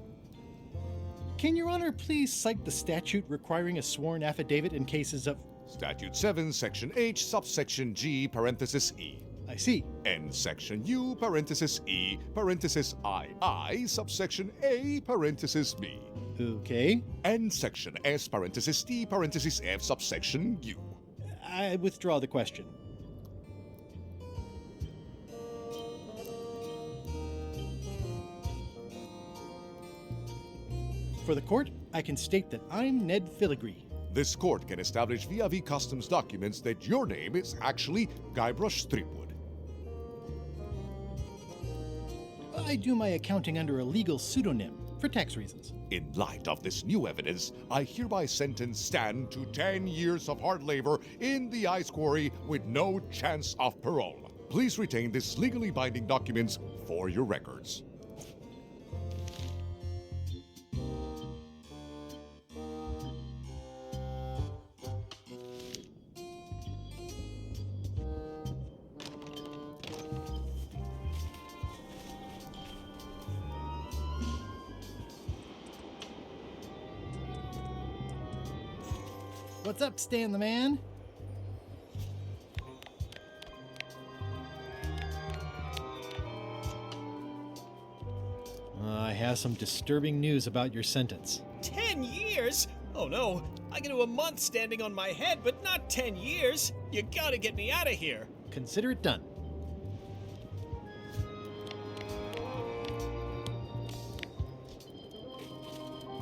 Speaker 7: Can Your Honor please cite the statute requiring a sworn affidavit in cases of...
Speaker 19: Statute 7, Section H, subsection G, parenthesis E.
Speaker 7: I see.
Speaker 19: And Section U, parenthesis E, parenthesis I, subsection A, parenthesis B.
Speaker 7: Okay.
Speaker 19: And Section S, parenthesis T, parenthesis F, subsection U.
Speaker 7: I withdraw the question. For the court, I can state that I'm Ned Filigree.
Speaker 19: This court can establish via customs documents that your name is actually Guybrush Threepwood.
Speaker 7: I do my accounting under a legal pseudonym for tax reasons.
Speaker 19: In light of this new evidence, I hereby sentence Stan to 10 years of hard labor in the ice quarry with no chance of parole. Please retain this legally binding documents for your records.
Speaker 7: What's up, Stan the Man? I have some disturbing news about your sentence.
Speaker 18: 10 years? Oh no, I can do a month standing on my head, but not 10 years. You gotta get me out of here.
Speaker 7: Consider it done.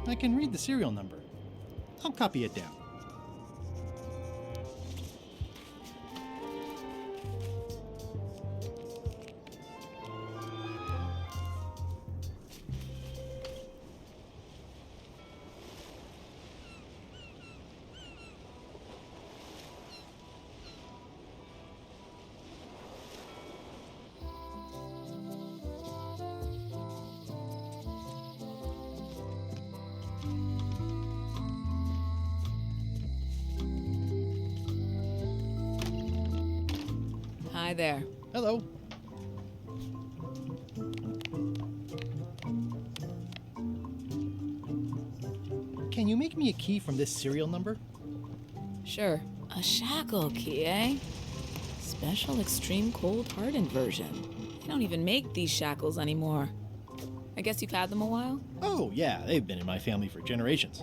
Speaker 7: I can read the serial number. I'll copy it down.
Speaker 17: Hi there.
Speaker 7: Hello. Can you make me a key from this serial number?
Speaker 17: Sure. A shackle key, eh? Special extreme cold hardened version. They don't even make these shackles anymore. I guess you've had them a while?
Speaker 7: Oh, yeah, they've been in my family for generations.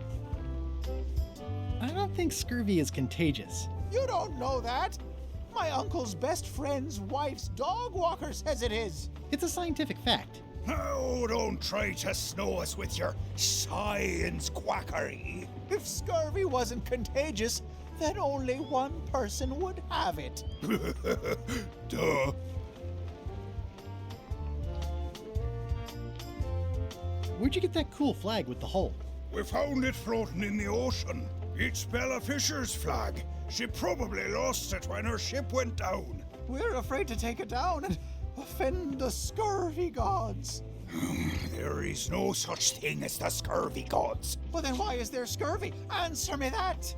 Speaker 7: I don't think scurvy is contagious.
Speaker 11: You don't know that. My uncle's best friend's wife's dog walker says it is.
Speaker 7: It's a scientific fact.
Speaker 4: Oh, don't try to snow us with your science quackery.
Speaker 11: If scurvy wasn't contagious, then only one person would have it.
Speaker 4: Duh.
Speaker 7: Where'd you get that cool flag with the hole?
Speaker 4: We found it floating in the ocean. It's Bella Fisher's flag. She probably lost it when her ship went down.
Speaker 11: We're afraid to take it down and offend the scurvy gods.
Speaker 4: There is no such thing as the scurvy gods.
Speaker 11: Well, then why is there scurvy? Answer me that.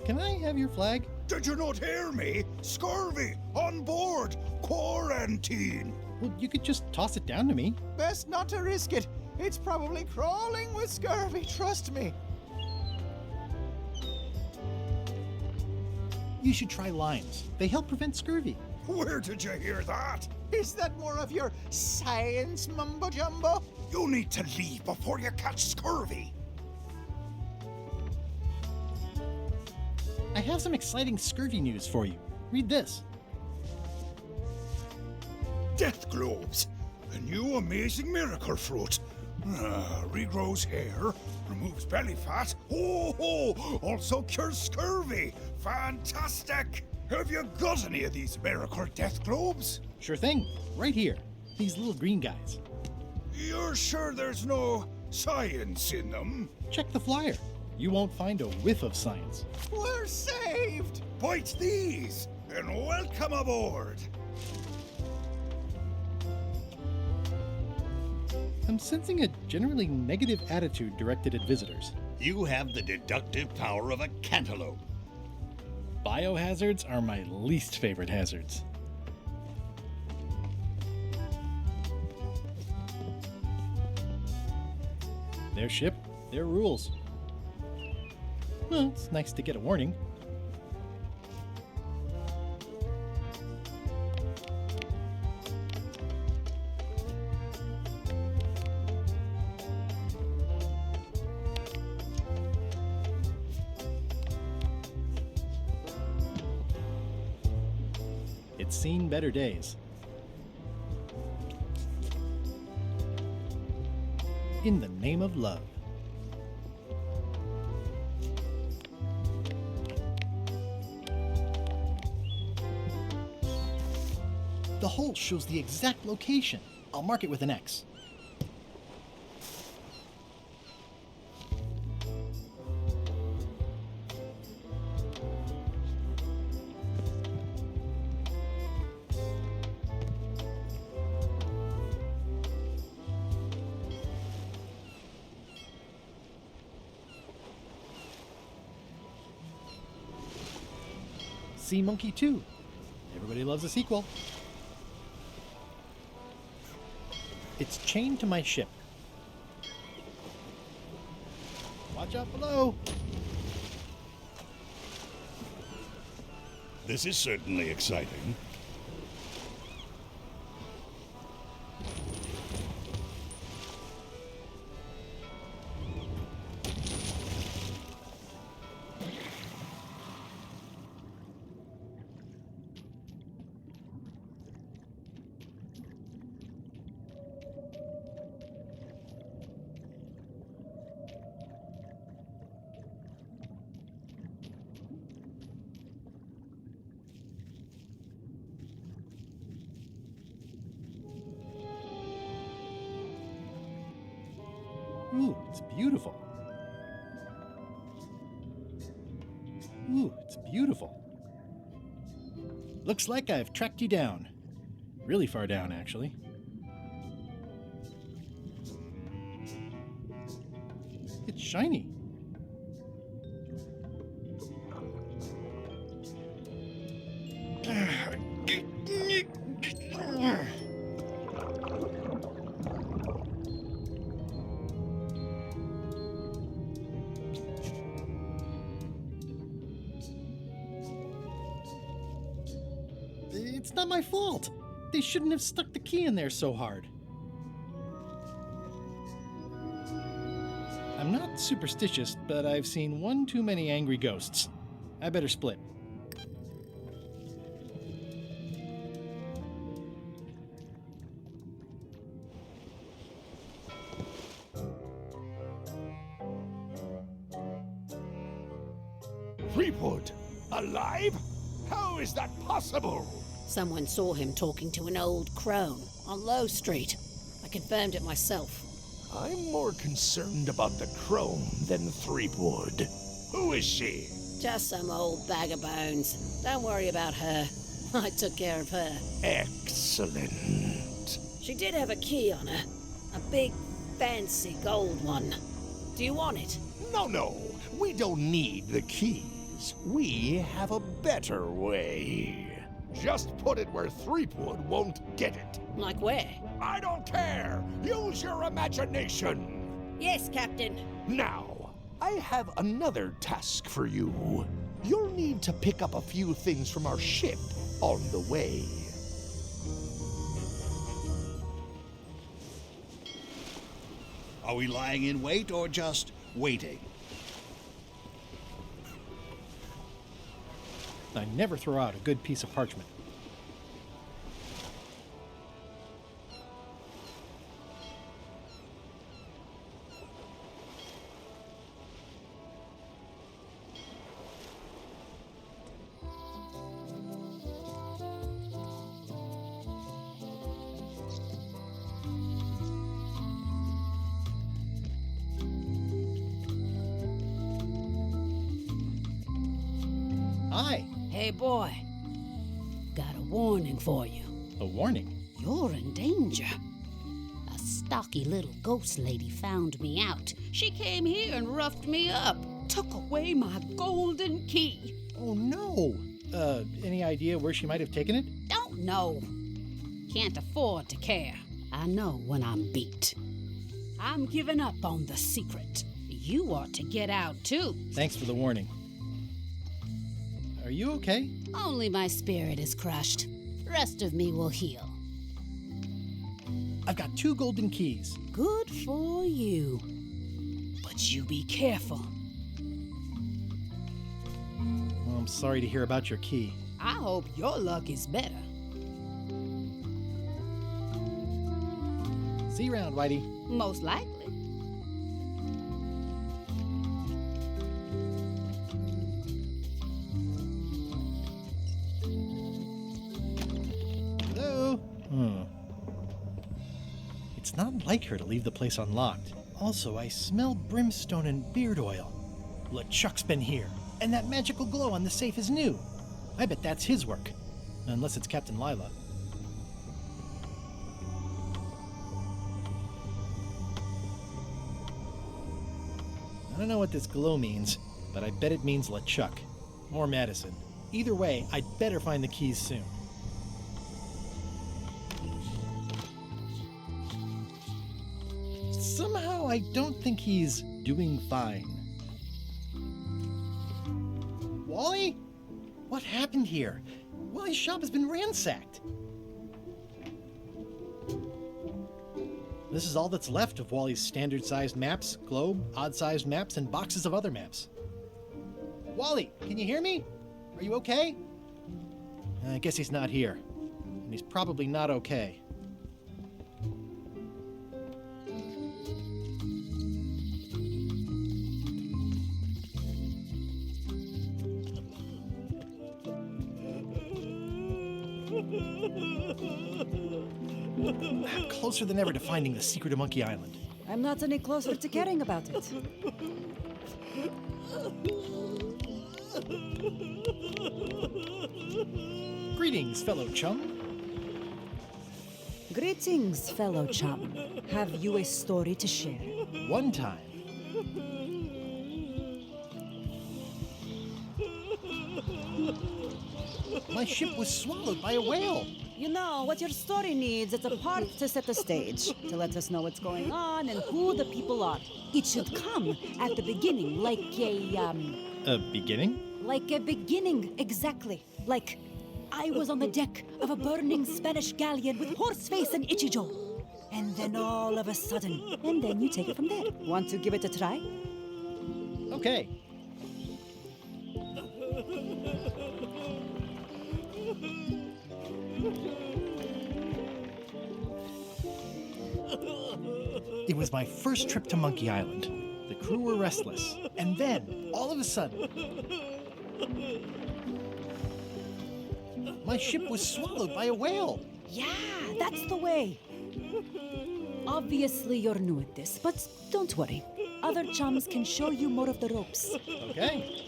Speaker 7: Can I have your flag?
Speaker 4: Did you not hear me? Scurvy, on board, quarantine.
Speaker 7: Well, you could just toss it down to me.
Speaker 11: Best not to risk it. It's probably crawling with scurvy, trust me.
Speaker 7: You should try limes. They help prevent scurvy.
Speaker 4: Where did you hear that?
Speaker 11: Is that more of your science mumbo-jumbo?
Speaker 4: You need to leave before you catch scurvy.
Speaker 7: I have some exciting scurvy news for you. Read this.
Speaker 4: Death globes, a new amazing miracle fruit. Regrows hair, removes belly fat. Also cures scurvy. Fantastic! Have you got any of these miracle death globes?
Speaker 7: Sure thing. Right here. These little green guys.
Speaker 4: You're sure there's no science in them?
Speaker 7: Check the flyer. You won't find a whiff of science.
Speaker 11: We're saved!
Speaker 4: Bite these, and welcome aboard.
Speaker 7: I'm sensing a generally negative attitude directed at visitors.
Speaker 4: You have the deductive power of a cantaloupe.
Speaker 7: Biohazards are my least favorite hazards. Their ship, their rules. Well, it's nice to get a warning. It's seen better days. In the name of love. The hole shows the exact location. I'll mark it with an X. Sea Monkey 2. Everybody loves a sequel. It's chained to my ship. Watch out below.
Speaker 4: This is certainly exciting.
Speaker 7: Ooh, it's beautiful. Ooh, it's beautiful. Looks like I've tracked you down. Really far down, actually. It's shiny. It's not my fault. They shouldn't have stuck the key in there so hard. I'm not superstitious, but I've seen one too many angry ghosts. I better split.
Speaker 22: Threepwood? Alive? How is that possible?
Speaker 2: Someone saw him talking to an old crone on Low Street. I confirmed it myself.
Speaker 22: I'm more concerned about the crone than Threepwood. Who is she?
Speaker 2: Just some old bag of bones. Don't worry about her. I took care of her.
Speaker 22: Excellent.
Speaker 2: She did have a key on her. A big, fancy gold one. Do you want it?
Speaker 22: No. We don't need the keys. We have a better way. Just put it where Threepwood won't get it.
Speaker 2: Like where?
Speaker 22: I don't care! Use your imagination!
Speaker 2: Yes, Captain.
Speaker 22: Now, I have another task for you. You'll need to pick up a few things from our ship on the way.
Speaker 4: Are we lying in wait or just waiting?
Speaker 7: I never throw out a good piece of parchment. Hi.
Speaker 2: Hey, boy. Got a warning for you.
Speaker 7: A warning?
Speaker 2: You're in danger. A stocky little ghost lady found me out. She came here and roughed me up. Took away my golden key.
Speaker 7: Oh, no. Any idea where she might have taken it?
Speaker 2: Don't know. Can't afford to care. I know when I'm beat. I'm giving up on the secret. You ought to get out, too.
Speaker 7: Thanks for the warning. Are you okay?
Speaker 2: Only my spirit is crushed. Rest of me will heal.
Speaker 7: I've got 2 golden keys.
Speaker 2: Good for you. But you be careful.
Speaker 7: Well, I'm sorry to hear about your key.
Speaker 2: I hope your luck is better.
Speaker 7: See you around, Whitey.
Speaker 2: Most likely.
Speaker 7: Hello? It's not like her to leave the place unlocked. Also, I smell brimstone and beard oil. LeChuck's been here, and that magical glow on the safe is new. I bet that's his work. Unless it's Captain Lila. I don't know what this glow means, but I bet it means LeChuck. Or Madison. Either way, I'd better find the keys soon. Somehow, I don't think he's doing fine. Wally? What happened here? Wally's shop has been ransacked. This is all that's left of Wally's standard-sized maps, globe, odd-sized maps, and boxes of other maps. Wally, can you hear me? Are you okay? I guess he's not here. And he's probably not okay. Closer than ever to finding the secret of Monkey Island.
Speaker 1: I'm not any closer to caring about it.
Speaker 7: Greetings, fellow chum.
Speaker 1: Greetings, fellow chum. Have you a story to share?
Speaker 7: One time. My ship was swallowed by a whale.
Speaker 1: You know, what your story needs is a part to set the stage, to let us know what's going on and who the people are. It should come at the beginning, like
Speaker 7: A beginning?
Speaker 1: Like a beginning, exactly. Like, I was on the deck of a burning Spanish galleon with Horseface and Ichijo. And then all of a sudden, and then you take it from there. Want to give it a try?
Speaker 7: Okay. It was my first trip to Monkey Island. The crew were restless. And then, all of a sudden, my ship was swallowed by a whale.
Speaker 1: Yeah, that's the way. Obviously, you're new at this, but don't worry. Other chums can show you more of the ropes.
Speaker 7: Okay.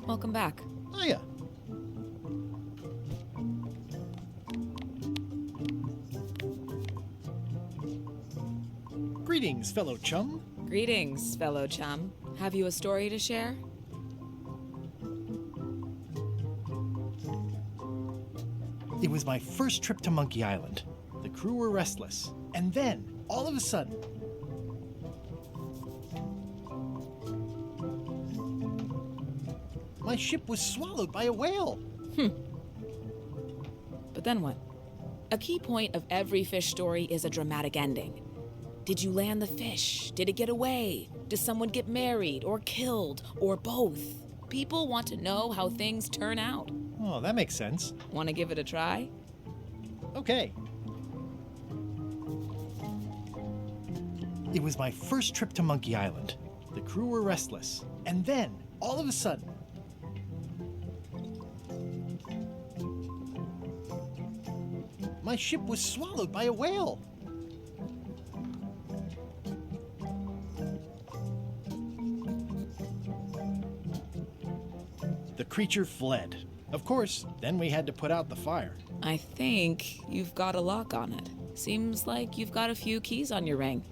Speaker 17: Welcome back.
Speaker 7: Hiya. Greetings, fellow chum.
Speaker 17: Greetings, fellow chum. Have you a story to share?
Speaker 7: It was my first trip to Monkey Island. The crew were restless. And then, all of a sudden, my ship was swallowed by a whale.
Speaker 17: But then what? A key point of every fish story is a dramatic ending. Did you land the fish? Did it get away? Does someone get married or killed or both? People want to know how things turn out.
Speaker 7: Oh, that makes sense.
Speaker 17: Want to give it a try?
Speaker 7: Okay. It was my first trip to Monkey Island. The crew were restless. And then, all of a sudden, my ship was swallowed by a whale. The creature fled. Of course, then we had to put out the fire.
Speaker 17: I think you've got a lock on it. Seems like you've got a few keys on your ring.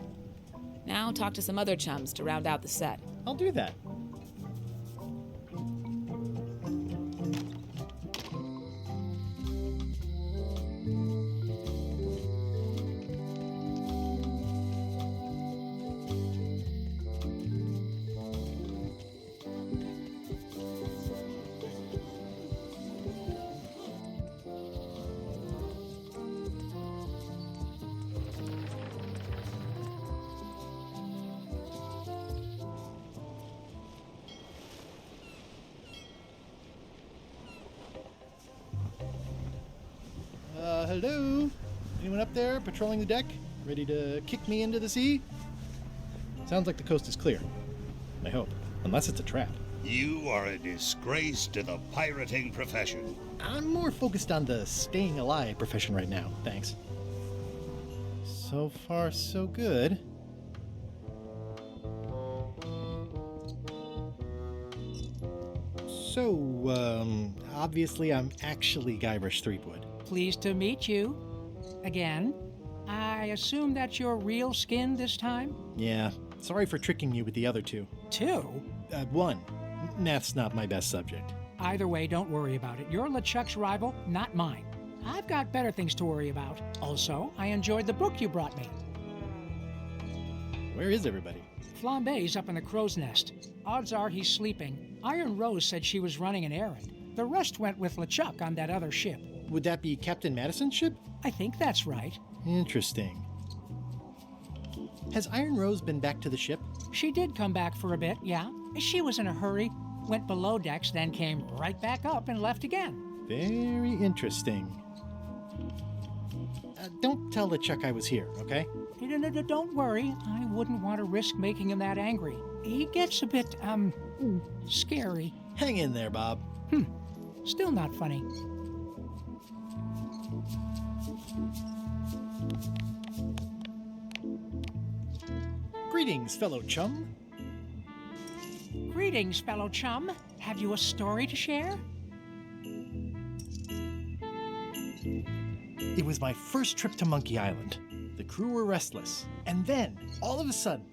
Speaker 17: Now talk to some other chums to round out the set.
Speaker 7: I'll do that. Hello? Anyone up there patrolling the deck? Ready to kick me into the sea? Sounds like the coast is clear. I hope. Unless it's a trap.
Speaker 4: You are a disgrace to the pirating profession.
Speaker 7: I'm more focused on the staying alive profession right now, thanks. So far, so good. So, obviously I'm actually Guybrush Threepwood.
Speaker 8: Pleased to meet you. Again. I assume that's your real skin this time?
Speaker 7: Yeah, sorry for tricking you with the other two.
Speaker 8: Two?
Speaker 7: One. Math's not my best subject.
Speaker 8: Either way, don't worry about it. You're LeChuck's rival, not mine. I've got better things to worry about. Also, I enjoyed the book you brought me.
Speaker 7: Where is everybody?
Speaker 8: Flambe's up in the crow's nest. Odds are he's sleeping. Iron Rose said she was running an errand. The rest went with LeChuck on that other ship.
Speaker 7: Would that be Captain Madison's ship?
Speaker 8: I think that's right.
Speaker 7: Interesting. Has Iron Rose been back to the ship?
Speaker 8: She did come back for a bit, yeah. She was in a hurry. Went below decks, then came right back up and left again.
Speaker 7: Very interesting. Don't tell LeChuck I was here, okay?
Speaker 8: Don't worry. I wouldn't want to risk making him that angry. He gets a bit, scary.
Speaker 7: Hang in there, Bob.
Speaker 8: Still not funny.
Speaker 7: Greetings, fellow chum.
Speaker 8: Greetings, fellow chum. Have you a story to share?
Speaker 7: It was my first trip to Monkey Island. The crew were restless. And then, all of a sudden,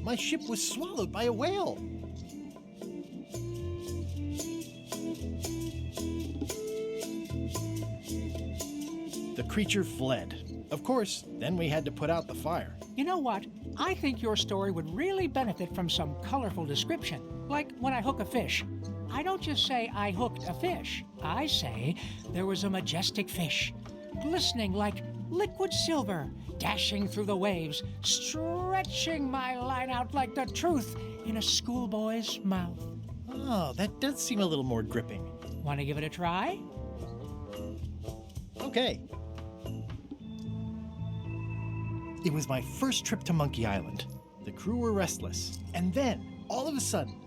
Speaker 7: my ship was swallowed by a whale. The creature fled. Of course, then we had to put out the fire.
Speaker 8: You know what? I think your story would really benefit from some colorful description. Like when I hook a fish. I don't just say I hooked a fish. I say there was a majestic fish, glistening like liquid silver, dashing through the waves, stretching my line out like the truth in a schoolboy's mouth.
Speaker 7: Oh, that does seem a little more gripping.
Speaker 8: Want to give it a try?
Speaker 7: Okay. It was my first trip to Monkey Island. The crew were restless. And then, all of a sudden,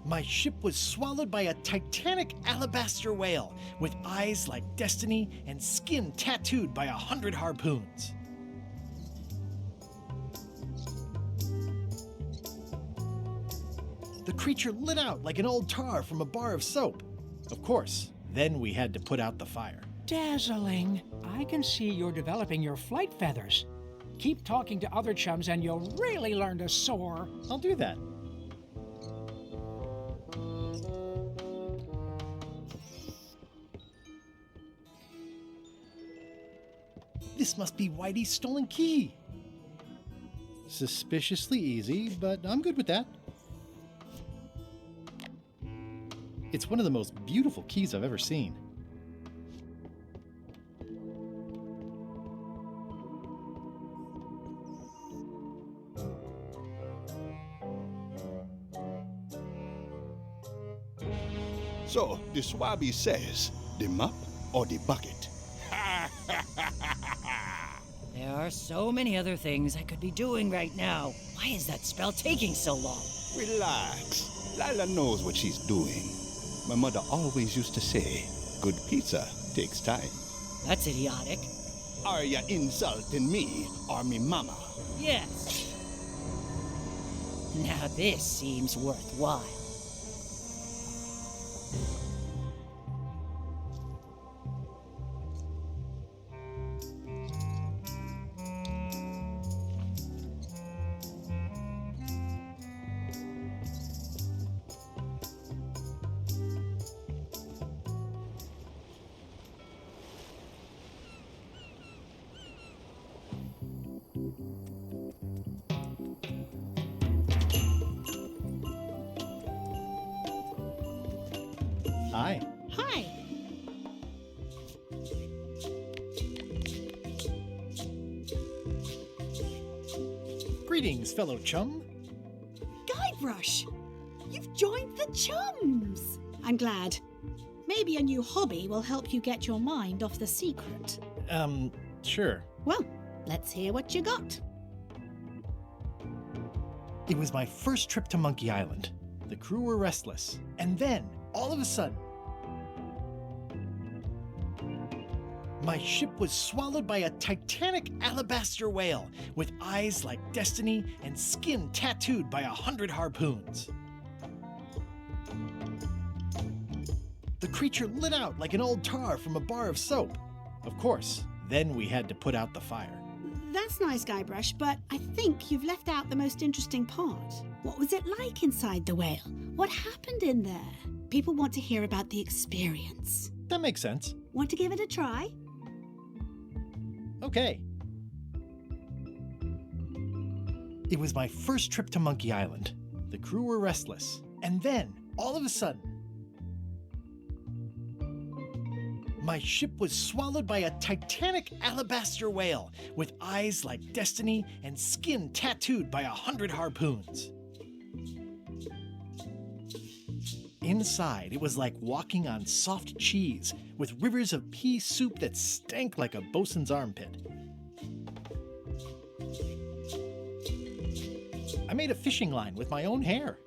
Speaker 7: my ship was swallowed by a titanic alabaster whale with eyes like destiny and skin tattooed by 100 harpoons. The creature lit out like an old tar from a bar of soap. Of course, then we had to put out the fire.
Speaker 8: Dazzling. I can see you're developing your flight feathers. Keep talking to other chums and you'll really learn to soar.
Speaker 7: I'll do that. This must be Whitey's stolen key. Suspiciously easy, but I'm good with that. It's one of the most beautiful keys I've ever seen.
Speaker 9: So, the Swabby says, the mop or the bucket?
Speaker 14: There are so many other things I could be doing right now. Why is that spell taking so long?
Speaker 9: Relax. Lila knows what she's doing. My mother always used to say, good pizza takes time.
Speaker 14: That's idiotic.
Speaker 9: Are you insulting me or me mama?
Speaker 14: Yes. Now this seems worthwhile.
Speaker 7: Hi.
Speaker 13: Hi.
Speaker 7: Greetings, fellow chum.
Speaker 13: Guybrush, you've joined the chums. I'm glad. Maybe a new hobby will help you get your mind off the secret.
Speaker 7: Sure.
Speaker 13: Well, let's hear what you got.
Speaker 7: It was my first trip to Monkey Island. The crew were restless. And then, all of a sudden, my ship was swallowed by a titanic alabaster whale with eyes like destiny and skin tattooed by 100 harpoons. The creature lit out like an old tar from a bar of soap. Of course, then we had to put out the fire.
Speaker 13: That's nice, Guybrush, but I think you've left out the most interesting part. What was it like inside the whale? What happened in there? People want to hear about the experience.
Speaker 7: That makes sense.
Speaker 13: Want to give it a try?
Speaker 7: Okay. It was my first trip to Monkey Island. The crew were restless. And then, all of a sudden, my ship was swallowed by a titanic alabaster whale with eyes like destiny and skin tattooed by 100 harpoons. Inside, it was like walking on soft cheese with rivers of pea soup that stank like a bosun's armpit. I made a fishing line with my own hair.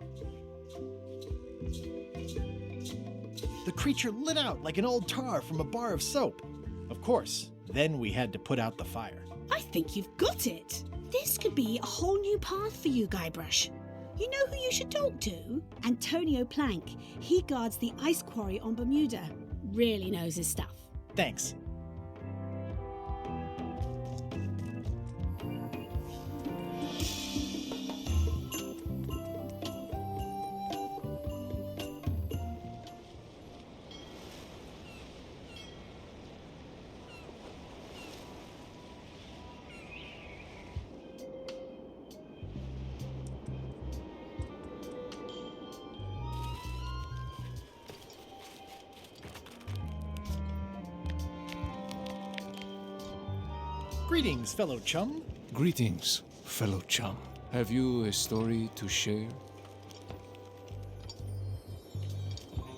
Speaker 7: The creature lit out like an old tar from a bar of soap. Of course, then we had to put out the fire.
Speaker 13: I think you've got it. This could be a whole new path for you, Guybrush. You know who you should talk to? Antonio Plank. He guards the ice quarry on Bermuda. Really knows his stuff.
Speaker 7: Thanks. Greetings, fellow chum.
Speaker 20: Greetings, fellow chum. Have you a story to share?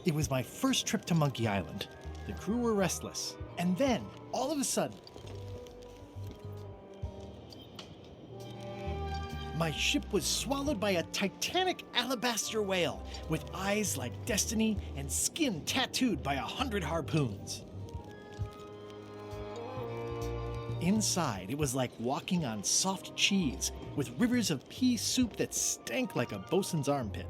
Speaker 7: It was my first trip to Monkey Island. The crew were restless. And then, all of a sudden, my ship was swallowed by a titanic alabaster whale with eyes like destiny and skin tattooed by 100 harpoons. Inside, it was like walking on soft cheese with rivers of pea soup that stank like a bosun's armpit.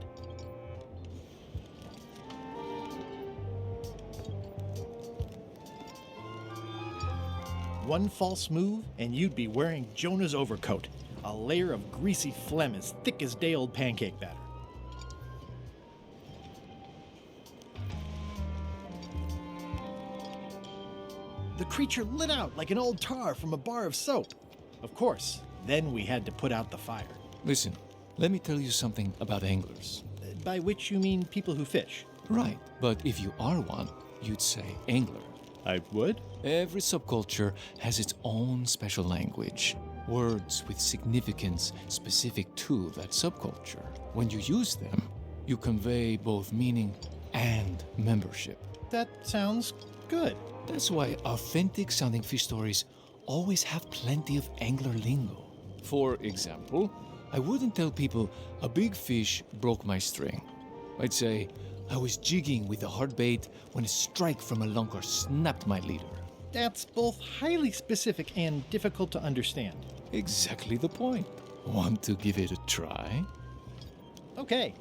Speaker 7: One false move, and you'd be wearing Jonah's overcoat, a layer of greasy phlegm as thick as day-old pancake batter. The creature lit out like an old tar from a bar of soap. Of course, then we had to put out the fire.
Speaker 20: Listen, let me tell you something about anglers.
Speaker 7: By which you mean people who fish?
Speaker 20: Right, but if you are one, you'd say angler.
Speaker 7: I would?
Speaker 20: Every subculture has its own special language, words with significance specific to that subculture. When you use them, you convey both meaning and membership.
Speaker 7: That sounds good.
Speaker 20: That's why authentic sounding fish stories always have plenty of angler lingo. For example, I wouldn't tell people a big fish broke my string. I'd say, I was jigging with a hard bait when a strike from a lunker snapped my leader.
Speaker 7: That's both highly specific and difficult to understand.
Speaker 20: Exactly the point. Want to give it a try?
Speaker 7: Okay.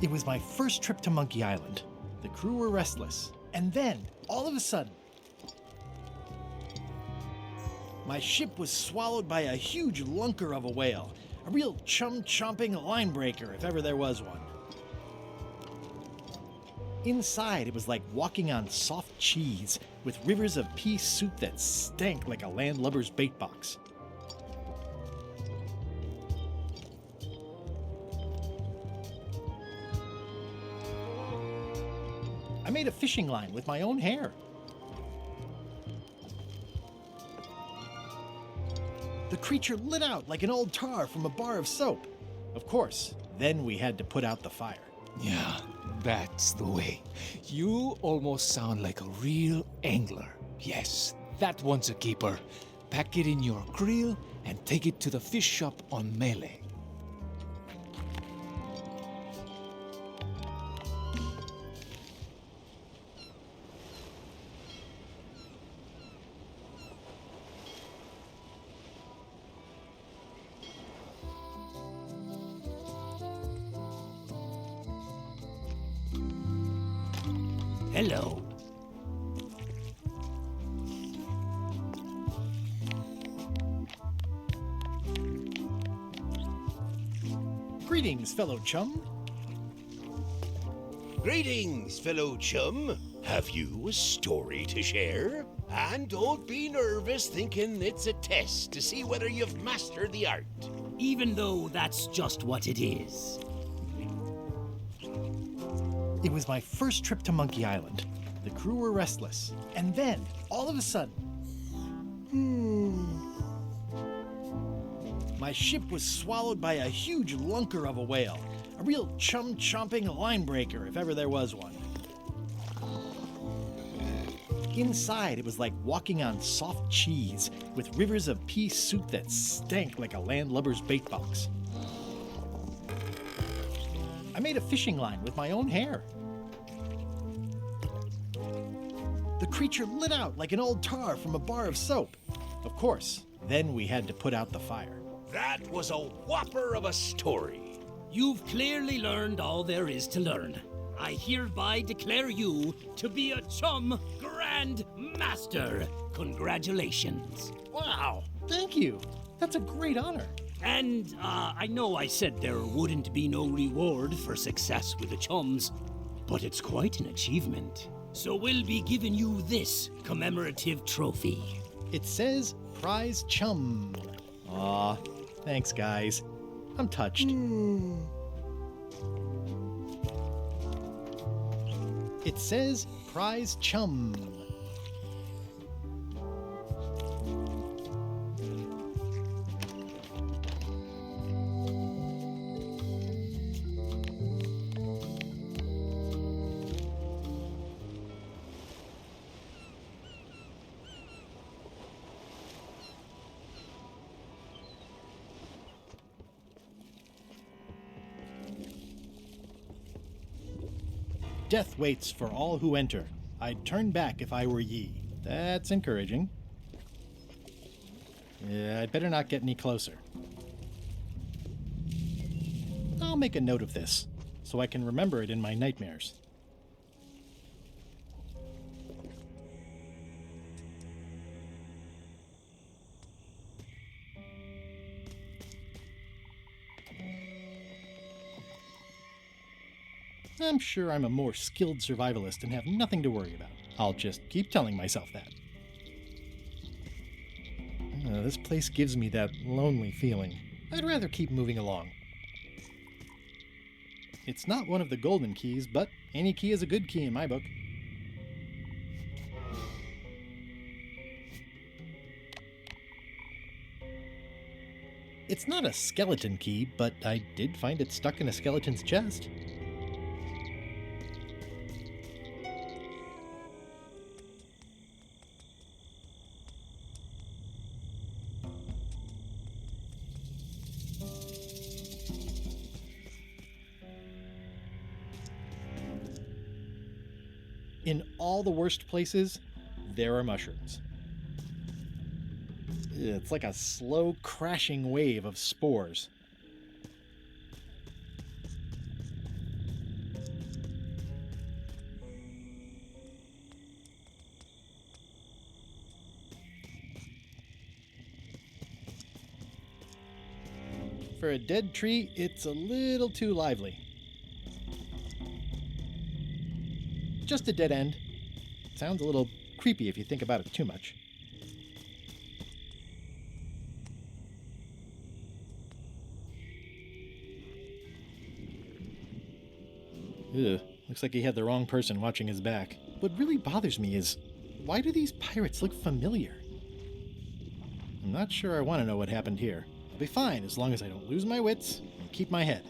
Speaker 7: It was my first trip to Monkey Island. The crew were restless. And then, all of a sudden, my ship was swallowed by a huge lunker of a whale. A real chum-chomping line breaker, if ever there was one. Inside, it was like walking on soft cheese with rivers of pea soup that stank like a landlubber's bait box. I made a fishing line with my own hair. The creature lit out like an old tar from a bar of soap. Of course, then we had to put out the fire.
Speaker 20: Yeah, that's the way. You almost sound like a real angler. Yes, that one's a keeper. Pack it in your creel and take it to the fish shop on Melee.
Speaker 3: Hello.
Speaker 7: Greetings, fellow chum.
Speaker 3: Greetings, fellow chum. Have you a story to share? And don't be nervous thinking it's a test to see whether you've mastered the art.
Speaker 15: Even though that's just what it is.
Speaker 7: It was my first trip to Monkey Island. The crew were restless. And then, all of a sudden, my ship was swallowed by a huge lunker of a whale. A real chum-chomping line breaker, if ever there was one. Inside, it was like walking on soft cheese with rivers of pea soup that stank like a landlubber's bait box. I made a fishing line with my own hair. The creature lit out like an old tar from a bar of soap. Of course, then we had to put out the fire.
Speaker 3: That was a whopper of a story.
Speaker 15: You've clearly learned all there is to learn. I hereby declare you to be a Chum Grand Master. Congratulations.
Speaker 7: Wow, thank you. That's a great honor.
Speaker 15: And I know I said there wouldn't be no reward for success with the chums, but it's quite an achievement. So we'll be giving you this commemorative trophy.
Speaker 7: It says Prize Chum. Aw, thanks, guys. I'm touched. It says Prize Chum. Death waits for all who enter. I'd turn back if I were ye. That's encouraging. Yeah, I'd better not get any closer. I'll make a note of this, so I can remember it in my nightmares. I'm sure I'm a more skilled survivalist and have nothing to worry about. I'll just keep telling myself that. This place gives me that lonely feeling. I'd rather keep moving along. It's not one of the golden keys, but any key is a good key in my book. It's not a skeleton key, but I did find it stuck in a skeleton's chest. In all the worst places, there are mushrooms. It's like a slow crashing wave of spores. For a dead tree, it's a little too lively. Just a dead end. Sounds a little creepy if you think about it too much. Ugh, looks like he had the wrong person watching his back. What really bothers me is, why do these pirates look familiar? I'm not sure I want to know what happened here. I'll be fine as long as I don't lose my wits and keep my head.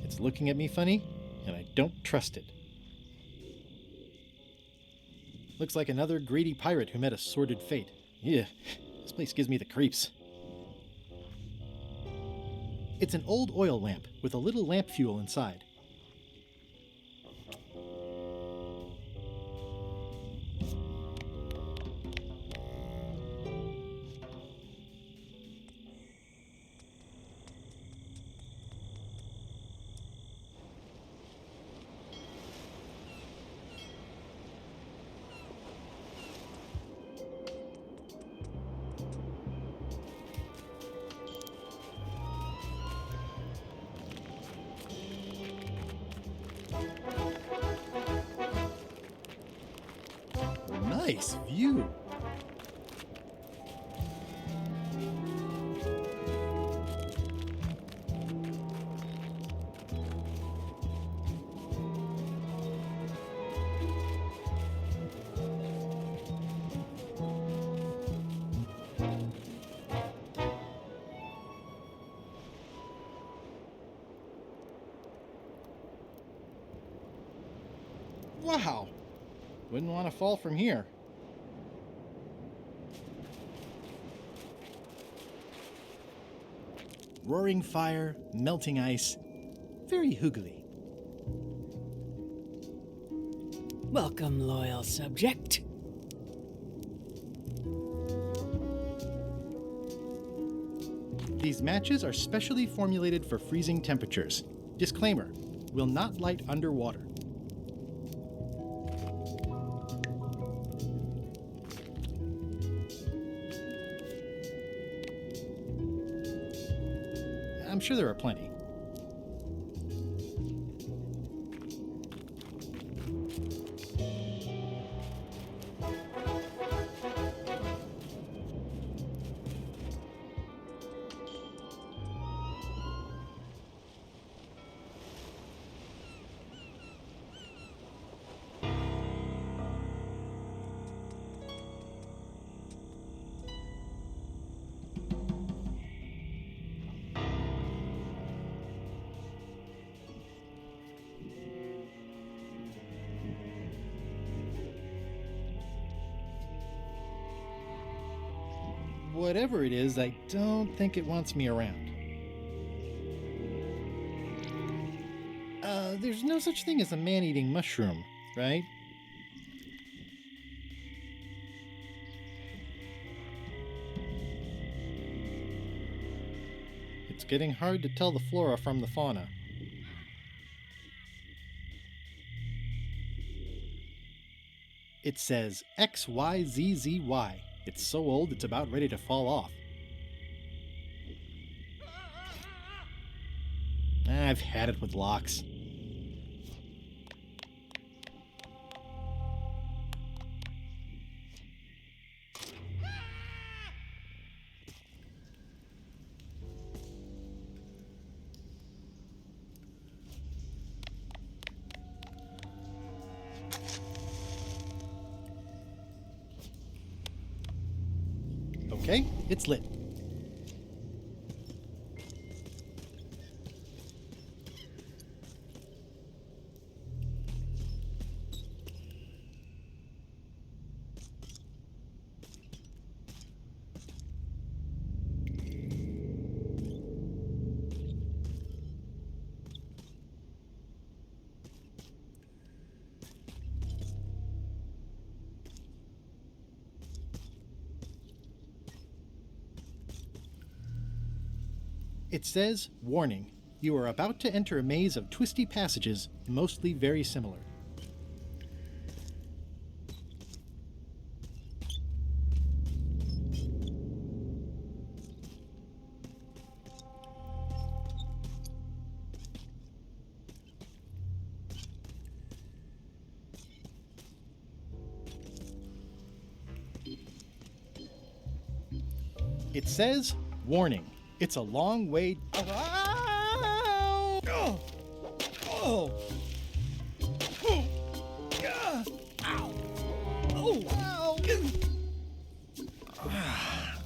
Speaker 7: It's looking at me funny, and I don't trust it. Looks like another greedy pirate who met a sordid fate. Yeah, this place gives me the creeps. It's an old oil lamp with a little lamp fuel inside. Nice view. Wow. Wouldn't want to fall from here. Roaring fire, melting ice, very hoogly.
Speaker 6: Welcome, loyal subject.
Speaker 7: These matches are specially formulated for freezing temperatures. Disclaimer, will not light underwater. I'm sure there are plenty. Whatever it is, I don't think it wants me around. There's no such thing as a man-eating mushroom, right? It's getting hard to tell the flora from the fauna. It says XYZZY. It's so old it's about ready to fall off. I've had it with locks. Okay, it's lit. It says, warning, you are about to enter a maze of twisty passages, mostly very similar. It says, warning, it's a long way.
Speaker 11: Oh! Oh!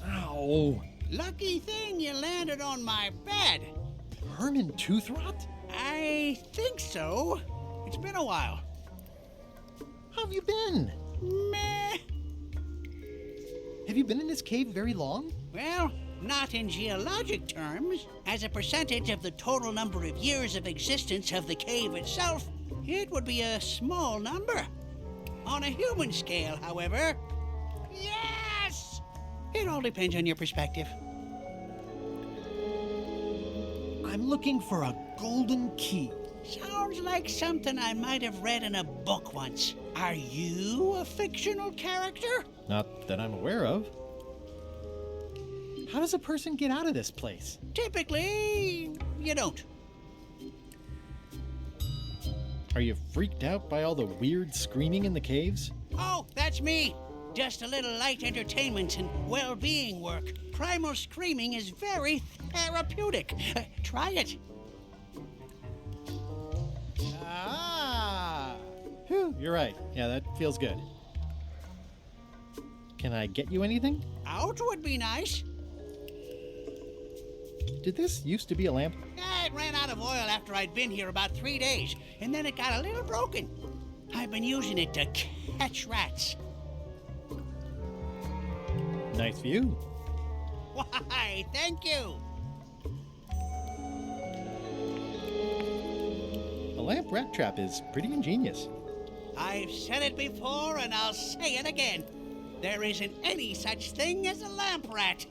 Speaker 7: Ow!
Speaker 11: Lucky thing you landed on my bed.
Speaker 7: Herman tooth rot?
Speaker 11: I think so. It's been a while.
Speaker 7: How have you been?
Speaker 11: Meh.
Speaker 7: Have you been in this cave very long?
Speaker 11: Well, not in geologic terms. As a percentage of the total number of years of existence of the cave itself, it would be a small number. On a human scale, however, yes! It all depends on your perspective.
Speaker 7: I'm looking for a golden key.
Speaker 11: Sounds like something I might have read in a book once. Are you a fictional character?
Speaker 7: Not that I'm aware of. How does a person get out of this place?
Speaker 11: Typically, you don't.
Speaker 7: Are you freaked out by all the weird screaming in the caves?
Speaker 11: Oh, that's me. Just a little light entertainment and well-being work. Primal screaming is very therapeutic. Try it.
Speaker 7: Ah! Whew, you're right. Yeah, that feels good. Can I get you anything?
Speaker 11: Out would be nice.
Speaker 7: Did this used to be a lamp?
Speaker 11: It ran out of oil after I'd been here about 3 days, and then it got a little broken. I've been using it to catch rats.
Speaker 7: Nice view.
Speaker 11: Why, thank you.
Speaker 7: A lamp rat trap is pretty ingenious.
Speaker 11: I've said it before, and I'll say it again. There isn't any such thing as a lamp rat.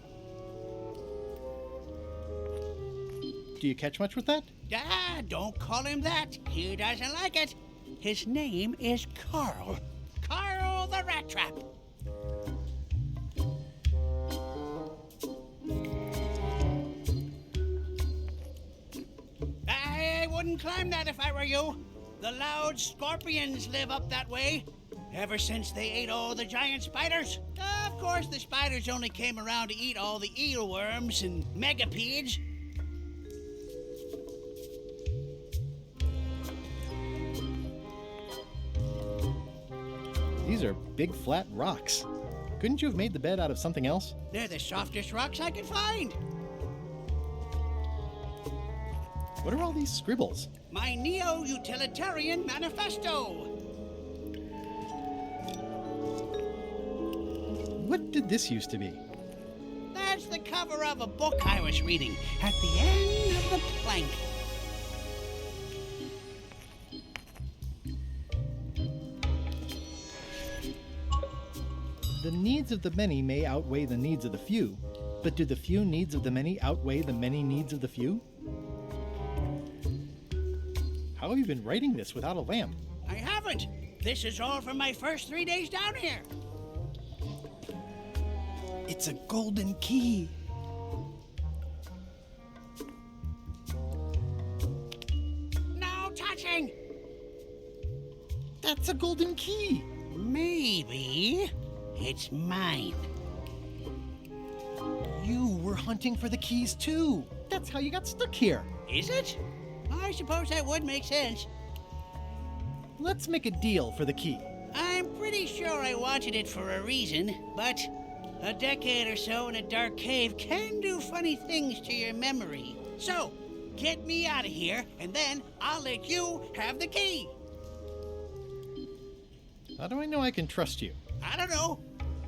Speaker 7: Do you catch much with that?
Speaker 11: Ah, don't call him that. He doesn't like it. His name is Carl. Carl the Rat Trap. I wouldn't climb that if I were you. The loud scorpions live up that way. Ever since they ate all the giant spiders. Of course, the spiders only came around to eat all the eelworms and megapedes.
Speaker 7: These are big flat rocks. Couldn't you have made the bed out of something else?
Speaker 11: They're the softest rocks I could find.
Speaker 7: What are all these scribbles?
Speaker 11: My neo-utilitarian manifesto.
Speaker 7: What did this used to be?
Speaker 11: That's the cover of a book I was reading at the end of the plank.
Speaker 7: The needs of the many may outweigh the needs of the few, but do the few needs of the many outweigh the many needs of the few? How have you been writing this without a lamp?
Speaker 11: I haven't. This is all from my first 3 days down here.
Speaker 7: It's a golden key.
Speaker 11: No touching!
Speaker 7: That's a golden key.
Speaker 11: Maybe it's mine.
Speaker 7: You were hunting for the keys too. That's how you got stuck here.
Speaker 11: Is it? I suppose that would make sense.
Speaker 7: Let's make a deal for the key.
Speaker 11: I'm pretty sure I wanted it for a reason, but a decade or so in a dark cave can do funny things to your memory. So, get me out of here, and then I'll let you have the key.
Speaker 7: How do I know I can trust you?
Speaker 11: I don't know.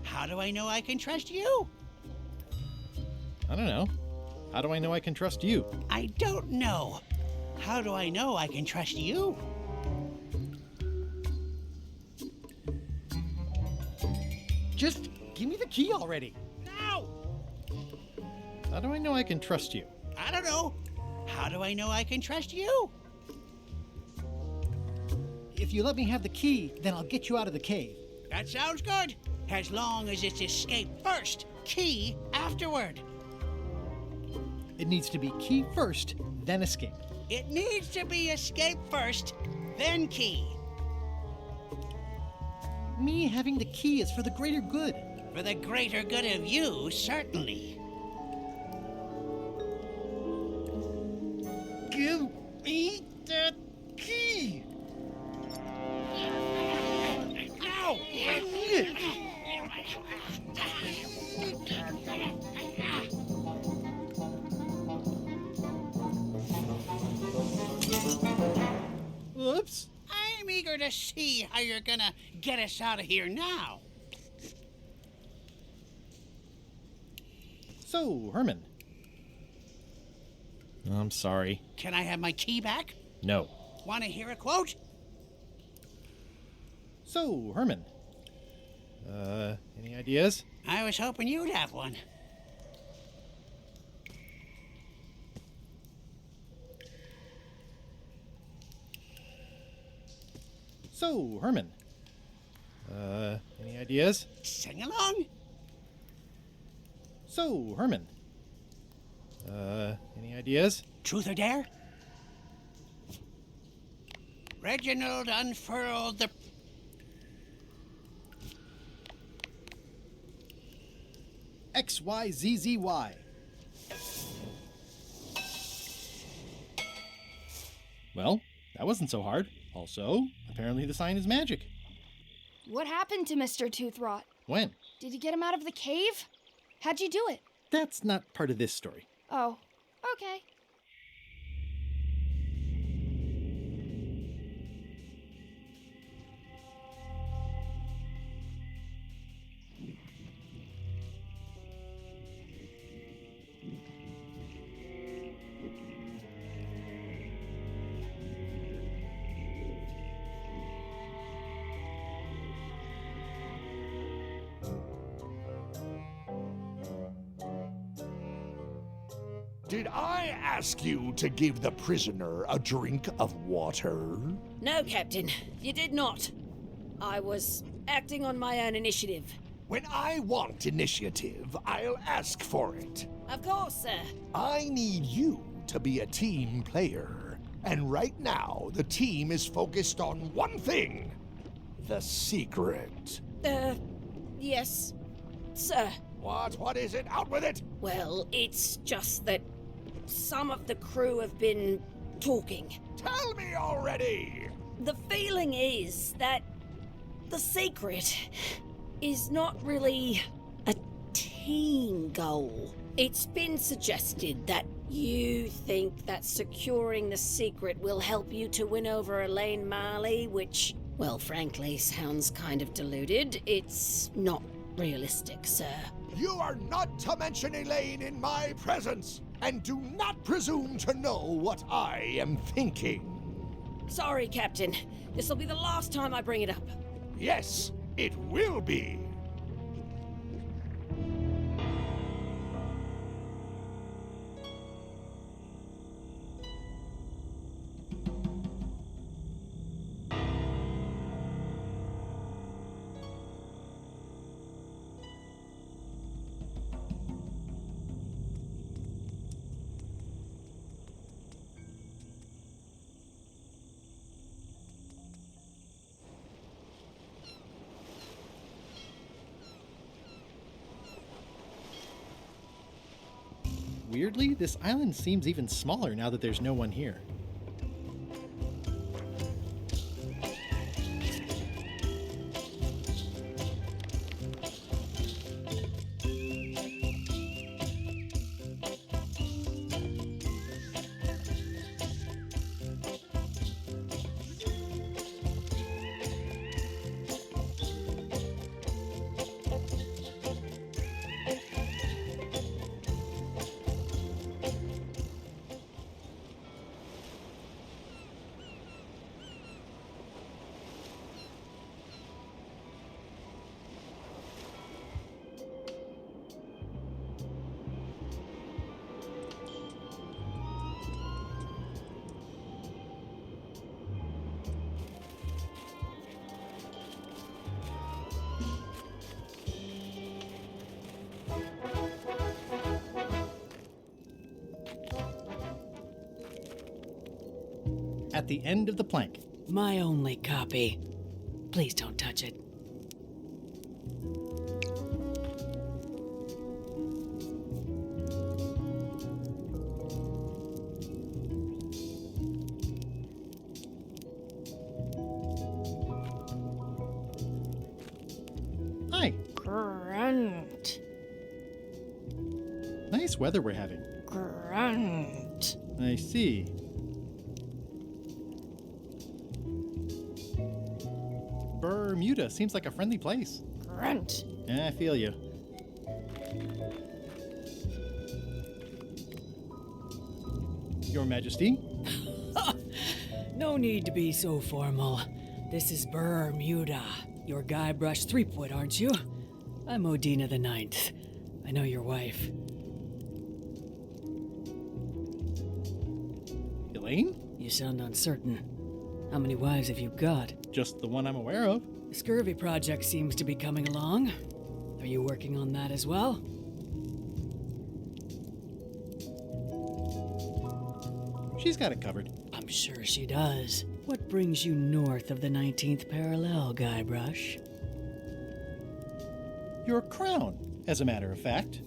Speaker 11: How do I know I can trust you?
Speaker 7: I don't know. How do I know I can trust you?
Speaker 11: I don't know. How do I know I can trust you?
Speaker 7: Just give me the key already.
Speaker 11: No!
Speaker 7: How do I know I can trust you?
Speaker 11: I don't know. How do I know I can trust you?
Speaker 7: If you let me have the key, then I'll get you out of the cave.
Speaker 11: That sounds good. As long as it's escape first, key afterward.
Speaker 7: It needs to be key first, then escape.
Speaker 11: It needs to be escape first, then key.
Speaker 7: Me having the key is for the greater good.
Speaker 11: For the greater good of you, certainly.
Speaker 7: Give me that key!
Speaker 11: No!
Speaker 7: Oops.
Speaker 11: I'm eager to see how you're gonna get us out of here now.
Speaker 7: So, Herman. I'm sorry.
Speaker 11: Can I have my key back?
Speaker 7: No.
Speaker 11: Want to hear a quote?
Speaker 7: So, Herman. Any ideas?
Speaker 11: I was hoping you'd have one.
Speaker 7: So, Herman. Any ideas?
Speaker 11: Sing along.
Speaker 7: So, Herman. Any ideas?
Speaker 11: Truth or dare? Reginald unfurled the...
Speaker 7: XYZZY. Well, that wasn't so hard. Also, apparently the sign is magic.
Speaker 10: What happened to Mr. Toothrot?
Speaker 7: When?
Speaker 10: Did you get him out of the cave? How'd you do it?
Speaker 7: That's not part of this story.
Speaker 10: Oh, okay.
Speaker 22: Did I ask you to give the prisoner a drink of water?
Speaker 2: No, Captain, you did not. I was acting on my own initiative.
Speaker 22: When I want initiative, I'll ask for it.
Speaker 2: Of course, sir.
Speaker 22: I need you to be a team player. And right now, the team is focused on one thing. The secret.
Speaker 2: Yes, sir.
Speaker 22: What is it? Out with it!
Speaker 2: Well, it's just that some of the crew have been talking.
Speaker 22: Tell me already!
Speaker 2: The feeling is that the secret is not really a team goal. It's been suggested that you think that securing the secret will help you to win over Elaine Marley, which, well, frankly, sounds kind of deluded. It's not realistic, sir.
Speaker 22: You are not to mention Elaine in my presence, and do not presume to know what I am thinking.
Speaker 2: Sorry, Captain. This'll be the last time I bring it up.
Speaker 22: Yes, it will be.
Speaker 7: Weirdly, this island seems even smaller now that there's no one here. At the end of the plank.
Speaker 6: My only copy. Please don't touch it.
Speaker 7: Hi.
Speaker 10: Grunt.
Speaker 7: Nice weather we're having.
Speaker 10: Grunt.
Speaker 7: I see. Bermuda seems like a friendly place.
Speaker 10: Grunt.
Speaker 7: Yeah, I feel you. Your Majesty?
Speaker 6: No need to be so formal. This is Bermuda. Your Guybrush Threepwood, aren't you? I'm Odina the Ninth. I know your wife.
Speaker 7: Elaine?
Speaker 6: You sound uncertain. How many wives have you got?
Speaker 7: Just the one I'm aware of.
Speaker 6: The scurvy project seems to be coming along. Are you working on that as well?
Speaker 7: She's got it covered.
Speaker 6: I'm sure she does. What brings you north of the 19th parallel, Guybrush?
Speaker 7: Your crown, as a matter of fact.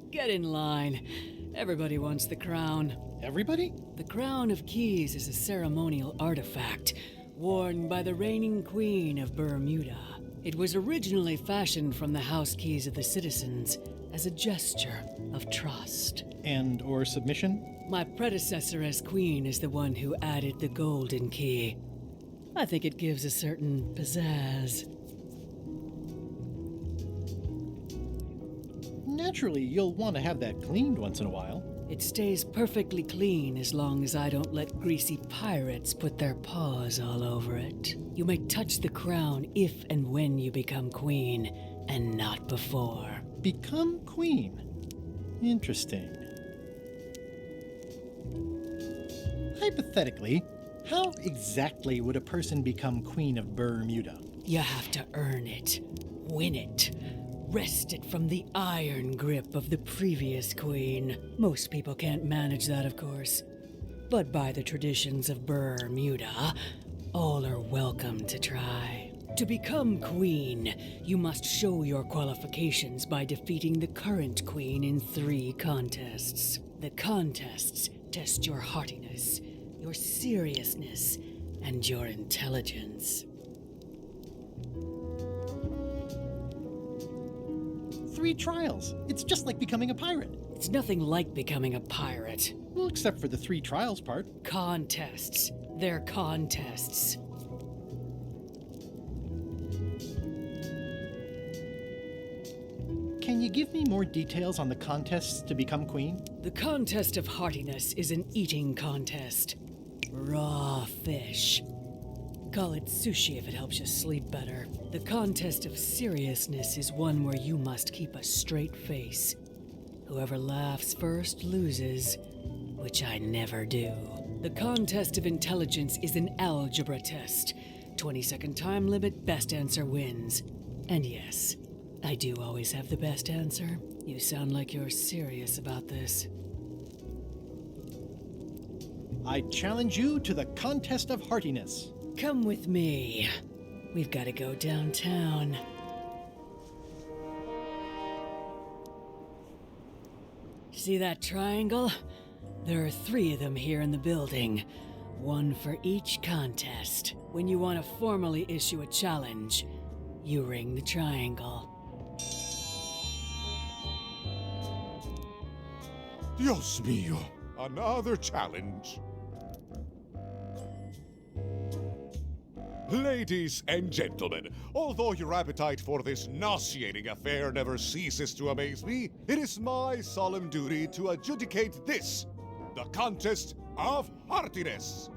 Speaker 6: Get in line. Everybody wants the crown.
Speaker 7: Everybody?
Speaker 6: The Crown of Keys is a ceremonial artifact worn by the reigning queen of Bermuda. It was originally fashioned from the house keys of the citizens as a gesture of trust.
Speaker 7: And or submission?
Speaker 6: My predecessor as queen is the one who added the golden key. I think it gives a certain pizzazz.
Speaker 7: Naturally, you'll want to have that cleaned once in a while.
Speaker 6: It stays perfectly clean as long as I don't let greasy pirates put their paws all over it. You may touch the crown if and when you become queen, and not before.
Speaker 7: Become queen? Interesting. Hypothetically, how exactly would a person become queen of Bermuda?
Speaker 6: You have to earn it, win it, wrest it from the iron grip of the previous queen. Most people can't manage that, of course. But by the traditions of Bermuda, all are welcome to try. To become queen, you must show your qualifications by defeating the current queen in 3 contests. The contests test your heartiness, your seriousness, and your intelligence.
Speaker 7: 3 trials. It's just like becoming a pirate.
Speaker 6: It's nothing like becoming a pirate.
Speaker 7: Well, except for the 3 trials part.
Speaker 6: Contests. They're contests.
Speaker 7: Can you give me more details on the contests to become queen?
Speaker 6: The contest of heartiness is an eating contest. Raw fish. Call it sushi if it helps you sleep better. The contest of seriousness is one where you must keep a straight face. Whoever laughs first loses, which I never do. The contest of intelligence is an algebra test. 20-second time limit, best answer wins. And yes, I do always have the best answer. You sound like you're serious about this.
Speaker 7: I challenge you to the contest of heartiness.
Speaker 6: Come with me. We've got to go downtown.
Speaker 5: See that triangle? There are 3 of them here in the building. 1 for each contest. When you want to formally issue a challenge, you ring the triangle.
Speaker 19: Dios mío, another challenge. Ladies and gentlemen, although your appetite for this nauseating affair never ceases to amaze me, it is my solemn duty to adjudicate this, the contest of heartiness.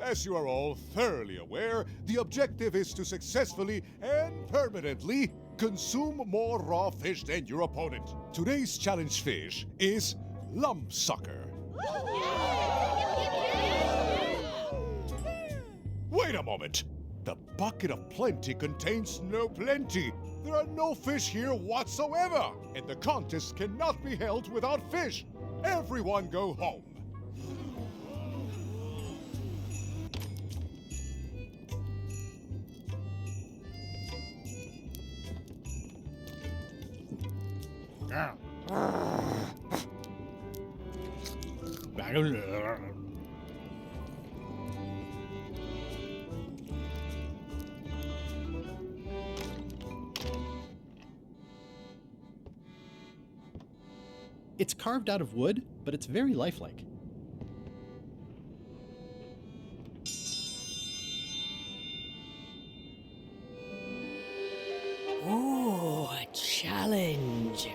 Speaker 19: As you are all thoroughly aware, the objective is to successfully and permanently consume more raw fish than your opponent. Today's challenge fish is lumpsucker. Wait a moment! The bucket of plenty contains no plenty. There are no fish here whatsoever, and the contest cannot be held without fish. Everyone go home.
Speaker 7: It's carved out of wood, but it's very lifelike.
Speaker 5: Ooh, a challenge.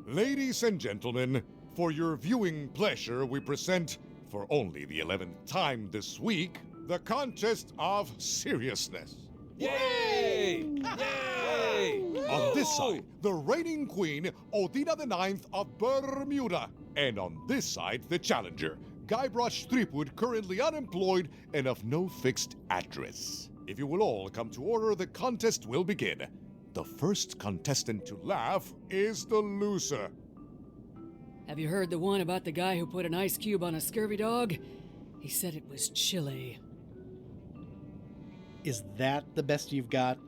Speaker 19: Ladies and gentlemen, for your viewing pleasure, we present, for only the 11th time this week, the contest of seriousness.
Speaker 18: Yay! Yay!
Speaker 19: On this side, the reigning queen, Odina IX of Bermuda. And on this side, the challenger, Guybrush Threepwood, currently unemployed and of no fixed address. If you will all come to order, the contest will begin. The first contestant to laugh is the loser.
Speaker 5: Have you heard the one about the guy who put an ice cube on a scurvy dog? He said it was chilly.
Speaker 7: Is that the best you've got?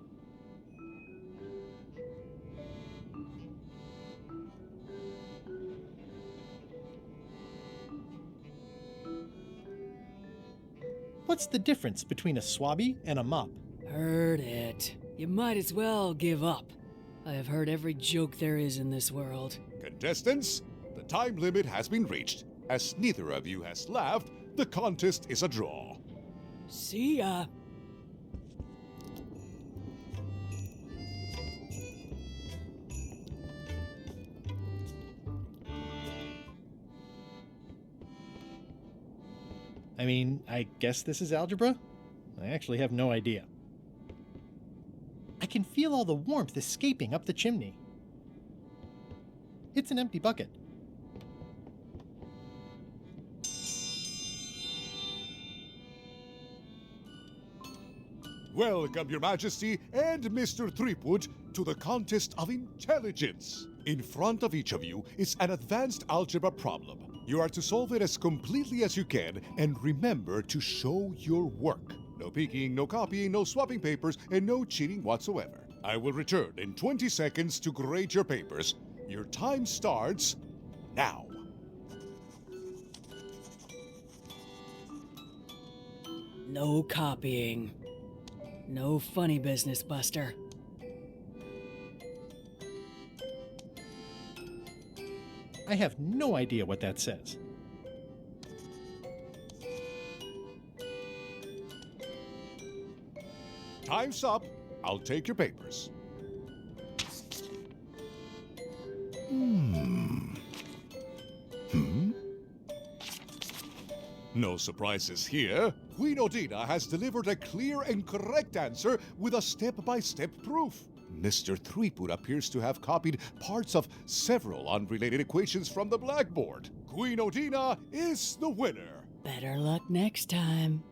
Speaker 7: What's the difference between a swabby and a mop?
Speaker 5: Heard it. You might as well give up. I have heard every joke there is in this world.
Speaker 19: Contestants, the time limit has been reached. As neither of you has laughed, the contest is a draw.
Speaker 5: See ya.
Speaker 7: I mean, I guess this is algebra? I actually have no idea. I can feel all the warmth escaping up the chimney. It's an empty bucket.
Speaker 19: Welcome, Your Majesty and Mr. Threepwood, to the contest of intelligence. In front of each of you is an advanced algebra problem. You are to solve it as completely as you can, and remember to show your work. No peeking, no copying, no swapping papers, and no cheating whatsoever. I will return in 20 seconds to grade your papers. Your time starts now.
Speaker 5: No copying. No funny business, Buster.
Speaker 7: I have no idea what that says.
Speaker 19: Time's up. I'll take your papers. No surprises here. Queen Odina has delivered a clear and correct answer with a step-by-step proof. Mr. Threepwood appears to have copied parts of several unrelated equations from the blackboard. Queen Odina is the winner.
Speaker 5: Better luck next time.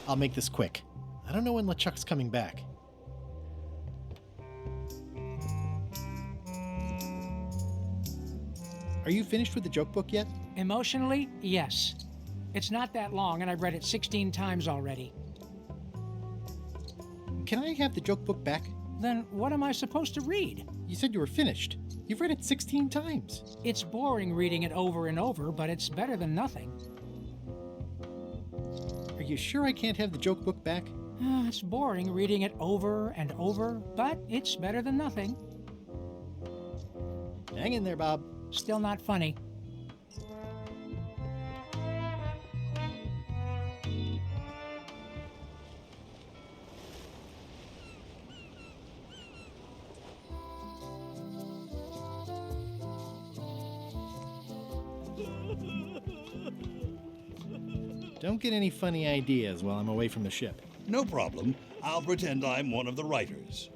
Speaker 7: I'll make this quick. I don't know when LeChuck's coming back. Are you finished with the joke book yet?
Speaker 8: Emotionally, yes. It's not that long, and I've read it 16 times already.
Speaker 7: Can I have the joke book back?
Speaker 8: Then what am I supposed to read?
Speaker 7: You said you were finished. You've read it 16 times.
Speaker 8: It's boring reading it over and over, but it's better than nothing.
Speaker 7: Are you sure I can't have the joke book back?
Speaker 8: It's boring reading it over and over, but it's better than nothing.
Speaker 7: Hang in there, Bob.
Speaker 8: Still not funny.
Speaker 7: Don't get any funny ideas while I'm away from the ship.
Speaker 4: No problem. I'll pretend I'm one of the writers.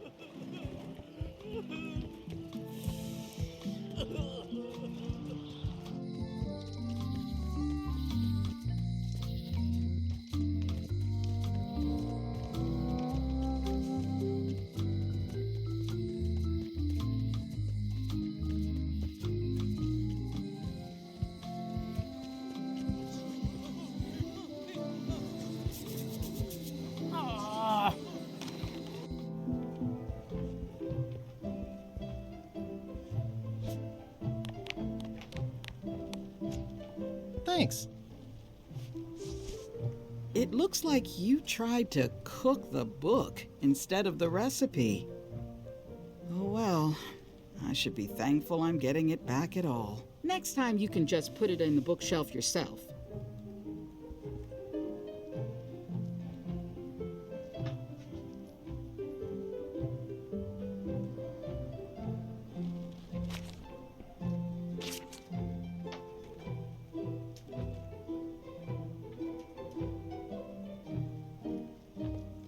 Speaker 7: Thanks.
Speaker 12: It looks like you tried to cook the book instead of the recipe. Oh well, I should be thankful I'm getting it back at all. Next time you can just put it in the bookshelf yourself.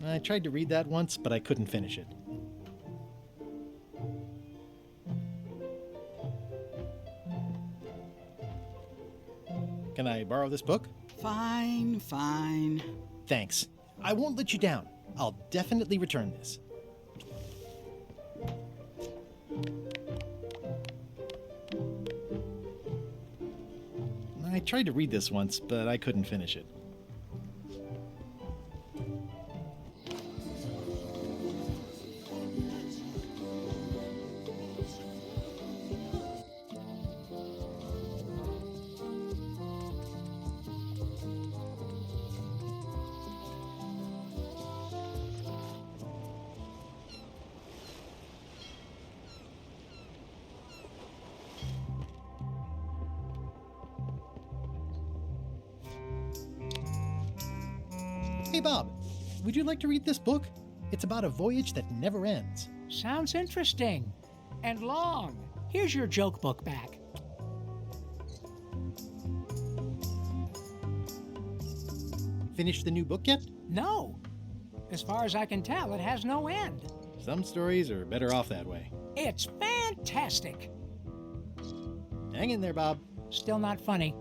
Speaker 7: I tried to read that once, but I couldn't finish it. Can I borrow this book?
Speaker 12: Fine, fine.
Speaker 7: Thanks. I won't let you down. I'll definitely return this. I tried to read this once, but I couldn't finish it. Hey, Bob, would you like to read this book? It's about a voyage that never ends.
Speaker 8: Sounds interesting. And long. Here's your joke book back.
Speaker 7: Finished the new book yet?
Speaker 8: No. As far as I can tell, it has no end.
Speaker 7: Some stories are better off that way.
Speaker 8: It's fantastic.
Speaker 7: Hang in there, Bob.
Speaker 8: Still not funny.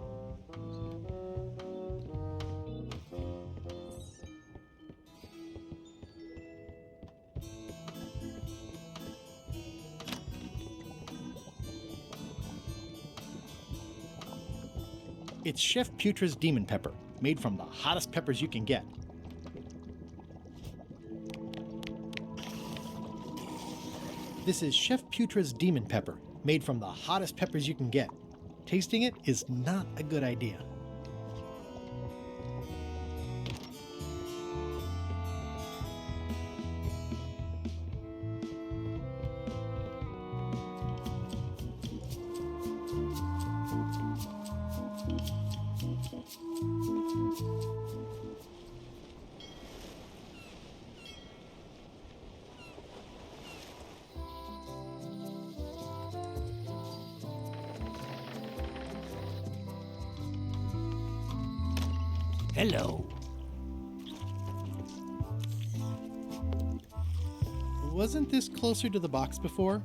Speaker 7: It's Chef Putra's Demon Pepper, made from the hottest peppers you can get. This is Chef Putra's Demon Pepper, made from the hottest peppers you can get. Tasting it is not a good idea.
Speaker 15: Hello. Wasn't this closer to the box before?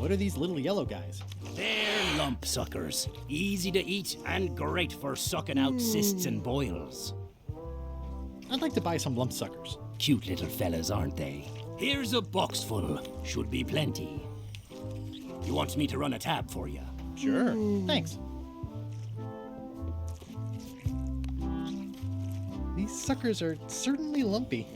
Speaker 7: What are these little yellow guys?
Speaker 15: They're lump suckers. Easy to eat and great for sucking out cysts and boils.
Speaker 7: I'd like to buy some lump suckers.
Speaker 15: Cute little fellas, aren't they? Here's a box full. Should be plenty. You want me to run a tab for you?
Speaker 7: Sure. Thanks. These suckers are certainly lumpy.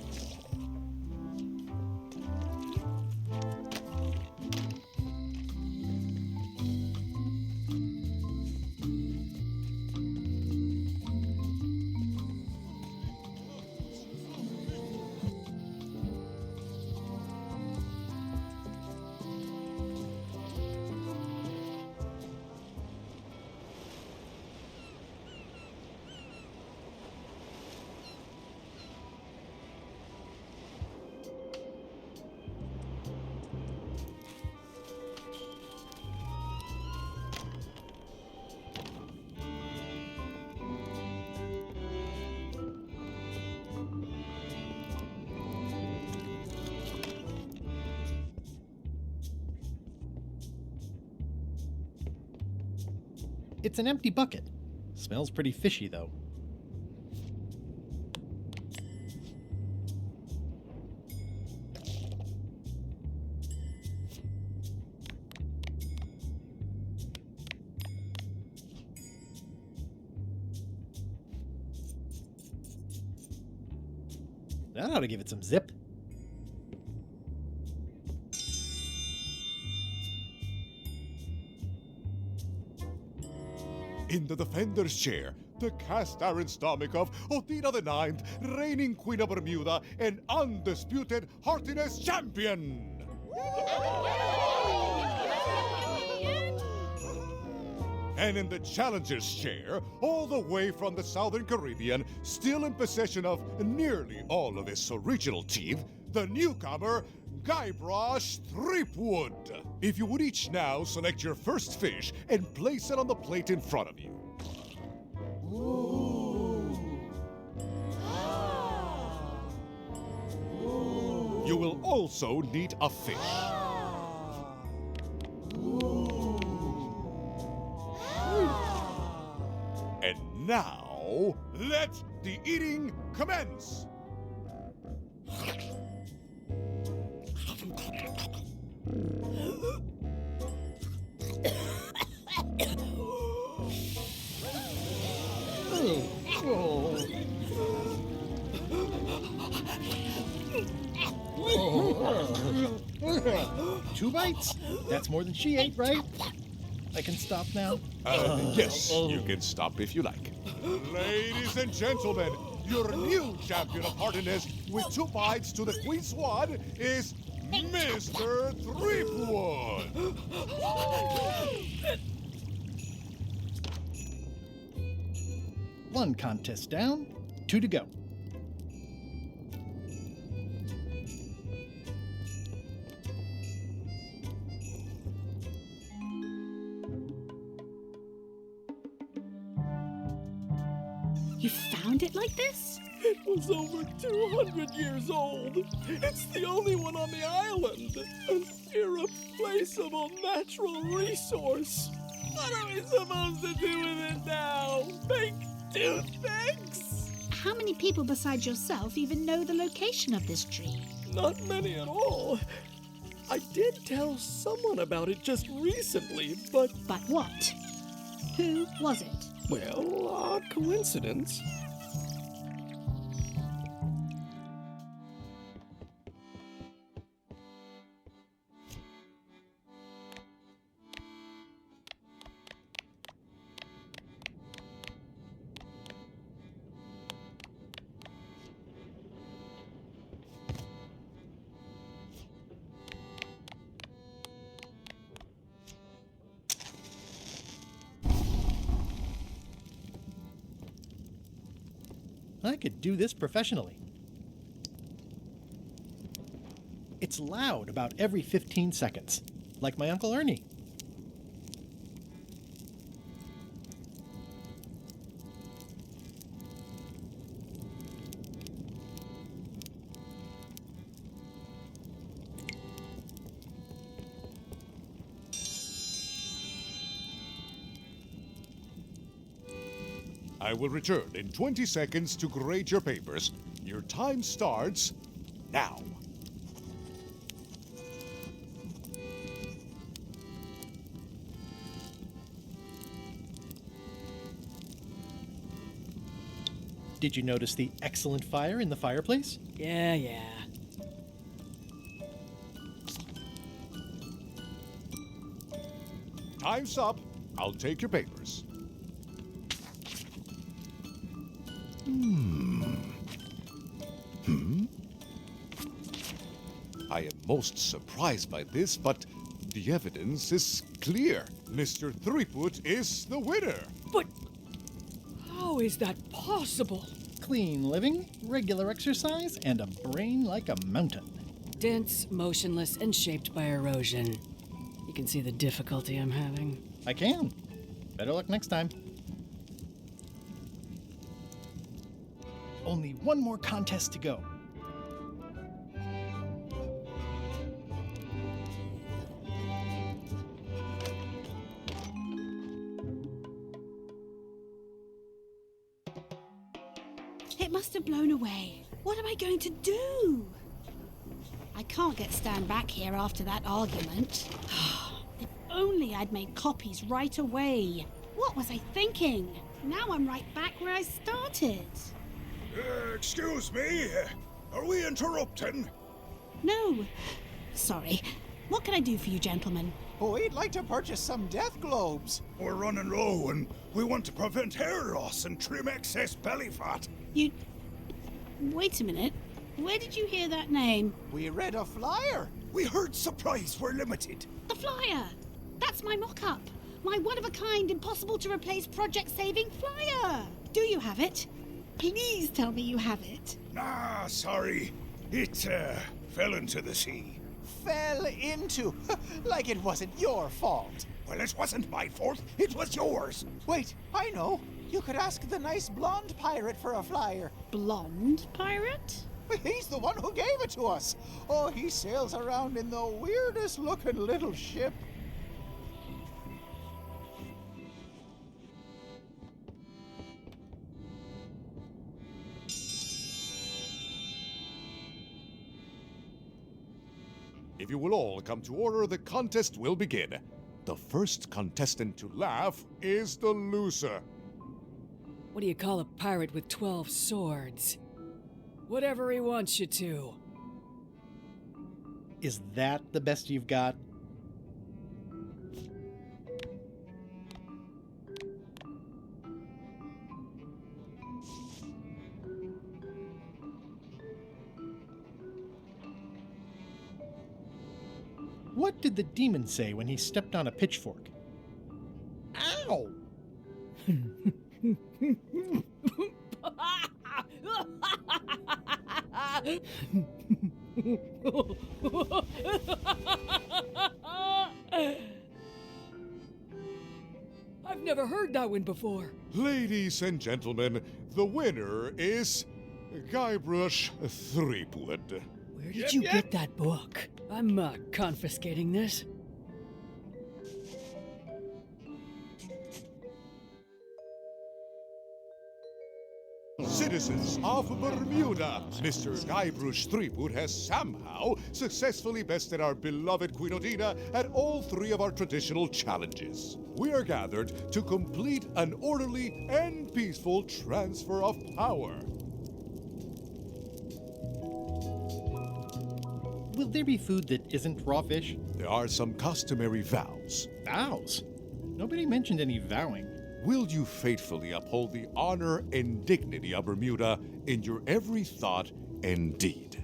Speaker 7: It's an empty bucket. Smells pretty fishy, though. That ought to give it some zip.
Speaker 19: In the defender's chair, the cast iron stomach of Othina the Ninth, reigning Queen of Bermuda and undisputed heartiness champion! And in the challenger's chair, all the way from the Southern Caribbean, still in possession of nearly all of his original teeth, the newcomer, Guybrush Threepwood. If you would each now select your first fish and place it on the plate in front of you. You will also need a fish. And now, let the eating commence!
Speaker 7: Two bites? That's more than she ate, right? I can stop now?
Speaker 19: Yes, you can stop if you like. Ladies and gentlemen, your new champion of heartiness with 2 bites to the Queen's Swan is Mr. Threepwood!
Speaker 7: One contest down, 2 to go.
Speaker 13: You found it like this?
Speaker 16: It was over 200 years old. It's the only one on the island. An irreplaceable natural resource. What are we supposed to do with it now? Make toothpicks?
Speaker 13: How many people besides yourself even know the location of this tree?
Speaker 16: Not many at all. I did tell someone about it just recently, but...
Speaker 13: But what? Who was it?
Speaker 16: Well, odd coincidence.
Speaker 7: I could do this professionally. It's loud about every 15 seconds, like my Uncle Ernie.
Speaker 19: I will return in 20 seconds to grade your papers. Your time starts now.
Speaker 7: Did you notice the excellent fire in the fireplace?
Speaker 5: Yeah.
Speaker 19: Time's up. I'll take your papers. I am most surprised by this, but the evidence is clear. Mr. Threepwood is the winner.
Speaker 5: But how is that possible?
Speaker 7: Clean living, regular exercise, and a brain like a mountain.
Speaker 5: Dense, motionless, and shaped by erosion. You can see the difficulty I'm having.
Speaker 7: I can. Better luck next time. Only one more contest to go.
Speaker 13: It must have blown away. What am I going to do? I can't get Stan back here after that argument. If only I'd made copies right away. What was I thinking? Now I'm right back where I started.
Speaker 4: Excuse me? Are we interrupting?
Speaker 13: No. Sorry. What can I do for you, gentlemen?
Speaker 1: We'd like to purchase some death globes.
Speaker 4: We're running low and we want to prevent hair loss and trim excess belly fat.
Speaker 13: You... Wait a minute. Where did you hear that name?
Speaker 1: We read a flyer.
Speaker 4: We heard supplies were limited.
Speaker 13: The flyer! That's my mock-up. My one-of-a-kind, impossible-to-replace project-saving flyer. Do you have it? Please tell me you have it.
Speaker 4: Nah, sorry. It, fell into the sea.
Speaker 1: Fell into? Like it wasn't your fault.
Speaker 4: Well, it wasn't my fault. It was yours.
Speaker 1: Wait, I know. You could ask the nice blonde pirate for a flyer.
Speaker 13: Blonde pirate?
Speaker 1: He's the one who gave it to us. Oh, he sails around in the weirdest looking little ship.
Speaker 19: If you will all come to order, the contest will begin. The first contestant to laugh is the loser.
Speaker 5: What do you call a pirate with 12 swords? Whatever he wants you to.
Speaker 7: Is that the best you've got? What did the demon say when he stepped on a pitchfork? Ow!
Speaker 5: I've never heard that one before.
Speaker 19: Ladies and gentlemen, the winner is Guybrush Threepwood.
Speaker 5: Where did you get that book? I'm confiscating this.
Speaker 19: Citizens of Bermuda, Mr. Guybrush Threepwood has somehow successfully bested our beloved Queen Odina at all three of our traditional challenges. We are gathered to complete an orderly and peaceful transfer of power.
Speaker 7: Will there be food that isn't raw fish?
Speaker 19: There are some customary vows.
Speaker 7: Vows? Nobody mentioned any vowing.
Speaker 19: Will you faithfully uphold the honor and dignity of Bermuda in your every thought and deed?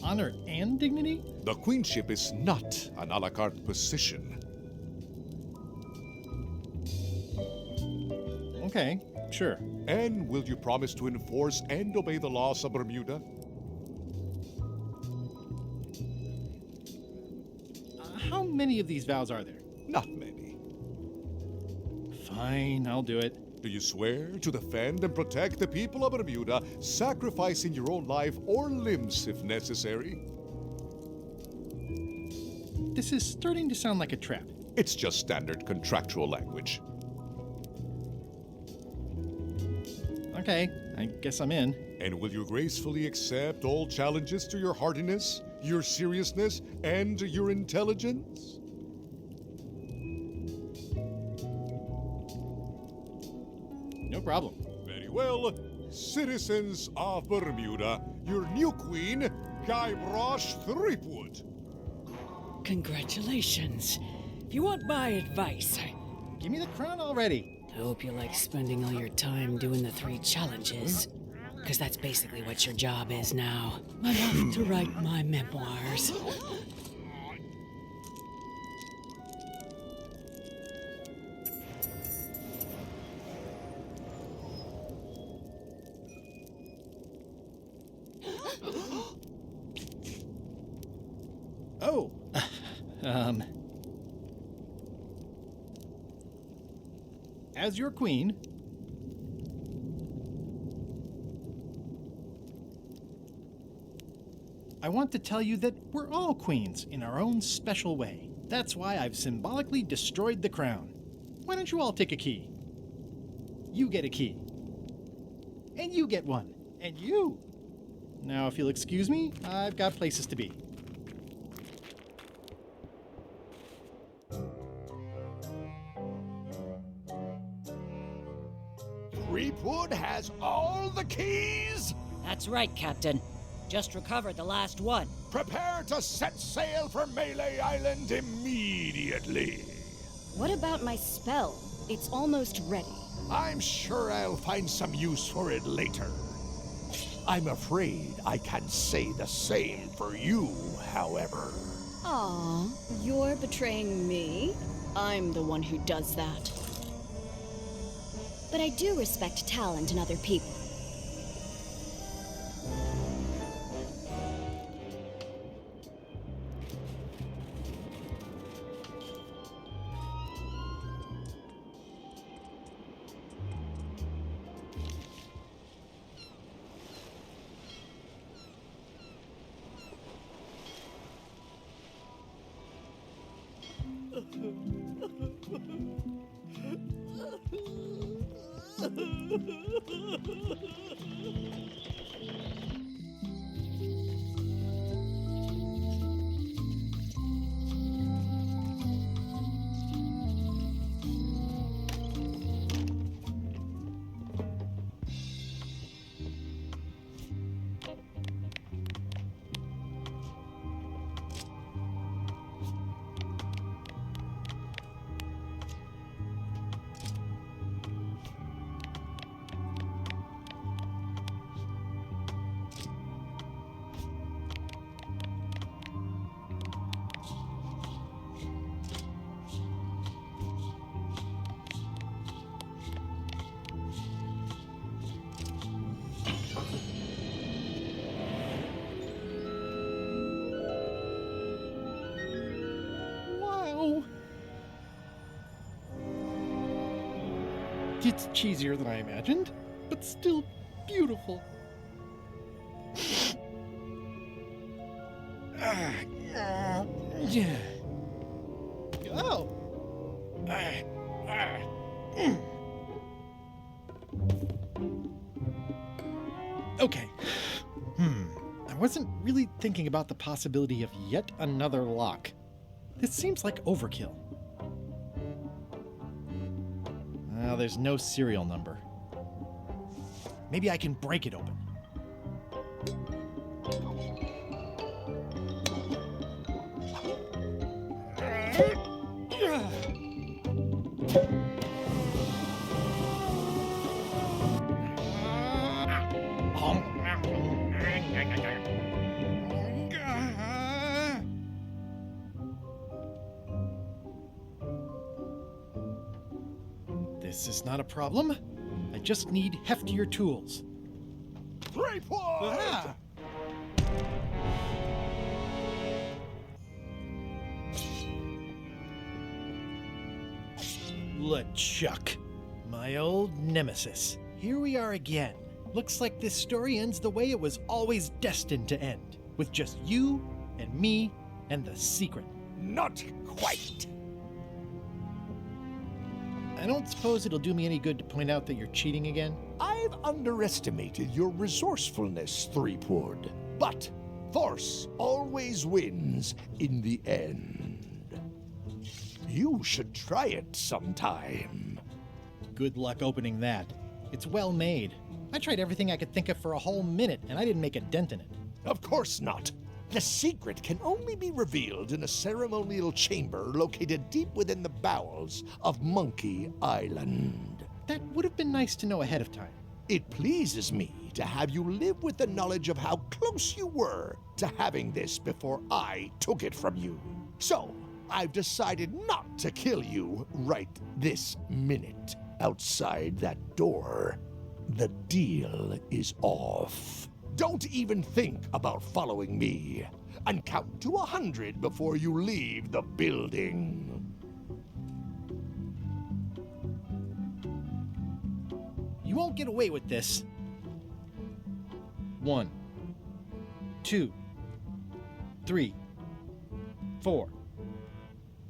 Speaker 7: Honor and dignity?
Speaker 19: The queenship is not an a la carte position.
Speaker 7: Okay, sure.
Speaker 19: And will you promise to enforce and obey the laws of Bermuda?
Speaker 7: How many of these vows are there?
Speaker 19: Not many.
Speaker 7: Fine, I'll do it.
Speaker 19: Do you swear to defend and protect the people of Bermuda, sacrificing your own life or limbs if necessary?
Speaker 7: This is starting to sound like a trap.
Speaker 19: It's just standard contractual language.
Speaker 7: Okay, I guess I'm in.
Speaker 19: And will you gracefully accept all challenges to your heartiness, your seriousness, and your intelligence?
Speaker 7: No problem.
Speaker 19: Very well. Citizens of Bermuda, your new queen, Guybrush Threepwood.
Speaker 5: Congratulations. If you want my advice,
Speaker 7: Give me the crown already.
Speaker 5: I hope you like spending all your time doing the 3 challenges. Because that's basically what your job is now. I'm off to write my memoirs.
Speaker 7: Oh, as your queen, I want to tell you that we're all queens in our own special way. That's why I've symbolically destroyed the crown. Why don't you all take a key? You get a key. And you get one. And you. Now, if you'll excuse me, I've got places to be.
Speaker 22: Threepwood has all the keys?
Speaker 14: That's right, Captain. Just recovered the last one.
Speaker 22: Prepare to set sail for Melee Island immediately.
Speaker 17: What about my spell? It's almost ready.
Speaker 22: I'm sure I'll find some use for it later. I'm afraid I can't say the same for you, however.
Speaker 17: Aw, you're betraying me? I'm the one who does that. But I do respect talent in other people.
Speaker 7: It's cheesier than I imagined, but still beautiful. Yeah. Oh. Okay. I wasn't really thinking about the possibility of yet another lock. This seems like overkill. Well, there's no serial number. Maybe I can break it open. This is not a problem. I just need heftier tools.
Speaker 22: Threepwood!
Speaker 7: Ah! LeChuck, my old nemesis. Here we are again. Looks like this story ends the way it was always destined to end, with just you and me and the secret.
Speaker 22: Not quite.
Speaker 7: I don't suppose it'll do me any good to point out that you're cheating again?
Speaker 22: I've underestimated your resourcefulness, Threepwood. But force always wins in the end. You should try it sometime.
Speaker 7: Good luck opening that. It's well made. I tried everything I could think of for a whole minute, and I didn't make a dent in it.
Speaker 22: Of course not. The secret can only be revealed in a ceremonial chamber located deep within the bowels of Monkey Island.
Speaker 7: That would have been nice to know ahead of time.
Speaker 22: It pleases me to have you live with the knowledge of how close you were to having this before I took it from you. So, I've decided not to kill you right this minute. Outside that door, the deal is off. Don't even think about following me, and count to 100 before you leave the building.
Speaker 7: You won't get away with this. 1, 2, 3, 4,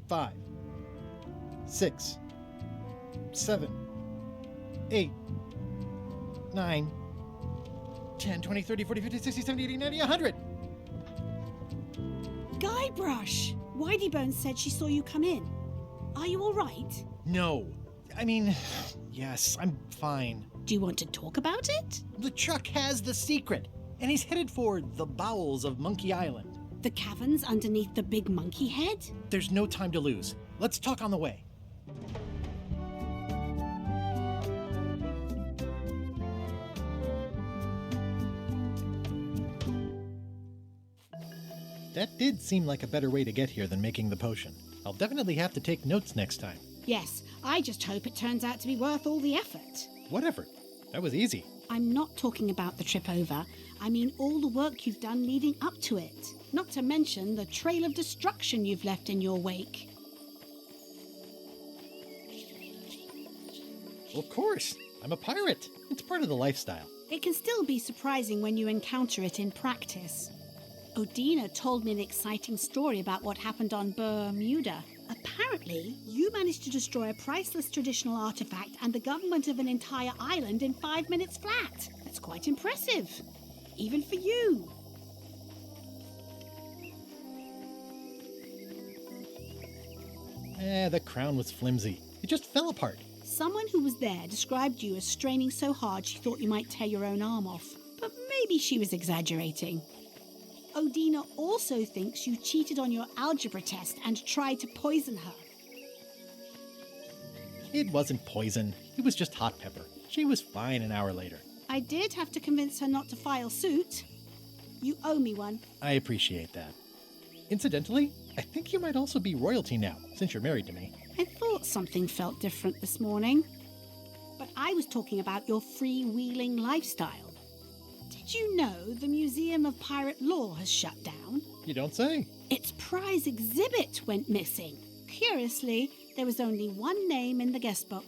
Speaker 7: 5, 6, 7, 8, 9, 10, 20, 30, 40, 50, 60, 70, 80, 90, 100!
Speaker 13: Guybrush! Whiteybones said she saw you come in. Are you all right?
Speaker 7: No. I mean, yes, I'm fine.
Speaker 13: Do you want to talk about it?
Speaker 7: LeChuck has the secret, and he's headed for the bowels of Monkey Island.
Speaker 13: The caverns underneath the big monkey head?
Speaker 7: There's no time to lose. Let's talk on the way. That did seem like a better way to get here than making the potion. I'll definitely have to take notes next time.
Speaker 13: Yes, I just hope it turns out to be worth all the effort.
Speaker 7: Whatever. That was easy.
Speaker 13: I'm not talking about the trip over. I mean all the work you've done leading up to it. Not to mention the trail of destruction you've left in your wake.
Speaker 7: Of course. I'm a pirate. It's part of the lifestyle.
Speaker 13: It can still be surprising when you encounter it in practice. Odina told me an exciting story about what happened on Bermuda. Apparently, you managed to destroy a priceless traditional artifact and the government of an entire island in 5 minutes flat. That's quite impressive. Even for you.
Speaker 7: The crown was flimsy. It just fell apart.
Speaker 13: Someone who was there described you as straining so hard she thought you might tear your own arm off. But maybe she was exaggerating. Odina also thinks you cheated on your algebra test and tried to poison her.
Speaker 7: It wasn't poison. It was just hot pepper. She was fine an hour later.
Speaker 13: I did have to convince her not to file suit. You owe me one.
Speaker 7: I appreciate that. Incidentally, I think you might also be royalty now, since you're married to me.
Speaker 13: I thought something felt different this morning. But I was talking about your freewheeling lifestyle. Did you know the Museum of Pirate Lore has shut down?
Speaker 7: You don't say.
Speaker 13: Its prize exhibit went missing. Curiously, there was only one name in the guest book.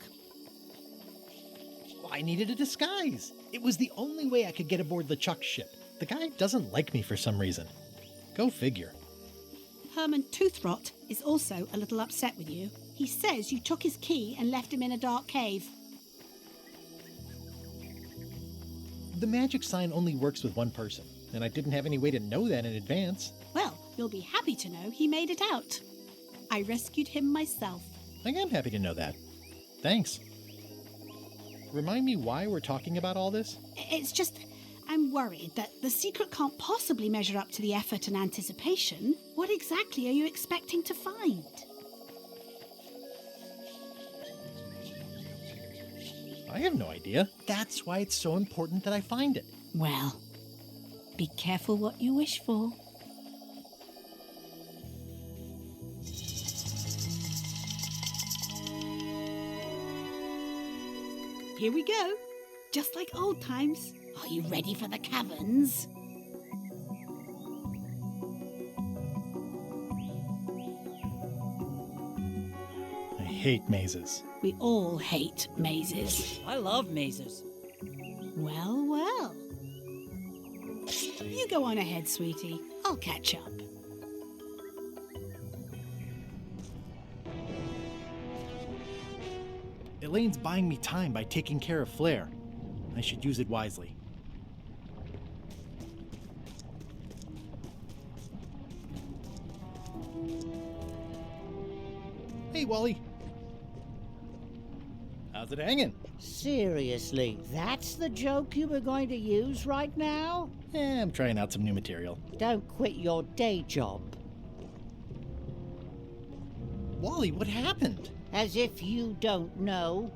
Speaker 7: Well, I needed a disguise. It was the only way I could get aboard LeChuck's ship. The guy doesn't like me for some reason. Go figure.
Speaker 13: Herman Toothrot is also a little upset with you. He says you took his key and left him in a dark cave.
Speaker 7: The magic sign only works with one person, and I didn't have any way to know that in advance.
Speaker 13: Well, you'll be happy to know he made it out. I rescued him myself.
Speaker 7: I am happy to know that. Thanks. Remind me why we're talking about all this?
Speaker 13: It's just, I'm worried that the secret can't possibly measure up to the effort and anticipation. What exactly are you expecting to find?
Speaker 7: I have no idea. That's why it's so important that I find it.
Speaker 13: Well, be careful what you wish for. Here we go. Just like old times. Are you ready for the caverns?
Speaker 7: I hate mazes.
Speaker 13: We all hate mazes.
Speaker 14: I love mazes.
Speaker 13: Well, well. You go on ahead, sweetie. I'll catch up.
Speaker 7: Elaine's buying me time by taking care of Flair. I should use it wisely. Hey, Wally. How's it hanging?
Speaker 9: Seriously, that's the joke you were going to use right now?
Speaker 7: I'm trying out some new material.
Speaker 9: Don't quit your day job.
Speaker 7: Wally, what happened?
Speaker 9: As if you don't know.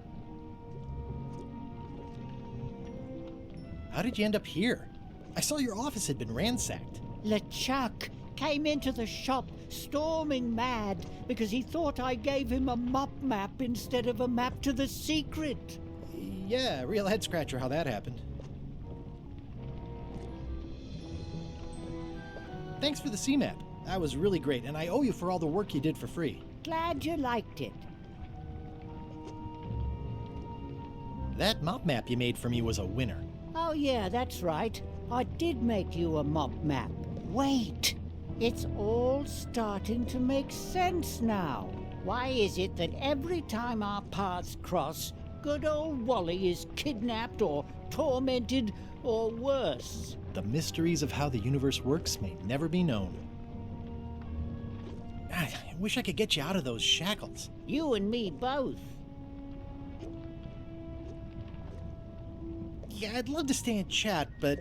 Speaker 7: How did you end up here? I saw your office had been ransacked.
Speaker 9: LeChuck came into the shop storming mad because he thought I gave him a mop map instead of a map to the secret.
Speaker 7: Yeah, real head scratcher how that happened. Thanks for the C-map. That was really great, and I owe you for all the work you did for free.
Speaker 9: Glad you liked it.
Speaker 7: That mop map you made for me was a winner.
Speaker 9: Oh yeah, that's right. I did make you a mop map. Wait, it's all starting to make sense now. Why is it that every time our paths cross, good old Wally is kidnapped or tormented or worse?
Speaker 7: The mysteries of how the universe works may never be known. I wish I could get you out of those shackles.
Speaker 9: You and me both.
Speaker 7: Yeah, I'd love to stay and chat, but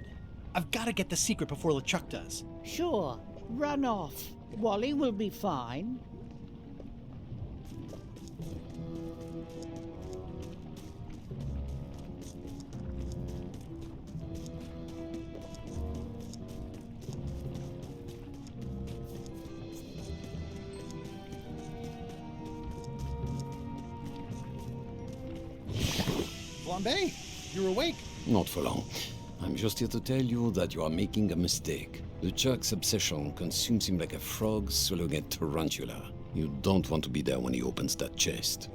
Speaker 7: I've got to get the secret before LeChuck does.
Speaker 9: Sure, run off. Wally will be fine.
Speaker 7: Flambe, you're awake.
Speaker 21: Not for long. I'm just here to tell you that you are making a mistake. LeChuck's obsession consumes him like a frog swallowing a tarantula. You don't want to be there when he opens that chest.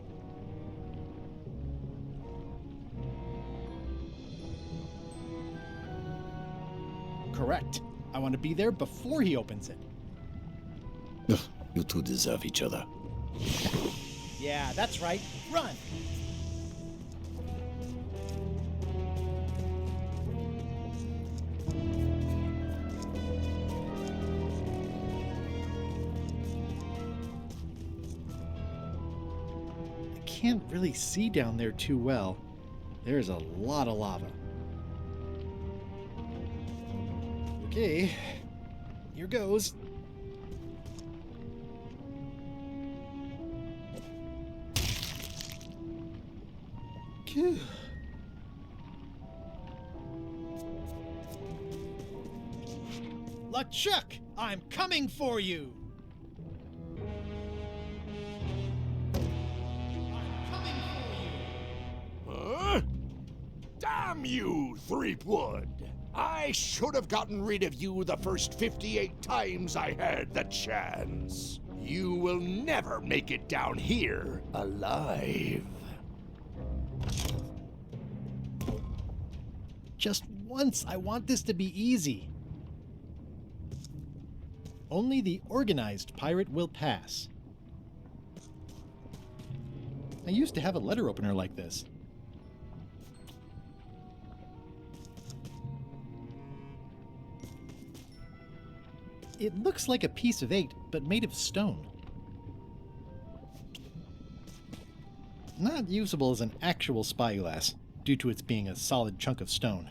Speaker 7: Correct. I want to be there before he opens it.
Speaker 21: Ugh, you two deserve each other.
Speaker 7: Yeah, that's right. Run! Can't really see down there too well. There's a lot of lava. Okay, here goes. Phew. LeChuck, I'm coming for you!
Speaker 22: Damn you, Threepwood! I should have gotten rid of you the first 58 times I had the chance. You will never make it down here alive.
Speaker 7: Just once, I want this to be easy. Only the organized pirate will pass. I used to have a letter opener like this. It looks like a piece of 8, but made of stone. Not usable as an actual spyglass, due to its being a solid chunk of stone.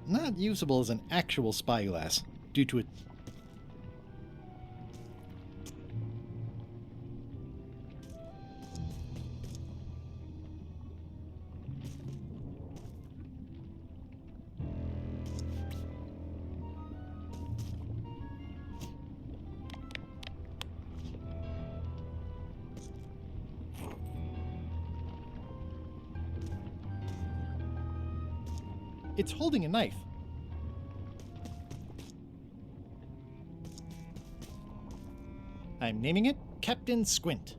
Speaker 7: Not usable as an actual spyglass, due to it. It's holding a knife. I'm naming it Captain Squint.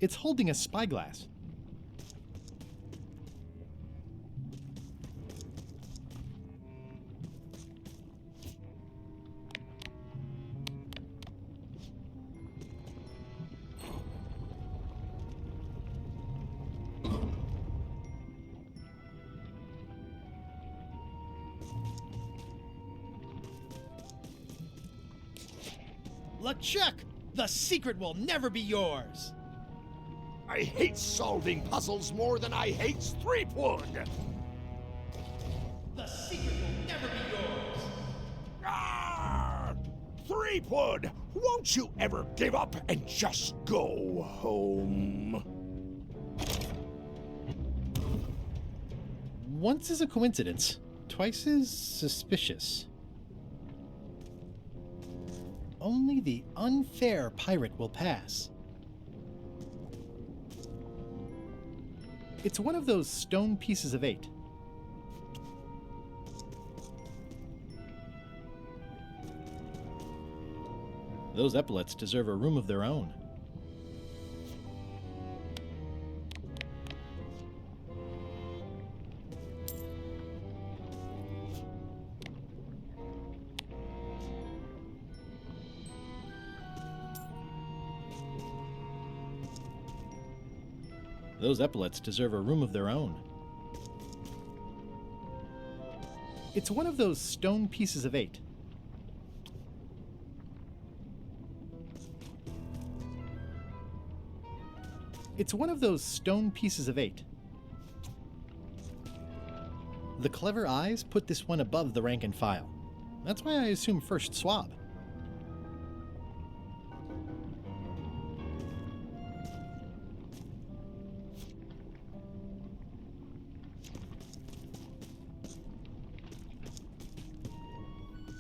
Speaker 7: It's holding a spyglass. LeChuck! The secret will never be yours!
Speaker 22: I hate solving puzzles more than I hate Threepwood!
Speaker 7: The secret will never be yours!
Speaker 22: Ah! Threepwood, won't you ever give up and just go home?
Speaker 7: Once is a coincidence, twice is suspicious. Only the unfair pirate will pass. It's one of those stone pieces of 8. Those epaulets deserve a room of their own. Those epaulets deserve a room of their own. It's one of those stone pieces of 8. It's one of those stone pieces of 8. The clever eyes put this one above the rank and file. That's why I assume first swab.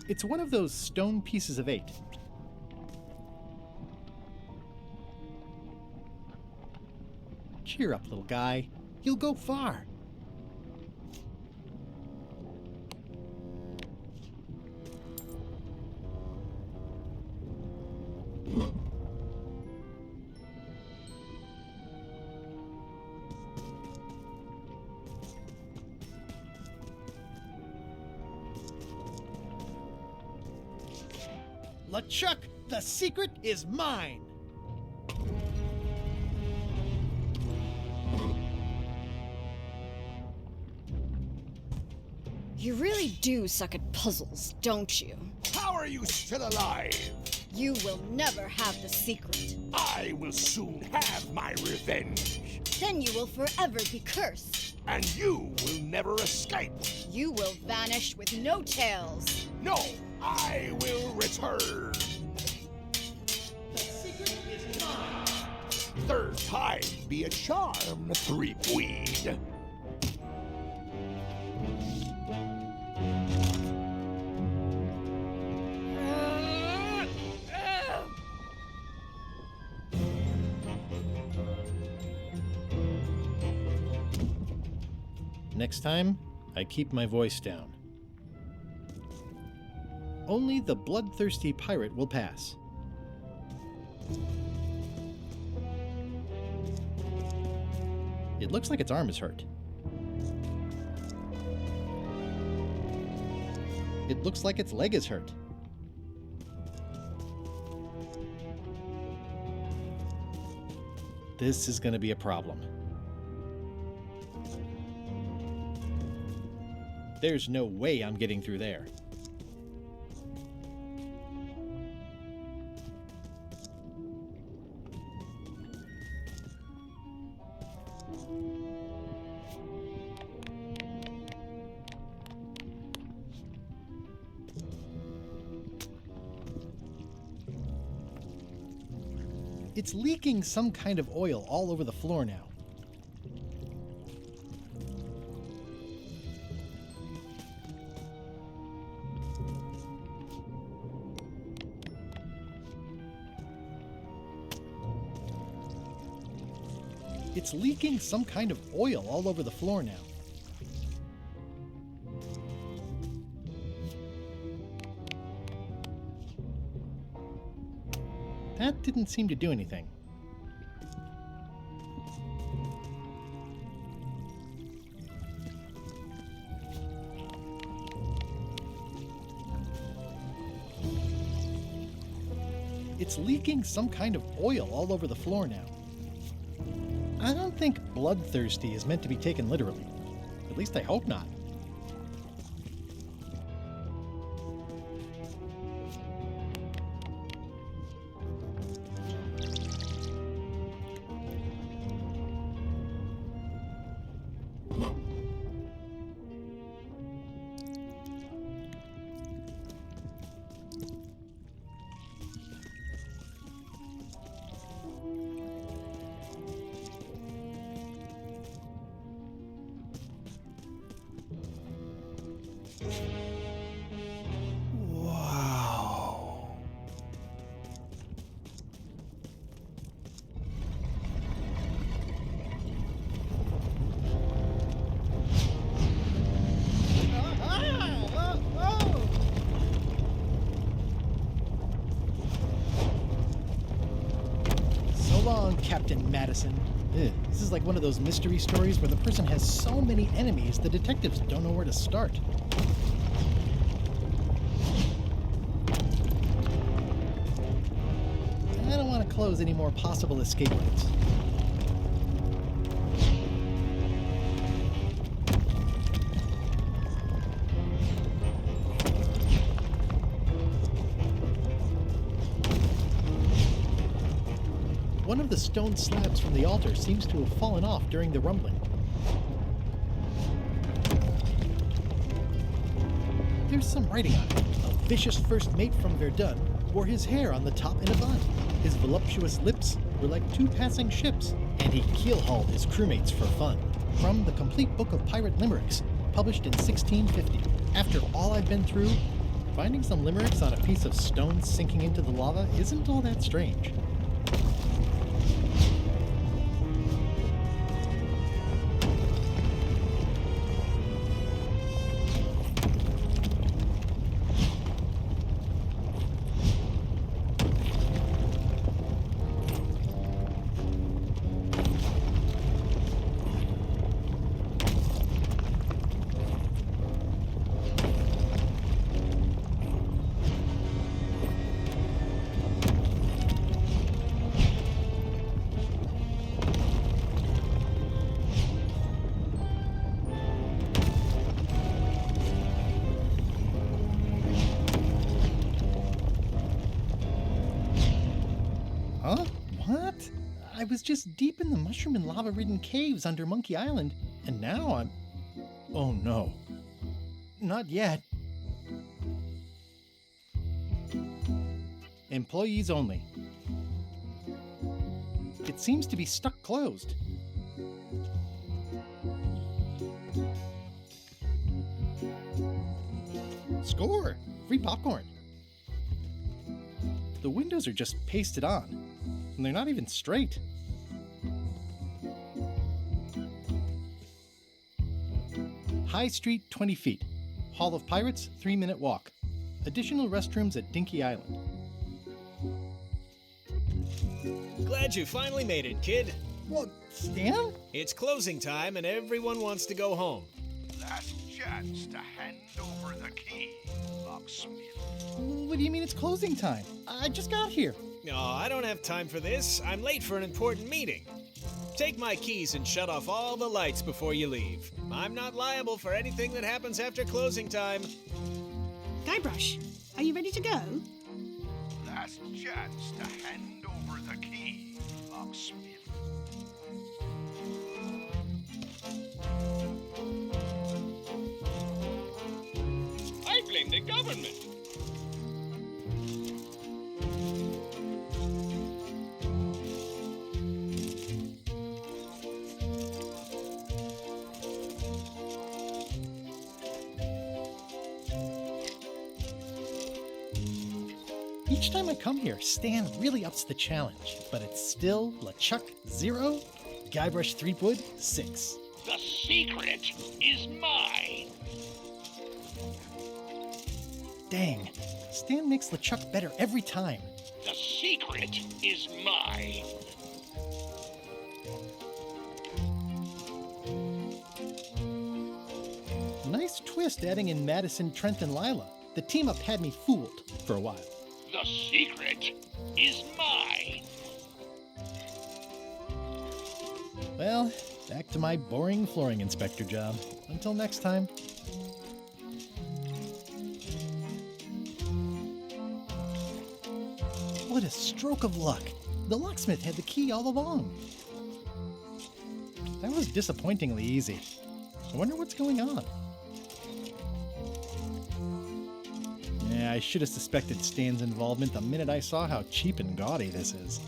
Speaker 7: It's one of those stone pieces of 8. Cheer up, little guy. You'll go far. LeChuck, the secret is mine!
Speaker 17: You really do suck at puzzles, don't you?
Speaker 22: How are you still alive?
Speaker 17: You will never have the secret.
Speaker 22: I will soon have my revenge.
Speaker 17: Then you will forever be cursed.
Speaker 22: And you will never escape.
Speaker 17: You will vanish with no tails.
Speaker 22: No, I will return.
Speaker 7: The secret is mine.
Speaker 22: Third time be a charm, Threepweed.
Speaker 7: Next time, I keep my voice down. Only the bloodthirsty pirate will pass. It looks like its arm is hurt. It looks like its leg is hurt. This is going to be a problem. There's no way I'm getting through there. It's leaking some kind of oil all over the floor now. It's leaking some kind of oil all over the floor now. That didn't seem to do anything. It's leaking some kind of oil all over the floor now. I don't think bloodthirsty is meant to be taken literally. At least I hope not. Captain Madison. This is like one of those mystery stories where the person has so many enemies the detectives don't know where to start. I don't want to close any more possible escape routes. One of the stone slabs from the altar seems to have fallen off during the rumbling. There's some writing on it. A vicious first mate from Verdun wore his hair on the top in a bun. His voluptuous lips were like two passing ships, and he keel-hauled his crewmates for fun. From the Complete Book of Pirate Limericks, published in 1650. After all I've been through, finding some limericks on a piece of stone sinking into the lava isn't all that strange. Huh? What? I was just deep in the mushroom and lava-ridden caves under Monkey Island, and now I'm... Oh no. Not yet. Employees only. It seems to be stuck closed. Score! Free popcorn. The windows are just pasted on, and they're not even straight. High Street, 20 feet. Hall of Pirates, 3-minute walk. Additional restrooms at Dinky Island.
Speaker 18: Glad you finally made it, kid.
Speaker 7: What, Stan?
Speaker 18: It's closing time and everyone wants to go home.
Speaker 22: Last chance to hand over the key, locksmith.
Speaker 7: What do you mean it's closing time? I just got here.
Speaker 18: No, I don't have time for this. I'm late for an important meeting. Take my keys and shut off all the lights before you leave. I'm not liable for anything that happens after closing time.
Speaker 13: Guybrush, are you ready to go?
Speaker 22: Last chance to hand over the key, locksmith.
Speaker 3: I blame the government.
Speaker 7: Each time I come here, Stan really ups the challenge, but it's still LeChuck 0, Guybrush Threepwood 6.
Speaker 3: The secret is mine.
Speaker 7: Dang, Stan makes LeChuck better every time.
Speaker 3: The secret is mine.
Speaker 7: Nice twist adding in Madison, Trent, and Lila. The team-up had me fooled for a while.
Speaker 3: The secret is mine.
Speaker 7: Well, back to my boring flooring inspector job. Until next time. What a stroke of luck. The locksmith had the key all along. That was disappointingly easy. I wonder what's going on. Yeah, I should have suspected Stan's involvement the minute I saw how cheap and gaudy this is.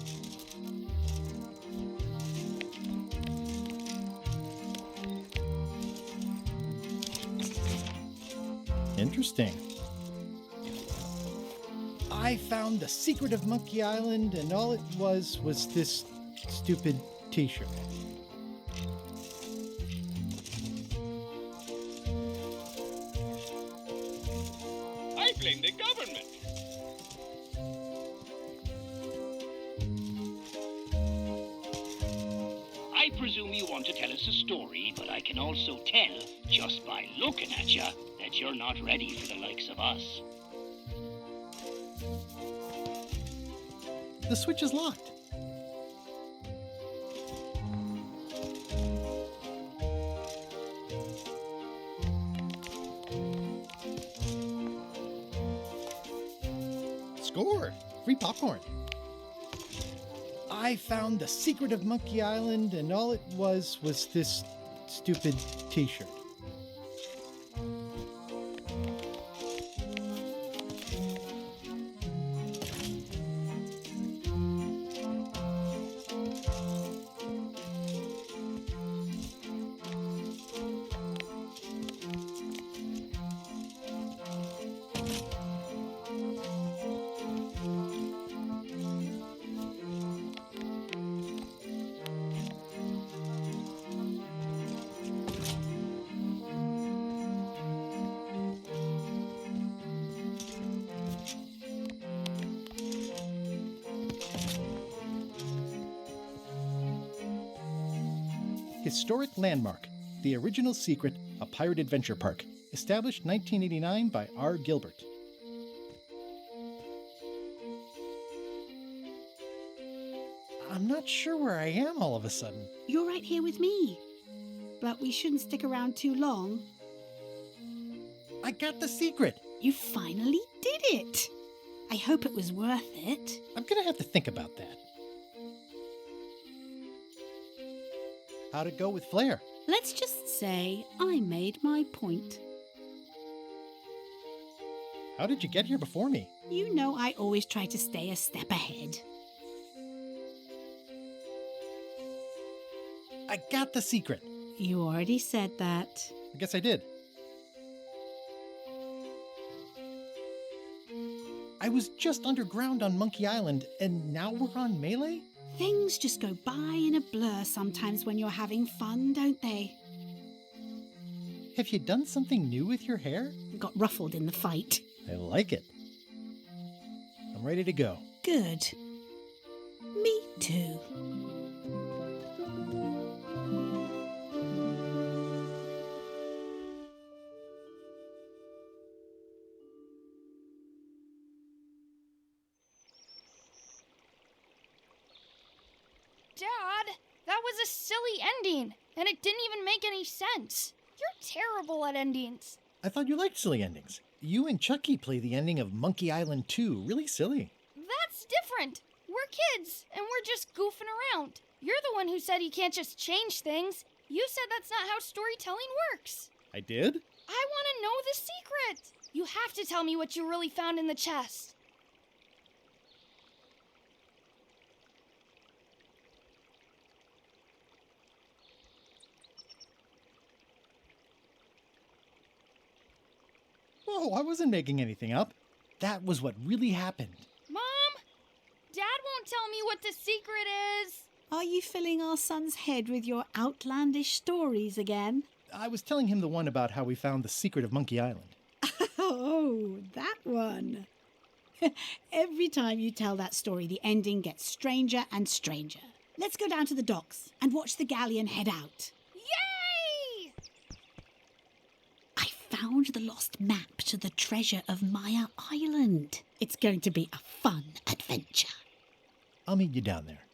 Speaker 7: Interesting. I found the secret of Monkey Island, and all it was this stupid t-shirt.
Speaker 3: I blame the government. I presume you want to tell us a story, but I can also tell, just by looking at you, that you're not ready for the likes of us.
Speaker 7: The switch is locked. Score! Free popcorn. I found the secret of Monkey Island, and all it was this stupid t-shirt. Historic landmark, the original secret, a pirate adventure park, established 1989 by R. Gilbert. I'm not sure where I am all of a sudden.
Speaker 13: You're right here with me. But we shouldn't stick around too long.
Speaker 7: I got the secret.
Speaker 13: You finally did it. I hope it was worth it.
Speaker 7: I'm gonna have to think about that. How'd it go with Flair?
Speaker 13: Let's just say I made my point.
Speaker 7: How did you get here before me?
Speaker 13: You know I always try to stay a step ahead.
Speaker 7: I got the secret.
Speaker 13: You already said that.
Speaker 7: I guess I did. I was just underground on Monkey Island, and now we're on Melee?
Speaker 13: Things just go by in a blur sometimes when you're having fun, don't they?
Speaker 7: Have you done something new with your hair?
Speaker 13: Got ruffled in the fight.
Speaker 7: I like it. I'm ready to go.
Speaker 13: Good. Me too.
Speaker 11: Dad, that was a silly ending, and it didn't even make any sense. You're terrible at endings.
Speaker 7: I thought you liked silly endings. You and Chucky play the ending of Monkey Island 2 really silly.
Speaker 11: That's different. We're kids, and we're just goofing around. You're the one who said you can't just change things. You said that's not how storytelling works.
Speaker 7: I did?
Speaker 11: I want to know the secret. You have to tell me what you really found in the chest.
Speaker 7: Oh, I wasn't making anything up. That was what really happened.
Speaker 11: Mom? Dad won't tell me what the secret is.
Speaker 13: Are you filling our son's head with your outlandish stories again?
Speaker 7: I was telling him the one about how we found the secret of Monkey Island.
Speaker 13: Oh, that one. Every time you tell that story, the ending gets stranger and stranger. Let's go down to the docks and watch the galleon head out.
Speaker 11: Yay!
Speaker 13: I found the lost map to the treasure of Maya Island. It's going to be a fun adventure.
Speaker 7: I'll meet you down there.